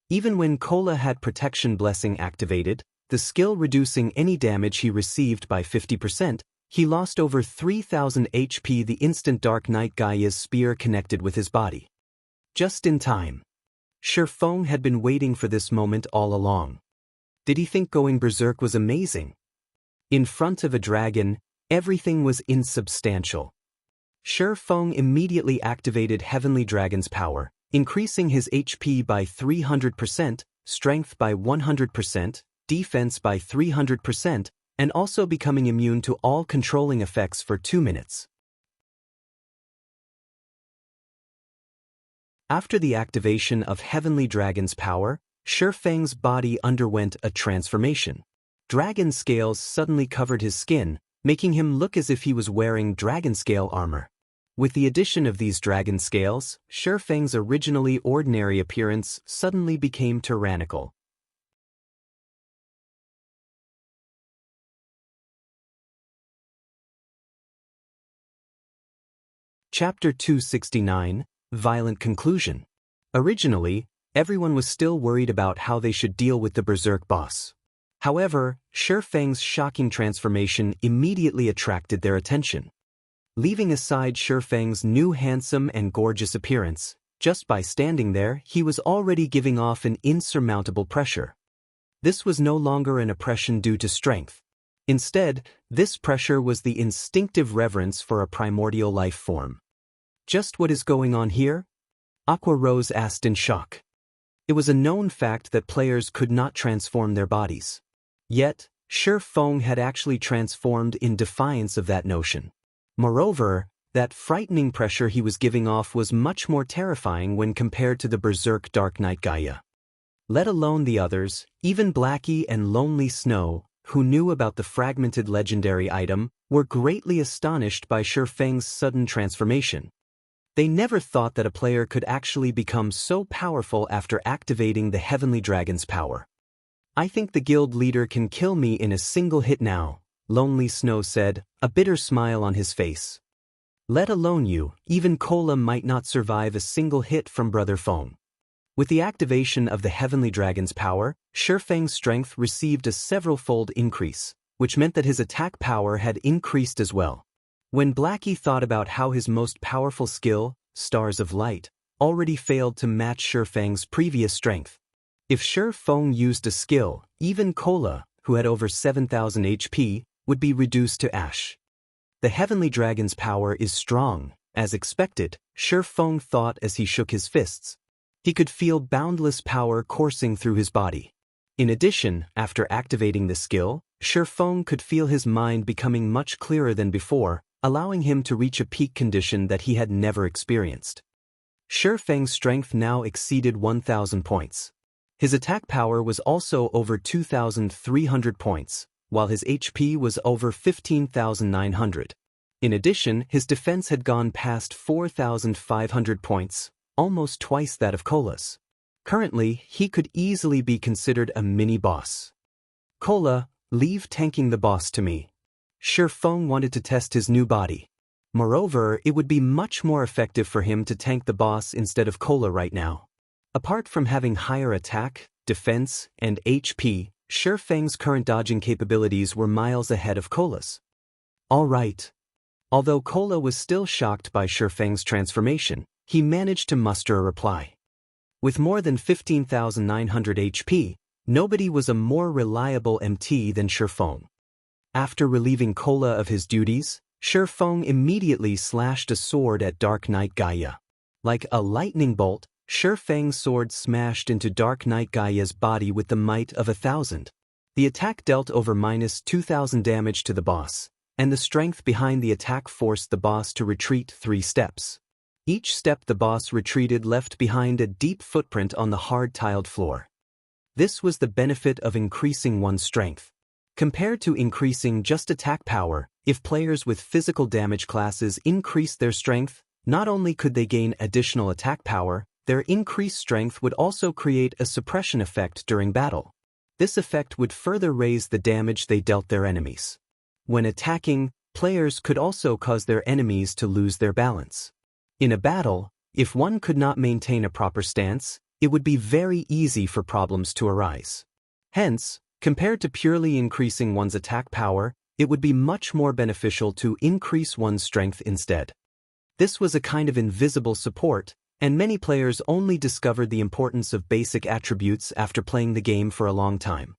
S1: Even when Cola had Protection Blessing activated, the skill reducing any damage he received by 50%, he lost over 3,000 HP the instant Dark Knight Gaia's spear connected with his body. Just in time. Feng had been waiting for this moment all along. Did he think going berserk was amazing? In front of a dragon, everything was insubstantial. Feng immediately activated Heavenly Dragon's power, increasing his HP by 300%, strength by 100%, defense by 300%, and also becoming immune to all controlling effects for 2 minutes. After the activation of Heavenly Dragon's power, Feng's body underwent a transformation. Dragon scales suddenly covered his skin, making him look as if he was wearing Dragonscale armor. With the addition of these dragon scales, Feng's originally ordinary appearance suddenly became tyrannical. Chapter 269, Violent Conclusion. Originally, everyone was still worried about how they should deal with the berserk boss. However, Feng's shocking transformation immediately attracted their attention. Leaving aside Feng's new handsome and gorgeous appearance, just by standing there he was already giving off an insurmountable pressure. This was no longer an oppression due to strength. Instead, this pressure was the instinctive reverence for a primordial life form. Just what is going on here? Aqua Rose asked in shock. It was a known fact that players could not transform their bodies. Yet, Feng had actually transformed in defiance of that notion. Moreover, that frightening pressure he was giving off was much more terrifying when compared to the berserk Dark Knight Gaia. Let alone the others, even Blackie and Lonely Snow, who knew about the fragmented legendary item, were greatly astonished by Feng's sudden transformation. They never thought that a player could actually become so powerful after activating the Heavenly Dragon's power. I think the guild leader can kill me in a single hit now, Lonely Snow said, a bitter smile on his face. Let alone you, even Cola might not survive a single hit from Brother Feng. With the activation of the Heavenly Dragon's power, Feng's strength received a several-fold increase, which meant that his attack power had increased as well. When Blackie thought about how his most powerful skill, stars of light, already failed to match Shifeng's previous strength. If Shifeng used a skill, even Cola, who had over 7,000 HP, would be reduced to ash. The Heavenly Dragon's power is strong, as expected, Shifeng thought as he shook his fists. He could feel boundless power coursing through his body. In addition, after activating the skill, Shifeng could feel his mind becoming much clearer than before, allowing him to reach a peak condition that he had never experienced. Shifeng's strength now exceeded 1,000 points. His attack power was also over 2,300 points, while his HP was over 15,900. In addition, his defense had gone past 4,500 points, almost twice that of Cola's. Currently, he could easily be considered a mini-boss. Cola, leave tanking the boss to me. Shifeng wanted to test his new body. Moreover, it would be much more effective for him to tank the boss instead of Cola right now. Apart from having higher attack, defense, and HP, Shifeng's current dodging capabilities were miles ahead of Cola's. All right. Although Cola was still shocked by Shifeng's transformation, he managed to muster a reply. With more than 15,900 HP, nobody was a more reliable MT than Shifeng. After relieving Cola of his duties, Shifeng immediately slashed a sword at Dark Knight Gaia. Like a lightning bolt, Shifeng's sword smashed into Dark Knight Gaia's body with the might of 1,000. The attack dealt over -2,000 damage to the boss, and the strength behind the attack forced the boss to retreat 3 steps. Each step the boss retreated left behind a deep footprint on the hard-tiled floor. This was the benefit of increasing one's strength. Compared to increasing just attack power, if players with physical damage classes increased their strength, not only could they gain additional attack power, their increased strength would also create a suppression effect during battle. This effect would further raise the damage they dealt their enemies. When attacking, players could also cause their enemies to lose their balance. In a battle, if one could not maintain a proper stance, it would be very easy for problems to arise. Hence, compared to purely increasing one's attack power, it would be much more beneficial to increase one's strength instead. This was a kind of invisible support, and many players only discovered the importance of basic attributes after playing the game for a long time.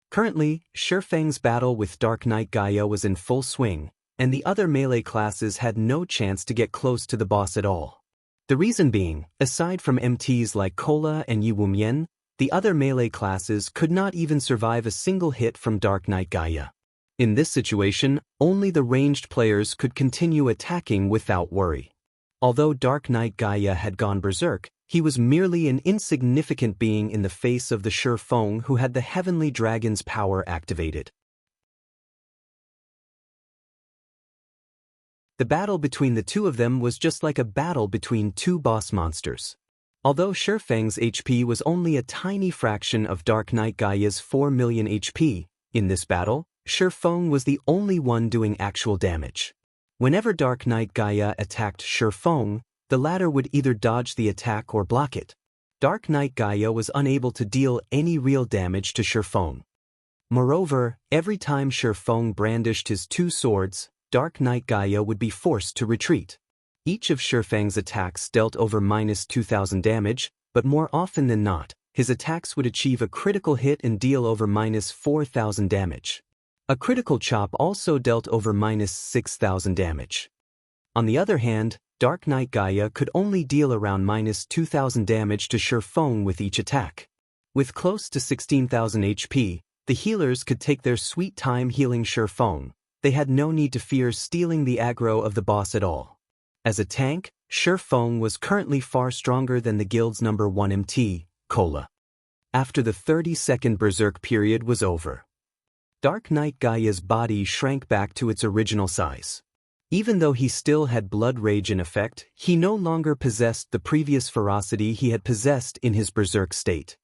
S1: Currently, Shifeng's battle with Dark Knight Gaia was in full swing, and the other melee classes had no chance to get close to the boss at all. The reason being, aside from MTs like Cola and Yi Wumian, the other melee classes could not even survive a single hit from Dark Knight Gaia. In this situation, only the ranged players could continue attacking without worry. Although Dark Knight Gaia had gone berserk, he was merely an insignificant being in the face of the Shifeng who had the Heavenly Dragon's power activated. The battle between the two of them was just like a battle between two boss monsters. Although Shifeng's HP was only a tiny fraction of Dark Knight Gaia's 4 million HP, in this battle, Shifeng was the only one doing actual damage. Whenever Dark Knight Gaia attacked Shifeng, the latter would either dodge the attack or block it. Dark Knight Gaia was unable to deal any real damage to Shifeng. Moreover, every time Shifeng brandished his 2 swords, Dark Knight Gaia would be forced to retreat. Each of Shifeng's attacks dealt over -2,000 damage, but more often than not, his attacks would achieve a critical hit and deal over -4,000 damage. A critical chop also dealt over -6,000 damage. On the other hand, Dark Knight Gaia could only deal around -2,000 damage to Shifeng with each attack. With close to 16,000 HP, the healers could take their sweet time healing Shifeng. They had no need to fear stealing the aggro of the boss at all. As a tank, Shifeng was currently far stronger than the guild's number 1 MT, Cola. After the 30-second berserk period was over, Dark Knight Gaia's body shrank back to its original size. Even though he still had blood rage in effect, he no longer possessed the previous ferocity he had possessed in his berserk state.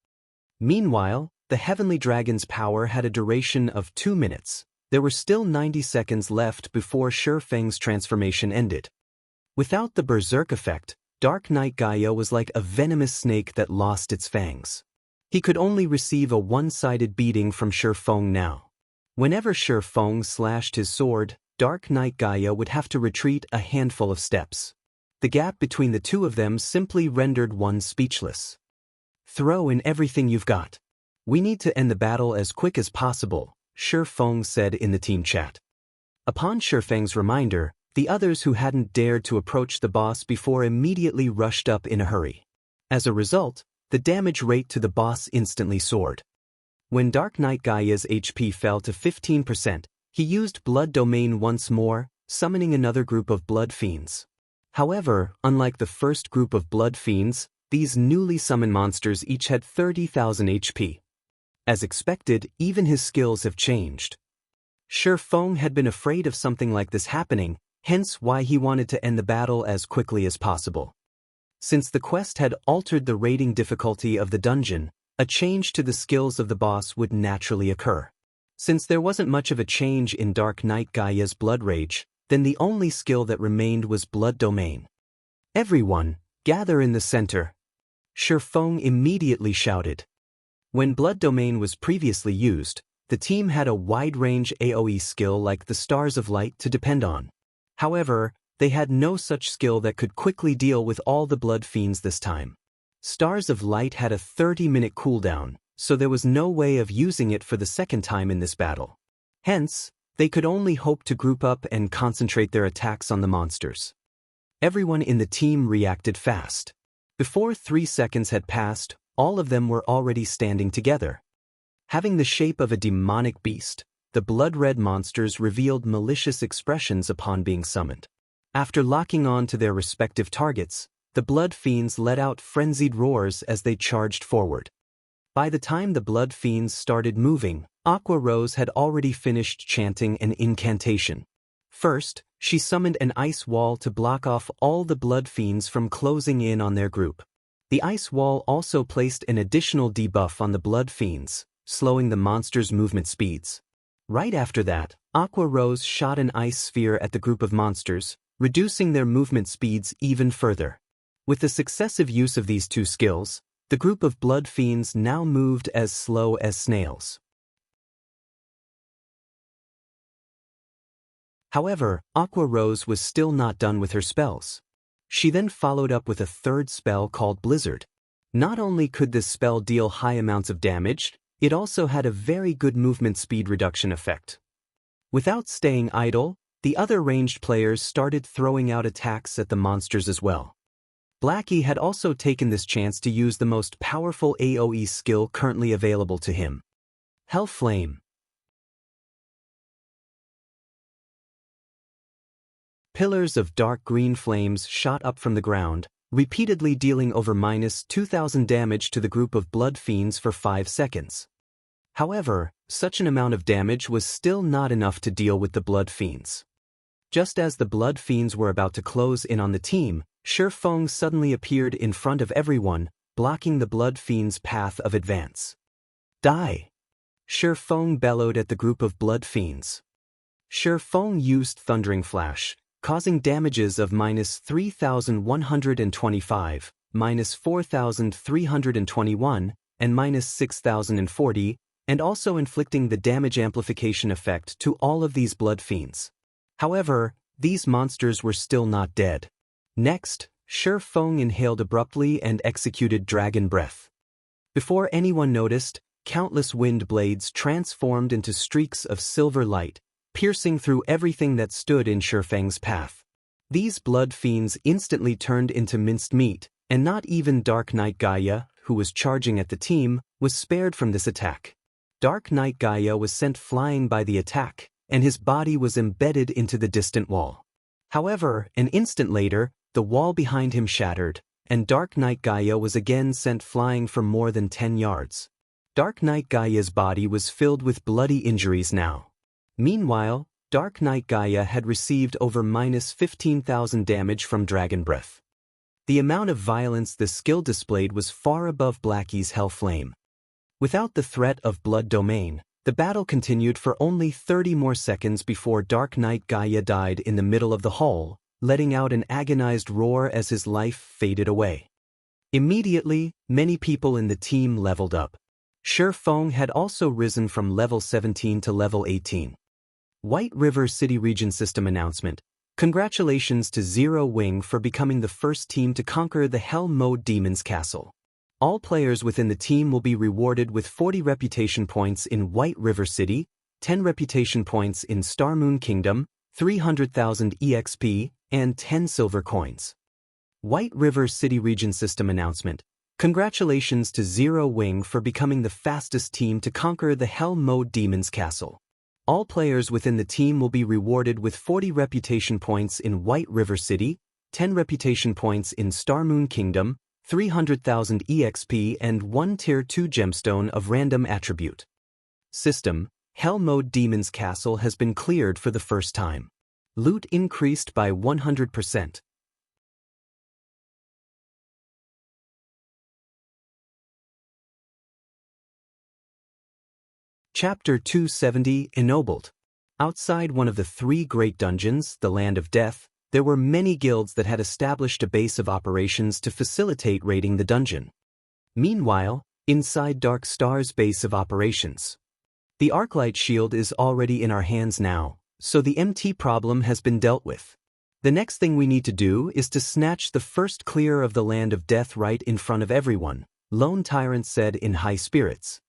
S1: Meanwhile, the Heavenly Dragon's power had a duration of 2 minutes. There were still 90 seconds left before Shifeng's transformation ended. Without the berserk effect, Dark Knight Gaia was like a venomous snake that lost its fangs. He could only receive a one-sided beating from Shifeng now. Whenever Shifeng slashed his sword, Dark Knight Gaia would have to retreat a handful of steps. The gap between the two of them simply rendered one speechless. Throw in everything you've got. We need to end the battle as quick as possible, Shifeng said in the team chat. Upon Shifeng's reminder, the others who hadn't dared to approach the boss before immediately rushed up in a hurry. As a result, the damage rate to the boss instantly soared. When Dark Knight Gaia's HP fell to 15%, he used Blood Domain once more, summoning another group of Blood Fiends. However, unlike the first group of Blood Fiends, these newly summoned monsters each had 30,000 HP. As expected, even his skills have changed. Shifeng had been afraid of something like this happening, hence why he wanted to end the battle as quickly as possible. Since the quest had altered the rating difficulty of the dungeon, a change to the skills of the boss would naturally occur. Since there wasn't much of a change in Dark Knight Gaia's Blood Rage, then the only skill that remained was Blood Domain. Everyone, gather in the center. Shifeng immediately shouted. When Blood Domain was previously used, the team had a wide-range AoE skill like the Stars of Light to depend on. However, they had no such skill that could quickly deal with all the Blood Fiends this time. Stars of Light had a 30-minute cooldown, so there was no way of using it for the second time in this battle. Hence, they could only hope to group up and concentrate their attacks on the monsters. Everyone in the team reacted fast. Before 3 seconds had passed, all of them were already standing together. Having the shape of a demonic beast, the blood-red monsters revealed malicious expressions upon being summoned. After locking on to their respective targets, the Blood Fiends let out frenzied roars as they charged forward. By the time the Blood Fiends started moving, Aqua Rose had already finished chanting an incantation. First, she summoned an ice wall to block off all the Blood Fiends from closing in on their group. The ice wall also placed an additional debuff on the Blood Fiends, slowing the monsters' movement speeds. Right after that, Aqua Rose shot an ice sphere at the group of monsters, reducing their movement speeds even further. With the successive use of these two skills, the group of Blood Fiends now moved as slow as snails. However, Aqua Rose was still not done with her spells. She then followed up with a third spell called Blizzard. Not only could this spell deal high amounts of damage, it also had a very good movement speed reduction effect. Without staying idle, the other ranged players started throwing out attacks at the monsters as well. Blackie had also taken this chance to use the most powerful AoE skill currently available to him. Hell Flame. Pillars of dark green flames shot up from the ground, repeatedly dealing over -2,000 damage to the group of Blood Fiends for 5 seconds. However, such an amount of damage was still not enough to deal with the Blood Fiends. Just as the Blood Fiends were about to close in on the team, Shifeng suddenly appeared in front of everyone, blocking the Blood Fiends' path of advance. Die! Shifeng bellowed at the group of Blood Fiends. Shifeng used Thundering Flash, causing damages of -3,125, -4,321, and -6,040, and also inflicting the damage amplification effect to all of these Blood Fiends. However, these monsters were still not dead. Next, Shifeng inhaled abruptly and executed Dragon Breath. Before anyone noticed, countless wind blades transformed into streaks of silver light, piercing through everything that stood in Shifeng's path. These Blood Fiends instantly turned into minced meat, and not even Dark Knight Gaia, who was charging at the team, was spared from this attack. Dark Knight Gaia was sent flying by the attack, and his body was embedded into the distant wall. However, an instant later, the wall behind him shattered, and Dark Knight Gaia was again sent flying for more than 10 yards. Dark Knight Gaia's body was filled with bloody injuries now. Meanwhile, Dark Knight Gaia had received over -15,000 damage from Dragon Breath. The amount of violence the skill displayed was far above Blackie's Hell Flame. Without the threat of Blood Domain, the battle continued for only 30 more seconds before Dark Knight Gaia died in the middle of the hall, letting out an agonized roar as his life faded away. Immediately, many people in the team leveled up. Shifeng had also risen from level 17 to level 18. White River City Region System Announcement. Congratulations to Zero Wing for becoming the first team to conquer the Hell Mode Demon's Castle. All players within the team will be rewarded with 40 reputation points in White River City, 10 reputation points in Star Moon Kingdom, 300,000 EXP, and 10 silver coins. White River City Region System Announcement. Congratulations to Zero Wing for becoming the fastest team to conquer the Hell Mode Demon's Castle. All players within the team will be rewarded with 40 reputation points in White River City, 10 reputation points in Star Moon Kingdom, 300,000 EXP and 1 Tier 2 gemstone of random attribute. System. Hell Mode Demon's Castle has been cleared for the first time. Loot increased by 100%. Chapter 270 Ennobled. Outside one of the 3 great dungeons, the Land of Death, there were many guilds that had established a base of operations to facilitate raiding the dungeon. Meanwhile, inside Dark Star's base of operations, the Arclight shield is already in our hands now, so the MT problem has been dealt with. The next thing we need to do is to snatch the first clear of the Land of Death right in front of everyone, Lone Tyrant said in high spirits.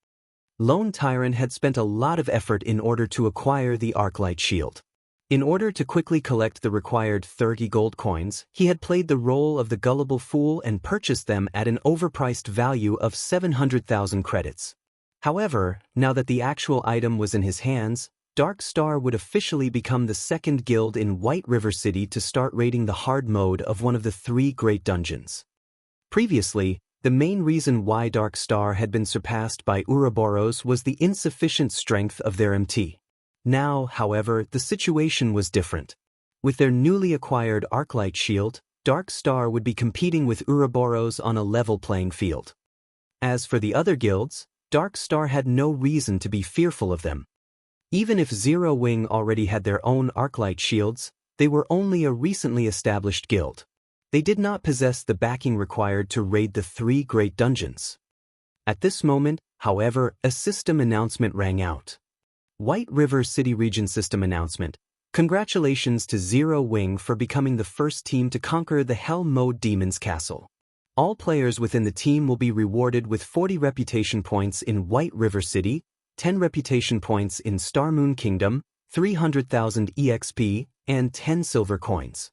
S1: Lone Tyrant had spent a lot of effort in order to acquire the Arclight shield. In order to quickly collect the required 30 gold coins, he had played the role of the gullible fool and purchased them at an overpriced value of 700,000 credits. However, now that the actual item was in his hands, Dark Star would officially become the second guild in White River City to start raiding the hard mode of one of the 3 great dungeons. Previously, the main reason why Dark Star had been surpassed by Ouroboros was the insufficient strength of their MT. Now, however, the situation was different. With their newly acquired Arclight shield, Dark Star would be competing with Ouroboros on a level playing field. As for the other guilds, Dark Star had no reason to be fearful of them. Even if Zero Wing already had their own Arclight shields, they were only a recently established guild. They did not possess the backing required to raid the 3 great dungeons. At this moment, however, a system announcement rang out. White River City Region System Announcement. Congratulations to Zero Wing for becoming the first team to conquer the Hell Mode Demon's Castle. All players within the team will be rewarded with 40 reputation points in White River City, 10 reputation points in Star Moon Kingdom, 300,000 EXP, and 10 silver coins.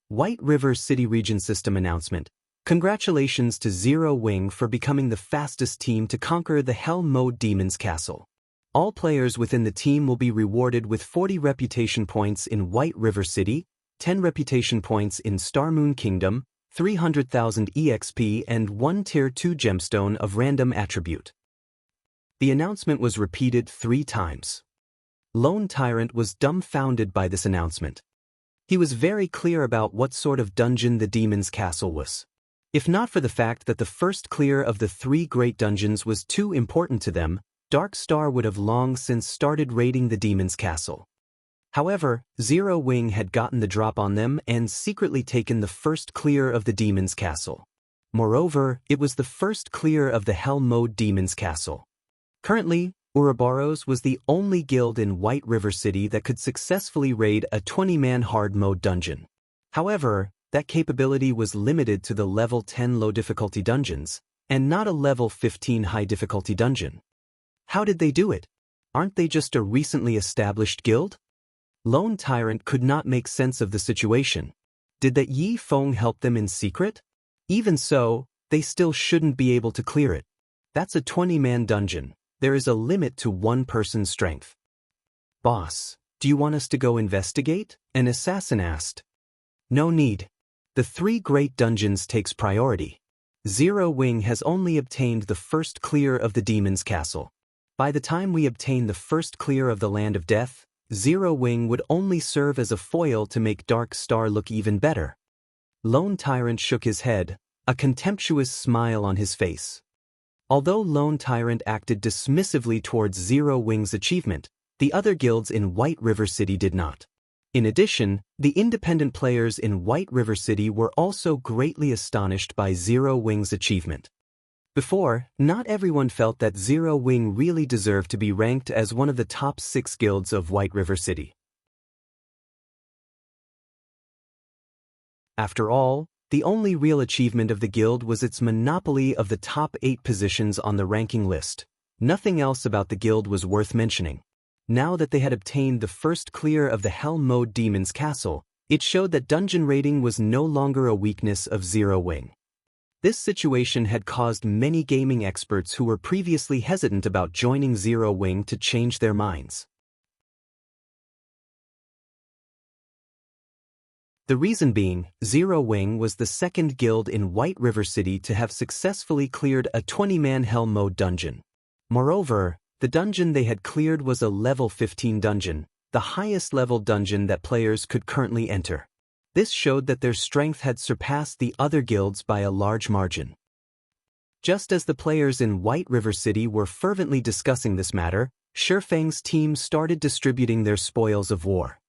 S1: White River City Region System Announcement. Congratulations to Zero Wing for becoming the fastest team to conquer the Hell Mode Demon's Castle. All players within the team will be rewarded with 40 reputation points in White River City, 10 reputation points in Star Moon Kingdom, 300,000 EXP and 1 Tier 2 gemstone of random attribute. The announcement was repeated 3 times. Lone Tyrant was dumbfounded by this announcement. He was very clear about what sort of dungeon the Demon's Castle was. If not for the fact that the first clear of the 3 great dungeons was too important to them, Dark Star would have long since started raiding the Demon's Castle. However, Zero Wing had gotten the drop on them and secretly taken the first clear of the Demon's Castle. Moreover, it was the first clear of the Hell Mode Demon's Castle. Currently, Ouroboros was the only guild in White River City that could successfully raid a 20-man hard mode dungeon. However, that capability was limited to the level 10 low difficulty dungeons, and not a level 15 high difficulty dungeon. How did they do it? Aren't they just a recently established guild? Lone Tyrant could not make sense of the situation. Did that Yi Feng help them in secret? Even so, they still shouldn't be able to clear it. That's a 20-man dungeon. There is a limit to one person's strength. Boss, do you want us to go investigate? An assassin asked. No need. The 3 great dungeons takes priority. Zero Wing has only obtained the first clear of the Demon's Castle. By the time we obtain the first clear of the Land of Death, Zero Wing would only serve as a foil to make Dark Star look even better. Lone Tyrant shook his head, a contemptuous smile on his face. Although Lone Tyrant acted dismissively towards Zero Wing's achievement, the other guilds in White River City did not. In addition, the independent players in White River City were also greatly astonished by Zero Wing's achievement. Before, not everyone felt that Zero Wing really deserved to be ranked as one of the top 6 guilds of White River City. After all, the only real achievement of the guild was its monopoly of the top 8 positions on the ranking list. Nothing else about the guild was worth mentioning. Now that they had obtained the first clear of the Hell Mode Demon's Castle, it showed that dungeon raiding was no longer a weakness of Zero Wing. This situation had caused many gaming experts who were previously hesitant about joining Zero Wing to change their minds. The reason being, Zero Wing was the second guild in White River City to have successfully cleared a 20-man Hell Mode dungeon. Moreover, the dungeon they had cleared was a level 15 dungeon, the highest level dungeon that players could currently enter. This showed that their strength had surpassed the other guilds by a large margin. Just as the players in White River City were fervently discussing this matter, Shifeng's team started distributing their spoils of war.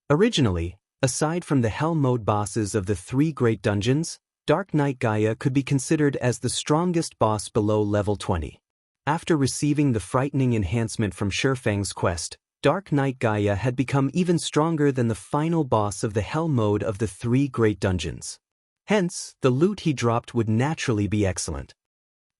S1: Originally, aside from the Hell Mode bosses of the 3 great dungeons, Dark Knight Gaia could be considered as the strongest boss below level 20. After receiving the frightening enhancement from Shifeng's quest, Dark Knight Gaia had become even stronger than the final boss of the Hell Mode of the 3 great dungeons. Hence, the loot he dropped would naturally be excellent.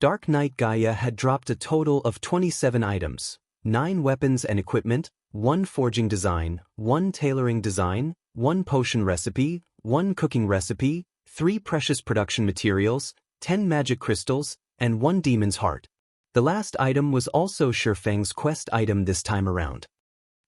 S1: Dark Knight Gaia had dropped a total of 27 items, 9 weapons and equipment, 1 forging design, 1 tailoring design, 1 potion recipe, 1 cooking recipe, 3 precious production materials, 10 magic crystals, and 1 demon's heart. The last item was also Shifeng's quest item this time around.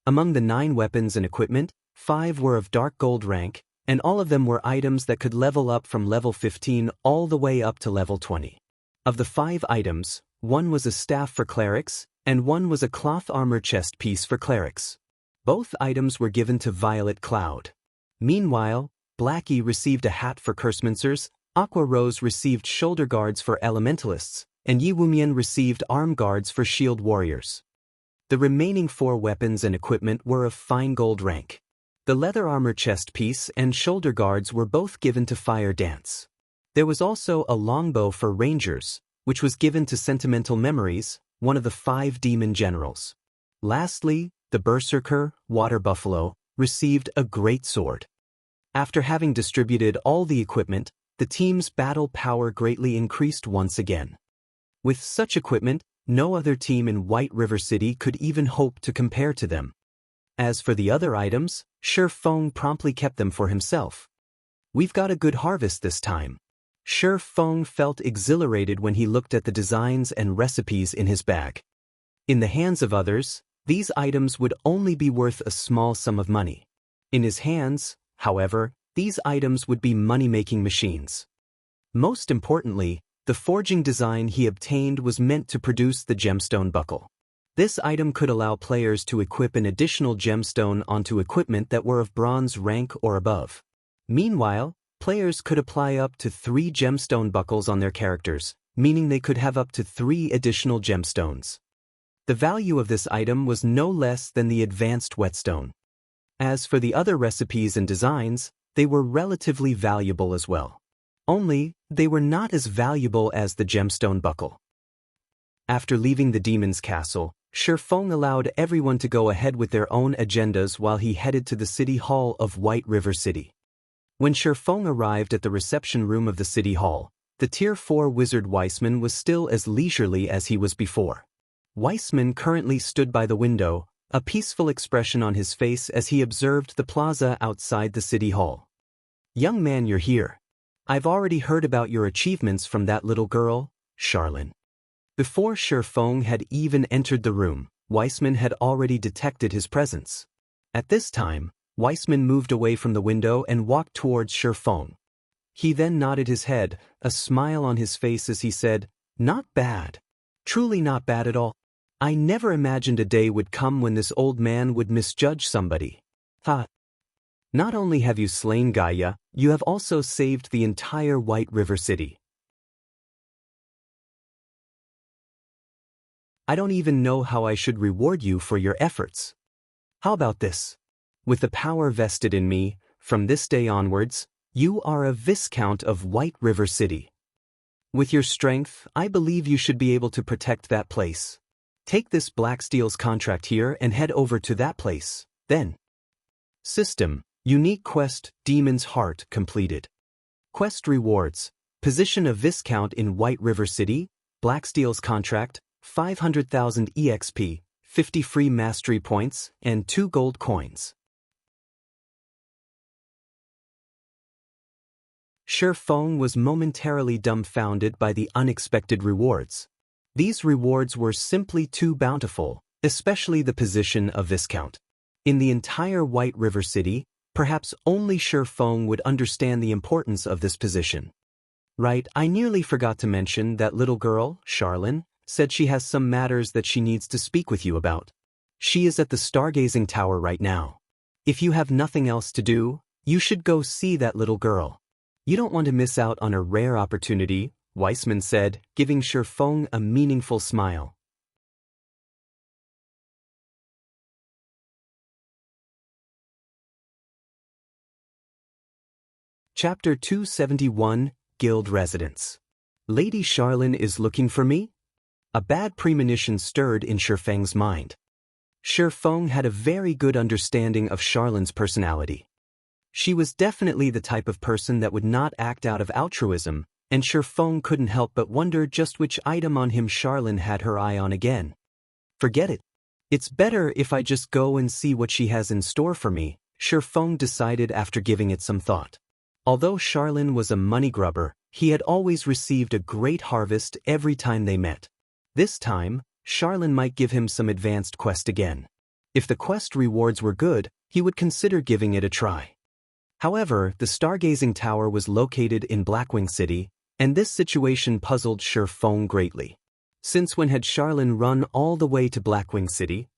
S1: Among the 9 weapons and equipment, 5 were of dark gold rank, and all of them were items that could level up from level 15 all the way up to level 20. Of the 5 items, 1 was a staff for clerics, and 1 was a cloth armor chest piece for clerics. Both items were given to Violet Cloud. Meanwhile, Blackie received a hat for cursemancers, Aqua Rose received shoulder guards for elementalists, and Yi Wumian received arm guards for shield warriors. The remaining 4 weapons and equipment were of fine gold rank. The leather armor chest piece and shoulder guards were both given to Fire Dance. There was also a longbow for rangers, which was given to Sentimental Memories, one of the 5 demon generals. Lastly, the Berserker, Water Buffalo, received a great sword. After having distributed all the equipment, the team's battle power greatly increased once again. With such equipment, no other team in White River City could even hope to compare to them. As for the other items, Shifeng promptly kept them for himself. We've got a good harvest this time. Shifeng felt exhilarated when he looked at the designs and recipes in his bag. In the hands of others, these items would only be worth a small sum of money. In his hands, however, these items would be money-making machines. Most importantly, the forging design he obtained was meant to produce the gemstone buckle. This item could allow players to equip an additional gemstone onto equipment that were of bronze rank or above. Meanwhile, players could apply up to 3 gemstone buckles on their characters, meaning they could have up to 3 additional gemstones. The value of this item was no less than the advanced whetstone. As for the other recipes and designs, they were relatively valuable as well. Only, they were not as valuable as the gemstone buckle. After leaving the demon's castle, Shifeng allowed everyone to go ahead with their own agendas while he headed to the city hall of White River City. When Shifeng arrived at the reception room of the city hall, the Tier 4 wizard Weissman was still as leisurely as he was before. Weissman currently stood by the window, a peaceful expression on his face as he observed the plaza outside the city hall. "Young man, you're here. I've already heard about your achievements from that little girl, Charlene." Before Shifeng had even entered the room, Weissman had already detected his presence. At this time, Weissman moved away from the window and walked towards Shifeng. He then nodded his head, a smile on his face as he said, "Not bad. Truly not bad at all. I never imagined a day would come when this old man would misjudge somebody. Ha! Not only have you slain Gaia, you have also saved the entire White River City. I don't even know how I should reward you for your efforts. How about this? With the power vested in me, from this day onwards, you are a Viscount of White River City." With your strength, I believe you should be able to protect that place. Take this Blacksteel's contract here and head over to that place, then. System, Unique Quest, Demon's Heart completed. Quest rewards, position of Viscount in White River City, Blacksteel's contract, 500,000 EXP, 50 free mastery points, and 2 gold coins. Shifeng was momentarily dumbfounded by the unexpected rewards. These rewards were simply too bountiful, especially the position of Viscount. In the entire White River City, perhaps only Shifeng would understand the importance of this position. Right, I nearly forgot to mention that little girl, Charlene, said she has some matters that she needs to speak with you about. She is at the Stargazing Tower right now. If you have nothing else to do, you should go see that little girl. You don't want to miss out on a rare opportunity, Weissman said, giving Shifeng a meaningful smile. Chapter 271, Guild Residence. Lady Charlene is looking for me? A bad premonition stirred in Shifeng's mind. Shifeng had a very good understanding of Charlene's personality. She was definitely the type of person that would not act out of altruism, and Shifeng couldn't help but wonder just which item on him Charlene had her eye on again. Forget it. It's better if I just go and see what she has in store for me, Shifeng decided after giving it some thought. Although Charlene was a money grubber, he had always received a great harvest every time they met. This time, Charlene might give him some advanced quest again. If the quest rewards were good, he would consider giving it a try. However, the Stargazing Tower was located in Blackwing City, and this situation puzzled Shifeng greatly. Since when had Charlene run all the way to Blackwing City?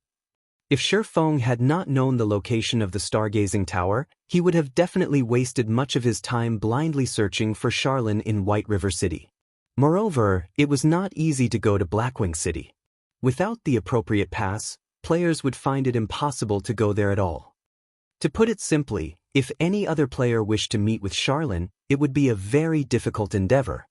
S1: If Shifeng had not known the location of the Stargazing Tower, he would have definitely wasted much of his time blindly searching for Charlene in White River City. Moreover, it was not easy to go to Blackwing City. Without the appropriate pass, players would find it impossible to go there at all. To put it simply, if any other player wished to meet with Charlene, it would be a very difficult endeavor.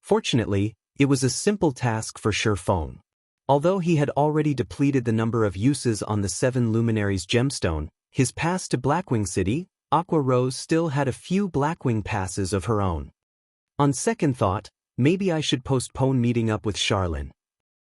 S1: Fortunately, it was a simple task for Shifeng. Although he had already depleted the number of uses on the 7 Luminaries gemstone, his pass to Blackwing City, Aqua Rose still had a few Blackwing passes of her own. On second thought, maybe I should postpone meeting up with Charlene.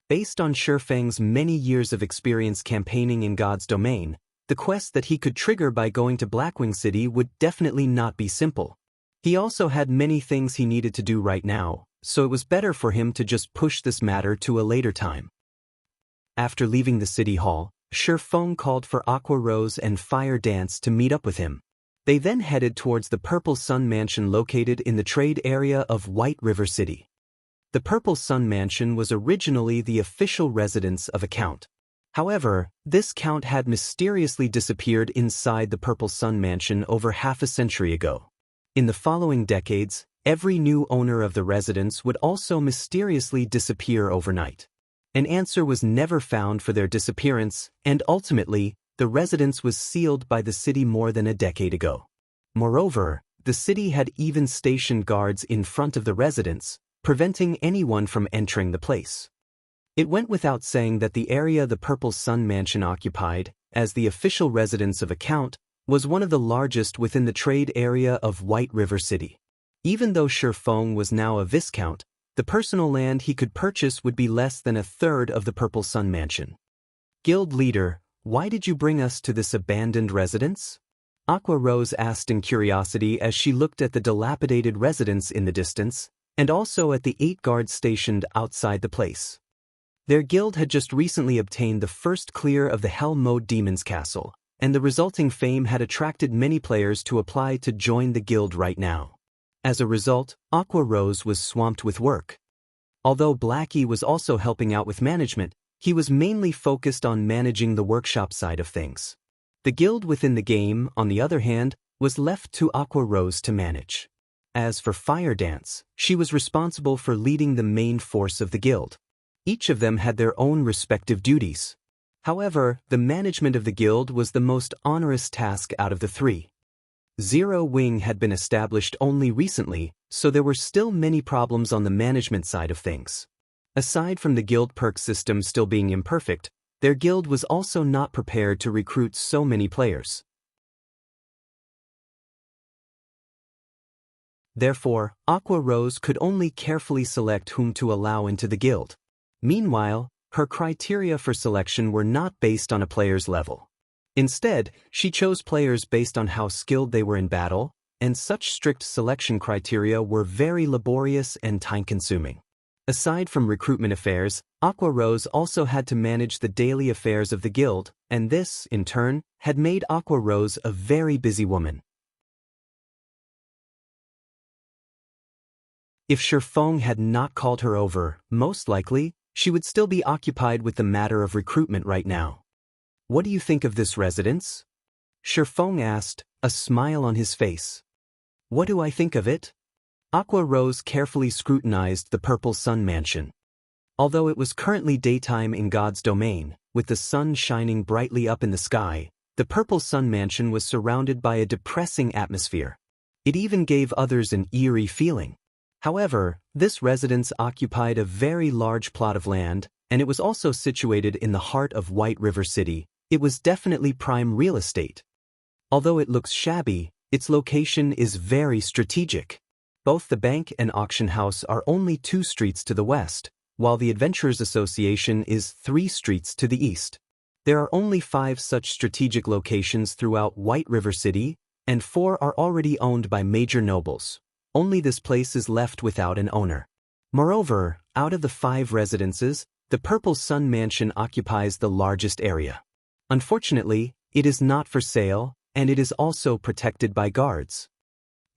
S1: Based on Shifeng's many years of experience campaigning in God's domain, the quest that he could trigger by going to Blackwing City would definitely not be simple. He also had many things he needed to do right now, so it was better for him to just push this matter to a later time. After leaving the city hall, Shifeng called for Aqua Rose and Fire Dance to meet up with him. They then headed towards the Purple Sun Mansion located in the trade area of White River City. The Purple Sun Mansion was originally the official residence of a count. However, this count had mysteriously disappeared inside the Purple Sun Mansion over half a century ago. In the following decades, every new owner of the residence would also mysteriously disappear overnight. An answer was never found for their disappearance, and ultimately, the residence was sealed by the city more than a decade ago. Moreover, the city had even stationed guards in front of the residence, preventing anyone from entering the place. It went without saying that the area the Purple Sun Mansion occupied, as the official residence of a count, was one of the largest within the trade area of White River City. Even though Shifeng was now a Viscount, the personal land he could purchase would be less than a third of the Purple Sun Mansion. Guild leader, why did you bring us to this abandoned residence? Aqua Rose asked in curiosity as she looked at the dilapidated residence in the distance, and also at the 8 guards stationed outside the place. Their guild had just recently obtained the first clear of the Hell Mode Demon's Castle, and the resulting fame had attracted many players to apply to join the guild right now. As a result, Aqua Rose was swamped with work. Although Blackie was also helping out with management, he was mainly focused on managing the workshop side of things. The guild within the game, on the other hand, was left to Aqua Rose to manage. As for Fire Dance, she was responsible for leading the main force of the guild. Each of them had their own respective duties. However, the management of the guild was the most onerous task out of the 3. Zero Wing had been established only recently, so there were still many problems on the management side of things. Aside from the guild perk system still being imperfect, their guild was also not prepared to recruit so many players. Therefore, Aqua Rose could only carefully select whom to allow into the guild. Meanwhile, her criteria for selection were not based on a player's level. Instead, she chose players based on how skilled they were in battle, and such strict selection criteria were very laborious and time-consuming. Aside from recruitment affairs, Aqua Rose also had to manage the daily affairs of the guild, and this, in turn, had made Aqua Rose a very busy woman. If Shifeng had not called her over, most likely, she would still be occupied with the matter of recruitment right now. "What do you think of this residence?" Shifeng asked, a smile on his face. "What do I think of it?" Aqua Rose carefully scrutinized the Purple Sun Mansion. Although it was currently daytime in God's domain, with the sun shining brightly up in the sky, the Purple Sun Mansion was surrounded by a depressing atmosphere. It even gave others an eerie feeling. However, this residence occupied a very large plot of land, and it was also situated in the heart of White River City. It was definitely prime real estate. Although it looks shabby, its location is very strategic. Both the bank and auction house are only 2 streets to the west, while the Adventurers Association is 3 streets to the east. There are only 5 such strategic locations throughout White River City, and 4 are already owned by major nobles. Only this place is left without an owner. Moreover, out of the 5 residences, the Purple Sun Mansion occupies the largest area. Unfortunately, it is not for sale, and it is also protected by guards.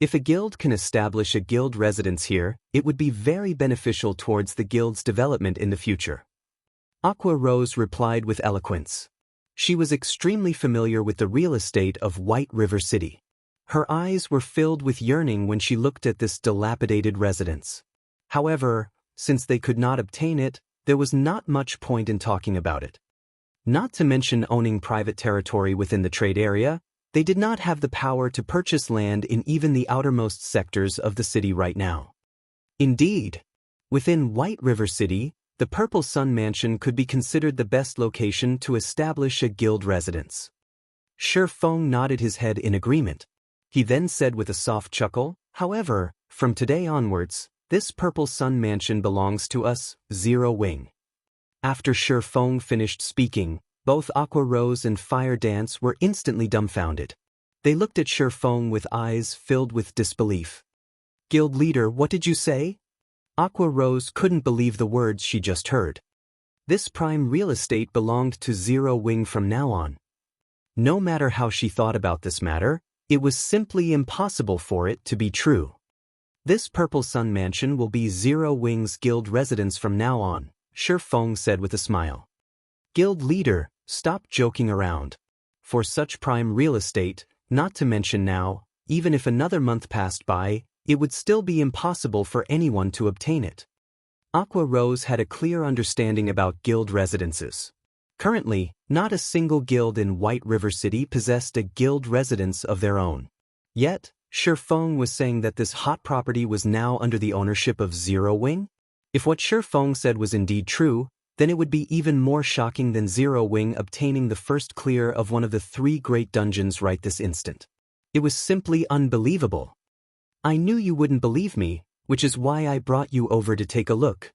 S1: If a guild can establish a guild residence here, it would be very beneficial towards the guild's development in the future. Aqua Rose replied with eloquence. She was extremely familiar with the real estate of White River City. Her eyes were filled with yearning when she looked at this dilapidated residence. However, since they could not obtain it, there was not much point in talking about it. Not to mention owning private territory within the trade area, they did not have the power to purchase land in even the outermost sectors of the city right now. Indeed, within White River City, the Purple Sun Mansion could be considered the best location to establish a guild residence. Shifeng nodded his head in agreement. He then said with a soft chuckle, "However, from today onwards, this Purple Sun Mansion belongs to us, Zero Wing." After Shifeng finished speaking, both Aqua Rose and Fire Dance were instantly dumbfounded. They looked at Shifeng with eyes filled with disbelief. "Guild leader, what did you say?" Aqua Rose couldn't believe the words she just heard. This prime real estate belonged to Zero Wing from now on. No matter how she thought about this matter, it was simply impossible for it to be true. "This Purple Sun Mansion will be Zero Wing's guild residence from now on," Shifeng said with a smile. "Guild leader, stop joking around. For such prime real estate, not to mention now, even if another month passed by, it would still be impossible for anyone to obtain it." Aqua Rose had a clear understanding about guild residences. Currently, not a single guild in White River City possessed a guild residence of their own. Yet, Shifeng was saying that this hot property was now under the ownership of Zero Wing? If what Shifeng said was indeed true, then it would be even more shocking than Zero Wing obtaining the first clear of one of the 3 great dungeons right this instant. It was simply unbelievable. "I knew you wouldn't believe me, which is why I brought you over to take a look."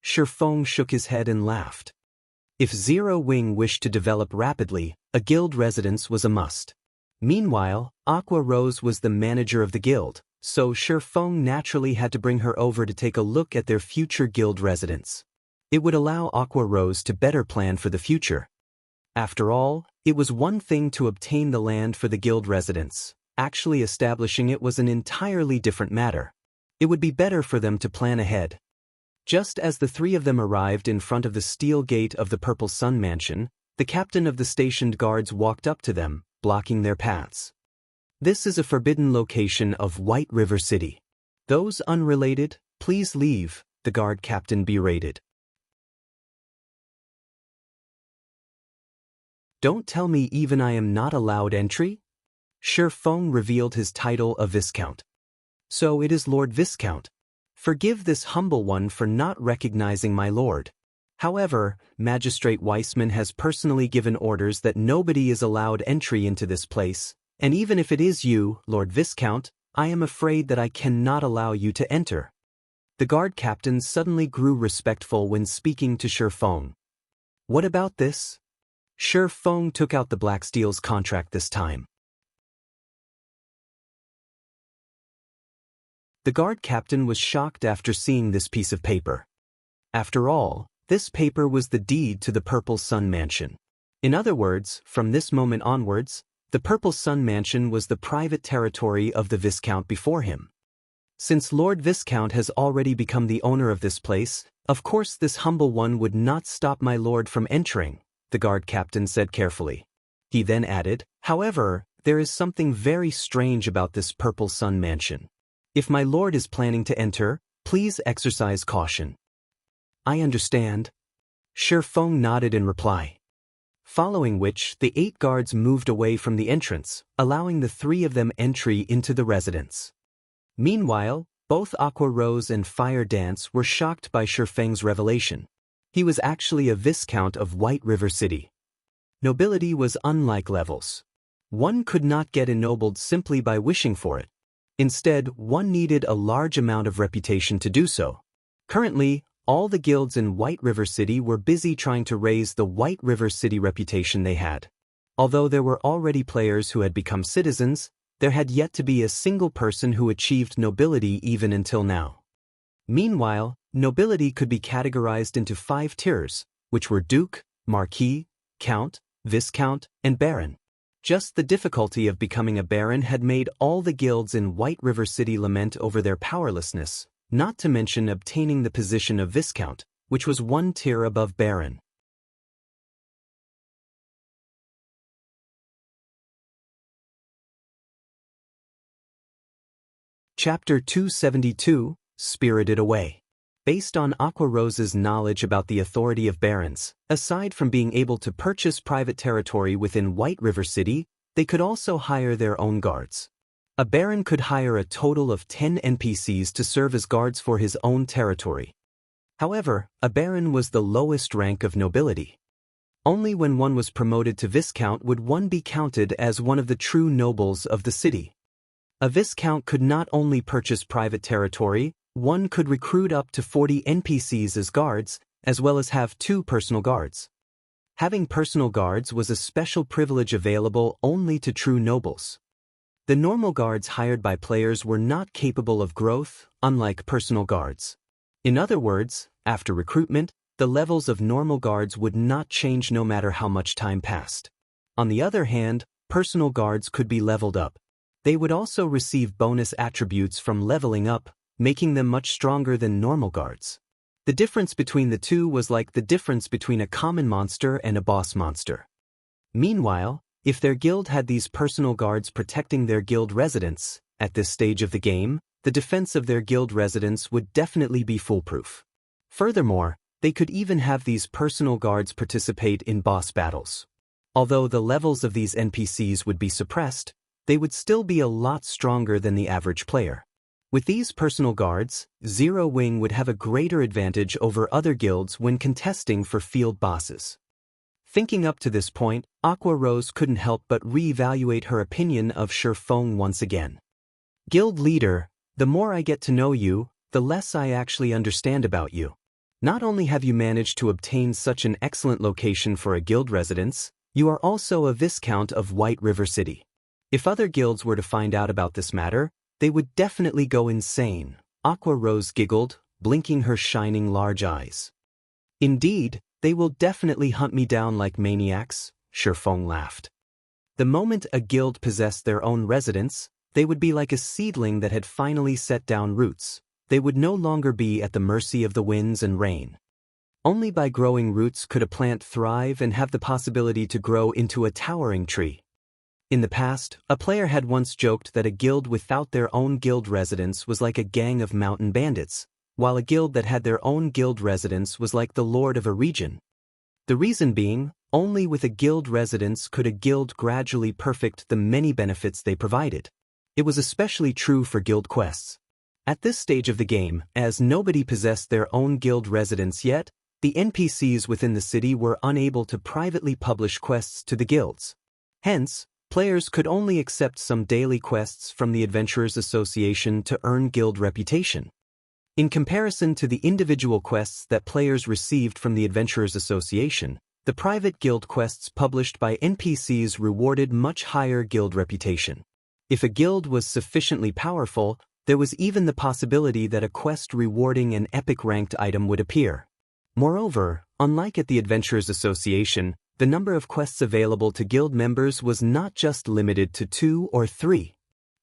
S1: Shifeng shook his head and laughed. If Zero Wing wished to develop rapidly, a guild residence was a must. Meanwhile, Aqua Rose was the manager of the guild, so Shifeng naturally had to bring her over to take a look at their future guild residence. It would allow Aqua Rose to better plan for the future. After all, it was one thing to obtain the land for the guild residence. Actually establishing it was an entirely different matter. It would be better for them to plan ahead. Just as the 3 of them arrived in front of the steel gate of the Purple Sun Mansion, the captain of the stationed guards walked up to them, blocking their paths. "This is a forbidden location of White River City. Those unrelated, please leave," the guard captain berated. "Don't tell me even I am not allowed entry?" Shi Feng revealed his title of Viscount. So it is Lord Viscount. Forgive this humble one for not recognizing my lord. However, Magistrate Weissman has personally given orders that nobody is allowed entry into this place, and even if it is you, Lord Viscount, I am afraid that I cannot allow you to enter. The guard captain suddenly grew respectful when speaking to Shi Feng. What about this? Shi Feng took out the Blacksteel's contract this time. The guard captain was shocked after seeing this piece of paper. After all, this paper was the deed to the Purple Sun Mansion. In other words, from this moment onwards, the Purple Sun Mansion was the private territory of the Viscount before him. Since Lord Viscount has already become the owner of this place, of course this humble one would not stop my lord from entering, the guard captain said carefully. He then added, however, there is something very strange about this Purple Sun Mansion. If my lord is planning to enter, please exercise caution. I understand. Shi Feng nodded in reply. Following which, the 8 guards moved away from the entrance, allowing the 3 of them entry into the residence. Meanwhile, both Aqua Rose and Fire Dance were shocked by Shi Feng's revelation. He was actually a Viscount of White River City. Nobility was unlike levels. One could not get ennobled simply by wishing for it. Instead, one needed a large amount of reputation to do so. Currently, all the guilds in White River City were busy trying to raise the White River City reputation they had. Although there were already players who had become citizens, there had yet to be a single person who achieved nobility even until now. Meanwhile, nobility could be categorized into 5 tiers, which were Duke, Marquis, Count, Viscount, and Baron. Just the difficulty of becoming a Baron had made all the guilds in White River City lament over their powerlessness, not to mention obtaining the position of Viscount, which was 1 tier above Baron. Chapter 272, Spirited Away. Based on Aqua Rose's knowledge about the authority of barons, aside from being able to purchase private territory within White River City, they could also hire their own guards. A baron could hire a total of 10 NPCs to serve as guards for his own territory. However, a baron was the lowest rank of nobility. Only when one was promoted to Viscount would one be counted as one of the true nobles of the city. A Viscount could not only purchase private territory, one could recruit up to 40 NPCs as guards, as well as have 2 personal guards. Having personal guards was a special privilege available only to true nobles. The normal guards hired by players were not capable of growth, unlike personal guards. In other words, after recruitment, the levels of normal guards would not change no matter how much time passed. On the other hand, personal guards could be leveled up. They would also receive bonus attributes from leveling up, making them much stronger than normal guards. The difference between the two was like the difference between a common monster and a boss monster. Meanwhile, if their guild had these personal guards protecting their guild residents, at this stage of the game, the defense of their guild residents would definitely be foolproof. Furthermore, they could even have these personal guards participate in boss battles. Although the levels of these NPCs would be suppressed, they would still be a lot stronger than the average player. With these personal guards, Zero Wing would have a greater advantage over other guilds when contesting for field bosses. Thinking up to this point, Aqua Rose couldn't help but re-evaluate her opinion of Shi Feng once again. Guild leader, the more I get to know you, the less I actually understand about you. Not only have you managed to obtain such an excellent location for a guild residence, you are also a Viscount of White River City. If other guilds were to find out about this matter, they would definitely go insane, Aqua Rose giggled, blinking her shining large eyes. Indeed, they will definitely hunt me down like maniacs, Shi Feng laughed. The moment a guild possessed their own residence, they would be like a seedling that had finally set down roots. They would no longer be at the mercy of the winds and rain. Only by growing roots could a plant thrive and have the possibility to grow into a towering tree. In the past, a player had once joked that a guild without their own guild residence was like a gang of mountain bandits, while a guild that had their own guild residence was like the lord of a region. The reason being, Only with a guild residence could a guild gradually perfect the many benefits they provided. It was especially true for guild quests. At this stage of the game, as nobody possessed their own guild residence yet, the NPCs within the city were unable to privately publish quests to the guilds. Hence, players could only accept some daily quests from the Adventurers Association to earn guild reputation. In comparison to the individual quests that players received from the Adventurers Association, the private guild quests published by NPCs rewarded much higher guild reputation. If a guild was sufficiently powerful, there was even the possibility that a quest rewarding an epic ranked item would appear. Moreover, unlike at the Adventurers Association, the number of quests available to guild members was not just limited to 2 or 3.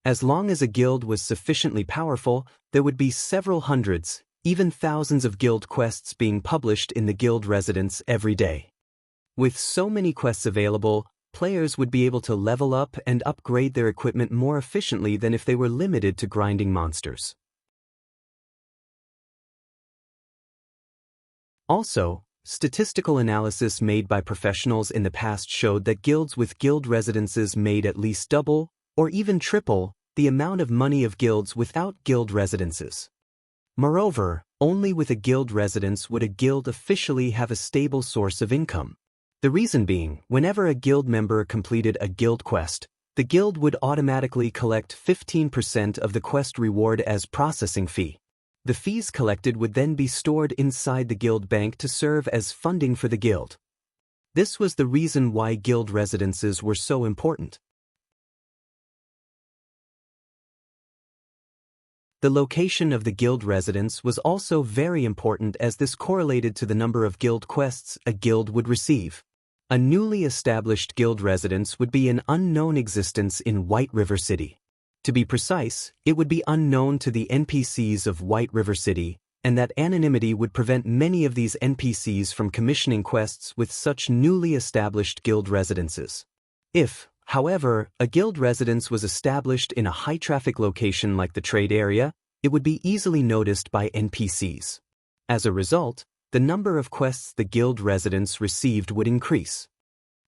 S1: As long as a guild was sufficiently powerful, there would be several hundreds, even thousands of guild quests being published in the guild residence every day. With so many quests available, players would be able to level up and upgrade their equipment more efficiently than if they were limited to grinding monsters. Also, statistical analysis made by professionals in the past showed that guilds with guild residences made at least double, or even triple, the amount of money of guilds without guild residences. Moreover, only with a guild residence would a guild officially have a stable source of income. The reason being, whenever a guild member completed a guild quest, the guild would automatically collect 15% of the quest reward as processing fee. The fees collected would then be stored inside the guild bank to serve as funding for the guild. This was the reason why guild residences were so important. The location of the guild residence was also very important as this correlated to the number of guild quests a guild would receive. A newly established guild residence would be an unknown existence in White River City. To be precise, it would be unknown to the NPCs of White River City, and that anonymity would prevent many of these NPCs from commissioning quests with such newly established guild residences. If, however, a guild residence was established in a high-traffic location like the trade area, it would be easily noticed by NPCs. As a result, the number of quests the guild residence received would increase.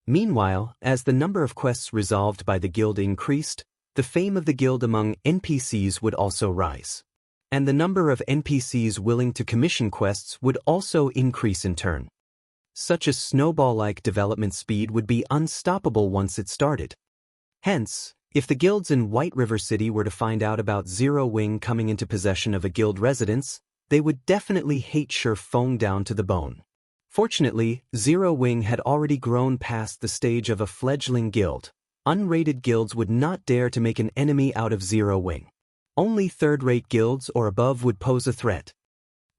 S1: Meanwhile, as the number of quests resolved by the guild increased, the fame of the guild among NPCs would also rise. And the number of NPCs willing to commission quests would also increase in turn. Such a snowball-like development speed would be unstoppable once it started. Hence, if the guilds in White River City were to find out about Zero Wing coming into possession of a guild residence, they would definitely hate Feng down to the bone. Fortunately, Zero Wing had already grown past the stage of a fledgling guild. Unrated guilds would not dare to make an enemy out of Zero Wing. Only third-rate guilds or above would pose a threat.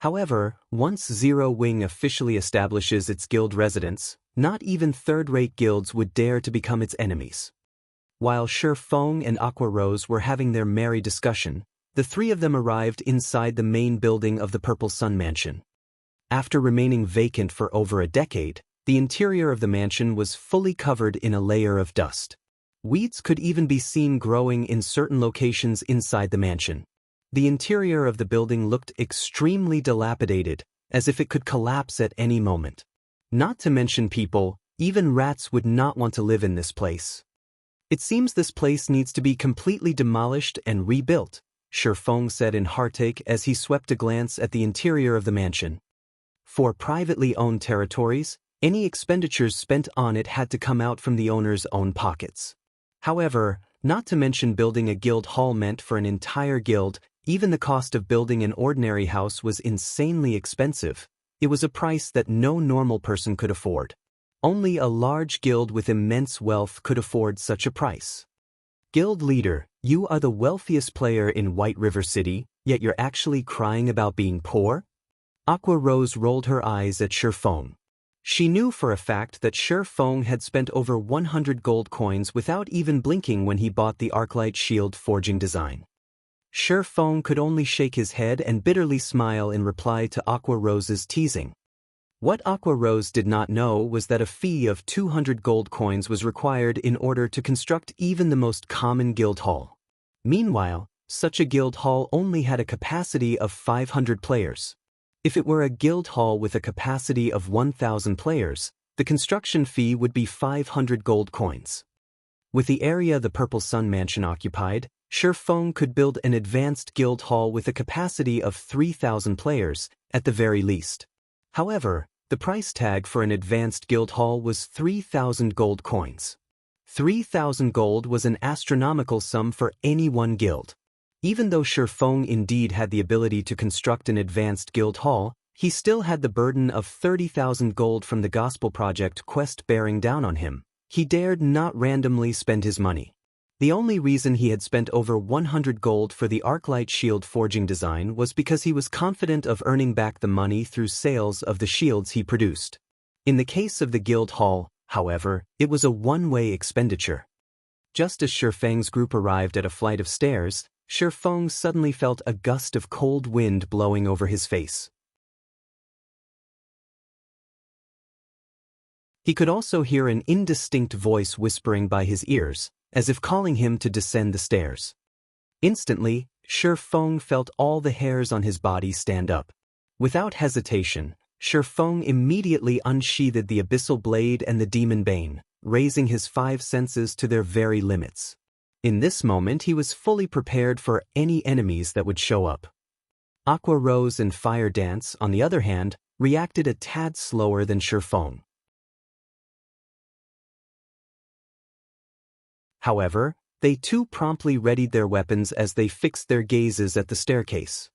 S1: However, once Zero Wing officially establishes its guild residence, not even third-rate guilds would dare to become its enemies. While Feng and Aqua Rose were having their merry discussion, the three of them arrived inside the main building of the Purple Sun Mansion. After remaining vacant for over a decade, the interior of the mansion was fully covered in a layer of dust. Weeds could even be seen growing in certain locations inside the mansion. The interior of the building looked extremely dilapidated, as if it could collapse at any moment. Not to mention people, even rats would not want to live in this place. It seems this place needs to be completely demolished and rebuilt, Feng said in heartache as he swept a glance at the interior of the mansion. For privately owned territories, any expenditures spent on it had to come out from the owner's own pockets. However, not to mention building a guild hall meant for an entire guild, even the cost of building an ordinary house was insanely expensive. It was a price that no normal person could afford. Only a large guild with immense wealth could afford such a price. Guild leader, you are the wealthiest player in White River City, yet you're actually crying about being poor? Aqua Rose rolled her eyes at Feng. She knew for a fact that Feng had spent over 100 gold coins without even blinking when he bought the Arclight shield forging design. Feng could only shake his head and bitterly smile in reply to Aqua Rose's teasing. What Aqua Rose did not know was that a fee of 200 gold coins was required in order to construct even the most common guild hall. Meanwhile, such a guild hall only had a capacity of 500 players. If it were a guild hall with a capacity of 1,000 players, The construction fee would be 500 gold coins. With the area the Purple Sun Mansion occupied, Shifeng could build an advanced guild hall with a capacity of 3,000 players, at the very least. However, the price tag for an advanced guild hall was 3,000 gold coins. 3,000 gold was an astronomical sum for any one guild. Even though Shifeng indeed had the ability to construct an advanced guild hall, he still had the burden of 30,000 gold from the Gospel Project quest bearing down on him. He dared not randomly spend his money. The only reason he had spent over 100 gold for the Arclight shield forging design was because he was confident of earning back the money through sales of the shields he produced. In the case of the guild hall, however, it was a one-way expenditure. Just as Shifeng's group arrived at a flight of stairs, Shifeng suddenly felt a gust of cold wind blowing over his face. He could also hear an indistinct voice whispering by his ears, as if calling him to descend the stairs. Instantly, Shifeng felt all the hairs on his body stand up. Without hesitation, Shifeng immediately unsheathed the abyssal blade and the demon bane, raising his 5 senses to their very limits. In this moment he was fully prepared for any enemies that would show up. Aqua Rose and Fire Dance, on the other hand, reacted a tad slower than Shifeng. However, they too promptly readied their weapons as they fixed their gazes at the staircase.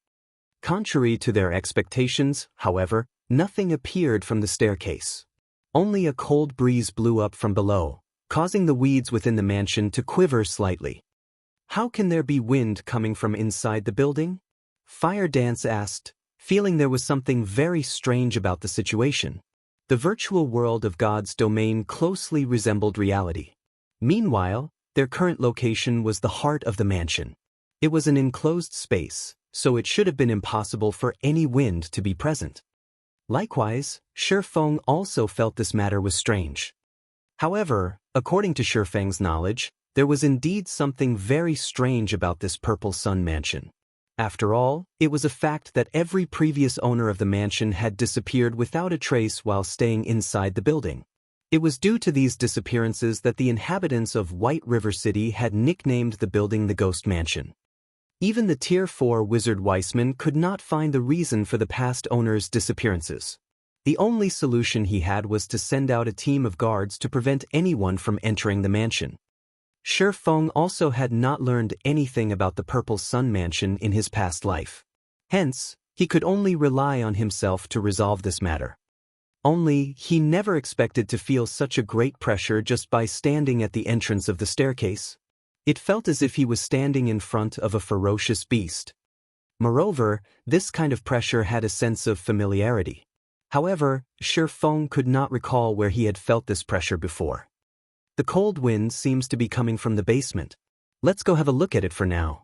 S1: Contrary to their expectations, however, nothing appeared from the staircase. Only a cold breeze blew up from below, causing the weeds within the mansion to quiver slightly. How can there be wind coming from inside the building? Fire Dance asked, feeling there was something very strange about the situation. The virtual world of God's domain closely resembled reality. Meanwhile, their current location was the heart of the mansion. It was an enclosed space, so it should have been impossible for any wind to be present. Likewise, Shifeng also felt this matter was strange. However, according to Shifeng's knowledge, there was indeed something very strange about this Purple Sun Mansion. After all, it was a fact that every previous owner of the mansion had disappeared without a trace while staying inside the building. It was due to these disappearances that the inhabitants of White River City had nicknamed the building the Ghost Mansion. Even the Tier 4 wizard Weissman could not find the reason for the past owner's disappearances. The only solution he had was to send out a team of guards to prevent anyone from entering the mansion. Shifeng also had not learned anything about the Purple Sun Mansion in his past life. Hence, he could only rely on himself to resolve this matter. Only, he never expected to feel such a great pressure just by standing at the entrance of the staircase. It felt as if he was standing in front of a ferocious beast. Moreover, this kind of pressure had a sense of familiarity. However, Shifeng could not recall where he had felt this pressure before. The cold wind seems to be coming from the basement. Let's go have a look at it for now.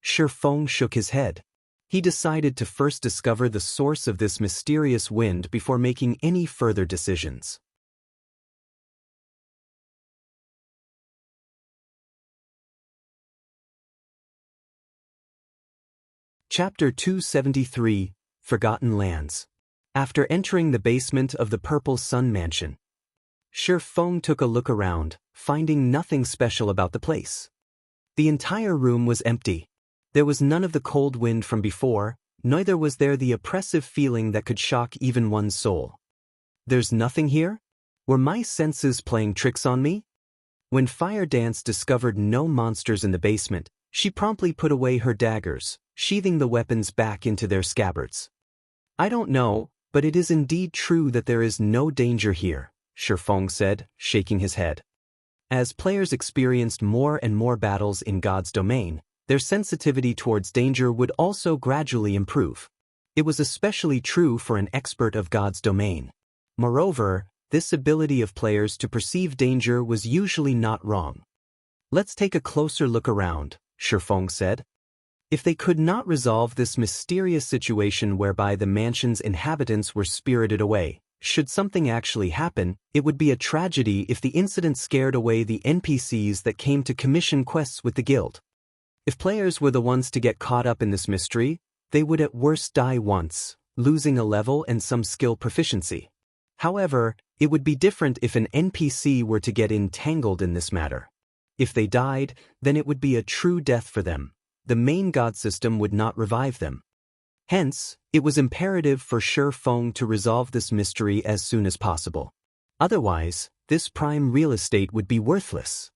S1: Shifeng shook his head. He decided to first discover the source of this mysterious wind before making any further decisions. Chapter 273, Forgotten Lands. After entering the basement of the Purple Sun Mansion, Shifeng took a look around, finding nothing special about the place. The entire room was empty. There was none of the cold wind from before, neither was there the oppressive feeling that could shock even one's soul. There's nothing here? Were my senses playing tricks on me? When Fire Dance discovered no monsters in the basement, she promptly put away her daggers, sheathing the weapons back into their scabbards. I don't know, but it is indeed true that there is no danger here, Shifeng said, shaking his head. As players experienced more and more battles in God's domain, their sensitivity towards danger would also gradually improve. It was especially true for an expert of God's domain. Moreover, this ability of players to perceive danger was usually not wrong. Let's take a closer look around, Shifeng said. If they could not resolve this mysterious situation whereby the mansion's inhabitants were spirited away, should something actually happen, it would be a tragedy if the incident scared away the NPCs that came to commission quests with the guild. If players were the ones to get caught up in this mystery, they would at worst die once, losing a level and some skill proficiency. However, It would be different if an NPC were to get entangled in this matter. If they died, then it would be a true death for them. The main god system would not revive them. Hence, it was imperative for Shifeng to resolve this mystery as soon as possible. Otherwise, this prime real estate would be worthless.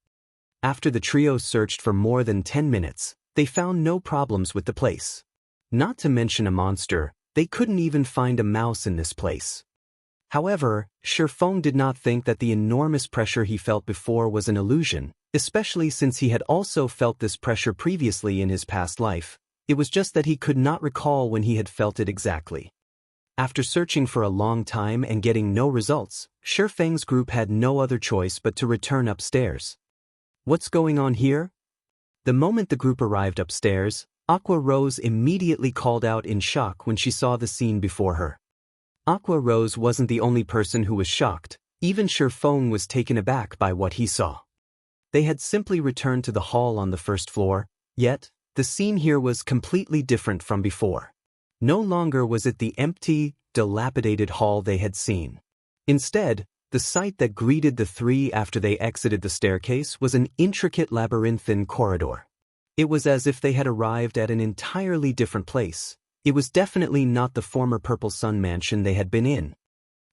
S1: After the trio searched for more than 10 minutes, they found no problems with the place. Not to mention a monster, they couldn't even find a mouse in this place. However, Shifeng did not think that the enormous pressure he felt before was an illusion, especially since he had also felt this pressure previously in his past life. It was just that he could not recall when he had felt it exactly. After searching for a long time and getting no results, Shifeng's group had no other choice but to return upstairs. What's going on here? The moment the group arrived upstairs, Aqua Rose immediately called out in shock when she saw the scene before her. Aqua Rose wasn't the only person who was shocked, even Shifeng was taken aback by what he saw. They had simply returned to the hall on the first floor, yet, the scene here was completely different from before. No longer was it the empty, dilapidated hall they had seen. Instead, the sight that greeted the three after they exited the staircase was an intricate labyrinthine corridor. It was as if they had arrived at an entirely different place. It was definitely not the former Purple Sun mansion they had been in.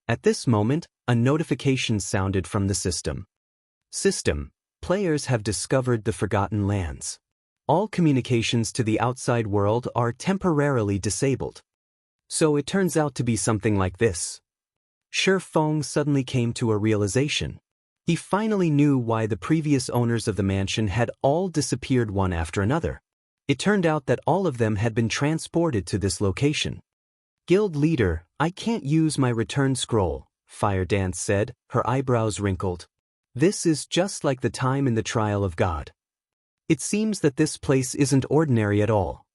S1: At this moment, a notification sounded from the system. System, players have discovered the Forgotten Lands. All communications to the outside world are temporarily disabled. So it turns out to be something like this. Shifeng suddenly came to a realization. He finally knew why the previous owners of the mansion had all disappeared one after another. It turned out that all of them had been transported to this location. Guild leader, I can't use my return scroll, Fire Dance said, her eyebrows wrinkled. This is just like the time in the trial of God. It seems that this place isn't ordinary at all.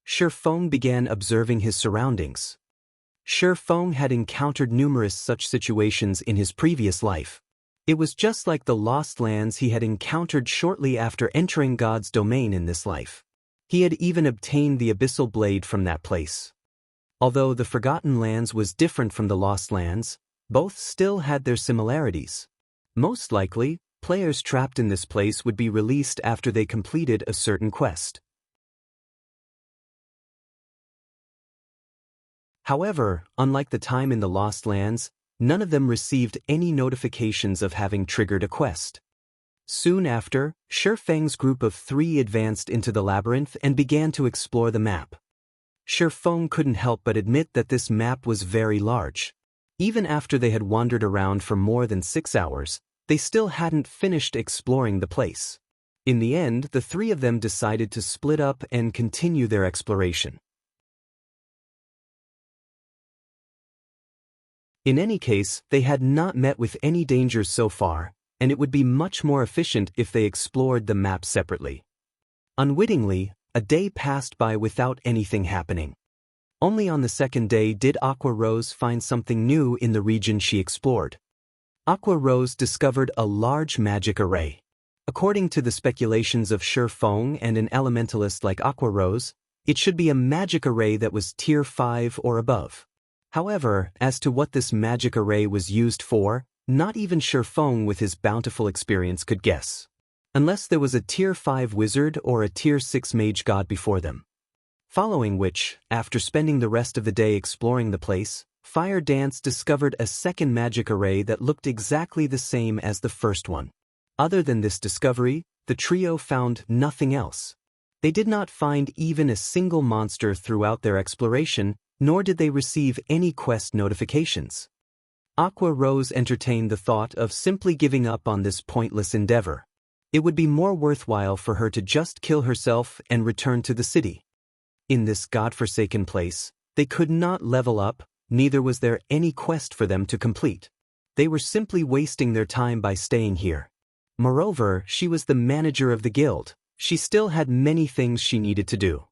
S1: Shifeng began observing his surroundings. Shifeng had encountered numerous such situations in his previous life. It was just like the lost lands he had encountered shortly after entering God's domain in this life. He had even obtained the abyssal blade from that place. Although the Forgotten Lands was different from the Lost Lands, both still had their similarities. Most likely, players trapped in this place would be released after they completed a certain quest. However, unlike the time in the Lost Lands, none of them received any notifications of having triggered a quest. Soon after, Shifeng's group of three advanced into the labyrinth and began to explore the map. Shifeng couldn't help but admit that this map was very large. Even after they had wandered around for more than 6 hours, they still hadn't finished exploring the place. In the end, the three of them decided to split up and continue their exploration. In any case, they had not met with any dangers so far, and it would be much more efficient if they explored the map separately. Unwittingly, a day passed by without anything happening. Only on the second day did Aqua Rose find something new in the region she explored. Aqua Rose discovered a large magic array. According to the speculations of Shifeng and an elementalist like Aqua Rose, it should be a magic array that was tier 5 or above. However, as to what this magic array was used for, not even Shifeng with his bountiful experience could guess. Unless there was a tier 5 wizard or a tier 6 mage god before them. Following which, after spending the rest of the day exploring the place, Fire Dance discovered a second magic array that looked exactly the same as the first one. Other than this discovery, the trio found nothing else. They did not find even a single monster throughout their exploration, nor did they receive any quest notifications. Aqua Rose entertained the thought of simply giving up on this pointless endeavor. It would be more worthwhile for her to just kill herself and return to the city. In this godforsaken place, they could not level up, neither was there any quest for them to complete. They were simply wasting their time by staying here. Moreover, she was the manager of the guild. She still had many things she needed to do.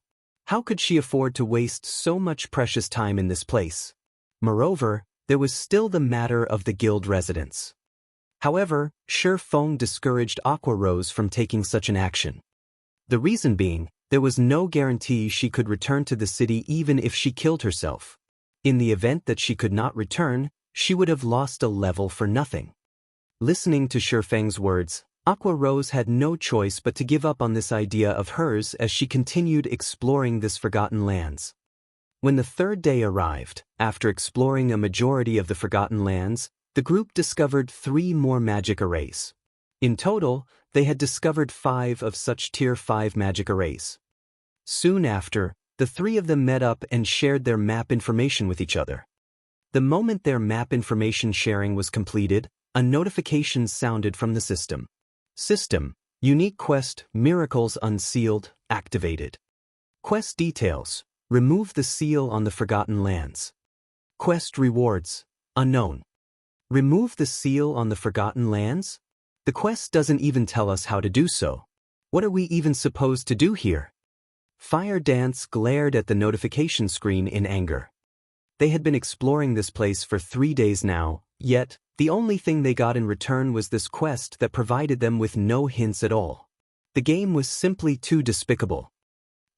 S1: How could she afford to waste so much precious time in this place? Moreover, there was still the matter of the guild residence. However, Shifeng discouraged Aqua Rose from taking such an action. The reason being, there was no guarantee she could return to the city even if she killed herself. In the event that she could not return, she would have lost a level for nothing. Listening to Shifeng's words, Aqua Rose had no choice but to give up on this idea of hers as she continued exploring this forgotten lands. When the third day arrived, after exploring a majority of the forgotten lands, the group discovered 3 more magic arrays. In total, they had discovered 5 of such Tier 5 magic arrays. Soon after, the 3 of them met up and shared their map information with each other. The moment their map information sharing was completed, a notification sounded from the system. System, unique quest, Miracles Unsealed, activated. Quest details, remove the seal on the forgotten lands. Quest rewards, unknown. Remove the seal on the forgotten lands? The quest doesn't even tell us how to do so. What are we even supposed to do here? Fire Dance glared at the notification screen in anger. They had been exploring this place for 3 days now, yet, the only thing they got in return was this quest that provided them with no hints at all. The game was simply too despicable.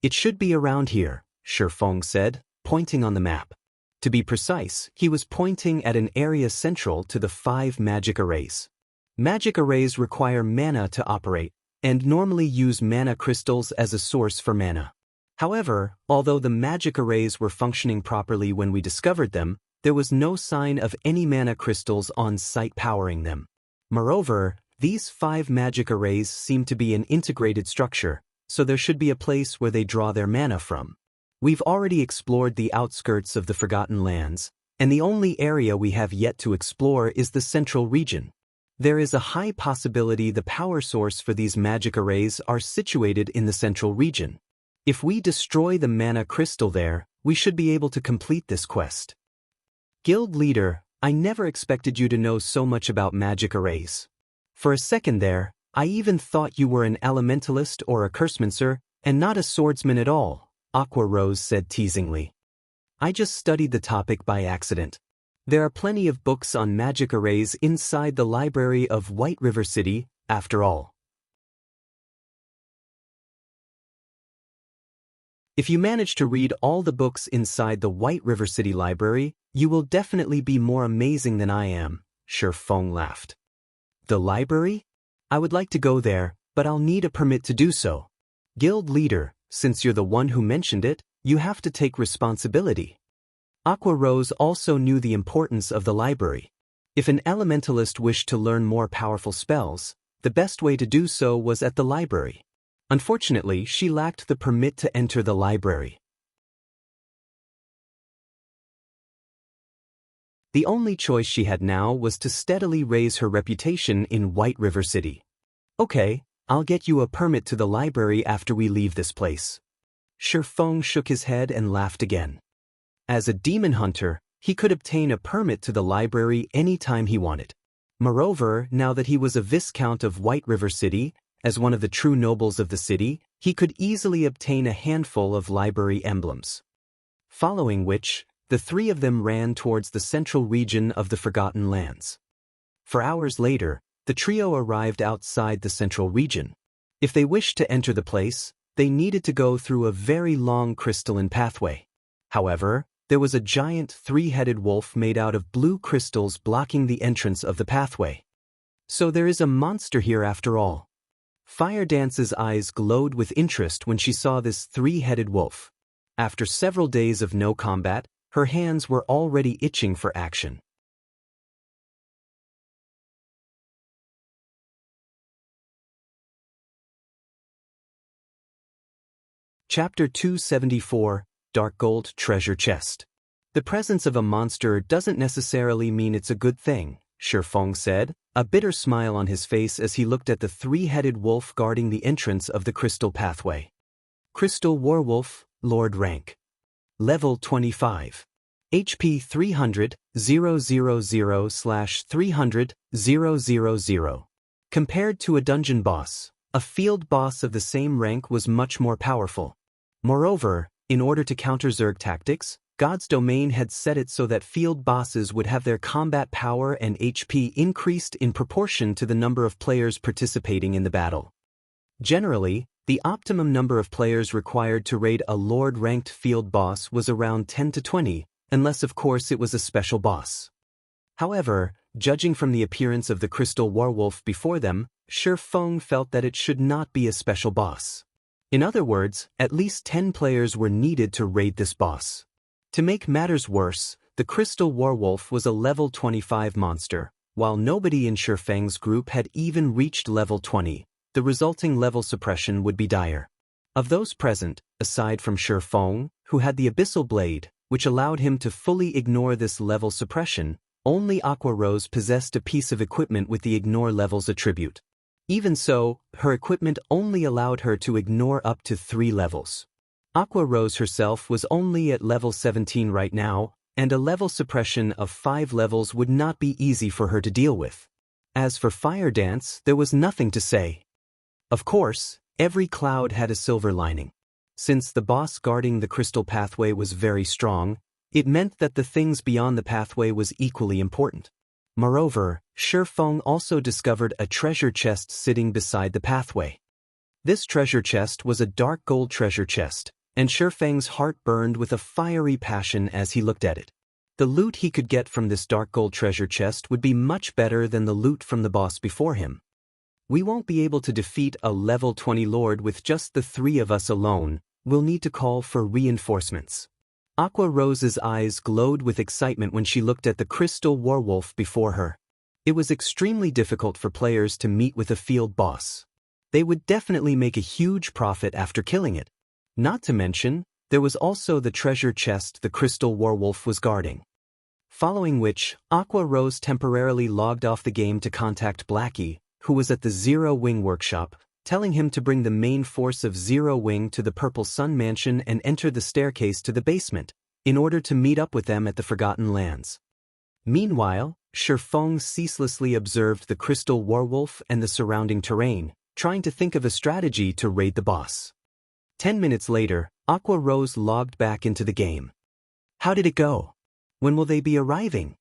S1: It should be around here, Shifeng said, pointing on the map. To be precise, he was pointing at an area central to the 5 magic arrays. Magic arrays require mana to operate, and normally use mana crystals as a source for mana. However, although the magic arrays were functioning properly when we discovered them, there was no sign of any mana crystals on site powering them. Moreover, these 5 magic arrays seem to be an integrated structure, so there should be a place where they draw their mana from. We've already explored the outskirts of the Forgotten Lands, and the only area we have yet to explore is the central region. There is a high possibility the power source for these magic arrays are situated in the central region. If we destroy the mana crystal there, we should be able to complete this quest. Guild leader, I never expected you to know so much about magic arrays. For a second there, I even thought you were an elementalist or a cursemancer, and not a swordsman at all, Aqua Rose said teasingly. I just studied the topic by accident. There are plenty of books on magic arrays inside the library of White River City, after all. If you manage to read all the books inside the White River City library, you will definitely be more amazing than I am, Shifeng laughed. The library? I would like to go there, but I'll need a permit to do so. Guild leader, since you're the one who mentioned it, you have to take responsibility. Aqua Rose also knew the importance of the library. If an elementalist wished to learn more powerful spells, the best way to do so was at the library. Unfortunately, she lacked the permit to enter the library. The only choice she had now was to steadily raise her reputation in White River City. Okay, I'll get you a permit to the library after we leave this place. Shifeng shook his head and laughed again. As a demon hunter, he could obtain a permit to the library any time he wanted. Moreover, now that he was a Viscount of White River City, as one of the true nobles of the city, he could easily obtain a handful of library emblems. Following which, the 3 of them ran towards the central region of the Forgotten Lands. For hours later, the trio arrived outside the central region. If they wished to enter the place, they needed to go through a very long crystalline pathway. However, there was a giant 3-headed wolf made out of blue crystals blocking the entrance of the pathway. So there is a monster here after all. Fire Dance's eyes glowed with interest when she saw this 3-headed wolf. After several days of no combat, her hands were already itching for action. Chapter 274, Dark Gold Treasure Chest. The presence of a monster doesn't necessarily mean it's a good thing, Shifeng said, a bitter smile on his face as he looked at the 3-headed wolf guarding the entrance of the crystal pathway. Crystal Warwolf, Lord Rank. Level 25. HP 300, 000/300, 000. Compared to a dungeon boss, a field boss of the same rank was much more powerful. Moreover, in order to counter Zerg tactics, God's domain had set it so that field bosses would have their combat power and HP increased in proportion to the number of players participating in the battle. Generally, the optimum number of players required to raid a Lord-ranked field boss was around 10 to 20, unless of course it was a special boss. However, judging from the appearance of the crystal werewolf before them, Shi Feng felt that it should not be a special boss. In other words, at least 10 players were needed to raid this boss. To make matters worse, the crystal werewolf was a level 25 monster, while nobody in Shi Feng's group had even reached level 20. The resulting level suppression would be dire. Of those present, aside from Shi Feng, who had the Abyssal Blade, which allowed him to fully ignore this level suppression, only Aqua Rose possessed a piece of equipment with the Ignore Levels attribute. Even so, her equipment only allowed her to ignore up to 3 levels. Aqua Rose herself was only at level 17 right now, and a level suppression of 5 levels would not be easy for her to deal with. As for Fire Dance, there was nothing to say. Of course, every cloud had a silver lining. Since the boss guarding the crystal pathway was very strong, it meant that the things beyond the pathway was equally important. Moreover, Shi Feng also discovered a treasure chest sitting beside the pathway. This treasure chest was a dark gold treasure chest, and Shi Feng's heart burned with a fiery passion as he looked at it. The loot he could get from this dark gold treasure chest would be much better than the loot from the boss before him. We won't be able to defeat a level 20 lord with just the 3 of us alone. We'll need to call for reinforcements. Aqua Rose's eyes glowed with excitement when she looked at the crystal werewolf before her. It was extremely difficult for players to meet with a field boss. They would definitely make a huge profit after killing it. Not to mention, there was also the treasure chest the crystal werewolf was guarding. Following which, Aqua Rose temporarily logged off the game to contact Blackie, who was at the Zero Wing workshop, telling him to bring the main force of Zero Wing to the Purple Sun Mansion and enter the staircase to the basement, in order to meet up with them at the Forgotten Lands. Meanwhile, Shi Feng ceaselessly observed the crystal werewolf and the surrounding terrain, trying to think of a strategy to raid the boss. 10 minutes later, Aqua Rose logged back into the game. How did it go? When will they be arriving?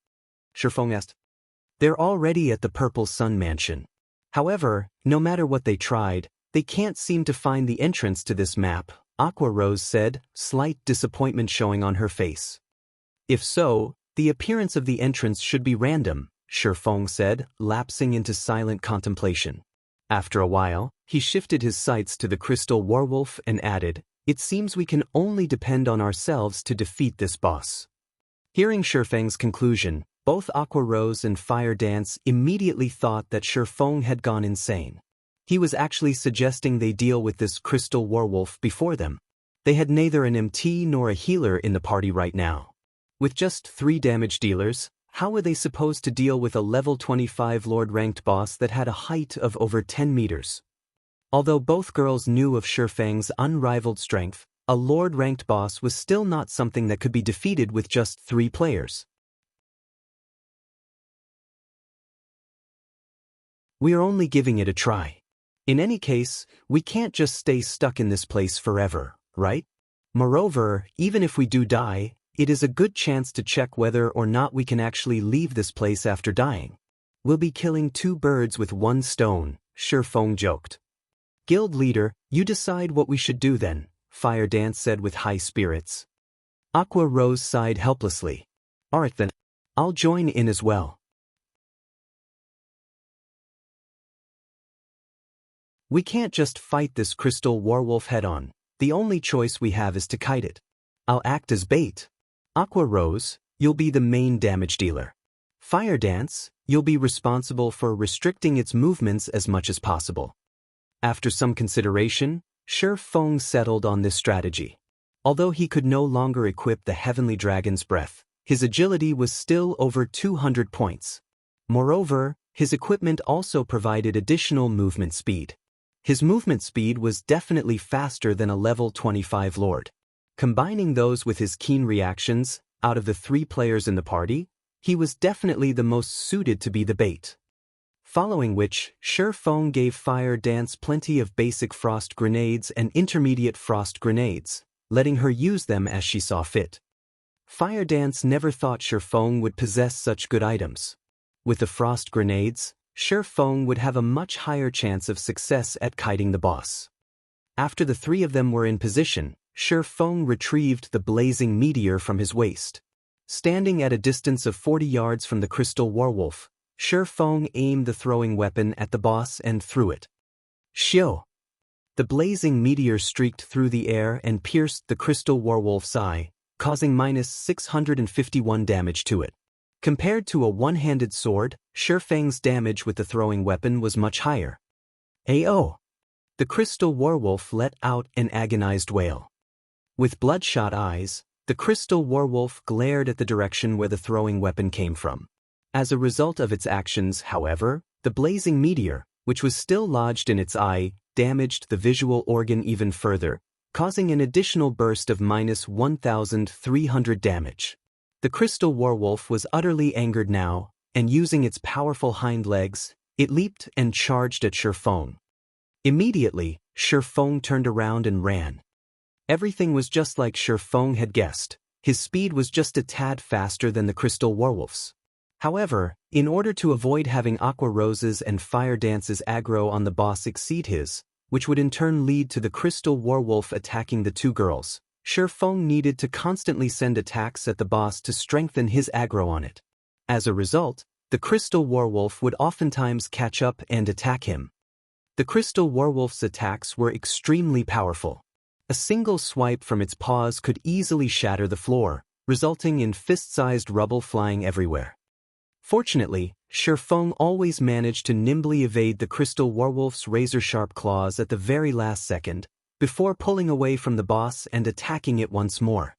S1: Shi Feng asked. They're already at the Purple Sun Mansion. However, no matter what they tried, they can't seem to find the entrance to this map, Aqua Rose said, slight disappointment showing on her face. If so, the appearance of the entrance should be random, Shi Feng said, lapsing into silent contemplation. After a while, he shifted his sights to the crystal werewolf and added, "It seems we can only depend on ourselves to defeat this boss." Hearing Shi Feng's conclusion, both Aqua Rose and Fire Dance immediately thought that Shi Feng had gone insane. He was actually suggesting they deal with this crystal werewolf before them. They had neither an MT nor a healer in the party right now. With just 3 damage dealers, how were they supposed to deal with a level 25 Lord-ranked boss that had a height of over 10 meters? Although both girls knew of Shi Feng's unrivaled strength, a Lord-ranked boss was still not something that could be defeated with just 3 players. We are only giving it a try. In any case, we can't just stay stuck in this place forever, right? Moreover, even if we do die, it is a good chance to check whether or not we can actually leave this place after dying. We'll be killing 2 birds with 1 stone, Shi Feng joked. Guild leader, you decide what we should do then, Fire Dance said with high spirits. Aqua Rose sighed helplessly. Alright then, I'll join in as well. We can't just fight this crystal werewolf head-on. The only choice we have is to kite it. I'll act as bait. Aqua Rose, you'll be the main damage dealer. Fire Dance, you'll be responsible for restricting its movements as much as possible. After some consideration, Shi Feng settled on this strategy. Although he could no longer equip the Heavenly Dragon's Breath, his agility was still over 200 points. Moreover, his equipment also provided additional movement speed. His movement speed was definitely faster than a level 25 lord. Combining those with his keen reactions, out of the 3 players in the party, he was definitely the most suited to be the bait. Following which, Shi Feng gave Fire Dance plenty of basic frost grenades and intermediate frost grenades, letting her use them as she saw fit. Fire Dance never thought Shi Feng would possess such good items. With the frost grenades, Shi Feng would have a much higher chance of success at kiting the boss. After the 3 of them were in position, Shi Feng retrieved the blazing meteor from his waist. Standing at a distance of 40 yards from the crystal werewolf, Shi Feng aimed the throwing weapon at the boss and threw it. Xiu! The blazing meteor streaked through the air and pierced the crystal werewolf's eye, causing -651 damage to it. Compared to a one-handed sword, Shi Feng's damage with the throwing weapon was much higher. AO! The crystal werewolf let out an agonized wail. With bloodshot eyes, the crystal werewolf glared at the direction where the throwing weapon came from. As a result of its actions, however, the blazing meteor, which was still lodged in its eye, damaged the visual organ even further, causing an additional burst of -1,300 damage. The crystal werewolf was utterly angered now, and using its powerful hind legs, it leaped and charged at Shi Feng. Immediately, Shi Feng turned around and ran. Everything was just like Shi Feng had guessed. His speed was just a tad faster than the crystal werewolf's. However, in order to avoid having Aqua Rose's and Fire Dance's aggro on the boss exceed his, which would in turn lead to the crystal werewolf attacking the two girls, Shi Feng needed to constantly send attacks at the boss to strengthen his aggro on it. As a result, the crystal werewolf would oftentimes catch up and attack him. The crystal werewolf's attacks were extremely powerful. A single swipe from its paws could easily shatter the floor, resulting in fist-sized rubble flying everywhere. Fortunately, Shi Feng always managed to nimbly evade the crystal werewolf's razor-sharp claws at the very last second, before pulling away from the boss and attacking it once more.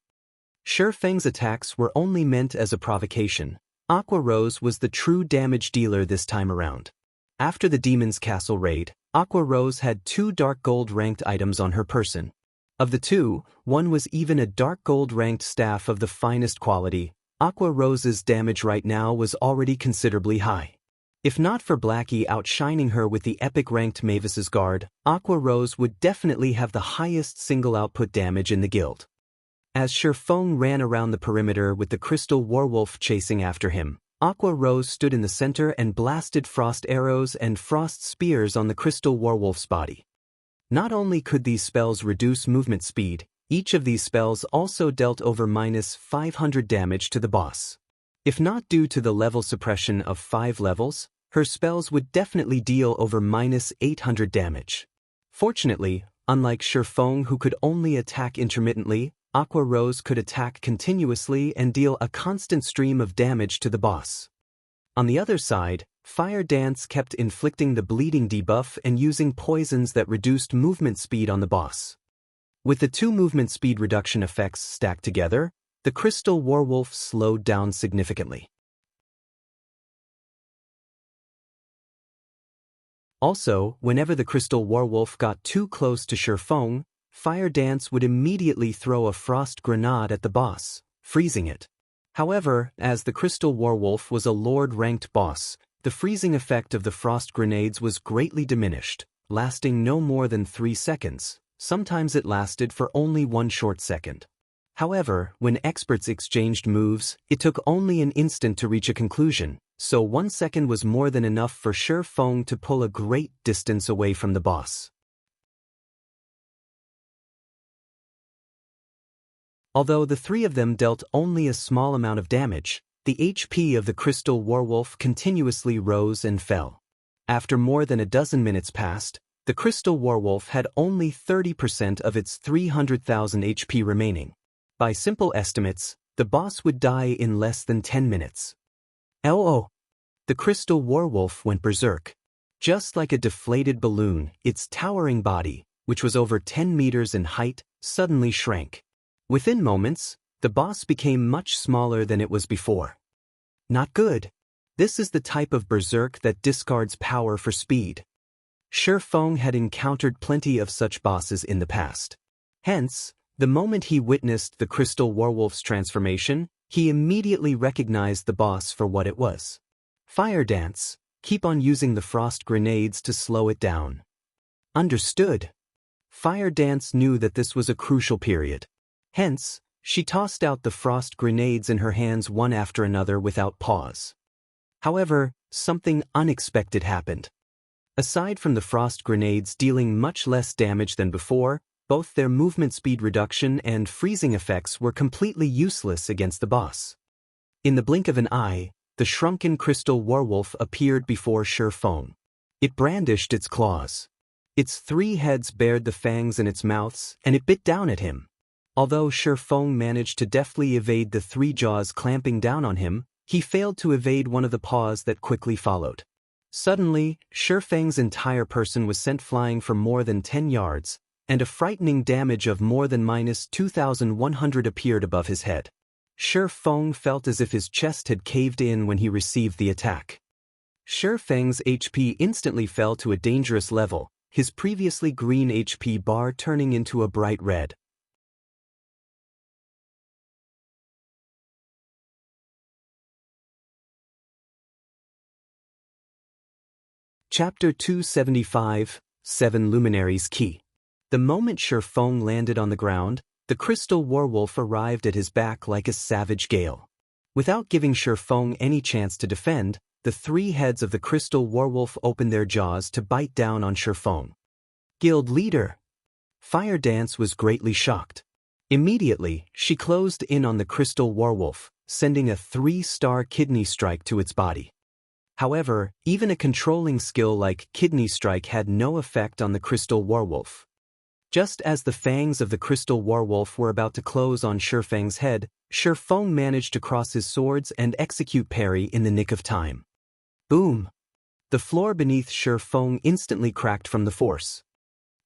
S1: Shi Feng's attacks were only meant as a provocation. Aqua Rose was the true damage dealer this time around. After the Demon's Castle raid, Aqua Rose had 2 dark gold ranked items on her person. Of the 2, one was even a dark gold ranked staff of the finest quality. Aqua Rose's damage right now was already considerably high. If not for Blackie outshining her with the epic ranked Mavis's Guard, Aqua Rose would definitely have the highest single output damage in the guild. As Shi Feng ran around the perimeter with the crystal werewolf chasing after him, Aqua Rose stood in the center and blasted frost arrows and frost spears on the crystal werewolf's body. Not only could these spells reduce movement speed, each of these spells also dealt over -500 damage to the boss. If not due to the level suppression of 5 levels, her spells would definitely deal over -800 damage. Fortunately, unlike Shi Feng who could only attack intermittently, Aqua Rose could attack continuously and deal a constant stream of damage to the boss. On the other side, Fire Dance kept inflicting the bleeding debuff and using poisons that reduced movement speed on the boss. With the 2 movement speed reduction effects stacked together, the crystal werewolf slowed down significantly. Also, whenever the crystal werewolf got too close to Shi Feng, Fire Dance would immediately throw a frost grenade at the boss, freezing it. However, as the crystal werewolf was a Lord-ranked boss, the freezing effect of the frost grenades was greatly diminished, lasting no more than 3 seconds. Sometimes it lasted for only 1 short second. However, when experts exchanged moves, it took only an instant to reach a conclusion, so 1 second was more than enough for Shi Feng to pull a great distance away from the boss. Although the 3 of them dealt only a small amount of damage, the HP of the crystal werewolf continuously rose and fell. After more than a dozen minutes passed, the crystal werewolf had only 30% of its 300,000 HP remaining. By simple estimates, the boss would die in less than 10 minutes. Oh! The crystal werewolf went berserk. Just like a deflated balloon, its towering body, which was over 10 meters in height, suddenly shrank. Within moments, the boss became much smaller than it was before. Not good. This is the type of berserk that discards power for speed. Shi Feng had encountered plenty of such bosses in the past. Hence, the moment he witnessed the crystal werewolf's transformation, he immediately recognized the boss for what it was. Fire Dance, keep on using the frost grenades to slow it down. Understood. Fire Dance knew that this was a crucial period. Hence, she tossed out the frost grenades in her hands one after another without pause. However, something unexpected happened. Aside from the frost grenades dealing much less damage than before, both their movement speed reduction and freezing effects were completely useless against the boss. In the blink of an eye, the shrunken crystal werewolf appeared before Shi Feng. It brandished its claws. Its 3 heads bared the fangs in its mouths, and it bit down at him. Although Shi Feng managed to deftly evade the 3 jaws clamping down on him, he failed to evade one of the paws that quickly followed. Suddenly, Shi Feng's entire person was sent flying for more than 10 yards, and a frightening damage of more than -2,100 appeared above his head. Shi Feng felt as if his chest had caved in when he received the attack. Shi Feng's HP instantly fell to a dangerous level, his previously green HP bar turning into a bright red. Chapter 275, 7 Luminaries Key. The moment Shi Feng landed on the ground, the crystal werewolf arrived at his back like a savage gale. Without giving Shi Feng any chance to defend, the 3 heads of the crystal werewolf opened their jaws to bite down on Shi Feng. Guild leader! Fire Dance was greatly shocked. Immediately, she closed in on the crystal werewolf, sending a 3-star kidney strike to its body. However, even a controlling skill like Kidney Strike had no effect on the crystal werewolf. Just as the fangs of the crystal werewolf were about to close on Shi Feng's head, Shi Feng managed to cross his swords and execute parry in the nick of time. Boom! The floor beneath Shi Feng instantly cracked from the force.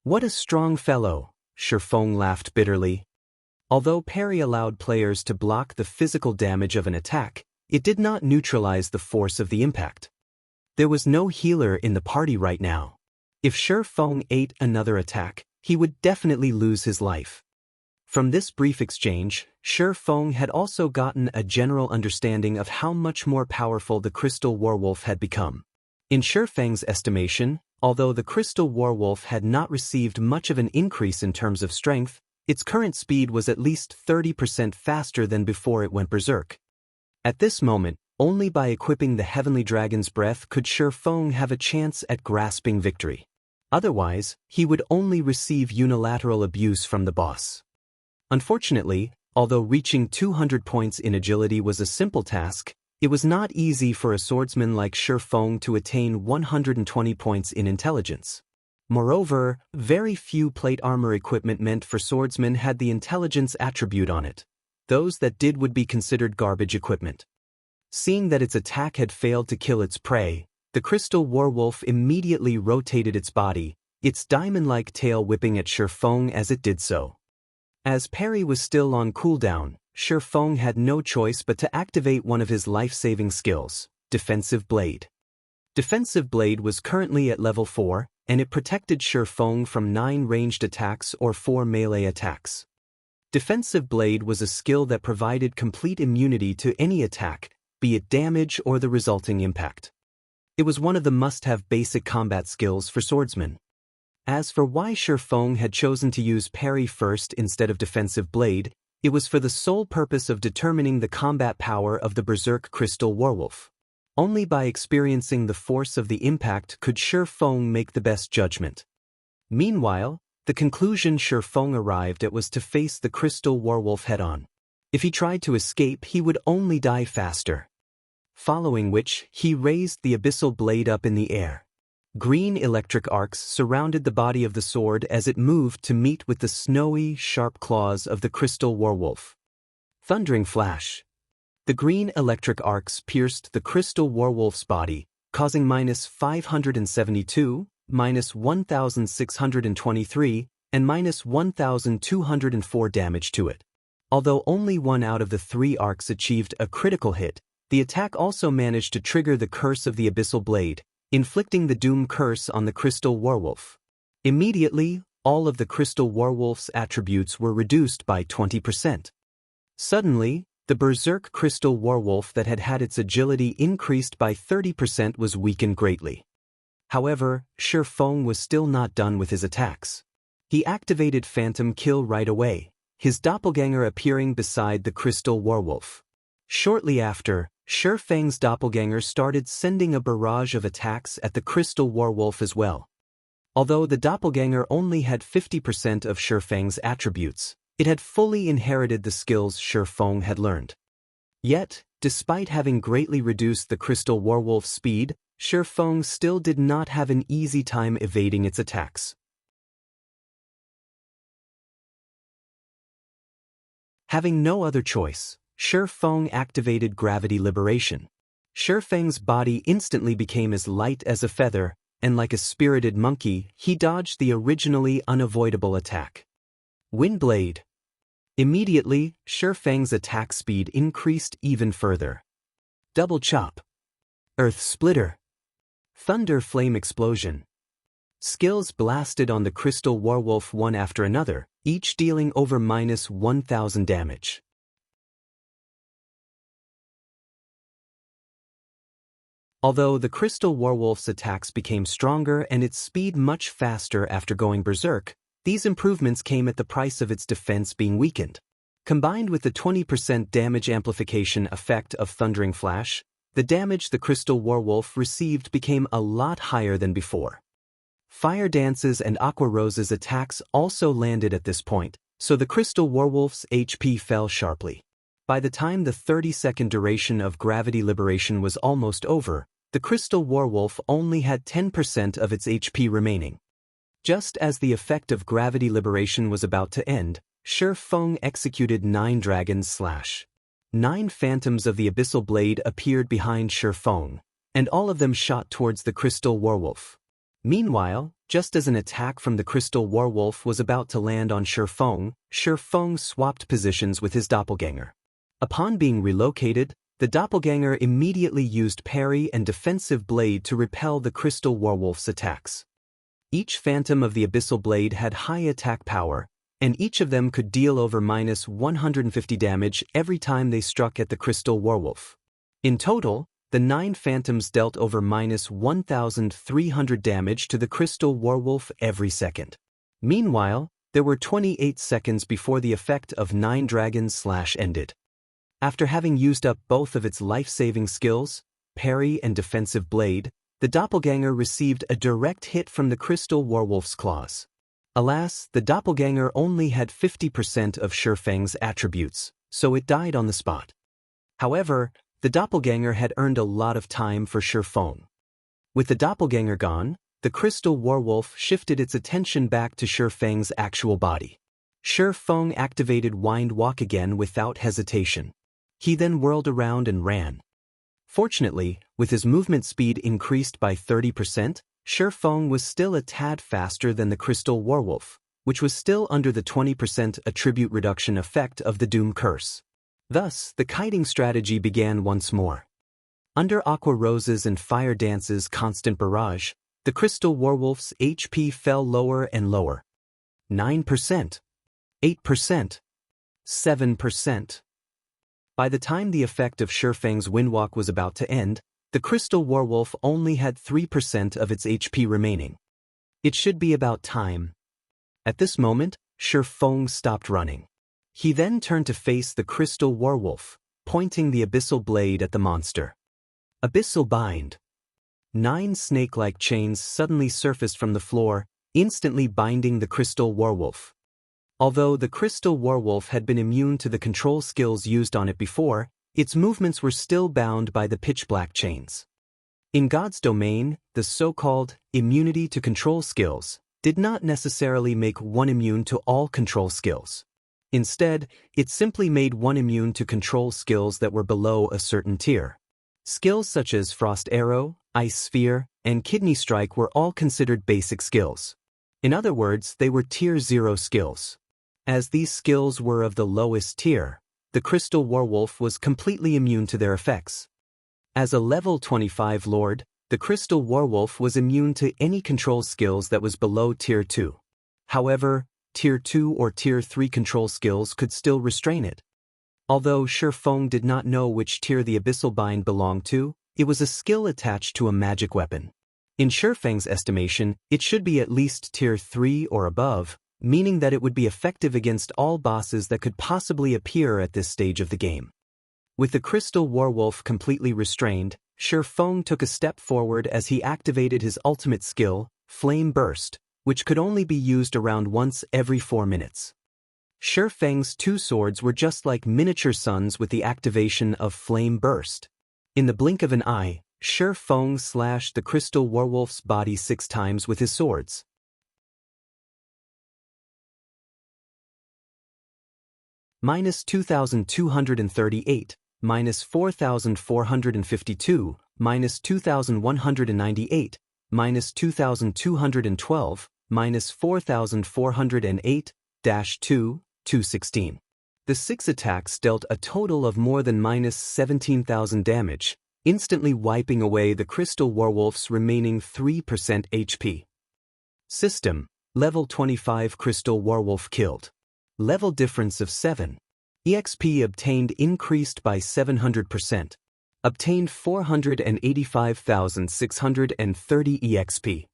S1: What a strong fellow, Shi Feng laughed bitterly. Although parry allowed players to block the physical damage of an attack, it did not neutralize the force of the impact. There was no healer in the party right now. If Shi Feng ate another attack, he would definitely lose his life. From this brief exchange, Shi Feng had also gotten a general understanding of how much more powerful the crystal werewolf had become. In Shi Feng's estimation, although the crystal werewolf had not received much of an increase in terms of strength, its current speed was at least 30% faster than before it went berserk. At this moment, only by equipping the Heavenly Dragon's Breath could Shi Feng have a chance at grasping victory. Otherwise, he would only receive unilateral abuse from the boss. Unfortunately, although reaching 200 points in agility was a simple task, it was not easy for a swordsman like Shi Feng to attain 120 points in intelligence. Moreover, very few plate armor equipment meant for swordsmen had the intelligence attribute on it. Those that did would be considered garbage equipment. Seeing that its attack had failed to kill its prey, the crystal werewolf immediately rotated its body, its diamond-like tail whipping at Shi Feng as it did so. As parry was still on cooldown, Shi Feng had no choice but to activate one of his life-saving skills, Defensive Blade. Defensive Blade was currently at level 4, and it protected Shi Feng from 9 ranged attacks or 4 melee attacks. Defensive Blade was a skill that provided complete immunity to any attack, be it damage or the resulting impact. It was one of the must-have basic combat skills for swordsmen. As for why Shi Feng had chosen to use parry first instead of Defensive Blade, it was for the sole purpose of determining the combat power of the Berserk Crystal Werewolf. Only by experiencing the force of the impact could Shi Feng make the best judgment. Meanwhile, the conclusion Shi Feng arrived at was to face the crystal werewolf head-on. If he tried to escape, he would only die faster. Following which, he raised the abyssal blade up in the air. Green electric arcs surrounded the body of the sword as it moved to meet with the snowy, sharp claws of the crystal werewolf. Thundering flash. The green electric arcs pierced the crystal werewolf's body, causing -572, -1,623, and -1,204 damage to it. Although only one out of the 3 arcs achieved a critical hit, the attack also managed to trigger the curse of the abyssal blade, inflicting the doom curse on the crystal werewolf. Immediately, all of the crystal werewolf's attributes were reduced by 20%. Suddenly, the berserk crystal werewolf that had had its agility increased by 30% was weakened greatly. However, Shi Feng was still not done with his attacks. He activated Phantom Kill right away, his doppelganger appearing beside the crystal werewolf. Shortly after, Shi Feng's doppelganger started sending a barrage of attacks at the crystal werewolf as well. Although the doppelganger only had 50% of Shi Feng's attributes, it had fully inherited the skills Shi Feng had learned. Yet, Despite having greatly reduced the Crystal Werewolf's speed, Shifeng still did not have an easy time evading its attacks. Having no other choice, Shifeng activated Gravity Liberation. Shifeng's body instantly became as light as a feather, and like a spirited monkey, he dodged the originally unavoidable attack. Windblade. Immediately, Shifeng's attack speed increased even further. Double Chop. Earth Splitter. Thunder Flame Explosion. Skills blasted on the Crystal Werewolf one after another, each dealing over -1000 damage. Although the Crystal Werewolf's attacks became stronger and its speed much faster after going berserk, these improvements came at the price of its defense being weakened. Combined with the 20% damage amplification effect of Thundering Flash, the damage the Crystal Werewolf received became a lot higher than before. Fire Dance's and Aqua Rose's attacks also landed at this point, so the Crystal Werewolf's HP fell sharply. By the time the 30-second duration of Gravity Liberation was almost over, the Crystal Werewolf only had 10% of its HP remaining. Just as the effect of Gravity Liberation was about to end, Shifeng executed 9 Dragon's Slash. 9 phantoms of the Abyssal Blade appeared behind Shifeng, and all of them shot towards the Crystal Werewolf. Meanwhile, just as an attack from the Crystal Werewolf was about to land on Shifeng, Shifeng swapped positions with his doppelganger. Upon being relocated, the doppelganger immediately used parry and defensive blade to repel the Crystal Werewolf's attacks. Each phantom of the Abyssal Blade had high attack power, and each of them could deal over -150 damage every time they struck at the Crystal Werewolf. In total, the 9 phantoms dealt over -1300 damage to the Crystal Werewolf every second. Meanwhile, there were 28 seconds before the effect of 9 Dragon's Slash ended. After having used up both of its life-saving skills, parry and defensive blade, the doppelganger received a direct hit from the Crystal Werewolf's claws. Alas, the doppelganger only had 50% of Shifeng's attributes, so it died on the spot. However, the doppelganger had earned a lot of time for Shifeng. With the doppelganger gone, the Crystal Werewolf shifted its attention back to Shifeng's actual body. Shifeng activated Wind Walk again without hesitation. He then whirled around and ran. Fortunately, with his movement speed increased by 30%, Shifeng was still a tad faster than the Crystal Werewolf, which was still under the 20% attribute reduction effect of the Doom Curse. Thus, the kiting strategy began once more. Under Aqua Rose's and Fire Dance's constant barrage, the Crystal Werewolf's HP fell lower and lower. 9%, 8%, 7%. By the time the effect of Shifeng's Windwalk was about to end, the Crystal Werewolf only had 3% of its HP remaining. It should be about time. At this moment, Shifeng stopped running. He then turned to face the Crystal Werewolf, pointing the Abyssal Blade at the monster. Abyssal Bind. 9 snake-like chains suddenly surfaced from the floor, instantly binding the Crystal Werewolf. Although the Crystal Werewolf had been immune to the control skills used on it before, its movements were still bound by the pitch-black chains. In God's domain, the so-called immunity to control skills did not necessarily make one immune to all control skills. Instead, it simply made one immune to control skills that were below a certain tier. Skills such as Frost Arrow, Ice Sphere, and Kidney Strike were all considered basic skills. In other words, they were Tier 0 skills. As these skills were of the lowest tier, the Crystal Werewolf was completely immune to their effects. As a level 25 Lord, the Crystal Werewolf was immune to any control skills that was below Tier 2. However, Tier 2 or Tier 3 control skills could still restrain it. Although Shifeng did not know which tier the Abyssal Bind belonged to, it was a skill attached to a magic weapon. In Shifeng's estimation, it should be at least Tier 3 or above, meaning that it would be effective against all bosses that could possibly appear at this stage of the game. With the Crystal Werewolf completely restrained, Shifeng took a step forward as he activated his ultimate skill, Flame Burst, which could only be used around once every 4 minutes. Shi Feng's two swords were just like miniature suns with the activation of Flame Burst. In the blink of an eye, Shi Feng slashed the crystal werewolf's body 6 times with his swords. Minus 2,238, minus 4,452, minus 2,198, minus 2,212, minus 4,408, -2, 216. The 6 attacks dealt a total of more than minus 17,000 damage, instantly wiping away the crystal werewolf's remaining 3% HP. System: Level 25 crystal werewolf killed. Level difference of 7. EXP obtained increased by 700%. Obtained 485,630 EXP.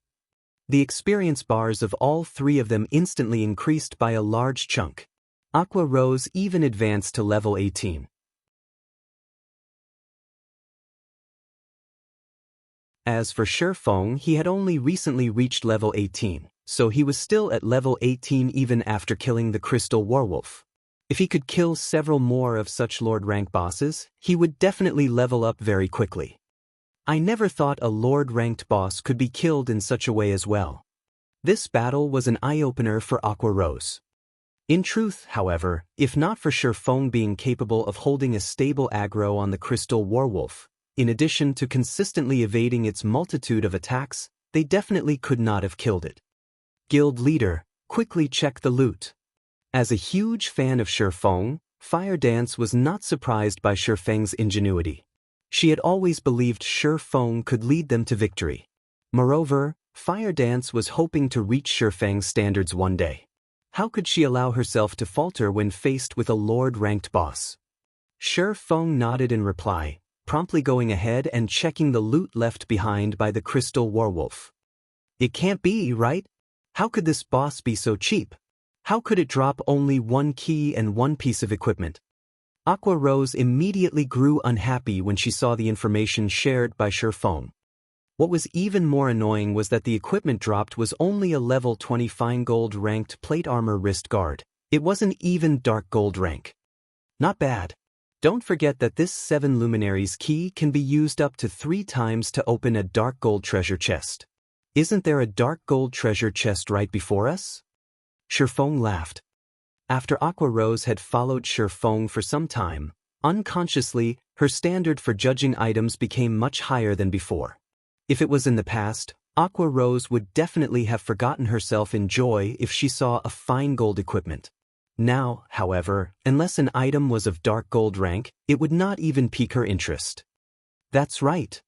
S1: The experience bars of all 3 of them instantly increased by a large chunk. Aqua Rose even advanced to level 18. As for Shi Feng, he had only recently reached level 18, so he was still at level 18 even after killing the crystal werewolf. If he could kill several more of such Lord rank bosses, he would definitely level up very quickly. I never thought a Lord ranked boss could be killed in such a way as well. This battle was an eye-opener for Aqua Rose. In truth, however, if not for Shi Feng being capable of holding a stable aggro on the crystal werewolf, in addition to consistently evading its multitude of attacks, they definitely could not have killed it. Guild leader, quickly check the loot. As a huge fan of Shi Feng, Fire Dance was not surprised by Shi Feng's ingenuity. She had always believed Shi Feng could lead them to victory. Moreover, Fire Dance was hoping to reach Shi Feng's standards one day. How could she allow herself to falter when faced with a Lord-ranked boss? Shi Feng nodded in reply, promptly going ahead and checking the loot left behind by the crystal werewolf. It can't be, right? How could this boss be so cheap? How could it drop only 1 key and 1 piece of equipment? Aqua Rose immediately grew unhappy when she saw the information shared by Shi Feng. What was even more annoying was that the equipment dropped was only a level 20 fine gold ranked plate armor wrist guard. It wasn't even dark gold rank. Not bad. Don't forget that this 7 Luminaries key can be used up to 3 times to open a dark gold treasure chest. Isn't there a dark gold treasure chest right before us? Shi Feng laughed. After Aqua Rose had followed Shi Feng for some time, unconsciously, her standard for judging items became much higher than before. If it was in the past, Aqua Rose would definitely have forgotten herself in joy if she saw a fine gold equipment. Now, however, unless an item was of dark gold rank, it would not even pique her interest. That's right.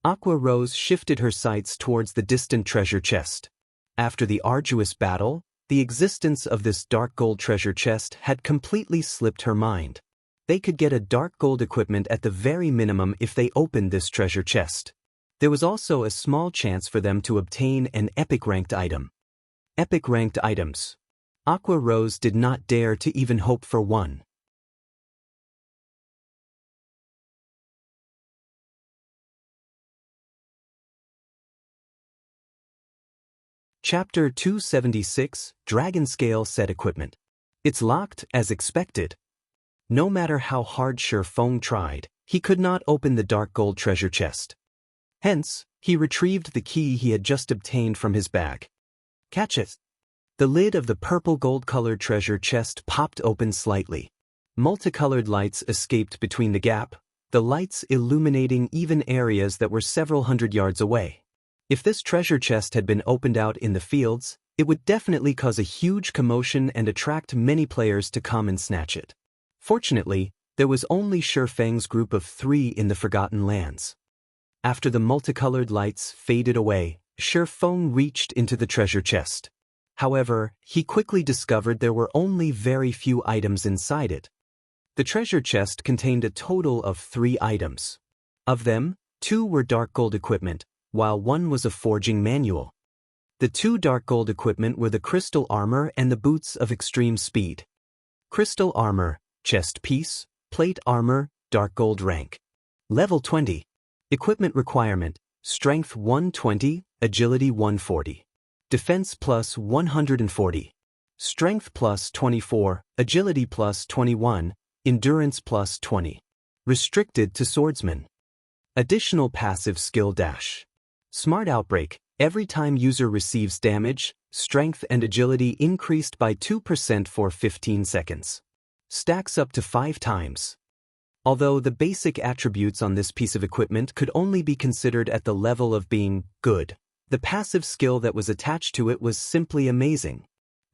S1: Aqua Rose shifted her sights towards the distant treasure chest. After the arduous battle, the existence of this dark gold treasure chest had completely slipped her mind. They could get a dark gold equipment at the very minimum if they opened this treasure chest. There was also a small chance for them to obtain an epic-ranked item. Epic-ranked items. Aqua Rose did not dare to even hope for one. Chapter 276, Dragonscale Set Equipment. It's locked, as expected. No matter how hard Shi Feng tried, he could not open the dark gold treasure chest. Hence, he retrieved the key he had just obtained from his bag. Catch it! The lid of the purple gold-colored treasure chest popped open slightly. Multicolored lights escaped between the gap, the lights illuminating even areas that were several hundred yards away. If this treasure chest had been opened out in the fields, it would definitely cause a huge commotion and attract many players to come and snatch it. Fortunately, there was only Shi Feng's group of 3 in the Forgotten Lands. After the multicolored lights faded away, Shi Feng reached into the treasure chest. However, he quickly discovered there were only very few items inside it. The treasure chest contained a total of 3 items. Of them, 2 were dark gold equipment, while 1 was a forging manual. The 2 dark gold equipment were the crystal armor and the boots of extreme speed. Crystal armor, chest piece, plate armor, dark gold rank. Level 20. Equipment requirement, strength 120, agility 140. Defense plus 140. Strength plus 24, Agility plus 21, Endurance plus 20. Restricted to swordsmen. Additional passive skill dash. Smart Outbreak. Every time user receives damage, strength and agility increased by 2% for 15 seconds. Stacks up to 5 times. Although the basic attributes on this piece of equipment could only be considered at the level of being good, the passive skill that was attached to it was simply amazing.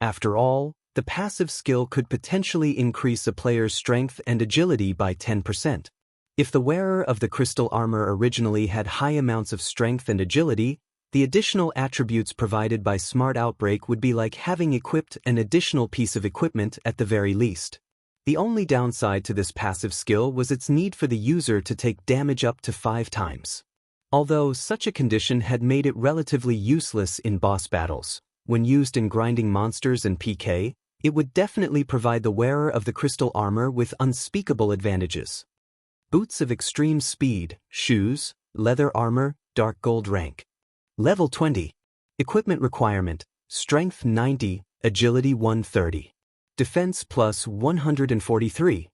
S1: After all, the passive skill could potentially increase a player's strength and agility by 10%. If the wearer of the crystal armor originally had high amounts of strength and agility, the additional attributes provided by Smart Outbreak would be like having equipped an additional piece of equipment at the very least. The only downside to this passive skill was its need for the user to take damage up to 5 times. Although such a condition had made it relatively useless in boss battles, when used in grinding monsters and PK, it would definitely provide the wearer of the crystal armor with unspeakable advantages. Boots of extreme speed, shoes, leather armor, dark gold rank. Level 20. Equipment requirement, Strength 90, Agility 130. Defense plus 143.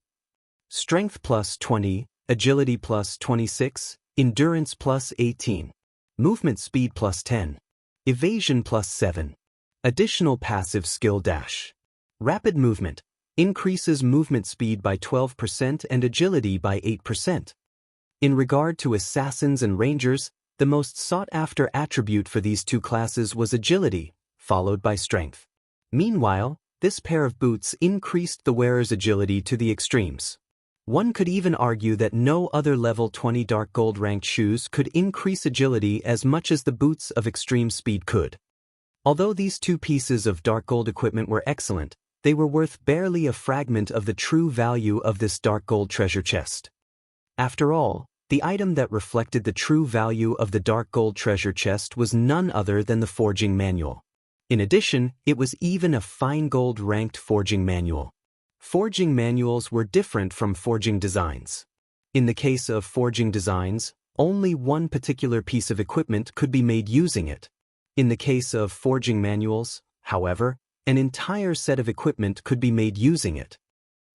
S1: Strength plus 20, Agility plus 26, Endurance plus 18. Movement speed plus 10. Evasion plus 7. Additional passive skill dash. Rapid movement. Increases movement speed by 12% and agility by 8%. In regard to assassins and rangers, the most sought-after attribute for these two classes was agility, followed by strength. Meanwhile, this pair of boots increased the wearer's agility to the extremes. One could even argue that no other level 20 dark gold ranked shoes could increase agility as much as the boots of extreme speed could. Although these two pieces of dark gold equipment were excellent, they were worth barely a fragment of the true value of this dark gold treasure chest. After all, the item that reflected the true value of the dark gold treasure chest was none other than the forging manual. In addition, it was even a fine gold ranked forging manual. Forging manuals were different from forging designs. In the case of forging designs, only one particular piece of equipment could be made using it. In the case of forging manuals, however, an entire set of equipment could be made using it.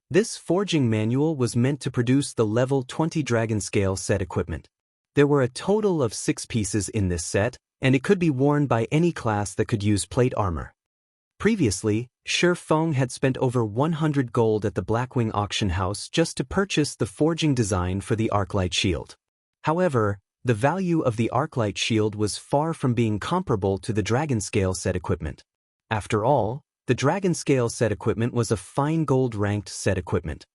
S1: This forging manual was meant to produce the level 20 Dragonscale set equipment. There were a total of 6 pieces in this set, and it could be worn by any class that could use plate armor. Previously, Shi Feng had spent over 100 gold at the Blackwing auction house just to purchase the forging design for the Arclight shield. However, the value of the Arclight shield was far from being comparable to the Dragonscale set equipment. After all, the Dragonscale set equipment was a fine gold ranked set equipment.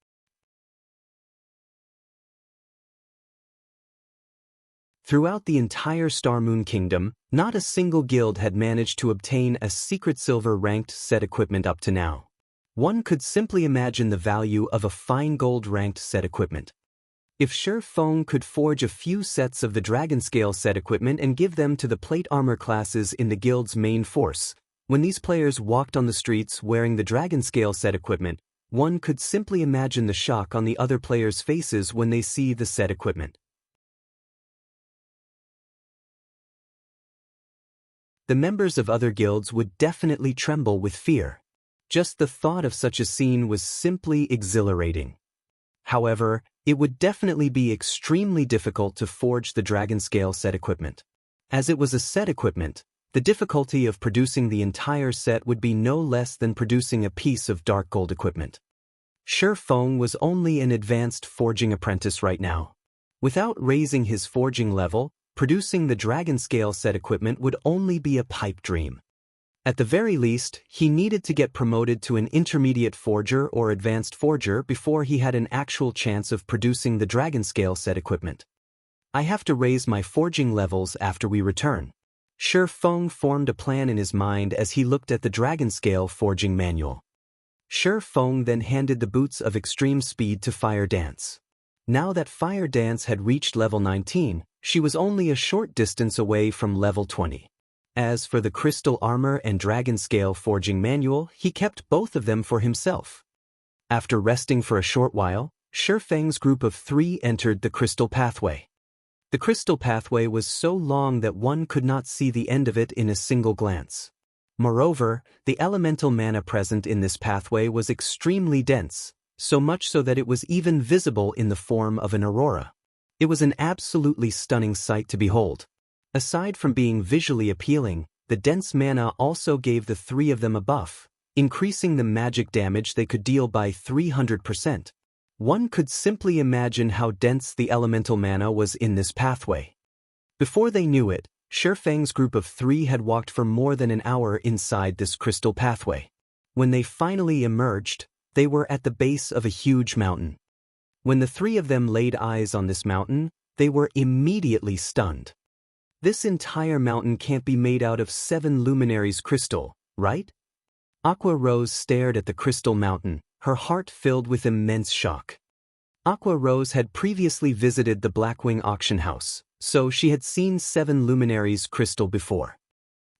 S1: Throughout the entire Star Moon Kingdom, not a single guild had managed to obtain a secret silver ranked set equipment up to now. One could simply imagine the value of a fine gold ranked set equipment. If Shi Feng could forge a few sets of the Dragonscale set equipment and give them to the plate armor classes in the guild's main force, when these players walked on the streets wearing the Dragonscale set equipment, one could simply imagine the shock on the other players' faces when they see the set equipment. The members of other guilds would definitely tremble with fear. Just the thought of such a scene was simply exhilarating. However, it would definitely be extremely difficult to forge the Dragonscale set equipment. As it was a set equipment, the difficulty of producing the entire set would be no less than producing a piece of dark gold equipment. Shi Feng was only an advanced forging apprentice right now. Without raising his forging level, producing the Dragonscale set equipment would only be a pipe dream. At the very least, he needed to get promoted to an intermediate forger or advanced forger before he had an actual chance of producing the Dragonscale set equipment. I have to raise my forging levels after we return. Shi Feng formed a plan in his mind as he looked at the Dragonscale forging manual. Shi Feng then handed the boots of extreme speed to Fire Dance. Now that Fire Dance had reached level 19, she was only a short distance away from level 20. As for the crystal armor and Dragonscale forging manual, he kept both of them for himself. After resting for a short while, Shi Feng's group of 3 entered the crystal pathway. The crystal pathway was so long that one could not see the end of it in a single glance. Moreover, the elemental mana present in this pathway was extremely dense, so much so that it was even visible in the form of an aurora. It was an absolutely stunning sight to behold. Aside from being visually appealing, the dense mana also gave the three of them a buff, increasing the magic damage they could deal by 300%. One could simply imagine how dense the elemental mana was in this pathway. Before they knew it, Shifeng's group of three had walked for more than an hour inside this crystal pathway. When they finally emerged, they were at the base of a huge mountain. When the three of them laid eyes on this mountain, they were immediately stunned. This entire mountain can't be made out of 7 Luminaries crystal, right? Aqua Rose stared at the crystal mountain, her heart filled with immense shock. Aqua Rose had previously visited the Blackwing auction house, so she had seen 7 Luminaries crystal before.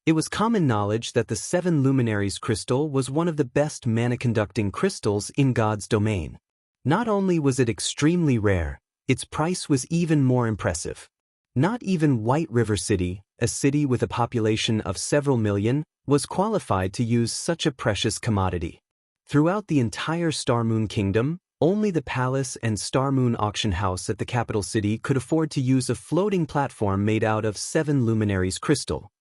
S1: It was common knowledge that the 7 Luminaries crystal was one of the best mana-conducting crystals in God's domain. Not only was it extremely rare, its price was even more impressive. Not even White River City, a city with a population of several million, was qualified to use such a precious commodity. Throughout the entire Star Moon Kingdom, only the palace and Star Moon auction house at the capital city could afford to use a floating platform made out of 7 Luminaries crystal.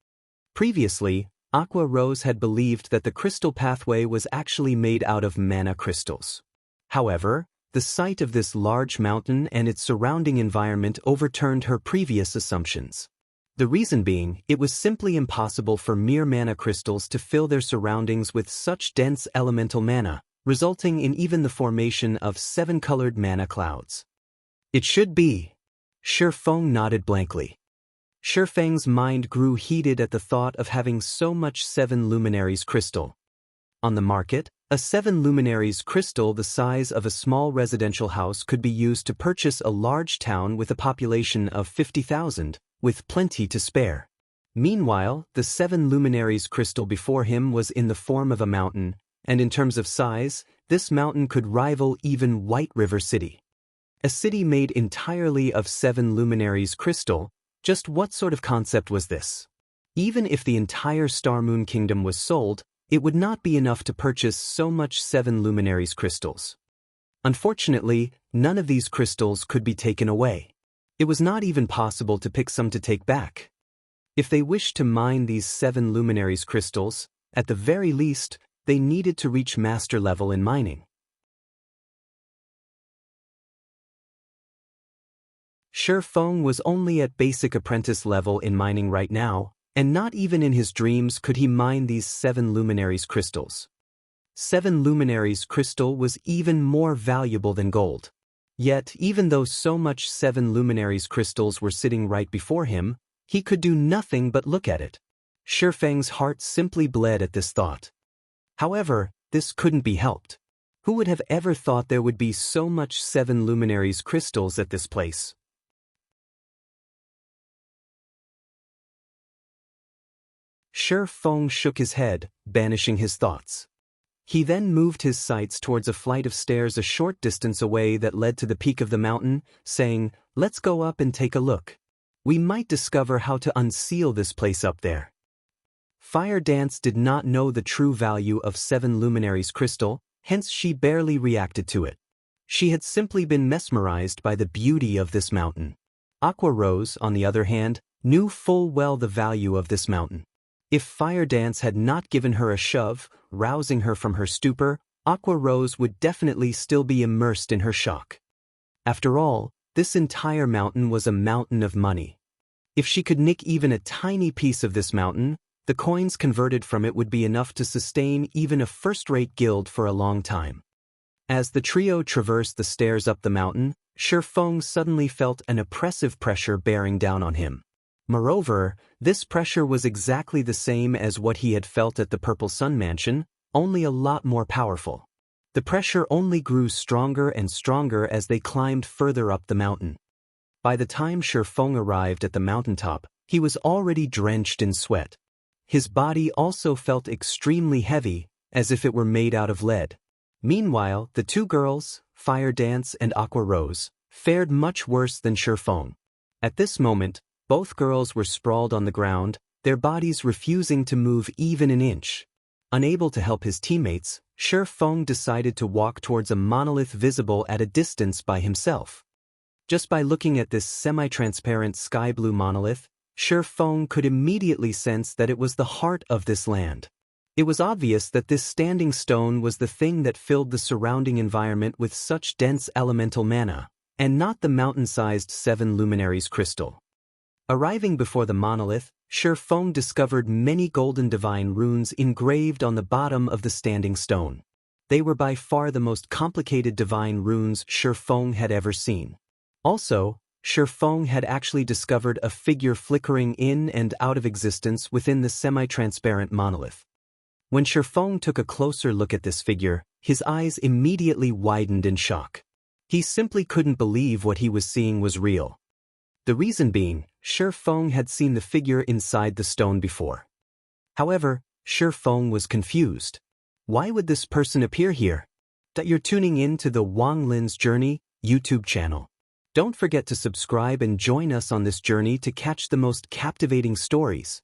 S1: Previously, Aqua Rose had believed that the crystal pathway was actually made out of mana crystals. However, the sight of this large mountain and its surrounding environment overturned her previous assumptions. The reason being, it was simply impossible for mere mana crystals to fill their surroundings with such dense elemental mana, resulting in even the formation of 7-colored mana clouds. It should be. Shifeng nodded blankly. Shifeng's mind grew heated at the thought of having so much 7 Luminaries crystal. On the market, a 7 Luminaries crystal the size of a small residential house could be used to purchase a large town with a population of 50,000, with plenty to spare. Meanwhile, the 7 Luminaries crystal before him was in the form of a mountain, and in terms of size, this mountain could rival even White River City. A city made entirely of 7 Luminaries crystal. Just what sort of concept was this? Even if the entire Star Moon Kingdom was sold, it would not be enough to purchase so much 7 Luminaries crystals. Unfortunately, none of these crystals could be taken away. It was not even possible to pick some to take back. If they wished to mine these 7 Luminaries crystals, at the very least, they needed to reach master level in mining. Shifeng was only at basic apprentice level in mining right now, and not even in his dreams could he mine these 7 Luminaries crystals. 7 Luminaries crystal was even more valuable than gold. Yet, even though so much 7 Luminaries crystals were sitting right before him, he could do nothing but look at it. Shifeng's heart simply bled at this thought. However, this couldn't be helped. Who would have ever thought there would be so much 7 Luminaries crystals at this place? Shifeng shook his head, banishing his thoughts. He then moved his sights towards a flight of stairs a short distance away that led to the peak of the mountain, saying, "Let's go up and take a look. We might discover how to unseal this place up there." Fire Dance did not know the true value of 7 Luminaries crystal, hence she barely reacted to it. She had simply been mesmerized by the beauty of this mountain. Aqua Rose, on the other hand, knew full well the value of this mountain. If Fire Dance had not given her a shove, rousing her from her stupor, Aqua Rose would definitely still be immersed in her shock. After all, this entire mountain was a mountain of money. If she could nick even a tiny piece of this mountain, the coins converted from it would be enough to sustain even a first-rate guild for a long time. As the trio traversed the stairs up the mountain, Shifeng suddenly felt an oppressive pressure bearing down on him. Moreover, this pressure was exactly the same as what he had felt at the Purple Sun Mansion, only a lot more powerful. The pressure only grew stronger and stronger as they climbed further up the mountain. By the time Shifeng arrived at the mountaintop, he was already drenched in sweat. His body also felt extremely heavy, as if it were made out of lead. Meanwhile, the two girls, Fire Dance and Aqua Rose, fared much worse than Shifeng. At this moment, both girls were sprawled on the ground, their bodies refusing to move even an inch. Unable to help his teammates, Shi Feng decided to walk towards a monolith visible at a distance by himself. Just by looking at this semi-transparent sky-blue monolith, Shi Feng could immediately sense that it was the heart of this land. It was obvious that this standing stone was the thing that filled the surrounding environment with such dense elemental mana, and not the mountain-sized 7 Luminaries crystal. Arriving before the monolith, Shi Feng discovered many golden divine runes engraved on the bottom of the standing stone. They were by far the most complicated divine runes Shi Feng had ever seen. Also, Shi Feng had actually discovered a figure flickering in and out of existence within the semi-transparent monolith. When Shi Feng took a closer look at this figure, his eyes immediately widened in shock. He simply couldn't believe what he was seeing was real. The reason being, Shi Feng had seen the figure inside the stone before. However, Shi Feng was confused. Why would this person appear here? That you're tuning in to the Wang Lin's Journey YouTube channel. Don't forget to subscribe and join us on this journey to catch the most captivating stories.